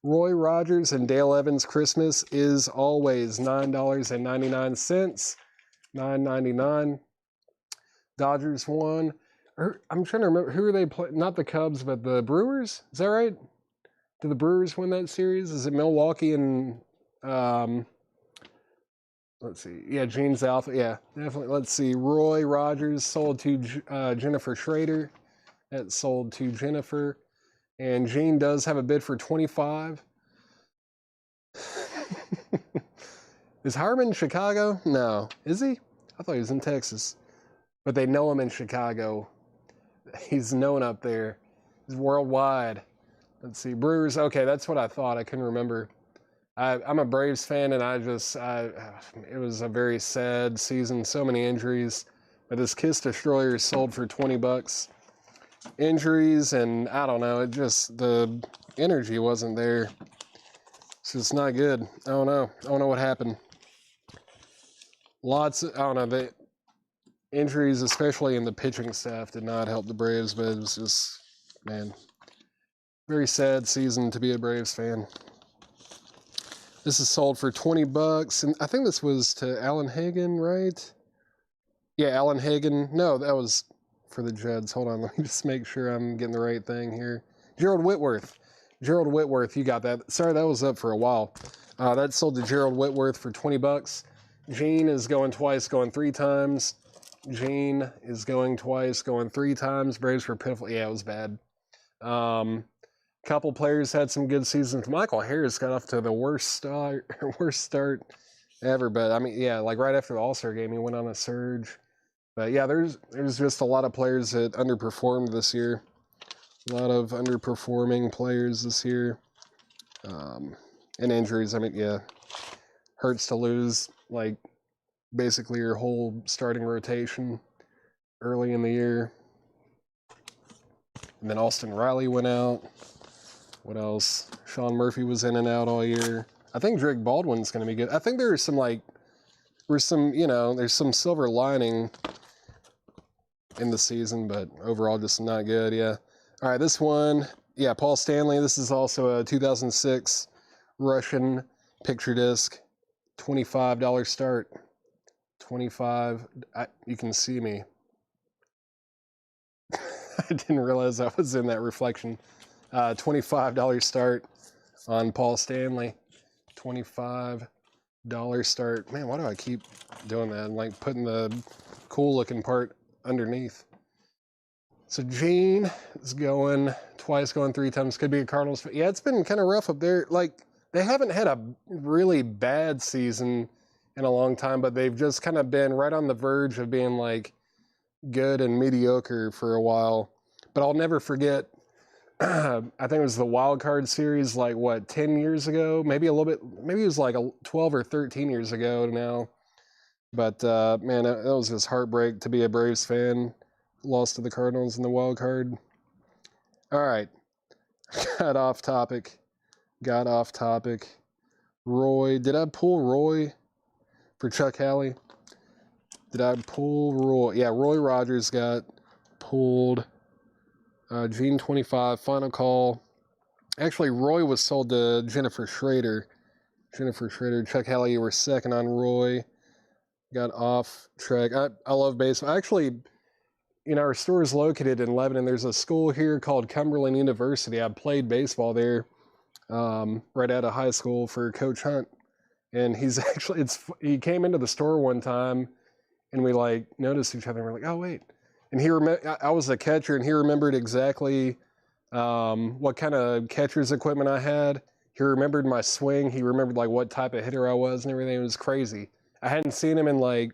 Roy Rogers and Dale Evans Christmas is always $9.99. $9.99. Dodgers won. I'm trying to remember, who are they playing? Not the Cubs, but the Brewers? Is that right? Did the Brewers win that series? Is it Milwaukee and let's see. Yeah, Gene's Alpha. Yeah, definitely. Let's see. Roy Rogers sold to Jennifer Schrader. That sold to Jennifer. And Gene does have a bid for 25. Is Harmon in Chicago? No. Is he? I thought he was in Texas. But they know him in Chicago. He's known up there. He's worldwide. Let's see. Brewers. Okay, that's what I thought. I couldn't remember. I'm a Braves fan, and it was a very sad season. So many injuries. But this Kiss Destroyer sold for 20 bucks. Injuries, and I don't know. It just, the energy wasn't there. It's just not good. I don't know. I don't know what happened. I don't know. The injuries, especially in the pitching staff, did not help the Braves, but it was just, man, very sad season to be a Braves fan. This is sold for 20 bucks, and I think this was to Alan Hagen, right? Yeah, Alan Hagen. No, that was for the Jeds. Hold on, let me just make sure I'm getting the right thing here. Gerald Whitworth. Gerald Whitworth, you got that. Sorry, that was up for a while. That sold to Gerald Whitworth for 20 bucks. Gene is going twice, going 3 times. Gene is going twice, going 3 times. Braves were pitiful. Yeah, it was bad. Couple players had some good seasons. Michael Harris got off to the worst start ever. But I mean, yeah, like right after the All-Star game, he went on a surge. But yeah, there's just a lot of players that underperformed this year. A lot of underperforming players this year. And injuries. I mean, yeah, hurts to lose like basically your whole starting rotation early in the year. And then Austin Riley went out. What else? Sean Murphy was in and out all year. I think Drake Baldwin's going to be good. I think there's some there's some silver lining in the season, but overall just not good. Yeah. All right, this one, yeah, Paul Stanley. This is also a 2006 Russian picture disc, $25 start. 25. You can see me. I didn't realize I was in that reflection. $25 start on Paul Stanley. $25 start. Man, why do I keep doing that? I'm like putting the cool looking part underneath. So Gene is going twice, going 3 times. Could be a Cardinals. Yeah, it's been kind of rough up there. Like, they haven't had a really bad season in a long time, but they've just kind of been right on the verge of being like good and mediocre for a while. But I'll never forget, I think it was the wild card series, like what, 10 years ago? Maybe a little bit, maybe it was like 12 or 13 years ago now. But man, that was just heartbreak to be a Braves fan. Lost to the Cardinals in the wild card. All right. Got off topic. Roy. Did I pull Roy for Chuck Halley? Did I pull Roy? Yeah, Roy Rogers got pulled. Gene 25, final call. Actually, Roy was sold to Jennifer Schrader. Chuck Halley, you were second on Roy. Got off track. I love baseball. Actually, our store is located in Lebanon. There's a school here called Cumberland University. I played baseball there right out of high school for Coach Hunt. And he came into the store one time and we like noticed each other and we're like, oh, wait. And I was a catcher and he remembered exactly what kind of catcher's equipment I had. He remembered my swing. He remembered like what type of hitter I was and everything. It was crazy. I hadn't seen him in like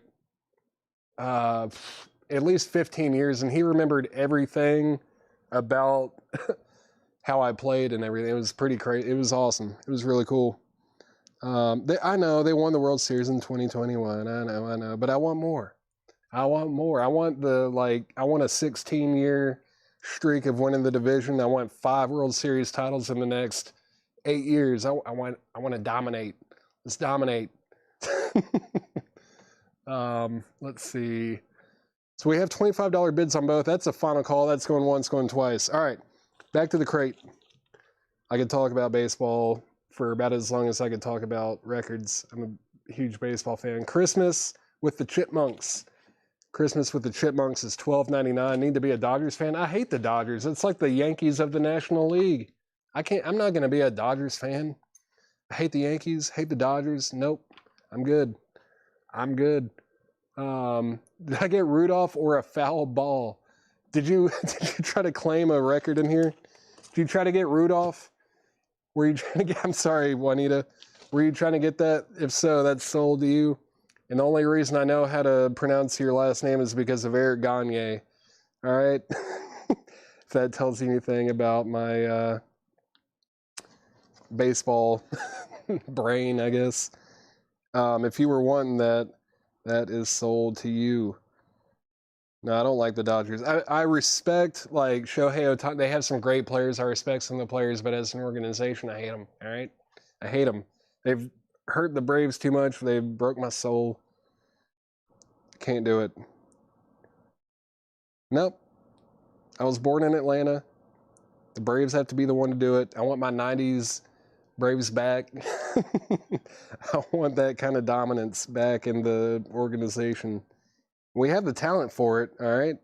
at least 15 years, and he remembered everything about how I played and everything. It was pretty crazy. It was awesome. It was really cool. I know they won the World Series in 2021. I know, but I want more. I want a 16-year streak of winning the division. I want 5 World Series titles in the next 8 years. I want to dominate. Let's dominate. Let's see. So we have $25 bids on both. That's a final call. That's going once, going twice. All right, back to the crate. I could talk about baseball for about as long as I could talk about records. I'm a huge baseball fan. Christmas with the Chipmunks. Christmas with the Chipmunks is $12.99. Need to be a Dodgers fan? I hate the Dodgers. It's like the Yankees of the National League. I'm not going to be a Dodgers fan. I hate the Yankees. Hate the Dodgers. Nope. I'm good. Did I get Rudolph or a foul ball? Did you try to claim a record in here? Did you try to get Rudolph? Were you trying to get, I'm sorry, Juanita. Were you trying to get that? If so, that's sold to you. And the only reason I know how to pronounce your last name is because of Eric Gagne. All right? If that tells you anything about my baseball brain, I guess. If you were wanting that, that is sold to you. No, I don't like the Dodgers. I respect, like, Shohei Ohtani. They have some great players. I respect some of the players, but as an organization, I hate them, all right? I hate them. They've hurt the Braves too much. They broke my soul. Can't do it. Nope. I was born in Atlanta. The Braves have to be the one to do it. I want my 90s Braves back. I want that kind of dominance back in the organization. We have the talent for it, all right?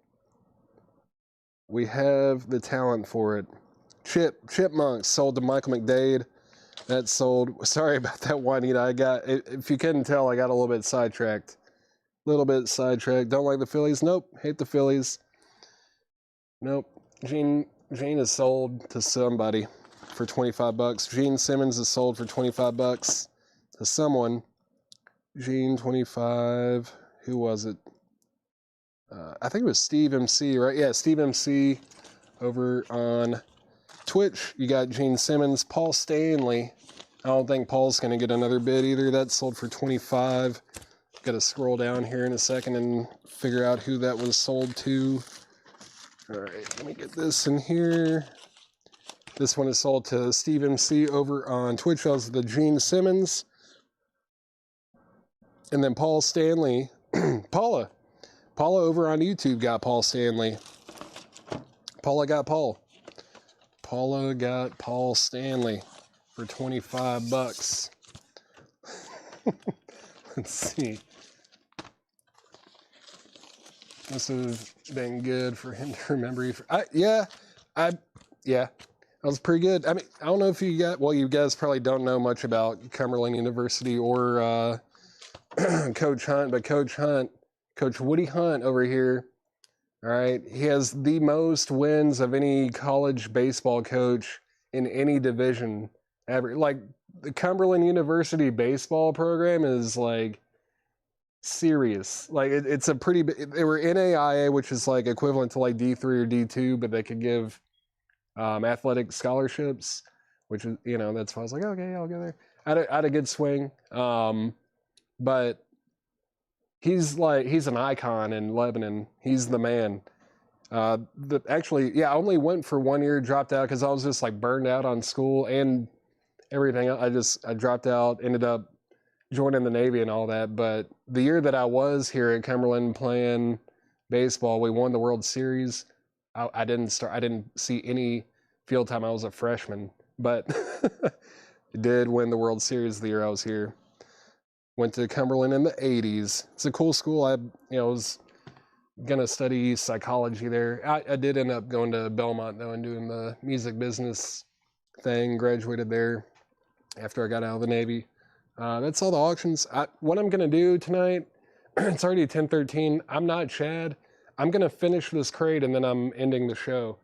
We have the talent for it. Chipmunks sold to Michael McDade. That sold. Sorry about that, Juanita. If you couldn't tell, I got a little bit sidetracked. Don't like the Phillies? Nope. Hate the Phillies. Nope. Gene is sold to somebody for $25. Gene Simmons is sold for $25 to someone. Gene 25. Who was it? I think it was Steve MC, right? Yeah, Steve MC over on Twitch. You got Gene Simmons, Paul Stanley. I don't think Paul's going to get another bid either. That's sold for $25. Got to scroll down here in a second and figure out who that was sold to. All right, let me get this in here. This one is sold to Steve MC over on Twitch. That was the Gene Simmons. And then Paul Stanley, Paula over on YouTube got Paul Stanley. Paula got Paul Stanley for $25. Let's see. This has been good for him to remember. Yeah, that was pretty good. I mean, I don't know if you guys probably don't know much about Cumberland University or Coach Hunt, but Coach Woody Hunt over here, all right, he has the most wins of any college baseball coach in any division ever. Like, the Cumberland University baseball program is, like, serious. Like, it's a pretty big, they were NAIA, which is, like, equivalent to, like, D3 or D2, but they could give athletic scholarships, which is, that's why I was like, okay, I'll go there. I had a good swing. But he's an icon in Lebanon. He's the man. I only went for 1 year, dropped out because I was just like burned out on school and everything. I dropped out, ended up joining the Navy and all that. But the year that I was here at Cumberland playing baseball, we won the World Series. I didn't see any field time. I was a freshman, but did win the World Series the year I was here. Went to Cumberland in the 80s. It's a cool school. I was going to study psychology there. I did end up going to Belmont, though, and doing the music business thing. Graduated there after I got out of the Navy. That's all the auctions. What I'm going to do tonight, it's already 10:13. I'm not Chad. I'm going to finish this crate, and then I'm ending the show.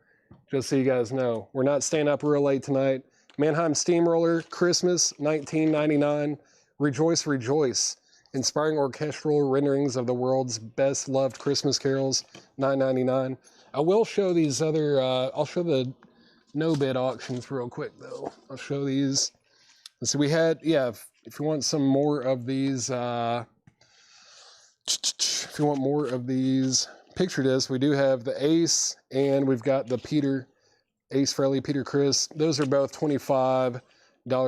Just so you guys know. We're not staying up real late tonight. Mannheim Steamroller, Christmas, $19.99. Rejoice, Rejoice. Inspiring orchestral renderings of the world's best loved Christmas carols, $9.99. I will show these other, I'll show the no bid auctions real quick though. I'll show these. So we had, if you want some more of these, picture discs, we do have the Ace and we've got the Ace Frehley, Peter Criss. Those are both $25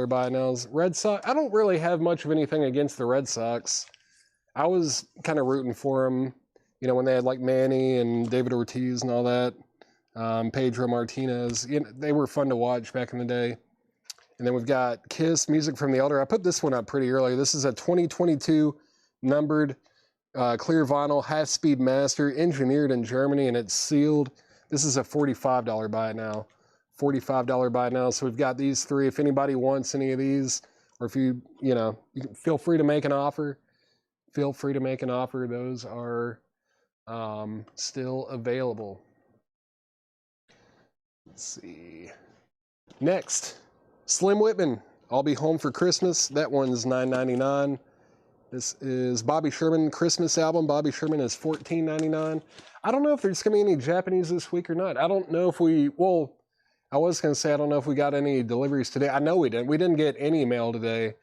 buy nows. Red Sox, I don't really have much of anything against the Red Sox. I was kind of rooting for them, when they had like Manny and David Ortiz and all that. Pedro Martinez, they were fun to watch back in the day. And then we've got Kiss, Music from the Elder. I put this one up pretty early. This is a 2022 numbered clear vinyl, half-speed master, engineered in Germany, and it's sealed. This is a $45 buy now. $45 buy now. So we've got these three. If anybody wants any of these, or if you can feel free to make an offer. Those are still available. Let's see. Next, Slim Whitman. I'll Be Home for Christmas. That one's $9.99. This is Bobby Sherman Christmas album. Bobby Sherman is $14.99. I don't know if there's going to be any Japanese this week or not. I don't know if I was going to say, I don't know if we got any deliveries today. I know we didn't. We didn't get any mail today.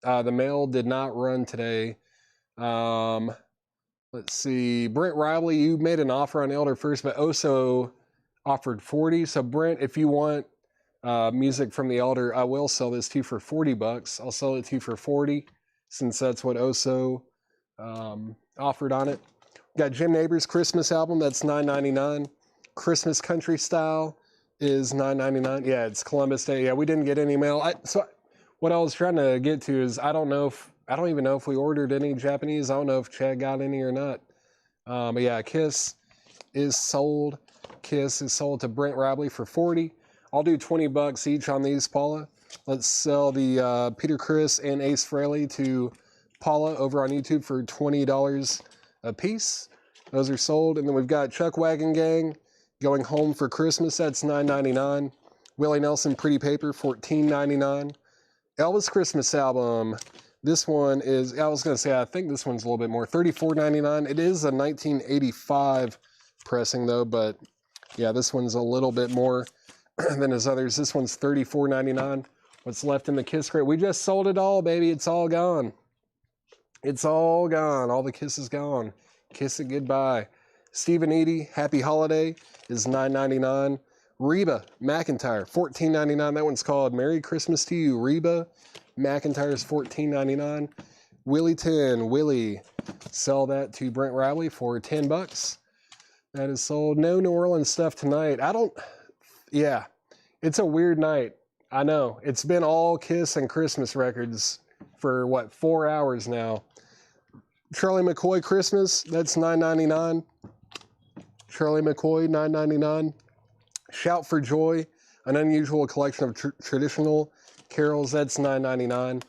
The mail did not run today. Let's see. Brent Riley, you made an offer on Elder first, but Oso offered $40. So Brent, if you want music from the Elder, I will sell this to you for $40. I'll sell it to you for $40 since that's what Oso offered on it. Got Jim Neighbors' Christmas album. That's $9.99. Christmas Country Style is $9.99. Yeah, it's Columbus Day. Yeah, we didn't get any mail. So what I was trying to get to is I don't even know if we ordered any Japanese. I don't know if Chad got any or not. But yeah, Kiss is sold. Kiss is sold to Brent Rabley for $40. I'll do 20 bucks each on these, Paula. Let's sell the Peter Criss and Ace Frehley to Paula over on YouTube for $20 a piece. Those are sold. And then we've got Chuck Wagon Gang, Going Home for Christmas. That's $9.99. Willie Nelson, Pretty Paper, $14.99. Elvis Christmas Album. This one is, I was going to say, I think this one's a little bit more, $34.99. It is a 1985 pressing though, but yeah, this one's a little bit more than his others. This one's $34.99. What's left in the Kiss crate? We just sold it all, baby. It's all gone. It's all gone. All the Kiss is gone. Kiss it goodbye. Stephen Eady, Happy Holiday is $9.99. Reba McEntire, $14.99. That one's called Merry Christmas to You. Reba McEntire is $14.99. Willie 10, Willie, sell that to Brent Riley for 10 bucks. That is sold. No New Orleans stuff tonight. Yeah, it's a weird night. I know. It's been all Kiss and Christmas records for, what, 4 hours now. Charlie McCoy Christmas, that's $9.99. Charlie McCoy, $9.99. Shout for Joy, an unusual collection of traditional carols, that's $9.99.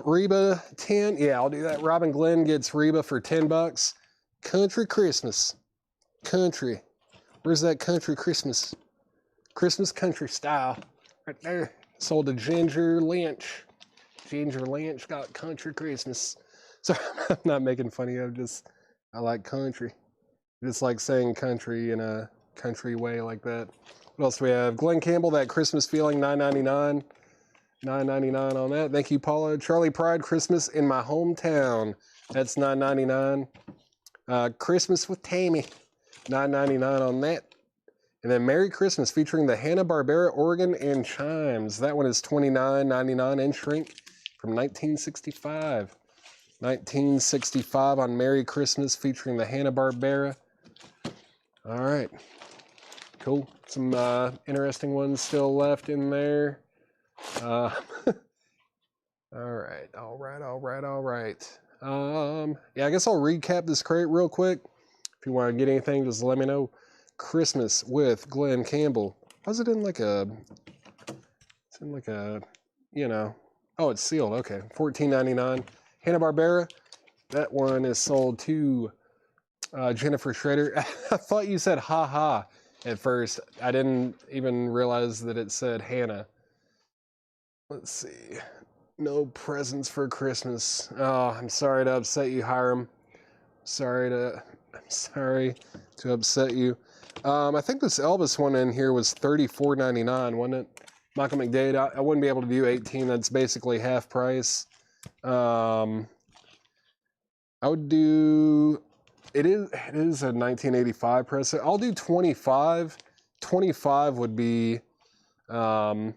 Reba 10, yeah, I'll do that. Robin Glenn gets Reba for 10 bucks. Country Christmas. Country. Where's that country Christmas? Christmas country style. Right there. Sold to Ginger Lynch. Ginger Lynch got Country Christmas. So I'm not making funny of, just I like country. Just like saying country in a country way like that. What else do we have? Glenn Campbell, That Christmas Feeling, $9.99. $9.99 on that. Thank you, Paula. Charlie Pride, Christmas in My Hometown. That's $9.99. Christmas with Tammy, $9.99 on that. And then Merry Christmas featuring the Hanna-Barbera organ and chimes. That one is $29.99 in shrink from 1965. 1965 on Merry Christmas featuring the Hanna-Barbera. All right. Cool. Some interesting ones still left in there. All right. Yeah, I guess I'll recap this crate real quick. If you want to get anything, just let me know. Christmas with Glenn Campbell. How's it in like a, you know, oh, it's sealed. Okay. $14.99. Hanna-Barbera. That one is sold to Jennifer Schrader. I thought you said ha ha at first. I didn't even realize that it said Hannah. Let's see. No presents for Christmas. Oh, I'm sorry to upset you, Hiram. I'm sorry to upset you. I think this Elvis one in here was $34.99, wasn't it? Michael McDade, I wouldn't be able to do 18. That's basically half price. I would do, it is a 1985 press. I'll do 25. 25 would be, I mean,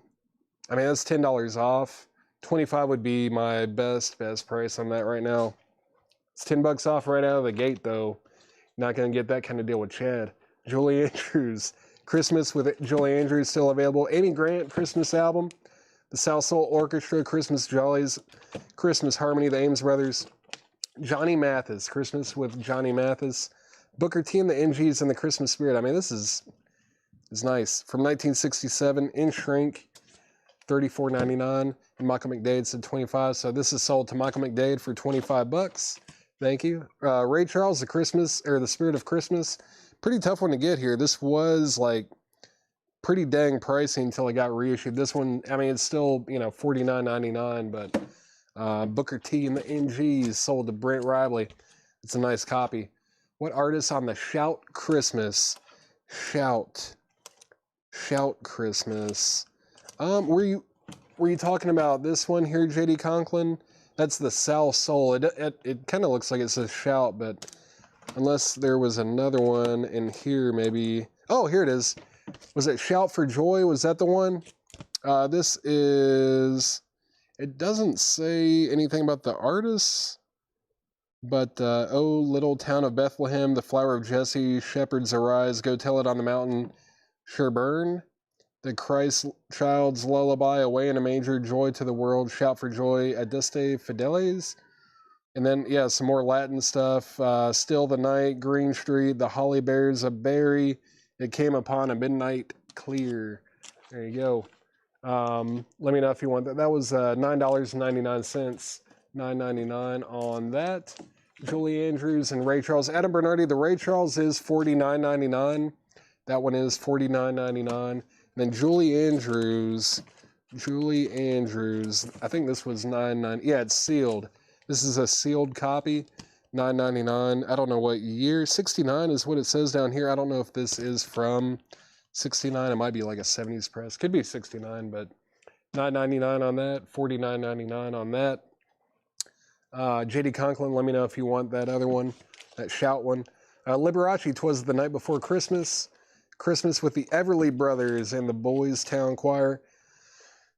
that's $10 off. 25 would be my best price on that right now. It's 10 bucks off right out of the gate, though. Not going to get that kind of deal with Chad. Julie Andrews. Christmas with Julie Andrews still available. Amy Grant Christmas album. The South Soul Orchestra, Christmas Jollies, Christmas Harmony, the Ames Brothers. Johnny Mathis, Christmas with Johnny Mathis. Booker T and the NGs and the Christmas Spirit. I mean, this is nice. From 1967, in shrink, $34.99. And Michael McDade said 25. So this is sold to Michael McDade for 25 bucks. Thank you. Ray Charles, The Spirit of Christmas. Pretty tough one to get here. This was like pretty dang pricey until it got reissued. This one, I mean, it's still, you know, $49.99, but Booker T and the NGs sold to Brent Riley. It's a nice copy. What artists on the Shout Christmas? Shout Christmas. Were you talking about this one here, JD Conklin? That's the South Soul. It kind of looks like it says Shout, but unless there was another one in here, maybe. Oh, here it is. Was it Shout for Joy? Was that the one? This is, it doesn't say anything about the artists, but Oh, Little Town of Bethlehem, The Flower of Jesse, Shepherds Arise, Go Tell It on the Mountain, Sherburne, The Christ Child's Lullaby, Away in a Manger, Joy to the World, Shout for Joy, Adeste Fideles, and then, yeah, some more Latin stuff, Still the Night, Green Street, The Holly Bears of Barry, It Came Upon a Midnight clear. There you go. Let me know if you want that. That was $9.99, $9.99 on that. Julie Andrews and Ray Charles. Adam Bernardi, the Ray Charles is $49.99. That one is $49.99. And then Julie Andrews, I think this was $9.99. Yeah, it's sealed. This is a sealed copy, $9.99. I don't know what year. 69 is what it says down here. I don't know if this is from 69. It might be like a 70s press. Could be 69, but $9.99 on that, $49.99 on that. JD Conklin, let me know if you want that other one, that Shout one. Liberace, 'Twas the Night Before Christmas. Christmas with the Everly Brothers and the Boys Town Choir.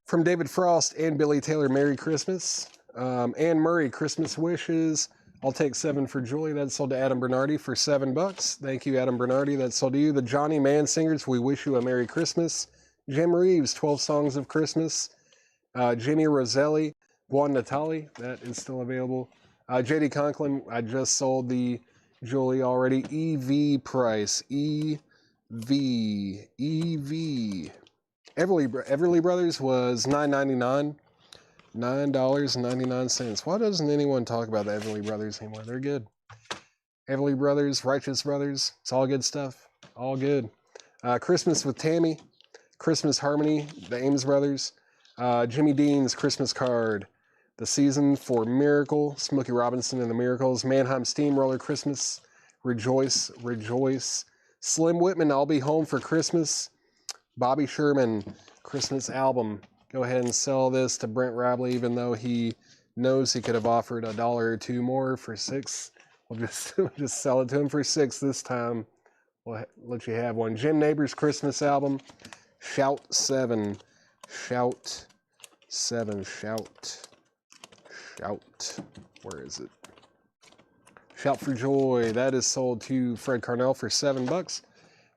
From David Frost and Billy Taylor, Merry Christmas. Anne Murray, Christmas Wishes. I'll take 7 for Julie. That's sold to Adam Bernardi for $7. Thank you, Adam Bernardi. That's sold to you. The Johnny Mann Singers, We Wish You a Merry Christmas. Jim Reeves, 12 Songs of Christmas. Jimmy Roselli, Buon Natale. That is still available. JD Conklin, I just sold the Julie already. EV price. EV. Everly Brothers was $9.99. $9.99. Why doesn't anyone talk about the Everly Brothers anymore? They're good. Everly Brothers, Righteous Brothers. It's all good stuff. All good. Christmas with Tammy. Christmas Harmony, the Ames Brothers. Jimmy Dean's Christmas Card. The Season for Miracle. Smokey Robinson and the Miracles. Mannheim Steamroller Christmas. Rejoice, Rejoice. Slim Whitman, I'll Be Home for Christmas. Bobby Sherman, Christmas album. Go ahead and sell this to Brent Rabley, even though he knows he could have offered $1 or $2 more for $6. We'll just sell it to him for $6 this time. We'll let you have one. Jim Neighbors Christmas album. Shout 7. Shout 7. Shout. Shout. Where is it? Shout for Joy. That is sold to Fred Carnell for $7.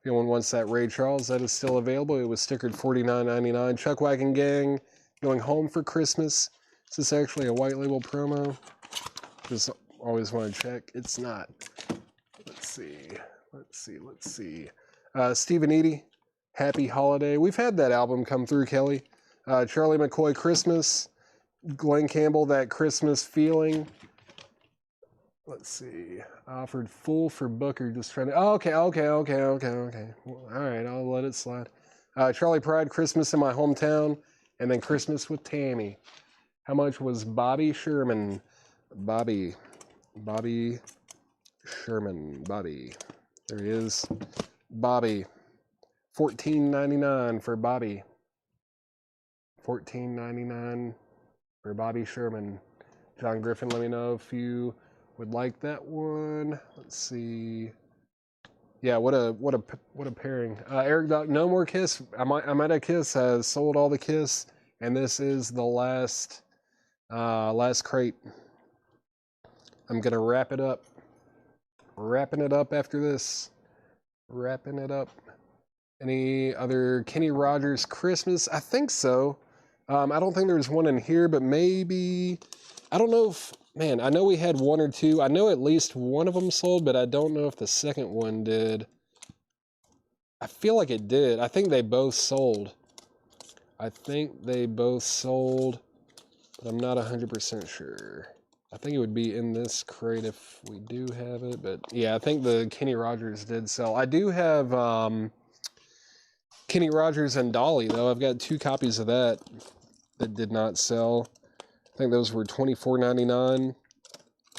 If anyone wants that Ray Charles, that is still available. It was stickered $49.99. Chuck Wagon Gang, Going Home for Christmas. Is this actually a white label promo? Just always want to check. It's not. Let's see. Stephen Eady, Happy Holiday. We've had that album come through, Kelly. Charlie McCoy, Christmas. Glenn Campbell, That Christmas Feeling. Let's see. Offered full for Booker. Just trying to. Oh, okay. All right, I'll let it slide. Charlie Pride, Christmas in My Hometown, and then Christmas with Tammy. How much was Bobby Sherman? Bobby Sherman. Bobby. There he is. Bobby. $14.99 for Bobby. $14.99 for Bobby Sherman. John Griffin, let me know if you would like that one. Let's see. Yeah, what a pairing. Eric Doc, No More Kiss. I'm at a Kiss has sold all the Kiss, and this is the last crate. I'm gonna wrap it up. Wrapping it up after this. Wrapping it up. Any other Kenny Rogers Christmas? I think so. I don't think there's one in here, but maybe. I don't know if. Man, I know we had one or two. I know at least one of them sold, but I don't know if the second one did. I feel like it did. I think they both sold. But I'm not 100% sure. I think it would be in this crate if we do have it, but yeah, I think the Kenny Rogers did sell. I do have Kenny Rogers and Dolly, though. I've got 2 copies of that did not sell. I think those were $24.99.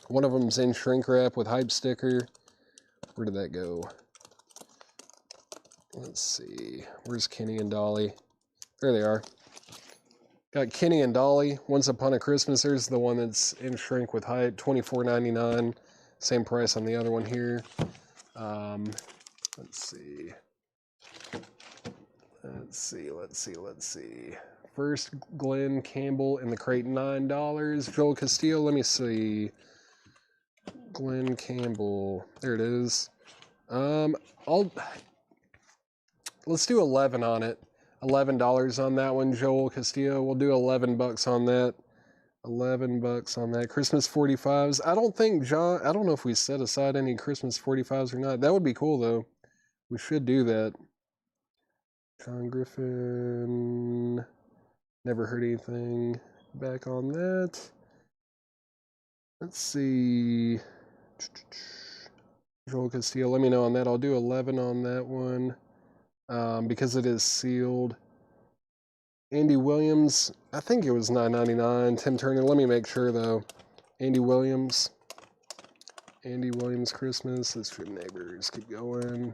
One of them's in shrink wrap with hype sticker. Where did that go? Let's see. Where's Kenny and Dolly? There they are. Got Kenny and Dolly. Once Upon a Christmas. There's the one that's in shrink with hype. $24.99. Same price on the other one here. Let's see. First, Glenn Campbell in the crate, $9. Joel Castillo, let me see. Glenn Campbell, there it is. Let's do 11 on it. $11 on that one, Joel Castillo. We'll do $11 on that. $11 on that. Christmas 45s. I don't know if we set aside any Christmas 45s or not. That would be cool, though. We should do that. John Griffin. Never heard anything back on that. Let's see. Joel Castillo, let me know on that. I'll do 11 on that one because it is sealed. Andy Williams, I think it was $9.99. Tim Turner, let me make sure though. Andy Williams Christmas. Let's Trim Neighbors. Keep going.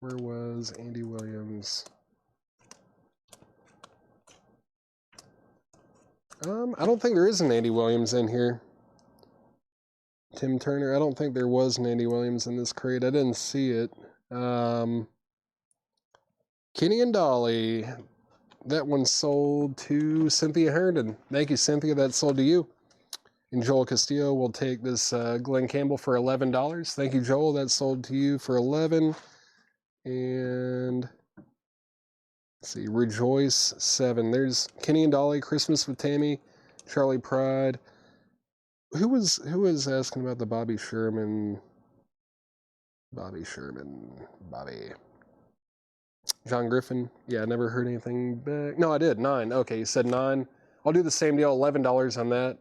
Where was Andy Williams? I don't think there is an Andy Williams in here. Tim Turner, I don't think there was an Andy Williams in this crate. I didn't see it. Kenny and Dolly. That one sold to Cynthia Herndon. Thank you, Cynthia. That sold to you. And Joel Castillo will take this Glenn Campbell for $11. Thank you, Joel. That sold to you for $11. And let's see, Rejoice 7. There's Kenny and Dolly, Christmas with Tammy, Charlie Pride. Who was asking about the Bobby Sherman? Bobby. John Griffin. Yeah, I never heard anything back. No, I did. 9. Okay, you said 9. I'll do the same deal. $11 on that.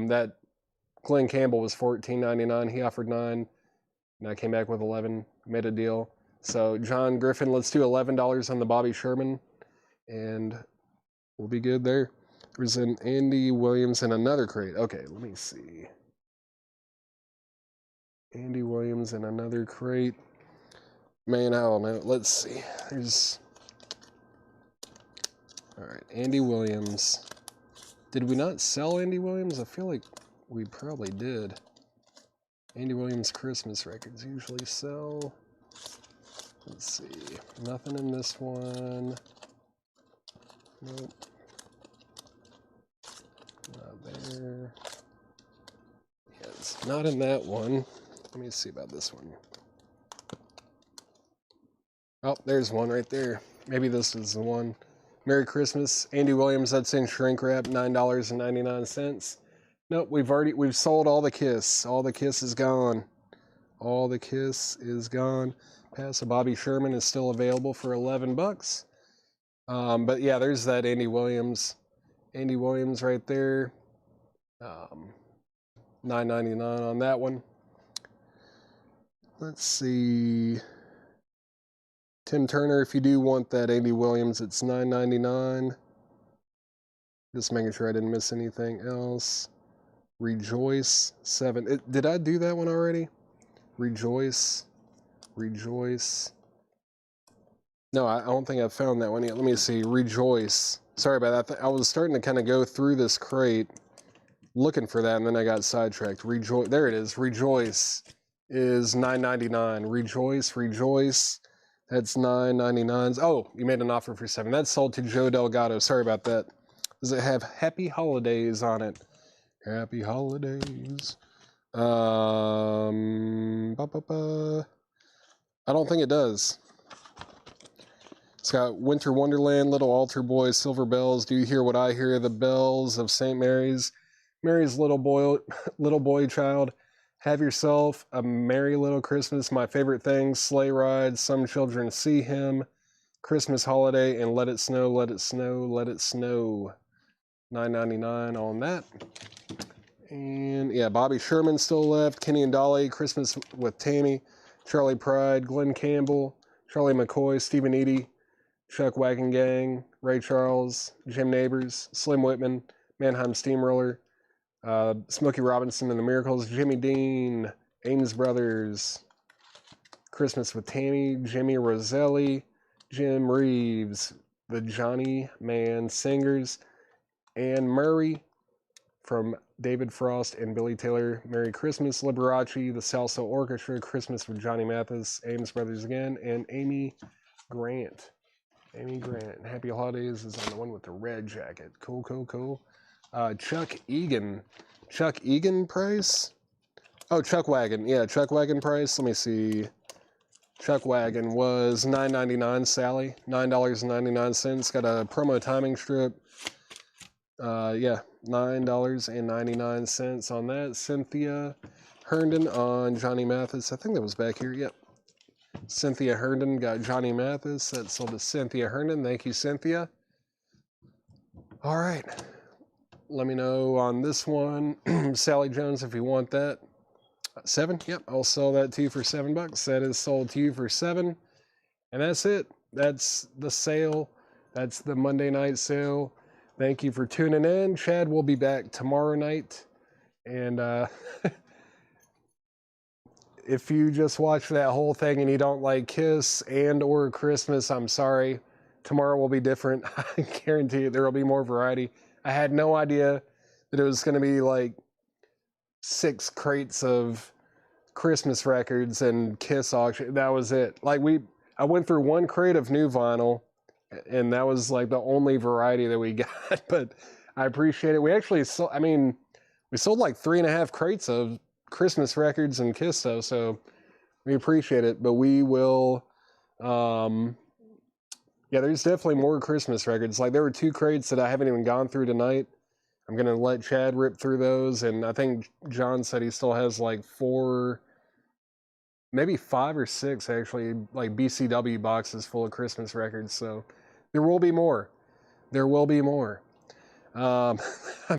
That Glenn Campbell was $14.99. He offered 9, and I came back with 11. Made a deal. So John Griffin, let's do $11 on the Bobby Sherman, and we'll be good there. There's an Andy Williams in another crate. Okay, let me see. Andy Williams in another crate. Man, I don't know. Let's see. There's... All right, Andy Williams. Did we not sell Andy Williams? I feel like we probably did. Andy Williams Christmas records usually sell. Let's see. Nothing in this one. Nope. Not there. Yeah, it's not in that one. Let me see about this one. Oh, there's one right there. Maybe this is the one. Merry Christmas. Andy Williams, that's in shrink wrap, $9.99. Nope, we've sold all the Kiss. All the Kiss is gone. All the Kiss is gone. Pass of Bobby Sherman is still available for $11. But yeah, there's that Andy Williams. Andy Williams right there. $9.99 on that one. Let's see. Tim Turner, if you do want that Andy Williams, it's $9.99. Just making sure I didn't miss anything else. Rejoice 7. Did I do that one already? Rejoice. No, I don't think I found that one yet. Let me see. Rejoice. Sorry about that. I was starting to kind of go through this crate looking for that, and then I got sidetracked. Rejoice. There it is. Rejoice is $9.99. Rejoice. That's $9.99. Oh, you made an offer for 7. That's sold to Joe Delgado. Sorry about that. Does it have Happy Holidays on it? Happy Holidays. I don't think it does. It's got Winter Wonderland, Little Altar Boy, Silver Bells. Do you hear what I hear? The bells of St. Mary's. Mary's little boy child. Have yourself a merry little Christmas. My favorite things, sleigh rides, some children see him, Christmas holiday, and let it snow, let it snow, let it snow. $9.99 on that. And yeah, Bobby Sherman still left. Kenny and Dolly, Christmas with Tammy, Charlie Pride, Glenn Campbell, Charlie McCoy, Stephen Eady, Chuck Wagon Gang, Ray Charles, Jim Neighbors, Slim Whitman, Mannheim Steamroller, Smokey Robinson and the Miracles, Jimmy Dean, Ames Brothers, Christmas with Tammy, Jimmy Roselli, Jim Reeves, the Johnny Man Singers, Anne Murray from David Frost and Billy Taylor, Merry Christmas, Liberace, the Salsa Orchestra, Christmas with Johnny Mathis, Ames Brothers again, and Amy Grant. Amy Grant. Happy Holidays is on the one with the red jacket. Cool. Chuck Egan. Chuck Egan price? Oh, Chuck Wagon. Yeah, Chuck Wagon price. Let me see. Chuck Wagon was $9.99, Sally. $9.99. Got a promo timing strip. Yeah, $9.99 on that. Cynthia Herndon on Johnny Mathis. I think that was back here. Yep. Cynthia Herndon got Johnny Mathis. That sold to Cynthia Herndon. Thank you, Cynthia. All right. Let me know on this one. Sally Jones, if you want that. 7? Yep, I'll sell that to you for $7. That is sold to you for 7. And that's it. That's the sale. That's the Monday night sale. Thank you for tuning in. Chad will be back tomorrow night. And if you just watch that whole thing and you don't like Kiss and or Christmas, I'm sorry. Tomorrow will be different. I guarantee you there will be more variety. I had no idea that it was going to be like 6 crates of Christmas records and Kiss auction. That was it. Like I went through 1 crate of new vinyl, and that was like the only variety that we got. But I appreciate it. We actually sold, we sold like 3.5 crates of Christmas records and Kiss stuff, so we appreciate it. But we will, yeah, there's definitely more Christmas records. Like there were 2 crates that I haven't even gone through tonight. I'm gonna let Chad rip through those, and I think John said he still has like 4, maybe 5 or 6 actually, like BCW boxes full of Christmas records. So there will be more. There will be more.